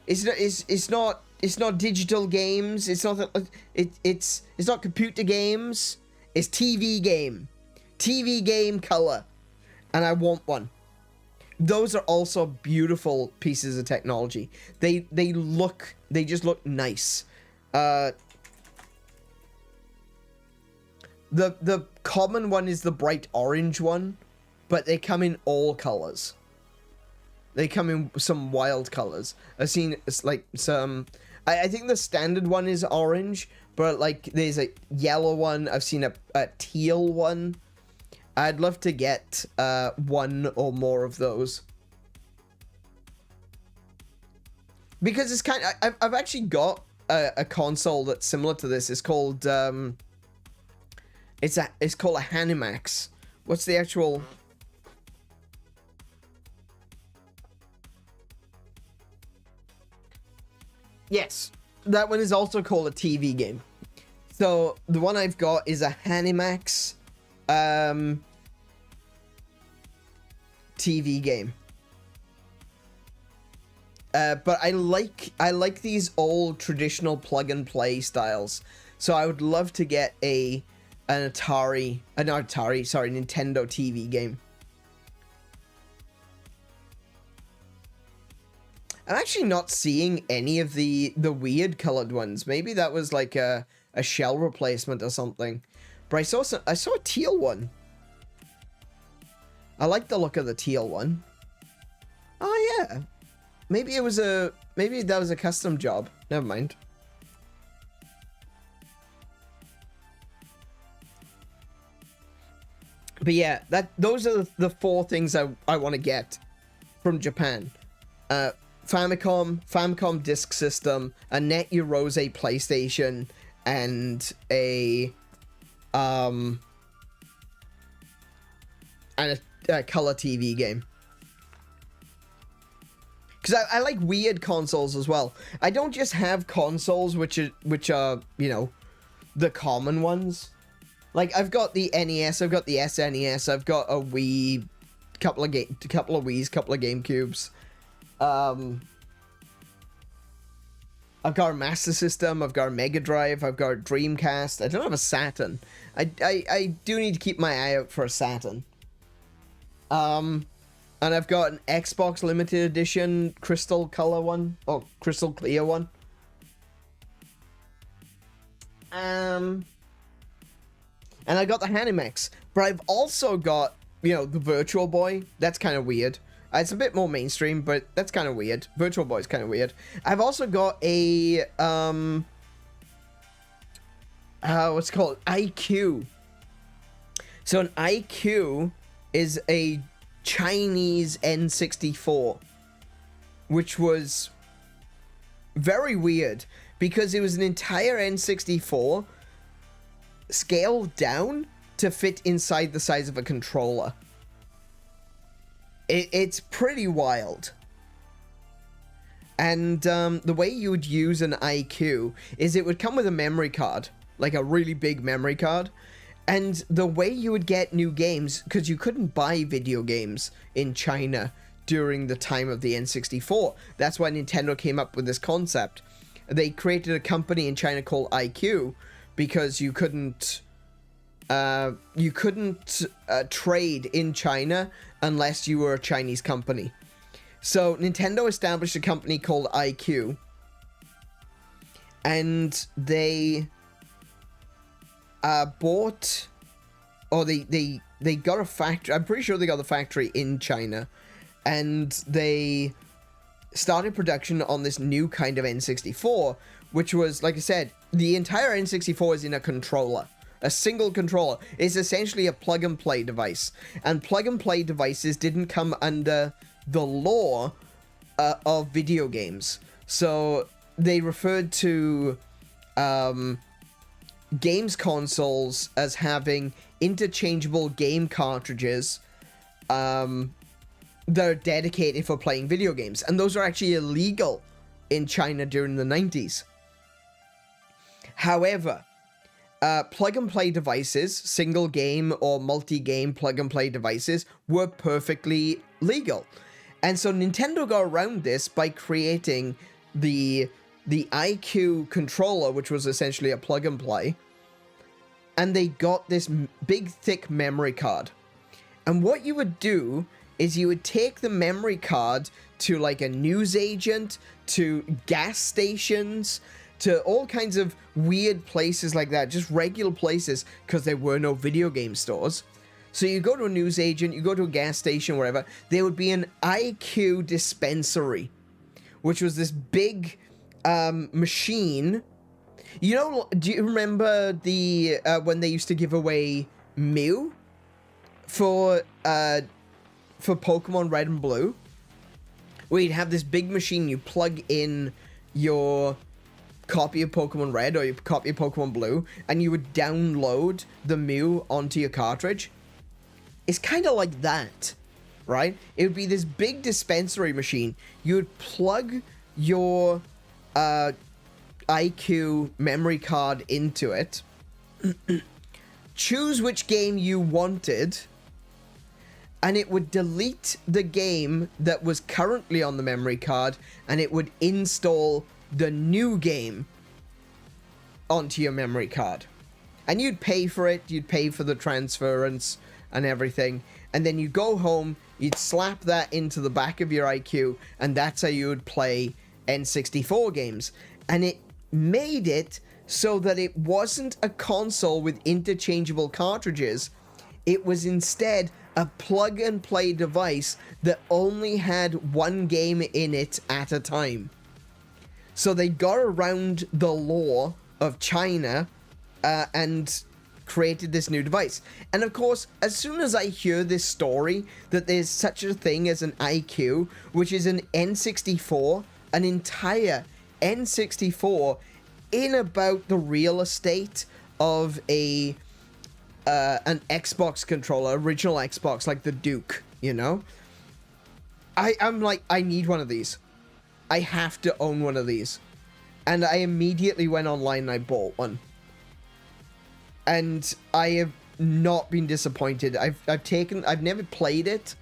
It's not digital games. It's not computer games. It's TV game. TV game color. And I want one. Those are also beautiful pieces of technology. They just look nice. The common one is the bright orange one, but they come in all colors. They come in some wild colors. I've seen like some. I think the standard one is orange, but like there's a yellow one. I've seen a teal one. I'd love to get one or more of those. Because it's kind of... I've actually got a console that's similar to this. It's called... It's called a Hanimax. What's the actual... Yes. That one is also called a TV game. So, the one I've got is a Hanimax... TV game. But I like these old traditional plug and play styles. So I would love to get an Nintendo TV game. I'm actually not seeing any of the weird colored ones. Maybe that was like a shell replacement or something. But I saw a teal one. I like the look of the teal one. Oh yeah. Maybe that was a custom job. Never mind. But yeah, those are the four things I want to get from Japan. Famicom Disk System, a Net-Eurose PlayStation, and a color TV game. Because I like weird consoles as well. I don't just have consoles which are you know, the common ones. Like I've got the NES, I've got the SNES, I've got a Wii, couple of Wiis, couple of GameCubes. I've got a Master System, I've got a Mega Drive, I've got a Dreamcast. I don't have a Saturn. I do need to keep my eye out for a Saturn. And I've got an Xbox Limited Edition Crystal Color one, or Crystal Clear one. And I got the Hanimax, but I've also got, you know, the Virtual Boy. That's kind of weird. It's a bit more mainstream, but that's kind of weird. Virtual Boy's kind of weird. I've also got a, what's it called? IQ. So an IQ is a Chinese N64, which was very weird because it was an entire N64 scaled down to fit inside the size of a controller. It's pretty wild. And the way you would use an IQ is it would come with a memory card, like a really big memory card. And the way you would get new games, because you couldn't buy video games in China during the time of the N64. That's why Nintendo came up with this concept. They created a company in China called IQ because you couldn't trade in China unless you were a Chinese company. So Nintendo established a company called IQ, and they bought, or they got a factory. I'm pretty sure they got the factory in China, and they started production on this new kind of N64, which was, like I said, the entire N64 is in a controller. A single controller. It's essentially a plug-and-play device. And plug-and-play devices didn't come under the law of video games. So they referred to games consoles as having interchangeable game cartridges that are dedicated for playing video games. And those are actually illegal in China during the 90s. However, plug-and-play devices, single game or multi-game plug-and-play devices, were perfectly legal. And so Nintendo got around this by creating the IQ controller, which was essentially a plug-and-play. And they got this big, thick memory card. And what you would do is you would take the memory card to like a newsagent, to gas stations, to all kinds of weird places like that, just regular places, because there were no video game stores. So you go to a newsagent, you go to a gas station, wherever, there would be an IQ dispensary, which was this big machine. You know, do you remember the when they used to give away Mew for Pokemon Red and Blue? Where you'd have this big machine, you plug in your copy of Pokemon Red or your copy of Pokemon Blue, and you would download the Mew onto your cartridge. It's kind of like that, right? It would be this big dispensary machine. You would plug your IQ memory card into it, choose which game you wanted, and it would delete the game that was currently on the memory card, and it would install the new game onto your memory card. And you'd pay for it, you'd pay for the transference and everything, and then you go home, you'd slap that into the back of your IQ, and that's how you would play N64 games. And it made it so that it wasn't a console with interchangeable cartridges. It was instead a plug-and-play device that only had one game in it at a time. So they got around the law of China and created this new device. And of course, as soon as I hear this story, that there's such a thing as an IQ, which is an N64, an entire N64 in about the real estate of an Xbox controller, original Xbox, like the Duke, you know? I'm like, I need one of these. I have to own one of these. And I immediately went online and I bought one. And I have not been disappointed. I've never played it.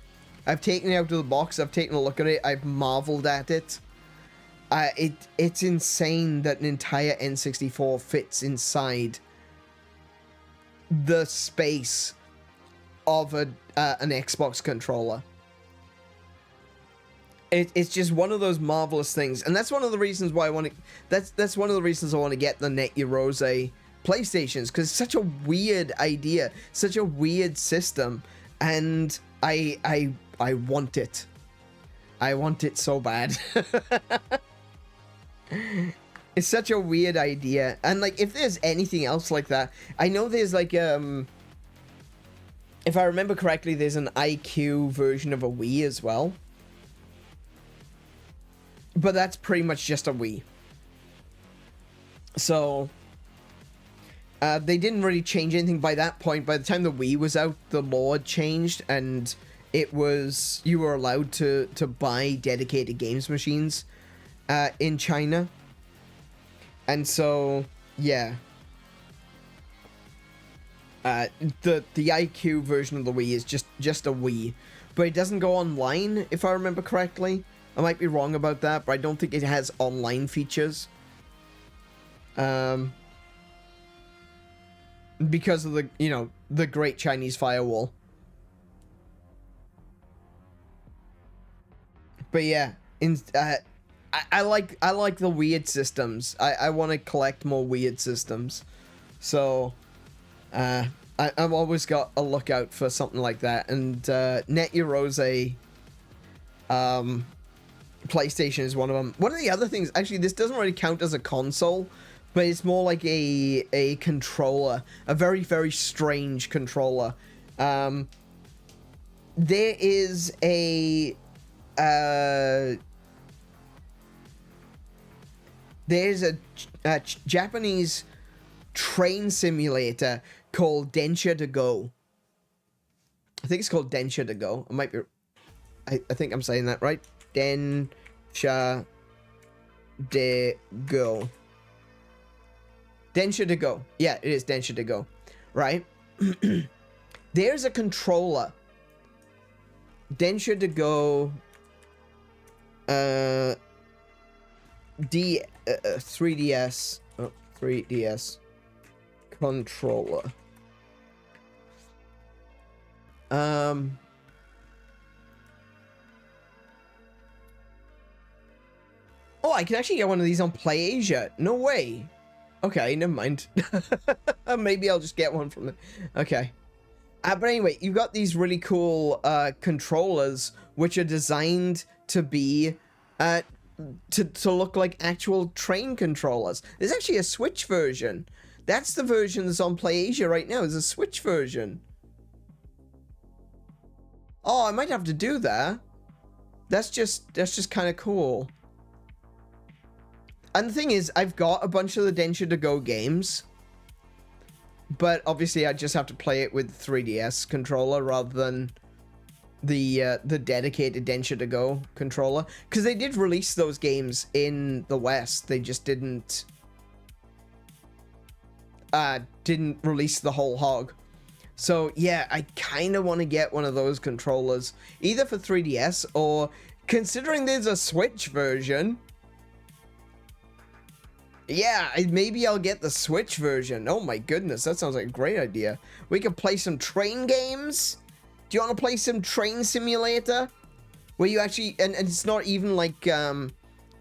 I've taken it out of the box. I've taken a look at it. I've marveled at it. It's insane that an entire N64 fits inside the space of an Xbox controller. It's just one of those marvelous things, and that's one of the reasons why I want to. That's one of the reasons I want to get the Net Eurose PlayStations, because it's such a weird idea, such a weird system, and I want it. I want it so bad. It's such a weird idea, and like if there's anything else like that, I know there's like if I remember correctly, there's an IQ version of a Wii as well. But that's pretty much just a Wii. So, they didn't really change anything by that point. By the time the Wii was out, the law had changed, and it was, you were allowed to buy dedicated games machines in China. And so, yeah. The IQ version of the Wii is just a Wii. But it doesn't go online, if I remember correctly. I might be wrong about that, but I don't think it has online features. Because of the, you know, the Great Chinese Firewall. But yeah, I like the weird systems. I want to collect more weird systems. So I've always got a lookout for something like that. And Net Your Rose PlayStation is one of them. One of the other things, actually, this doesn't really count as a console, but it's more like a controller, a very, very strange controller. There is there's a Japanese train simulator called Densha to Go. I think it's called Densha to Go. I might be, I think I'm saying that right. Densha de Go. Densha to Go. Yeah, it is Densha to Go. Right? There's a controller. Densha to Go 3DS. Oh, 3DS controller. Oh, I can actually get one of these on PlayAsia. No way. Okay, never mind. Maybe I'll just get one from it. Okay. But anyway, you've got these really cool controllers which are designed to be to look like actual train controllers. There's actually a Switch version. That's the version that's on PlayAsia right now. There's a Switch version. Oh, I might have to do that. That's just kind of cool. And the thing is, I've got a bunch of the Densha to Go games, but obviously I just have to play it with 3DS controller rather than the dedicated Densha to Go controller, because they did release those games in the West. They just didn't release the whole hog. So yeah, I kind of want to get one of those controllers, either for 3DS or, considering there's a Switch version, yeah, maybe I'll get the Switch version. Oh my goodness, that sounds like a great idea. We can play some train games. Do you want to play some train simulator? Where you actually, and it's not even like the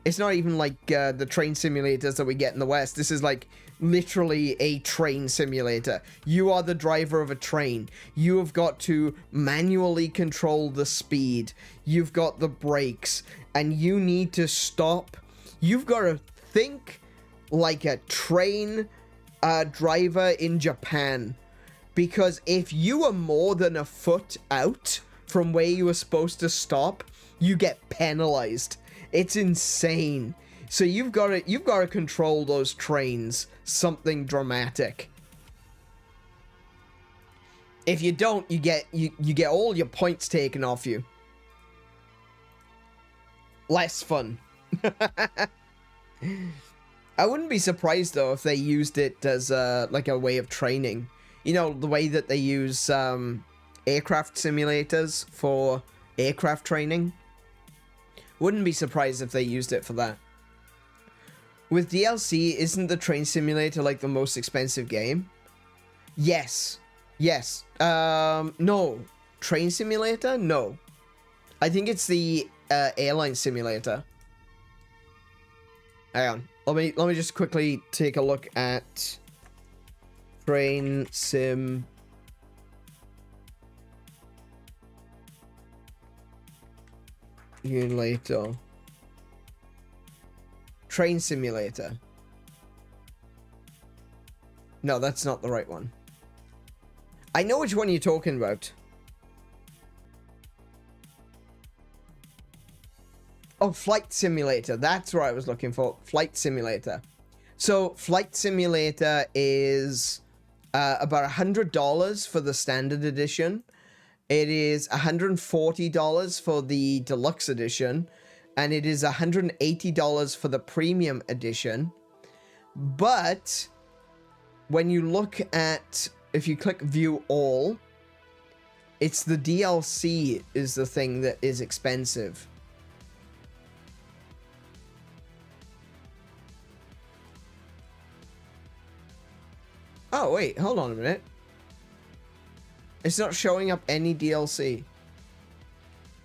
train simulators that we get in the West. This is like literally a train simulator. You are the driver of a train. You have got to manually control the speed. You've got the brakes, and you need to stop. You've got to think like a train driver in Japan, because if you are more than a foot out from where you were supposed to stop, you get penalized. It's insane. So you've got to control those trains something dramatic. If you don't, you get all your points taken off you. Less fun. I wouldn't be surprised though if they used it as like a way of training. You know, the way that they use aircraft simulators for aircraft training. Wouldn't be surprised if they used it for that. With DLC, isn't the train simulator like the most expensive game? Yes. Yes. No. Train simulator? No. I think it's the airline simulator. Hang on. Let me just quickly take a look at train sim. Simulator. Train simulator. No, that's not the right one. I know which one you're talking about. Oh, Flight Simulator. That's what I was looking for. Flight Simulator. So, Flight Simulator is about $100 for the standard edition. It is $140 for the deluxe edition. And it is $180 for the premium edition. But when you look at, if you click view all, it's the DLC is the thing that is expensive. Oh, wait, hold on a minute. It's not showing up any DLC.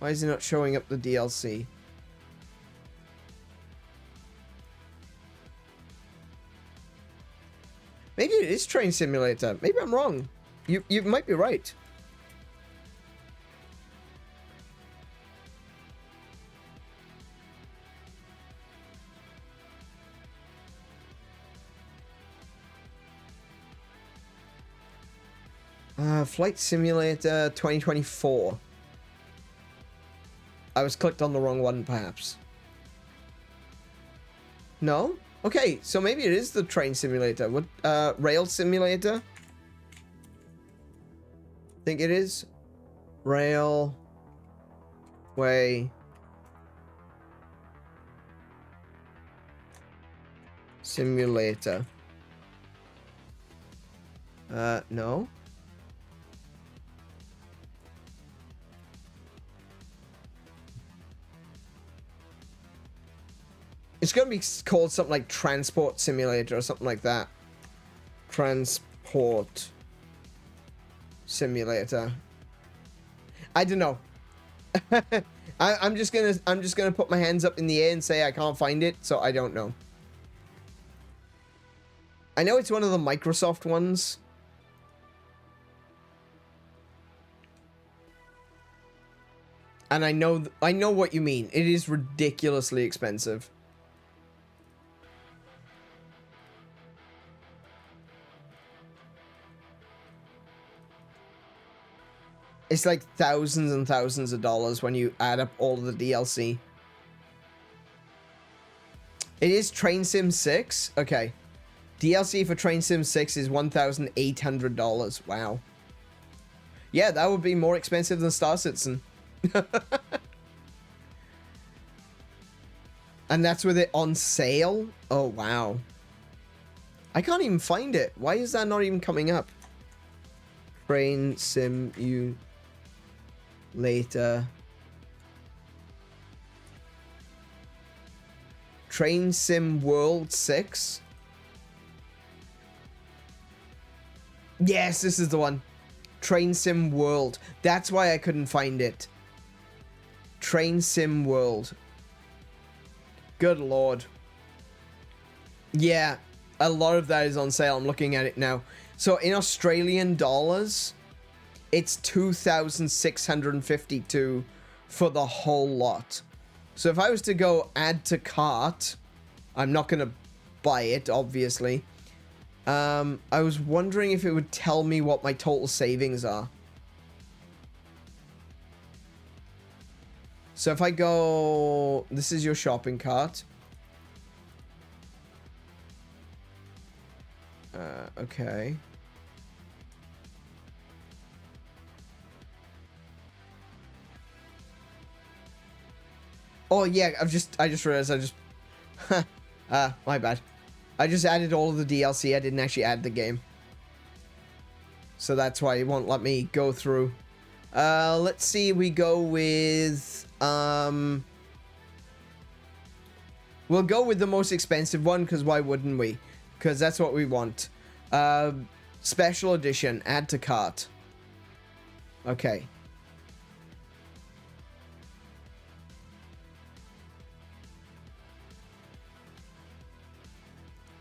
Why is it not showing up the DLC? is Train Simulator. Maybe I'm wrong. You might be right. Flight Simulator 2024. I was clicked on the wrong one, perhaps. No? Okay, so maybe it is the Train Simulator. What, Rail Simulator? Think it is? Rail... Way... Simulator. No? It's gonna be called something like Transport Simulator or something like that. Transport Simulator. I don't know. I'm just gonna put my hands up in the air and say I can't find it, so I don't know. I know it's one of the Microsoft ones. And I know what you mean. It is ridiculously expensive. It's like thousands and thousands of dollars when you add up all of the DLC. It is Train Sim 6? Okay. DLC for Train Sim 6 is $1,800. Wow. Yeah, that would be more expensive than Star Citizen. And that's with it on sale? Oh, wow. I can't even find it. Why is that not even coming up? Train Sim later. Train Sim World 6. Yes, this is the one. Train Sim World. That's why I couldn't find it. Train Sim World. Good lord. Yeah, a lot of that is on sale. I'm looking at it now. So in Australian dollars, it's 2,652 for the whole lot. So if I was to go add to cart, I'm not going to buy it, obviously. I was wondering if it would tell me what my total savings are. So if I go... This is your shopping cart. Okay. Oh yeah, I just realized my bad. I just added all of the DLC. I didn't actually add the game. So that's why it won't let me go through. Let's see, we go with we'll go with the most expensive one, because why wouldn't we? Because that's what we want. Special edition, add to cart. Okay.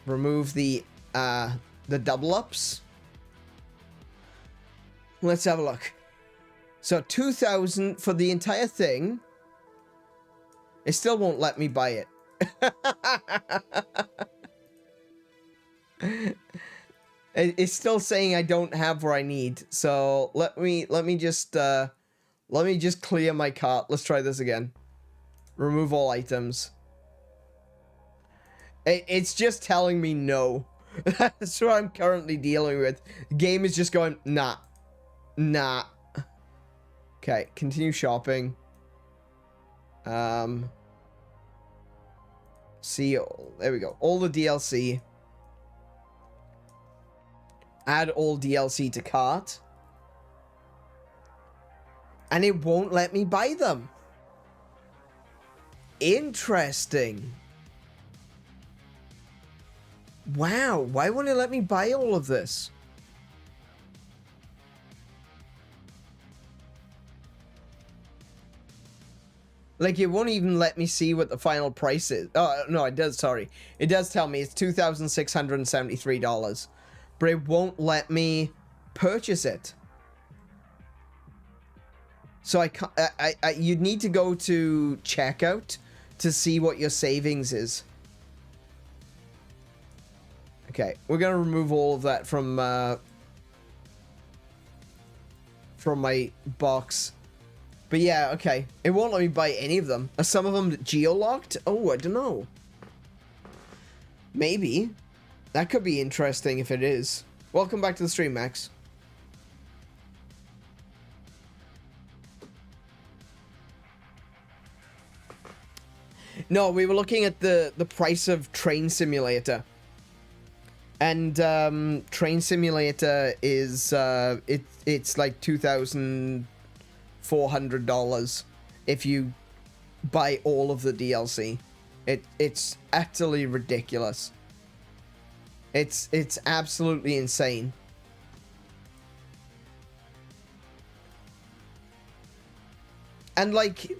Remove the double ups. Let's have a look. So 2,000 for the entire thing. It still won't let me buy it. It's still saying I don't have what I need. So let me just clear my cart. Let's try this again. Remove all items. It's just telling me no. That's what I'm currently dealing with. The game is just going, nah. Nah. Okay, continue shopping. See, there we go. All the DLC. Add all DLC to cart. And it won't let me buy them. Interesting. Wow, why won't it let me buy all of this? Like, it won't even let me see what the final price is. Oh, no, it does, sorry. It does tell me it's $2,673. but it won't let me purchase it. So I can't, you'd need to go to checkout to see what your savings is. Okay, we're gonna remove all of that from my box. But yeah, okay. It won't let me buy any of them. Are some of them geo-locked? Oh, I don't know. Maybe. That could be interesting if it is. Welcome back to the stream, Max. No, we were looking at the price of Train Simulator. And Train Simulator is it's like $2,400 if you buy all of the DLC. It's utterly ridiculous. It's absolutely insane. And like,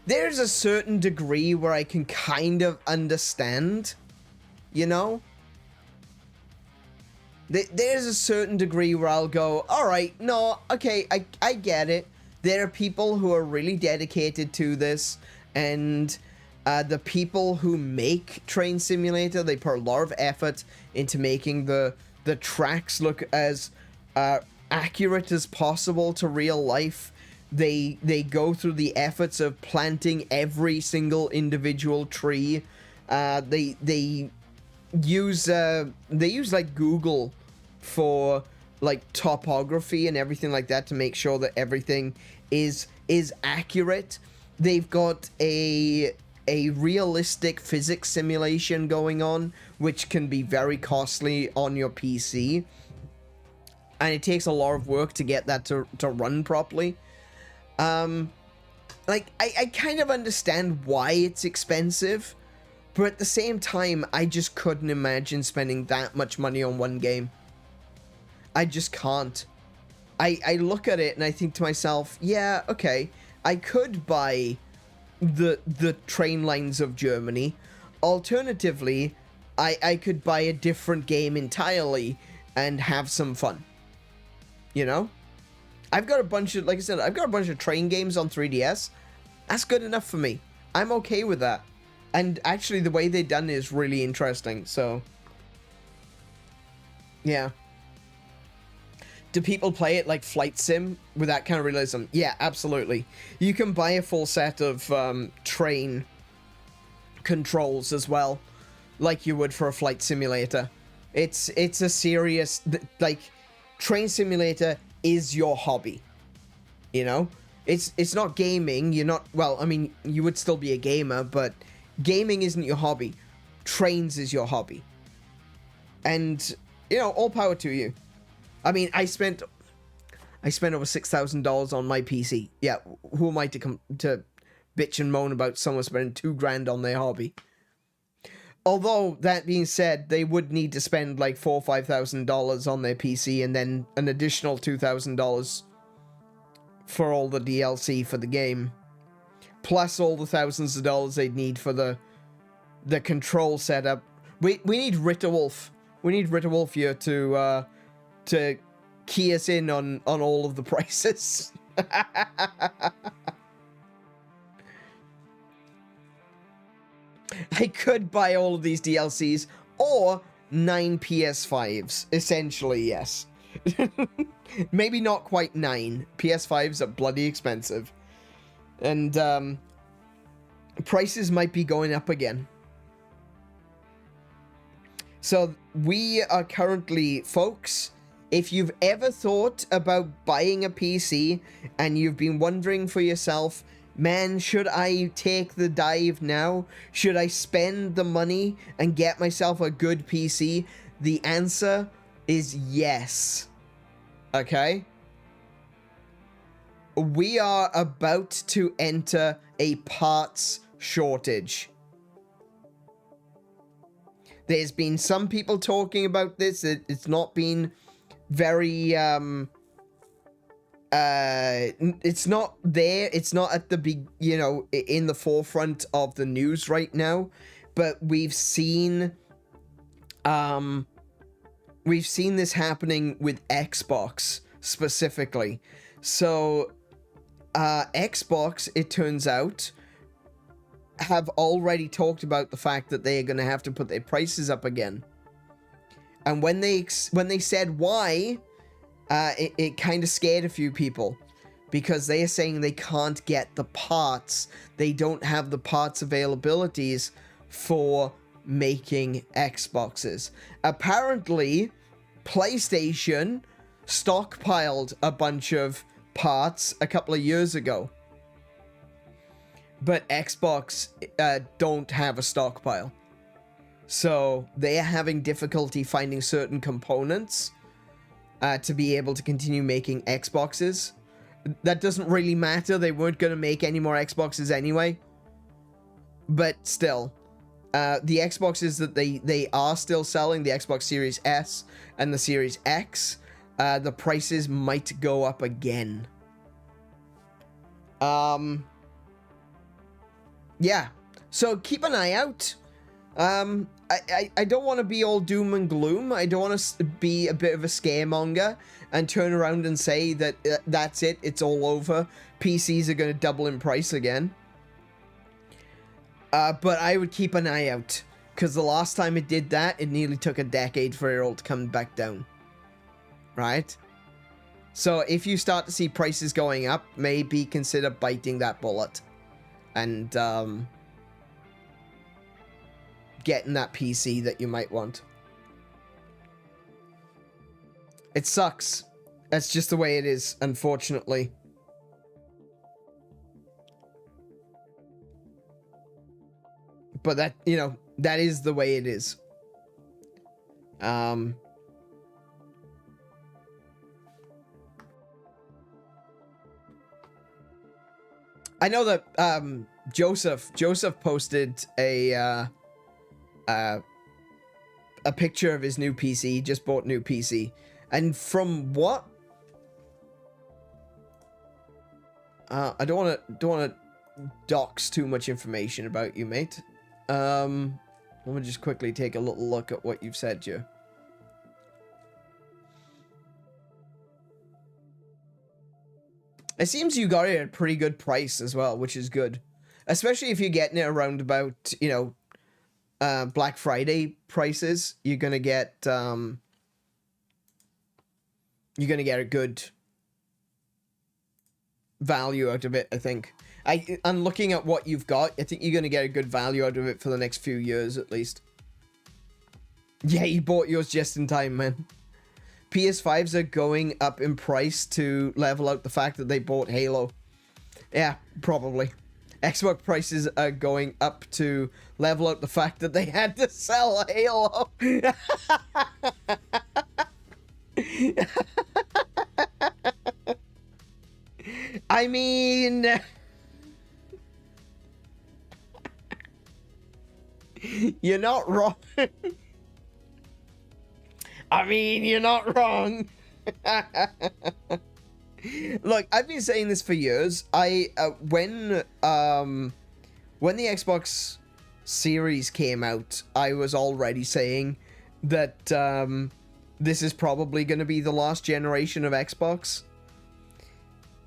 there's a certain degree where I can kind of understand, you know? There's a certain degree where I'll go, all right, no, okay, I get it. There are people who are really dedicated to this, and the people who make Train Simulator, they put a lot of effort into making the tracks look as accurate as possible to real life. They go through the efforts of planting every single individual tree. They use like Google for like topography and everything like that to make sure that everything is accurate. They've got a realistic physics simulation going on, which can be very costly on your PC, and it takes a lot of work to get that to run properly. Like, I kind of understand why it's expensive, but at the same time, I just couldn't imagine spending that much money on one game. I just can't. I look at it and I think to myself, yeah, okay, I could buy the train lines of Germany. Alternatively, I could buy a different game entirely and have some fun. You know? I've got a bunch of, like I said, I've got a bunch of train games on 3DS. That's good enough for me. I'm okay with that. And actually, the way they done it is really interesting, so... yeah. Do people play it like Flight Sim with that kind of realism? Yeah, absolutely. You can buy a full set of train controls as well, like you would for a flight simulator. It's a serious, like, Train Simulator is your hobby, you know? It's not gaming, you're not, well, I mean, you would still be a gamer, but gaming isn't your hobby. Trains is your hobby. And, you know, all power to you. I mean, I spent over $6,000 on my PC. Yeah, who am I to come to bitch and moan about someone spending $2,000 on their hobby? Although, that being said, they would need to spend like $4,000 or $5,000 on their PC and then an additional $2,000 for all the DLC for the game. Plus all the thousands of dollars they'd need for the control setup. We need Ritterwolf. We need Ritterwolf here to key us in on all of the prices. I could buy all of these DLCs or 9 PS5s. Essentially, yes. Maybe not quite 9. PS5s are bloody expensive. And prices might be going up again. So we are currently, folks, if you've ever thought about buying a PC and you've been wondering for yourself, man, should I take the dive now? Should I spend the money and get myself a good PC? The answer is yes. Okay? We are about to enter a parts shortage. There's been some people talking about this. It's not been very, it's not there. It's not at the big, you know, in the forefront of the news right now. But we've seen, we've seen this happening with Xbox specifically. So, Xbox, it turns out, have already talked about the fact that they are going to have to put their prices up again. And when they said why, it kind of scared a few people, because they are saying they can't get the parts. They don't have the parts availabilities for making Xboxes. Apparently, PlayStation stockpiled a bunch of parts a couple of years ago, but Xbox don't have a stockpile. So they are having difficulty finding certain components to be able to continue making Xboxes. That doesn't really matter. They weren't going to make any more Xboxes anyway. But still, the Xboxes that they are still selling, the Xbox Series S and the Series X, the prices might go up again. Yeah, so keep an eye out. I don't want to be all doom and gloom. I don't want to be a bit of a scaremonger and turn around and say that that's it, it's all over. PCs are going to double in price again. But I would keep an eye out, because the last time it did that, it nearly took a decade for it all to come back down. Right? So if you start to see prices going up, maybe consider biting that bullet and getting that PC that you might want. It sucks. That's just the way it is, unfortunately. But that, you know, that is the way it is. I know that Joseph posted a picture of his new PC. He just bought a new PC. And from what I don't want to dox too much information about you, mate. Let me just quickly take a little look at what you've said, Joe. It seems you got it at a pretty good price as well, which is good. Especially if you're getting it around about, you know, Black Friday prices. You're gonna get a good value out of it, I think. I'm looking at what you've got. I think you're gonna get a good value out of it for the next few years at least. Yeah, you bought yours just in time, man. PS5s are going up in price to level out the fact that they bought Halo. Yeah, probably. Xbox prices are going up to level out the fact that they had to sell Halo. I mean, you're not wrong. I mean, you're not wrong. Look, I've been saying this for years. When the Xbox Series came out, I was already saying that this is probably going to be the last generation of Xbox.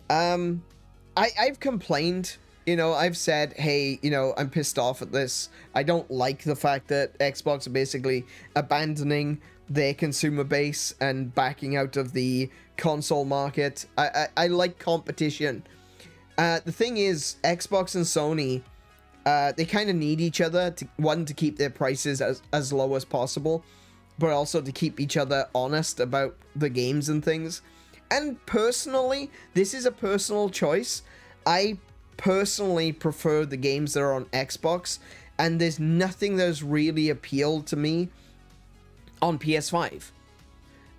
I've complained, you know, I've said, hey, you know, I'm pissed off at this. I don't like the fact that Xbox are basically abandoning their consumer base and backing out of the console market. I like competition. The thing is, Xbox and Sony, they kind of need each other to keep their prices as low as possible, but also to keep each other honest about the games and things. And personally, this is a personal choice. I personally prefer the games that are on Xbox, and there's nothing that's really appealed to me on PS5.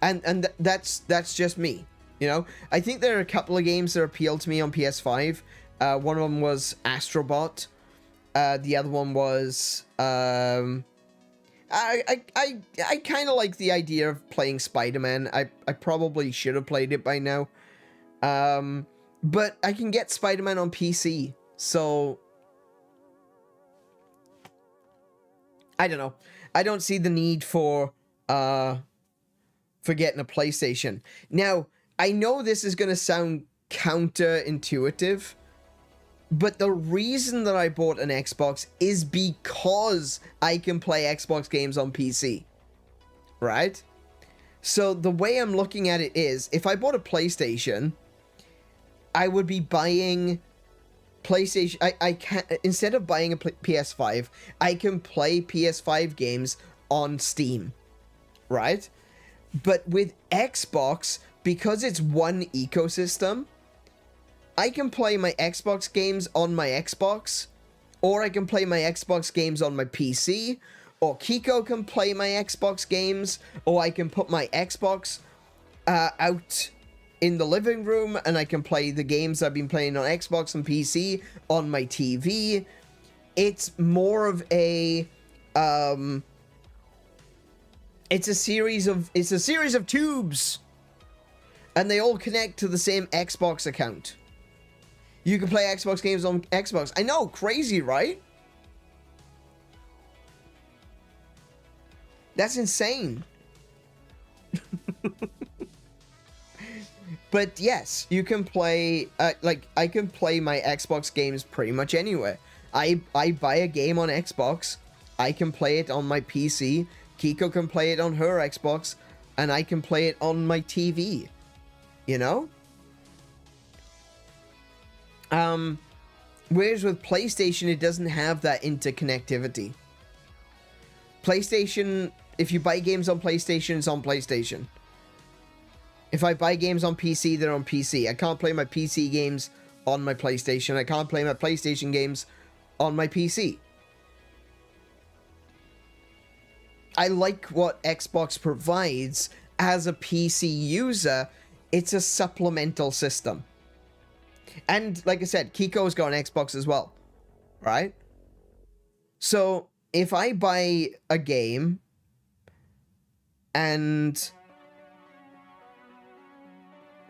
And that's just me, you know? I think there are a couple of games that appealed to me on PS5. One of them was Astrobot. The other one was I kind of like the idea of playing Spider-Man. I probably should have played it by now. But I can get Spider-Man on PC, so I don't know. I don't see the need for for getting a PlayStation. Now, I know this is going to sound counterintuitive, but the reason that I bought an Xbox is because I can play Xbox games on PC, right? So the way I'm looking at it is, if I bought a PlayStation, I would be buying PlayStation. I can, instead of buying a PS5, I can play PS5 games on Steam, right? But with Xbox, because it's one ecosystem, I can play my Xbox games on my Xbox, or I can play my Xbox games on my PC, or Kiko can play my Xbox games, or I can put my Xbox out in the living room and I can play the games I've been playing on Xbox and PC on my TV. It's more of a it's a series of tubes, and they all connect to the same Xbox account. You can play Xbox games on Xbox. I know, crazy, right? That's insane. But yes, you can play, like, I can play my Xbox games pretty much anywhere. I buy a game on Xbox, I can play it on my PC, Kiko can play it on her Xbox, and I can play it on my TV. You know? Whereas with PlayStation, it doesn't have that interconnectivity. PlayStation, if you buy games on PlayStation, it's on PlayStation. If I buy games on PC, they're on PC. I can't play my PC games on my PlayStation. I can't play my PlayStation games on my PC. I like what Xbox provides as a PC user. It's a supplemental system. And like I said, Kiko's got an Xbox as well, right? So if I buy a game and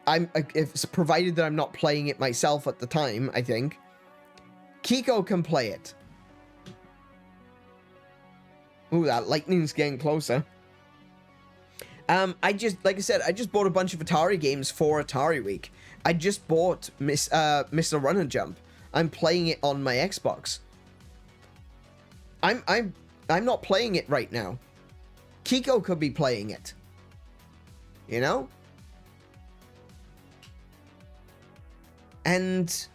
if provided that I'm not playing it myself at the time, I think Kiko can play it. Ooh, that lightning's getting closer. I just bought a bunch of Atari games for Atari Week. I just bought Mr. Run and Jump. I'm playing it on my Xbox. I'm not playing it right now. Kiko could be playing it. You know? And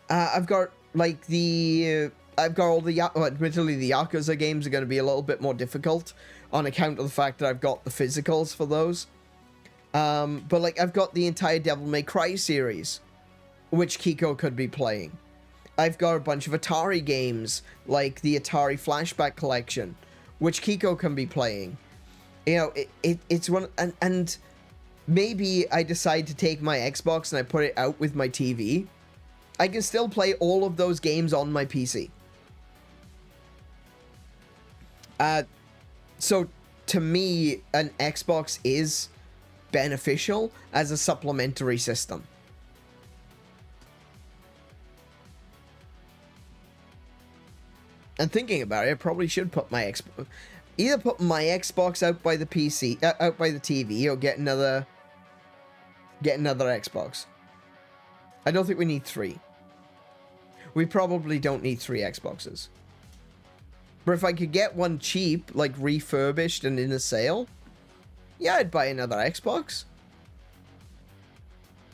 I've got like I've got all the admittedly the Yakuza games are going to be a little bit more difficult on account of the fact that I've got the physicals for those. But like I've got the entire Devil May Cry series, which Kiko could be playing. I've got a bunch of Atari games like the Atari Flashback Collection, which Kiko can be playing. You know, it's one, and maybe I decide to take my Xbox and I put it out with my TV. I can still play all of those games on my PC. So to me, an Xbox is beneficial as a supplementary system. And thinking about it, I probably should put my Xbox, either put my Xbox out by the PC, out by the TV, or get another Xbox. I don't think we need 3. We probably don't need 3 Xboxes. But if I could get one cheap, like refurbished and in a sale, yeah, I'd buy another Xbox.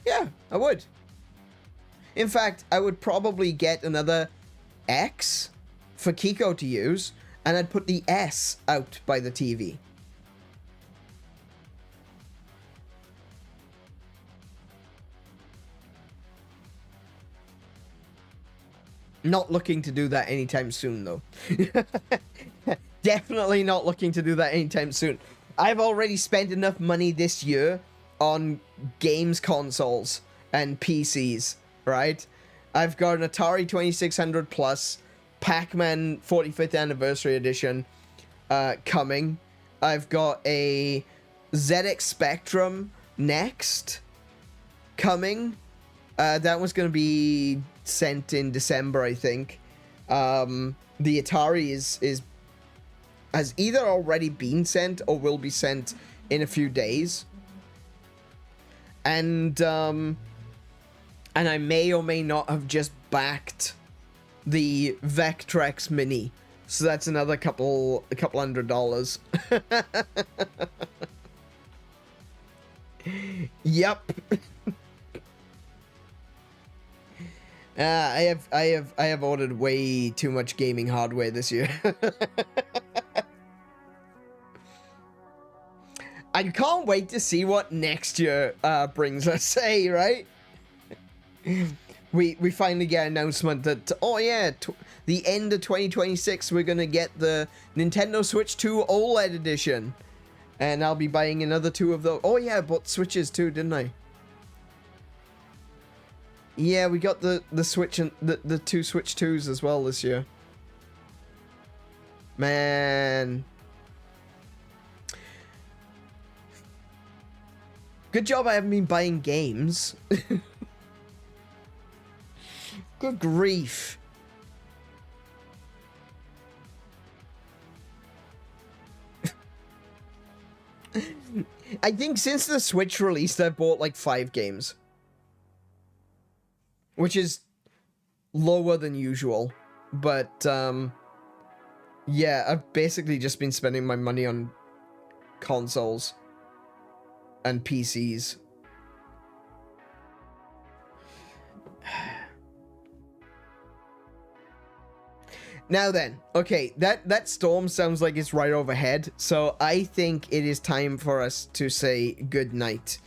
Yeah, I would. In fact, I would probably get another X for Kiko to use, and I'd put the S out by the TV. Not looking to do that anytime soon, though. Definitely not looking to do that anytime soon. I've already spent enough money this year on games consoles and PCs, right? I've got an Atari 2600 Plus, Pac-Man 45th Anniversary Edition coming. I've got a ZX Spectrum Next coming. That one's going to be sent in December, I think. The Atari has either already been sent or will be sent in a few days. And I may or may not have just backed the Vectrex Mini. So that's another couple $100. Yep. I have ordered way too much gaming hardware this year. I can't wait to see what next year brings us, hey, right? We finally get an announcement that, oh yeah, the end of 2026 we're gonna get the Nintendo Switch 2 OLED edition. And I'll be buying another 2 of those. Oh yeah, I bought Switches too, didn't I? Yeah, we got the Switch and the 2 Switch 2s as well this year. Man. Good job I haven't been buying games. Good grief. I think since the Switch released, I've bought like 5 games. Which is lower than usual. But, yeah, I've basically just been spending my money on consoles and PCs. Now then, okay, that storm sounds like it's right overhead, so I think it is time for us to say goodnight.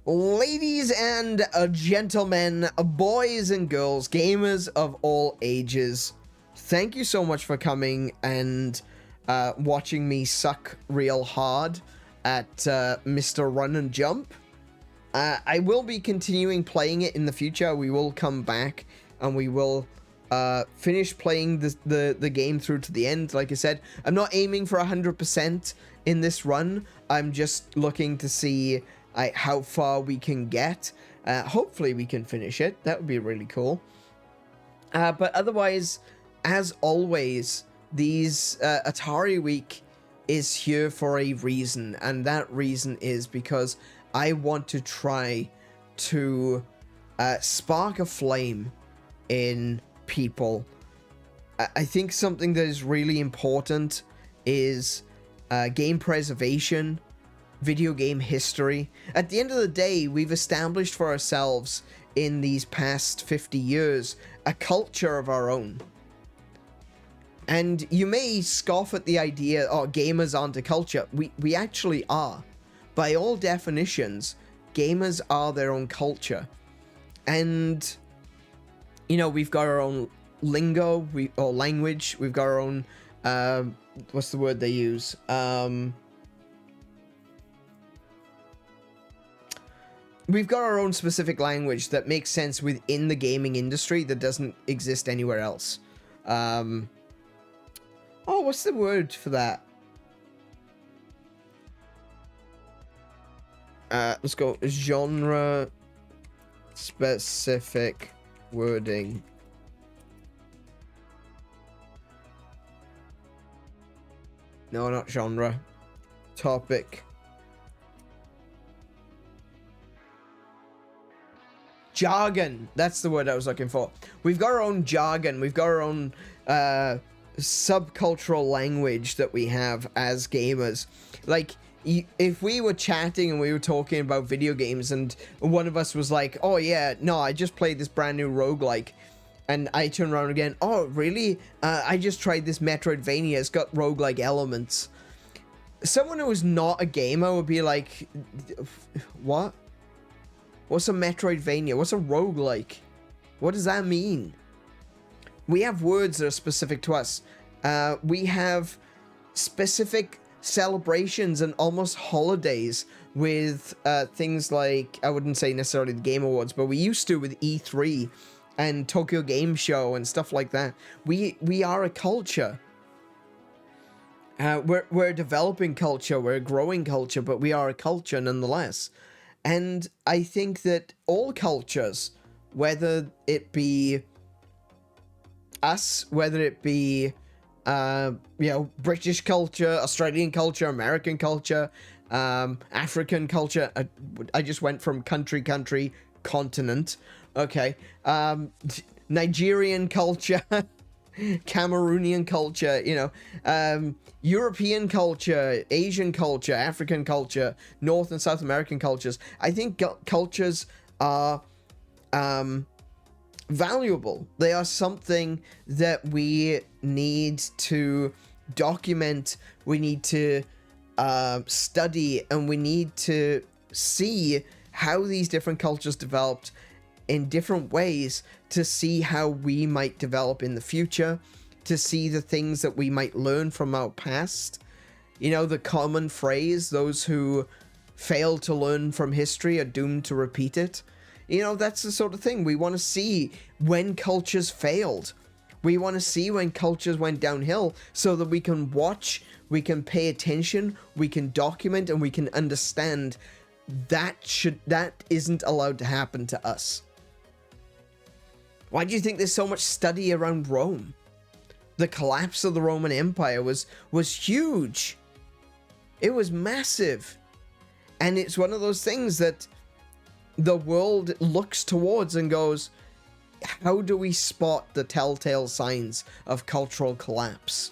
Ladies and gentlemen, boys and girls, gamers of all ages, thank you so much for coming and watching me suck real hard at Mr. Run and Jump. I will be continuing playing it in the future. We will come back and we will finish playing the game through to the end. Like I said, I'm not aiming for 100% in this run. I'm just looking to see how far we can get. Hopefully we can finish it. That would be really cool. But otherwise, as always, these Atari Week is here for a reason, and that reason is because I want to try to spark a flame in people. I think something that is really important is game preservation, video game history. At the end of the day, we've established for ourselves in these past 50 years a culture of our own. And you may scoff at the idea, oh, gamers aren't a culture. We actually are. By all definitions, gamers are their own culture. And you know, we've got our own lingo, or language. We've got our own, what's the word they use? We've got our own specific language that makes sense within the gaming industry that doesn't exist anywhere else. Oh, what's the word for that? Let's go genre specific wording. No, not genre. Topic. Jargon. That's the word I was looking for. We've got our own jargon. We've got our own subcultural language that we have as gamers. Like, if we were chatting and we were talking about video games and one of us was like, oh yeah, no, I just played this brand new roguelike, and I turn around again, oh really? I just tried this Metroidvania, it's got roguelike elements. Someone who is not a gamer would be like, what? What's a Metroidvania? What's a roguelike? What does that mean? We have words that are specific to us. We have specific celebrations and almost holidays with things like, I wouldn't say necessarily the Game Awards, but we used to with E3 and Tokyo Game Show and stuff like that. We are a culture. We're a developing culture, we're a growing culture, but we are a culture nonetheless. And I think that all cultures, whether it be us, whether it be British culture, Australian culture, American culture, African culture. I just went from country, continent. Okay. Nigerian culture, Cameroonian culture, European culture, Asian culture, African culture, North and South American cultures. I think cultures are valuable. They are something that we need to document, we need to study, and we need to see how these different cultures developed in different ways, to see how we might develop in the future, to see the things that we might learn from our past. The common phrase, those who fail to learn from history are doomed to repeat it. That's the sort of thing. We want to see when cultures failed. We want to see when cultures went downhill, so that we can watch, we can pay attention, we can document, and we can understand that isn't allowed to happen to us. Why do you think there's so much study around Rome? The collapse of the Roman Empire was huge. It was massive. And it's one of those things that the world looks towards and goes, how do we spot the telltale signs of cultural collapse?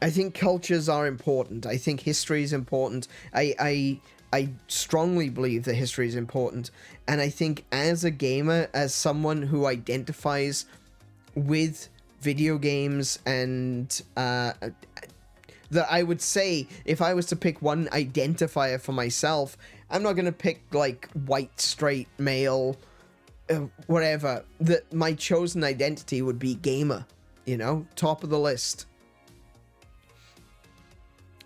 I think cultures are important. I think history is important. I strongly believe that history is important. And I think as a gamer, as someone who identifies with video games, and that I would say, if I was to pick one identifier for myself, I'm not going to pick like white, straight, male, whatever. That my chosen identity would be gamer, top of the list.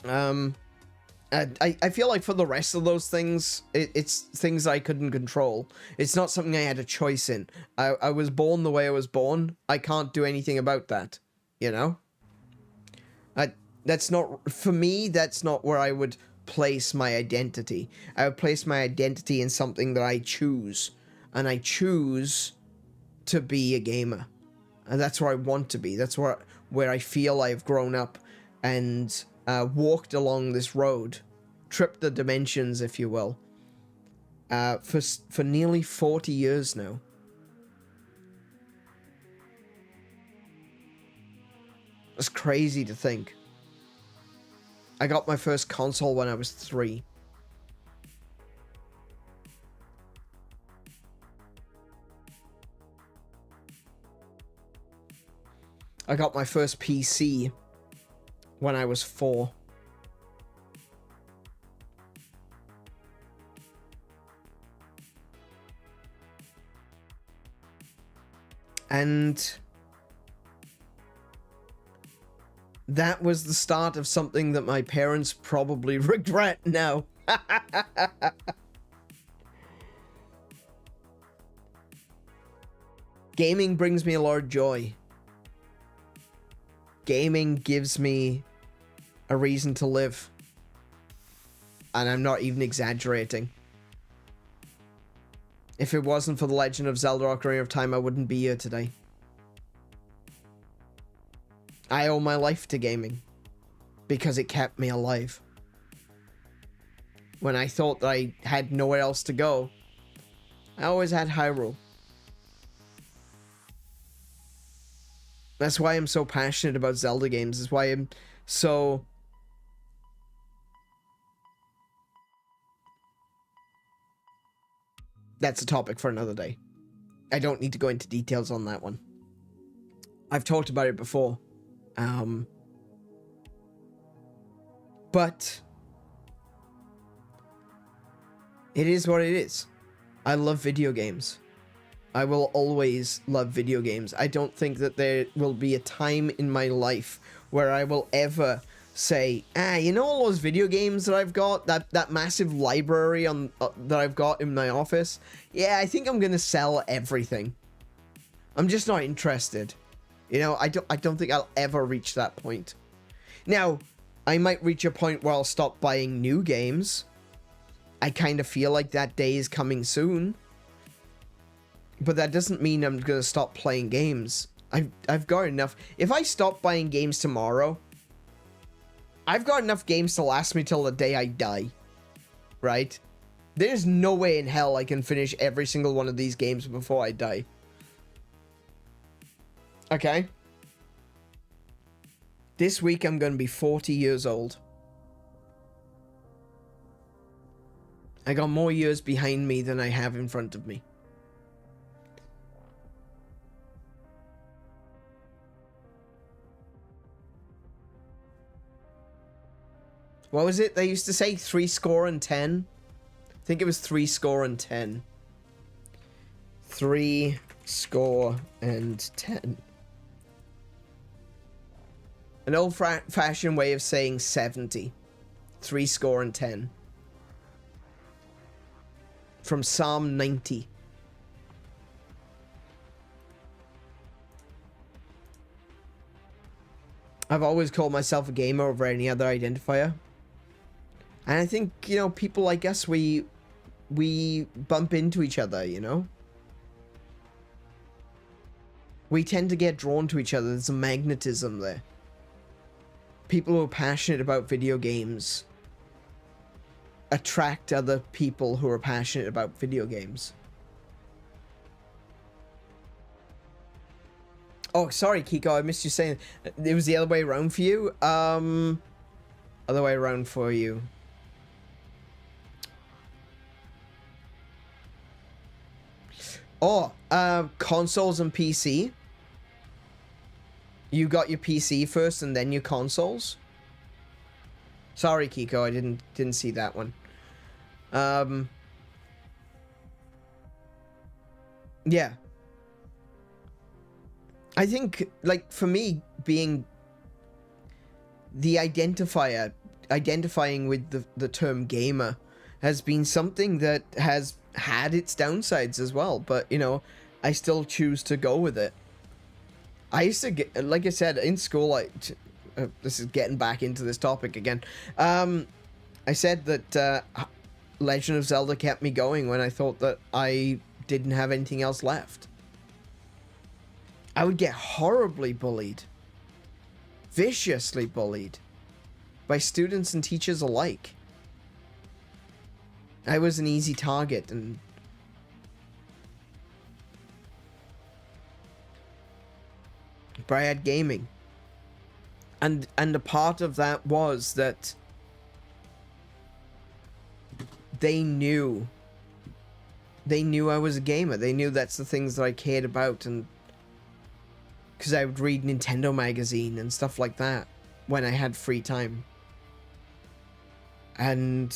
I feel like for the rest of those things, it's things I couldn't control. It's not something I had a choice in. I was born the way I was born. I can't do anything about that, That's not, for me, that's not where I would place my identity. I would place my identity in something that I choose. And I choose to be a gamer. And that's where I want to be. That's where I feel I've grown up and walked along this road, tripped the dimensions, if you will, for nearly 40 years now. It's crazy to think. I got my first console when I was 3. I got my first PC when I was 4. And that was the start of something that my parents probably regret now. Gaming brings me a lot of joy. Gaming gives me a reason to live. And I'm not even exaggerating. If it wasn't for The Legend of Zelda Ocarina of Time, I wouldn't be here today. I owe my life to gaming because it kept me alive. When I thought that I had nowhere else to go, I always had Hyrule. That's why I'm so passionate about Zelda games. That's why I'm so... That's a topic for another day. I don't need to go into details on that one. I've talked about it before. But it is what it is. I love video games. I will always love video games. I don't think that there will be a time in my life where I will ever say, you know all those video games that I've got, that massive library on that I've got in my office? Yeah, I think I'm gonna sell everything. I'm just not interested. I don't think I'll ever reach that point. Now, I might reach a point where I'll stop buying new games. I kind of feel like that day is coming soon. But that doesn't mean I'm going to stop playing games. I've got enough. If I stop buying games tomorrow, I've got enough games to last me till the day I die. Right? There's no way in hell I can finish every single one of these games before I die. Okay? This week I'm going to be 40 years old. I got more years behind me than I have in front of me. What was it they used to say? 70 I think it was 70. 70. An old-fashioned way of saying 70. 70. From Psalm 90. I've always called myself a gamer over any other identifier. And I think, you know, people like us, we bump into each other, you know? We tend to get drawn to each other. There's a magnetism there. People who are passionate about video games attract other people who are passionate about video games. Oh, sorry, Kiko, I missed you saying it was the other way around for you. Other way around for you. Oh, consoles and PC. You got your PC first and then your consoles? Sorry, Kiko, I didn't see that one. Yeah. I think, like, for me, being the identifying with the term gamer has been something that has had its downsides as well, but, you know, I still choose to go with it. I used to get, like I said, in school, this is getting back into this topic again. I said that Legend of Zelda kept me going when I thought that I didn't have anything else left. I would get horribly bullied, viciously bullied, by students and teachers alike. I was an easy target, and but I had gaming. And a part of that was that they knew I was a gamer. They knew that's the things that I cared about, and because I would read Nintendo magazine and stuff like that when I had free time. And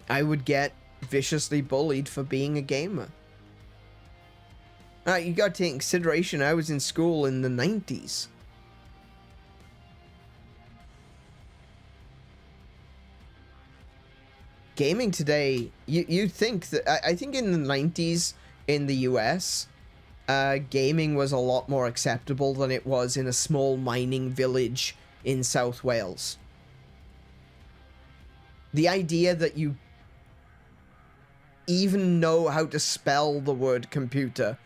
I would get viciously bullied for being a gamer. You gotta take in consideration, I was in school in the 90s. Gaming today, you'd think that, I think in the 90s in the US, gaming was a lot more acceptable than it was in a small mining village in South Wales. The idea that you even know how to spell the word computer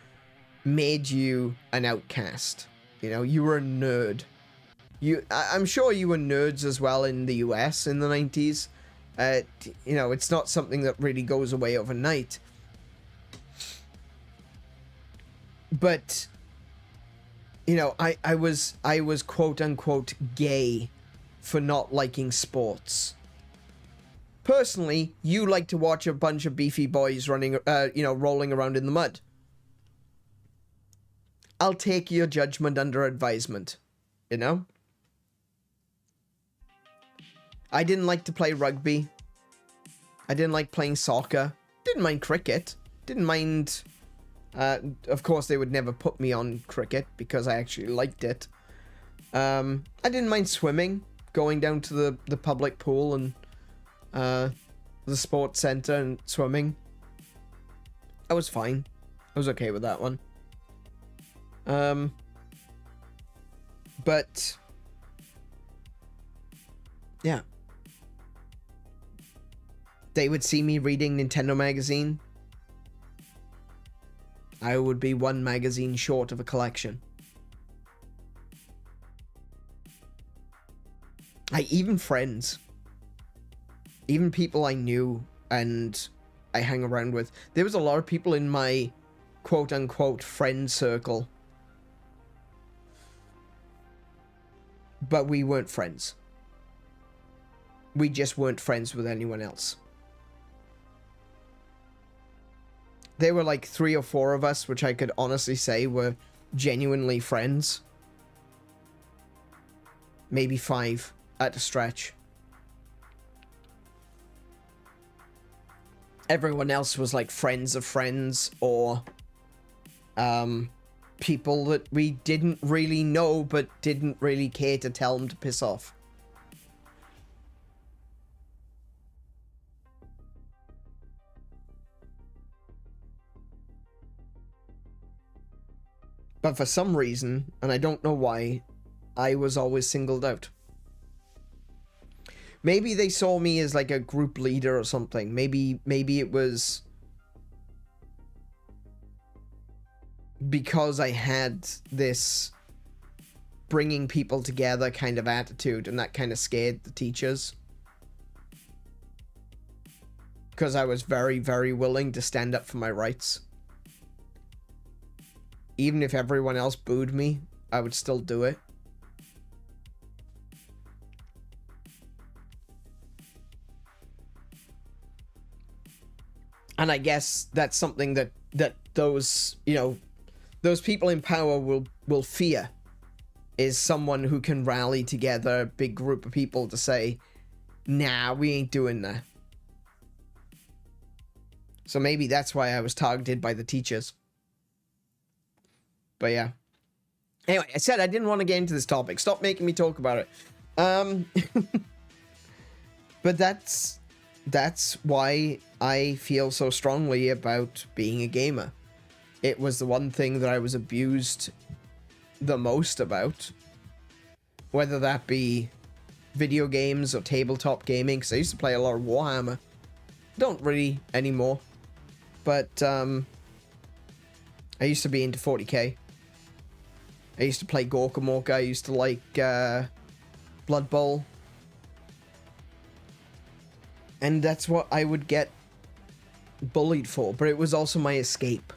made you an outcast. You know, you were a nerd. I'm sure you were nerds as well in the US in the 90s. You know, it's not something that really goes away overnight. But, you know, I was quote unquote gay for not liking sports. Personally, you like to watch a bunch of beefy boys running, you know, rolling around in the mud. I'll take your judgment under advisement, you know? I didn't like to play rugby. I didn't like playing soccer. Didn't mind cricket. Didn't mind... of course, they would never put me on cricket because I actually liked it. I didn't mind swimming, going down to the public pool and the sports center and swimming. I was fine. I was okay with that one. But yeah, they would see me reading Nintendo magazine. I would be one magazine short of a collection. Even friends, even people I knew and I hang around with. There was a lot of people in my quote-unquote friend circle, but we weren't friends. We just weren't friends with anyone else. There were like 3 or 4 of us, which I could honestly say were genuinely friends. Maybe 5 at a stretch. Everyone else was like friends of friends, or people that we didn't really know but didn't really care to tell them to piss off. But for some reason, and I don't know why, I was always singled out. Maybe they saw me as like a group leader or something. Maybe it was because I had this bringing people together kind of attitude, and that kind of scared the teachers. Because I was very, very willing to stand up for my rights. Even if everyone else booed me, I would still do it. And I guess that's something that those, you know, those people in power will fear, is someone who can rally together a big group of people to say, nah, we ain't doing that. So maybe that's why I was targeted by the teachers. But yeah. Anyway, I said I didn't want to get into this topic. Stop making me talk about it. But that's why I feel so strongly about being a gamer. It was the one thing that I was abused the most about. Whether that be video games or tabletop gaming, because I used to play a lot of Warhammer. Don't really anymore. But I used to be into 40k. I used to play Gorkamorka. I used to like Blood Bowl. And that's what I would get bullied for, but it was also my escape.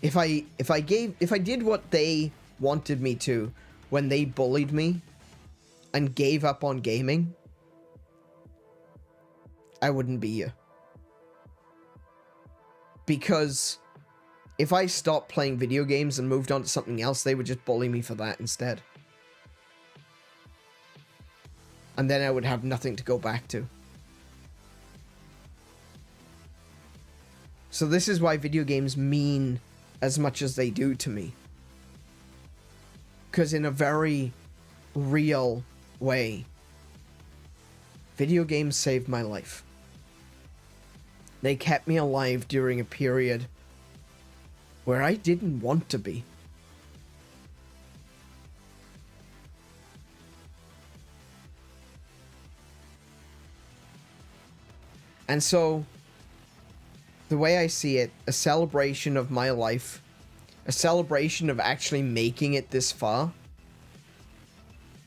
If I did what they wanted me to when they bullied me and gave up on gaming, I wouldn't be here. Because if I stopped playing video games and moved on to something else, they would just bully me for that instead. And then I would have nothing to go back to. So this is why video games mean as much as they do to me. Because in a very real way, video games saved my life. They kept me alive during a period where I didn't want to be. And so, the way I see it, a celebration of my life, a celebration of actually making it this far,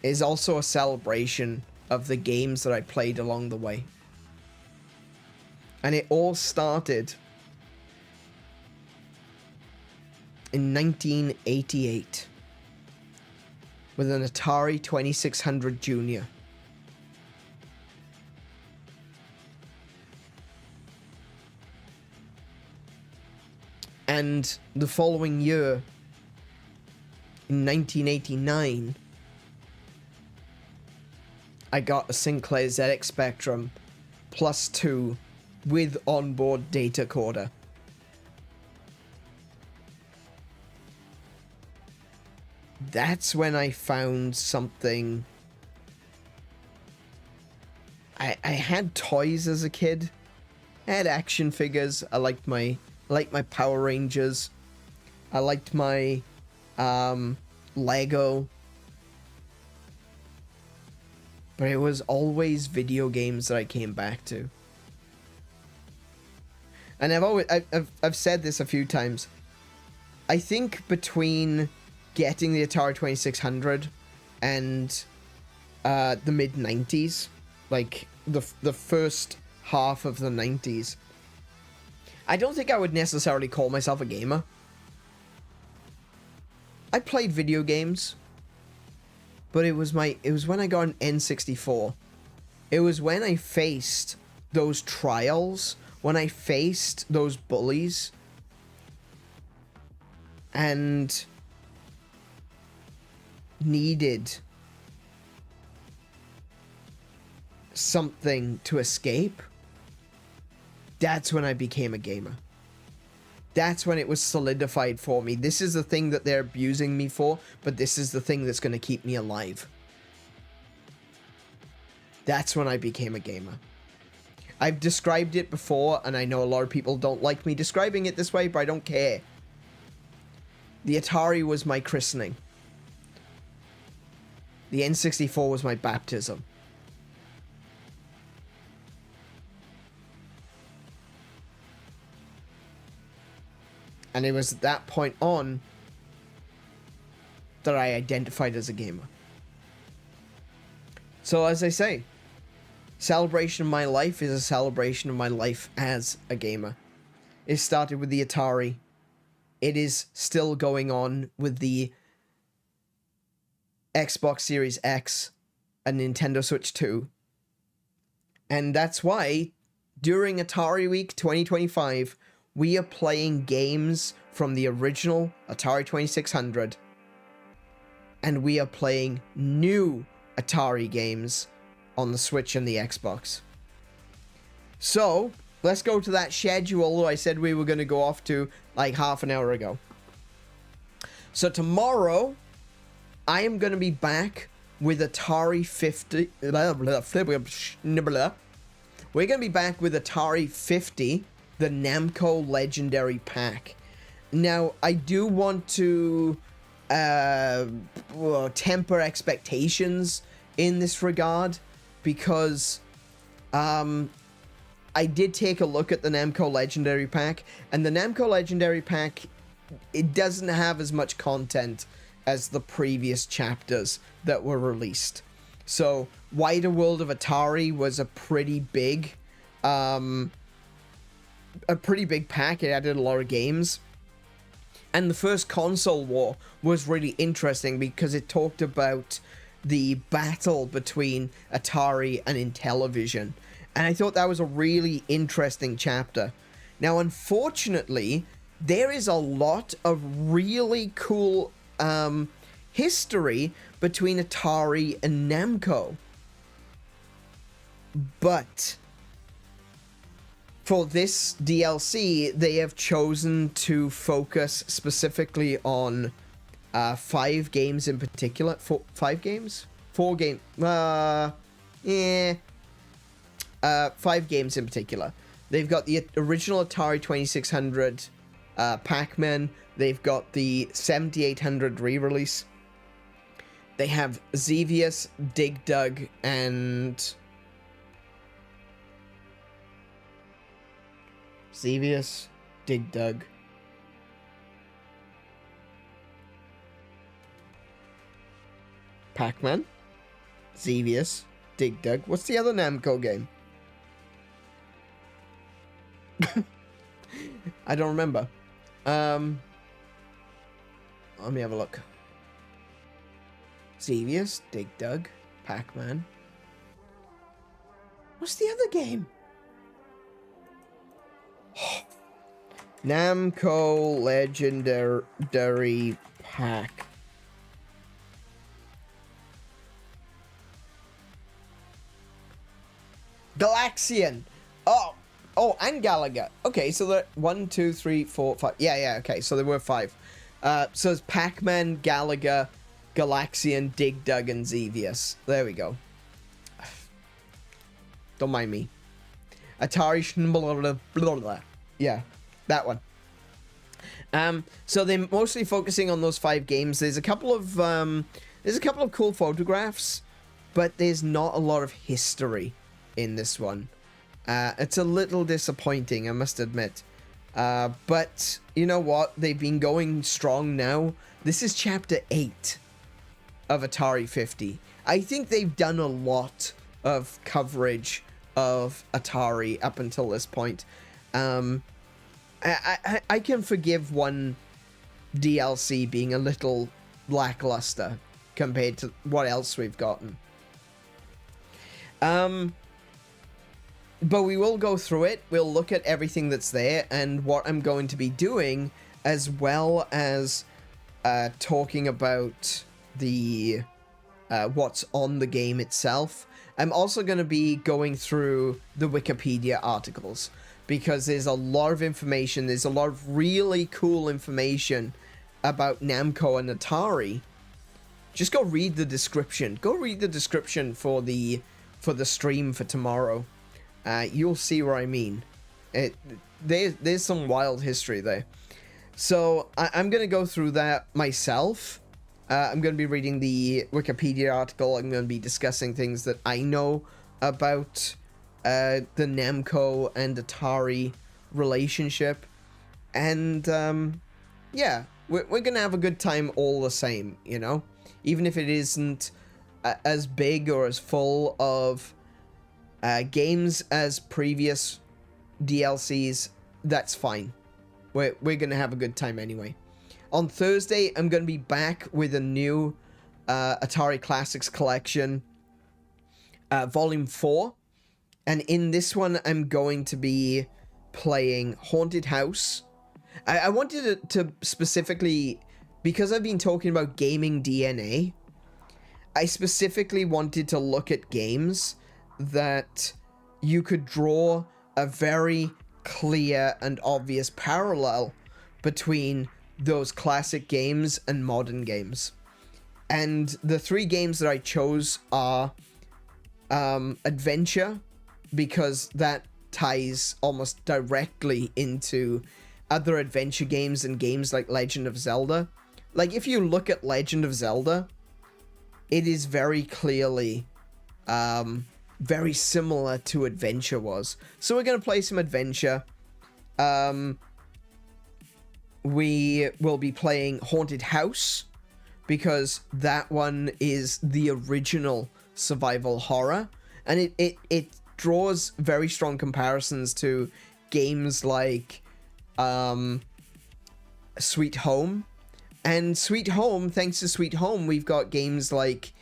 is also a celebration of the games that I played along the way. And it all started in 1988 with an Atari 2600 Junior. And the following year, in 1989, I got a Sinclair ZX Spectrum Plus 2 with onboard data coder. That's when I found something. I had toys as a kid. I had action figures. I liked my Power Rangers. I liked my Lego. But it was always video games that I came back to. and I've said this a few times. I think between getting the Atari 2600 and the mid-90s, like the first half of the 90s, I don't think I would necessarily call myself a gamer. I played video games, but it was when I got an N64. It was when I faced those trials, when I faced those bullies, and needed something to escape. That's when I became a gamer. That's when it was solidified for me. This is the thing that they're abusing me for, but this is the thing that's going to keep me alive. That's when I became a gamer. I've described it before, and I know a lot of people don't like me describing it this way, but I don't care. The Atari was my christening. The N64 was my baptism. And it was at that point on that I identified as a gamer. So as I say, celebration of my life is a celebration of my life as a gamer. It started with the Atari. It is still going on with the Xbox Series X and Nintendo Switch 2. And that's why during Atari Week 2025, we are playing games from the original Atari 2600, and we are playing new Atari games on the Switch and the Xbox. So, let's go to that schedule I said we were going to go off to like half an hour ago. So tomorrow, I am going to be back with Atari 50... We're going to be back with Atari 50, the Namco Legendary Pack. Now, I do want to temper expectations in this regard, because I did take a look at the Namco Legendary Pack, and the Namco Legendary Pack, it doesn't have as much content as the previous chapters that were released. So, Wider World of Atari was a pretty big pack. It added a lot of games. And the first console war was really interesting because it talked about the battle between Atari and Intellivision. And I thought that was a really interesting chapter. Now, unfortunately, there is a lot of really cool history between Atari and Namco. But for this DLC, they have chosen to focus specifically on 5 games in particular. 5 games? 4 games. 5 games in particular. They've got the original Atari 2600 Pac-Man. They've got the 7800 re-release. They have Xevious, Dig Dug, and... Xevious, Dig Dug. Pac-Man, Xevious, Dig Dug. What's the other Namco game? I don't remember. Let me have a look. Xevious, Dig Dug, Pac-Man. What's the other game? Namco Legendary Pack. Galaxian. Oh, and Galaga. Okay, so there 1, 2, 3, 4, 5. Yeah, okay, so there were 5. So it's Pac-Man, Galaga, Galaxian, Dig Dug, and Xevious. There we go. Don't mind me. Atari blah, blah. Yeah, that one. So they're mostly focusing on those 5 games. There's a couple of cool photographs, but there's not a lot of history in this one. It's a little disappointing, I must admit. But you know what? They've been going strong now. This is chapter 8 of Atari 50. I think they've done a lot of coverage of Atari up until this point. I can forgive one DLC being a little lackluster compared to what else we've gotten. But we will go through it. We'll look at everything that's there and what I'm going to be doing, as well as talking about the what's on the game itself. I'm also going to be going through the Wikipedia articles, because there's a lot of information. There's a lot of really cool information about Namco and Atari. Just go read the description. Go read the description for the stream for tomorrow. You'll see what I mean. There's some wild history there. So I'm going to go through that myself. I'm going to be reading the Wikipedia article. I'm going to be discussing things that I know about the Namco and Atari relationship. And yeah, we're going to have a good time all the same, you know? Even if it isn't as big or as full of games as previous DLCs, that's fine. We're going to have a good time anyway. On Thursday, I'm going to be back with a new Atari Classics Collection, Volume 4. And in this one, I'm going to be playing Haunted House. I wanted to specifically, because I've been talking about gaming DNA, I specifically wanted to look at games that you could draw a very clear and obvious parallel between those classic games and modern games. And the 3 games that I chose are Adventure, because that ties almost directly into other adventure games and games like Legend of Zelda. Like, if you look at Legend of Zelda, it is very clearly very similar to Adventure was. So we're going to play some Adventure. We will be playing Haunted House, because that one is the original survival horror, and it draws very strong comparisons to games like Sweet Home. And Sweet Home, thanks to Sweet Home, we've got games like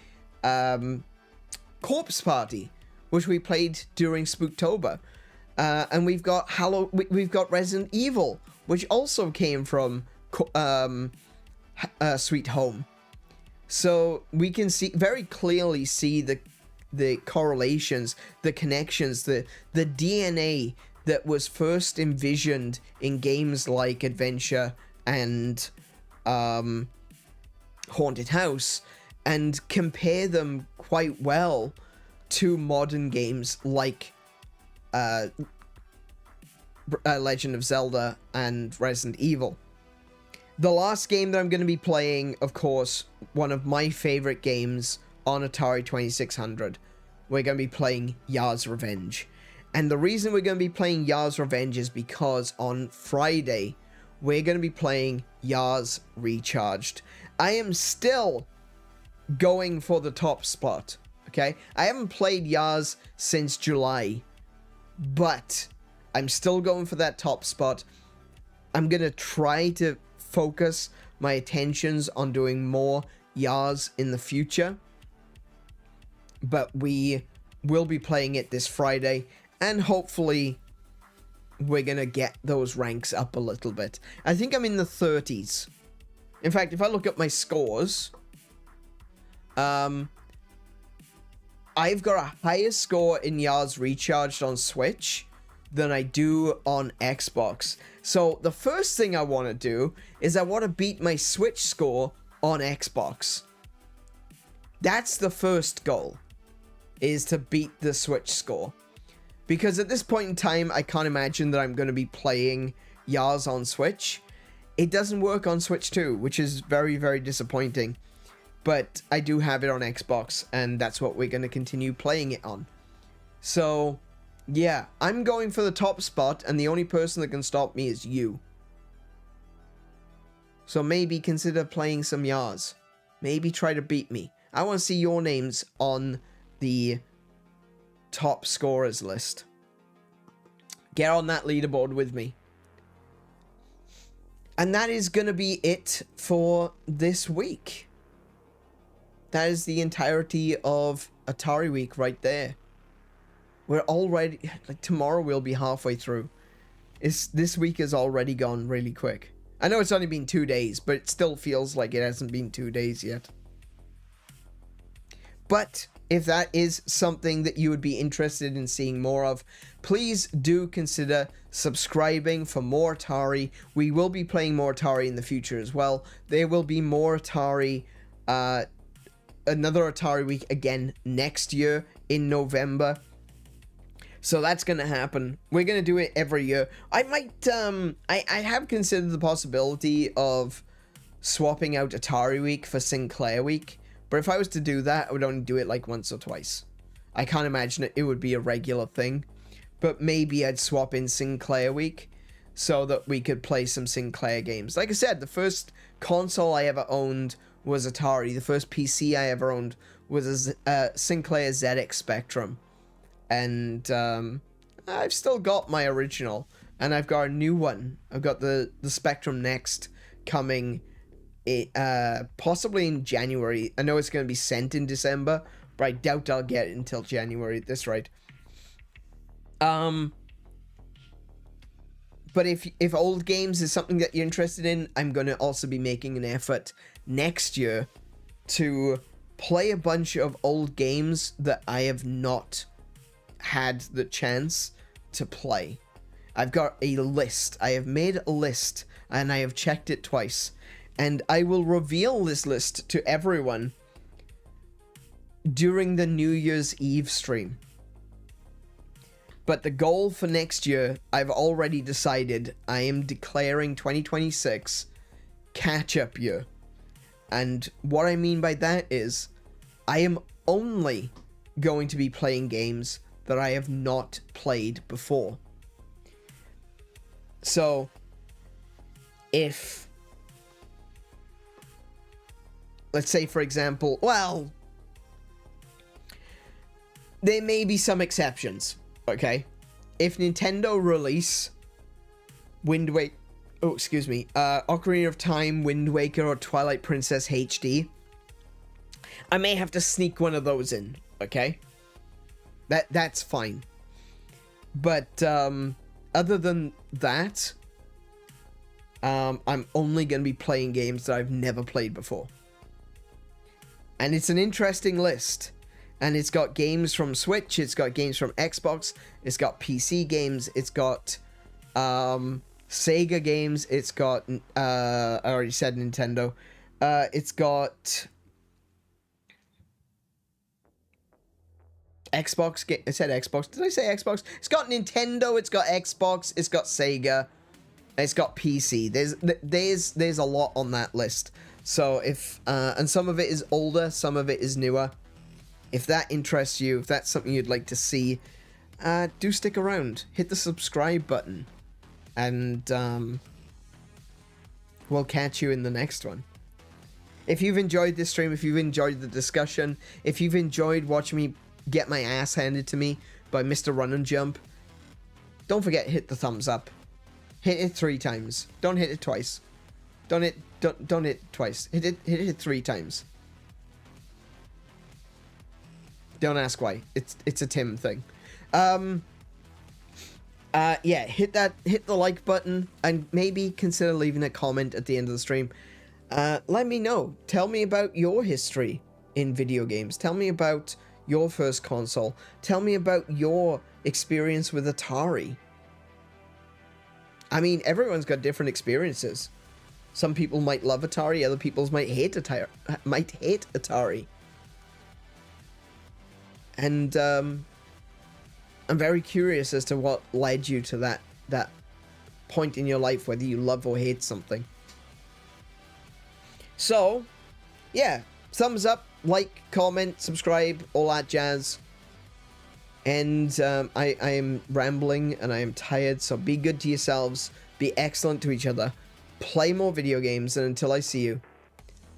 Corpse Party, which we played during Spooktober. And we've got we've got Resident Evil, which also came from Sweet Home. So we can very clearly see the correlations, the connections, the DNA that was first envisioned in games like Adventure and Haunted House, and compare them quite well to modern games like Legend of Zelda and Resident Evil. The last game that I'm going to be playing, of course, one of my favorite games on Atari 2600. We're going to be playing Yars' Revenge. And the reason we're going to be playing Yars' Revenge is because on Friday, we're going to be playing Yars Recharged. I am still going for the top spot, okay? I haven't played Yars since July, but I'm still going for that top spot. I'm going to try to focus my attentions on doing more Yars in the future, but we will be playing it this Friday, and hopefully we're going to get those ranks up a little bit. I think I'm in the 30s. In fact, if I look at my scores, I've got a higher score in Yars Recharged on Switch than I do on Xbox. So the first thing I want to do is I want to beat my Switch score on Xbox. That's the first goal, is to beat the Switch score. Because at this point in time, I can't imagine that I'm going to be playing Yars on Switch. It doesn't work on Switch 2, which is very, very disappointing. But I do have it on Xbox, and that's what we're going to continue playing it on. So, Yeah, I'm going for the top spot, and the only person that can stop me is you. So maybe consider playing some Yars. Maybe try to beat me. I want to see your names on the top scorers list. Get on that leaderboard with me. And that is going to be it for this week. That is the entirety of Atari Week right there. We're already, like, tomorrow we'll be halfway through. This week has already gone really quick. I know it's only been 2 days, but it still feels like it hasn't been 2 days yet. But if that is something that you would be interested in seeing more of, please do consider subscribing for more Atari. We will be playing more Atari in the future as well. There will be more Atari, another Atari Week again next year in November. So that's going to happen. We're going to do it every year. I might, I have considered the possibility of swapping out Atari Week for Sinclair Week. But if I was to do that, I would only do it like once or twice. I can't imagine it would be a regular thing. But maybe I'd swap in Sinclair Week so that we could play some Sinclair games. Like I said, the first console I ever owned was Atari. The first PC I ever owned was a Sinclair ZX Spectrum. And I've still got my original, and I've got a new one. I've got the Spectrum Next coming possibly in January. I know it's going to be sent in December, but I doubt I'll get it until January at this rate. But if old games is something that you're interested in, I'm going to also be making an effort next year to play a bunch of old games that I have not had the chance to play. I've got a list. I have made a list, and I have checked it twice. And I will reveal this list to everyone during the New Year's Eve stream. But the goal for next year, I've already decided. I am declaring 2026 catch-up year. And what I mean by that is, I am only going to be playing games that I have not played before. So, if, let's say, for example, well, there may be some exceptions, okay? If Nintendo release Ocarina of Time, Wind Waker, or Twilight Princess HD, I may have to sneak one of those in, okay? That's fine. But other than that, I'm only going to be playing games that I've never played before. And it's an interesting list. And it's got games from Switch, it's got games from Xbox, it's got PC games, it's got Sega games, it's got, I already said Nintendo, it's got Xbox, I said Xbox, did I say Xbox? It's got Nintendo, it's got Xbox, it's got Sega, it's got PC. There's a lot on that list. So if, and some of it is older, some of it is newer. If that interests you, if that's something you'd like to see, do stick around. Hit the subscribe button. And we'll catch you in the next one. If you've enjoyed this stream, if you've enjoyed the discussion, if you've enjoyed watching me get my ass handed to me by Mr. Run and Jump, don't forget to hit the thumbs up. Hit it 3 times. Don't hit it twice. Don't hit twice. Hit it 3 times. Don't ask why. It's a Tim thing. Yeah, hit the like button, and maybe consider leaving a comment at the end of the stream. Let me know. Tell me about your history in video games. Tell me about your first console. Tell me about your experience with Atari. I mean, everyone's got different experiences. Some people might love Atari, other people might hate Atari. And I'm very curious as to what led you to that point in your life, whether you love or hate something. So, yeah, thumbs up, like, comment, subscribe, all that jazz. And I am rambling and I am tired, so be good to yourselves, be excellent to each other, play more video games, and until I see you,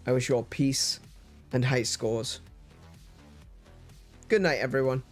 I wish you all peace and high scores. Good night, everyone.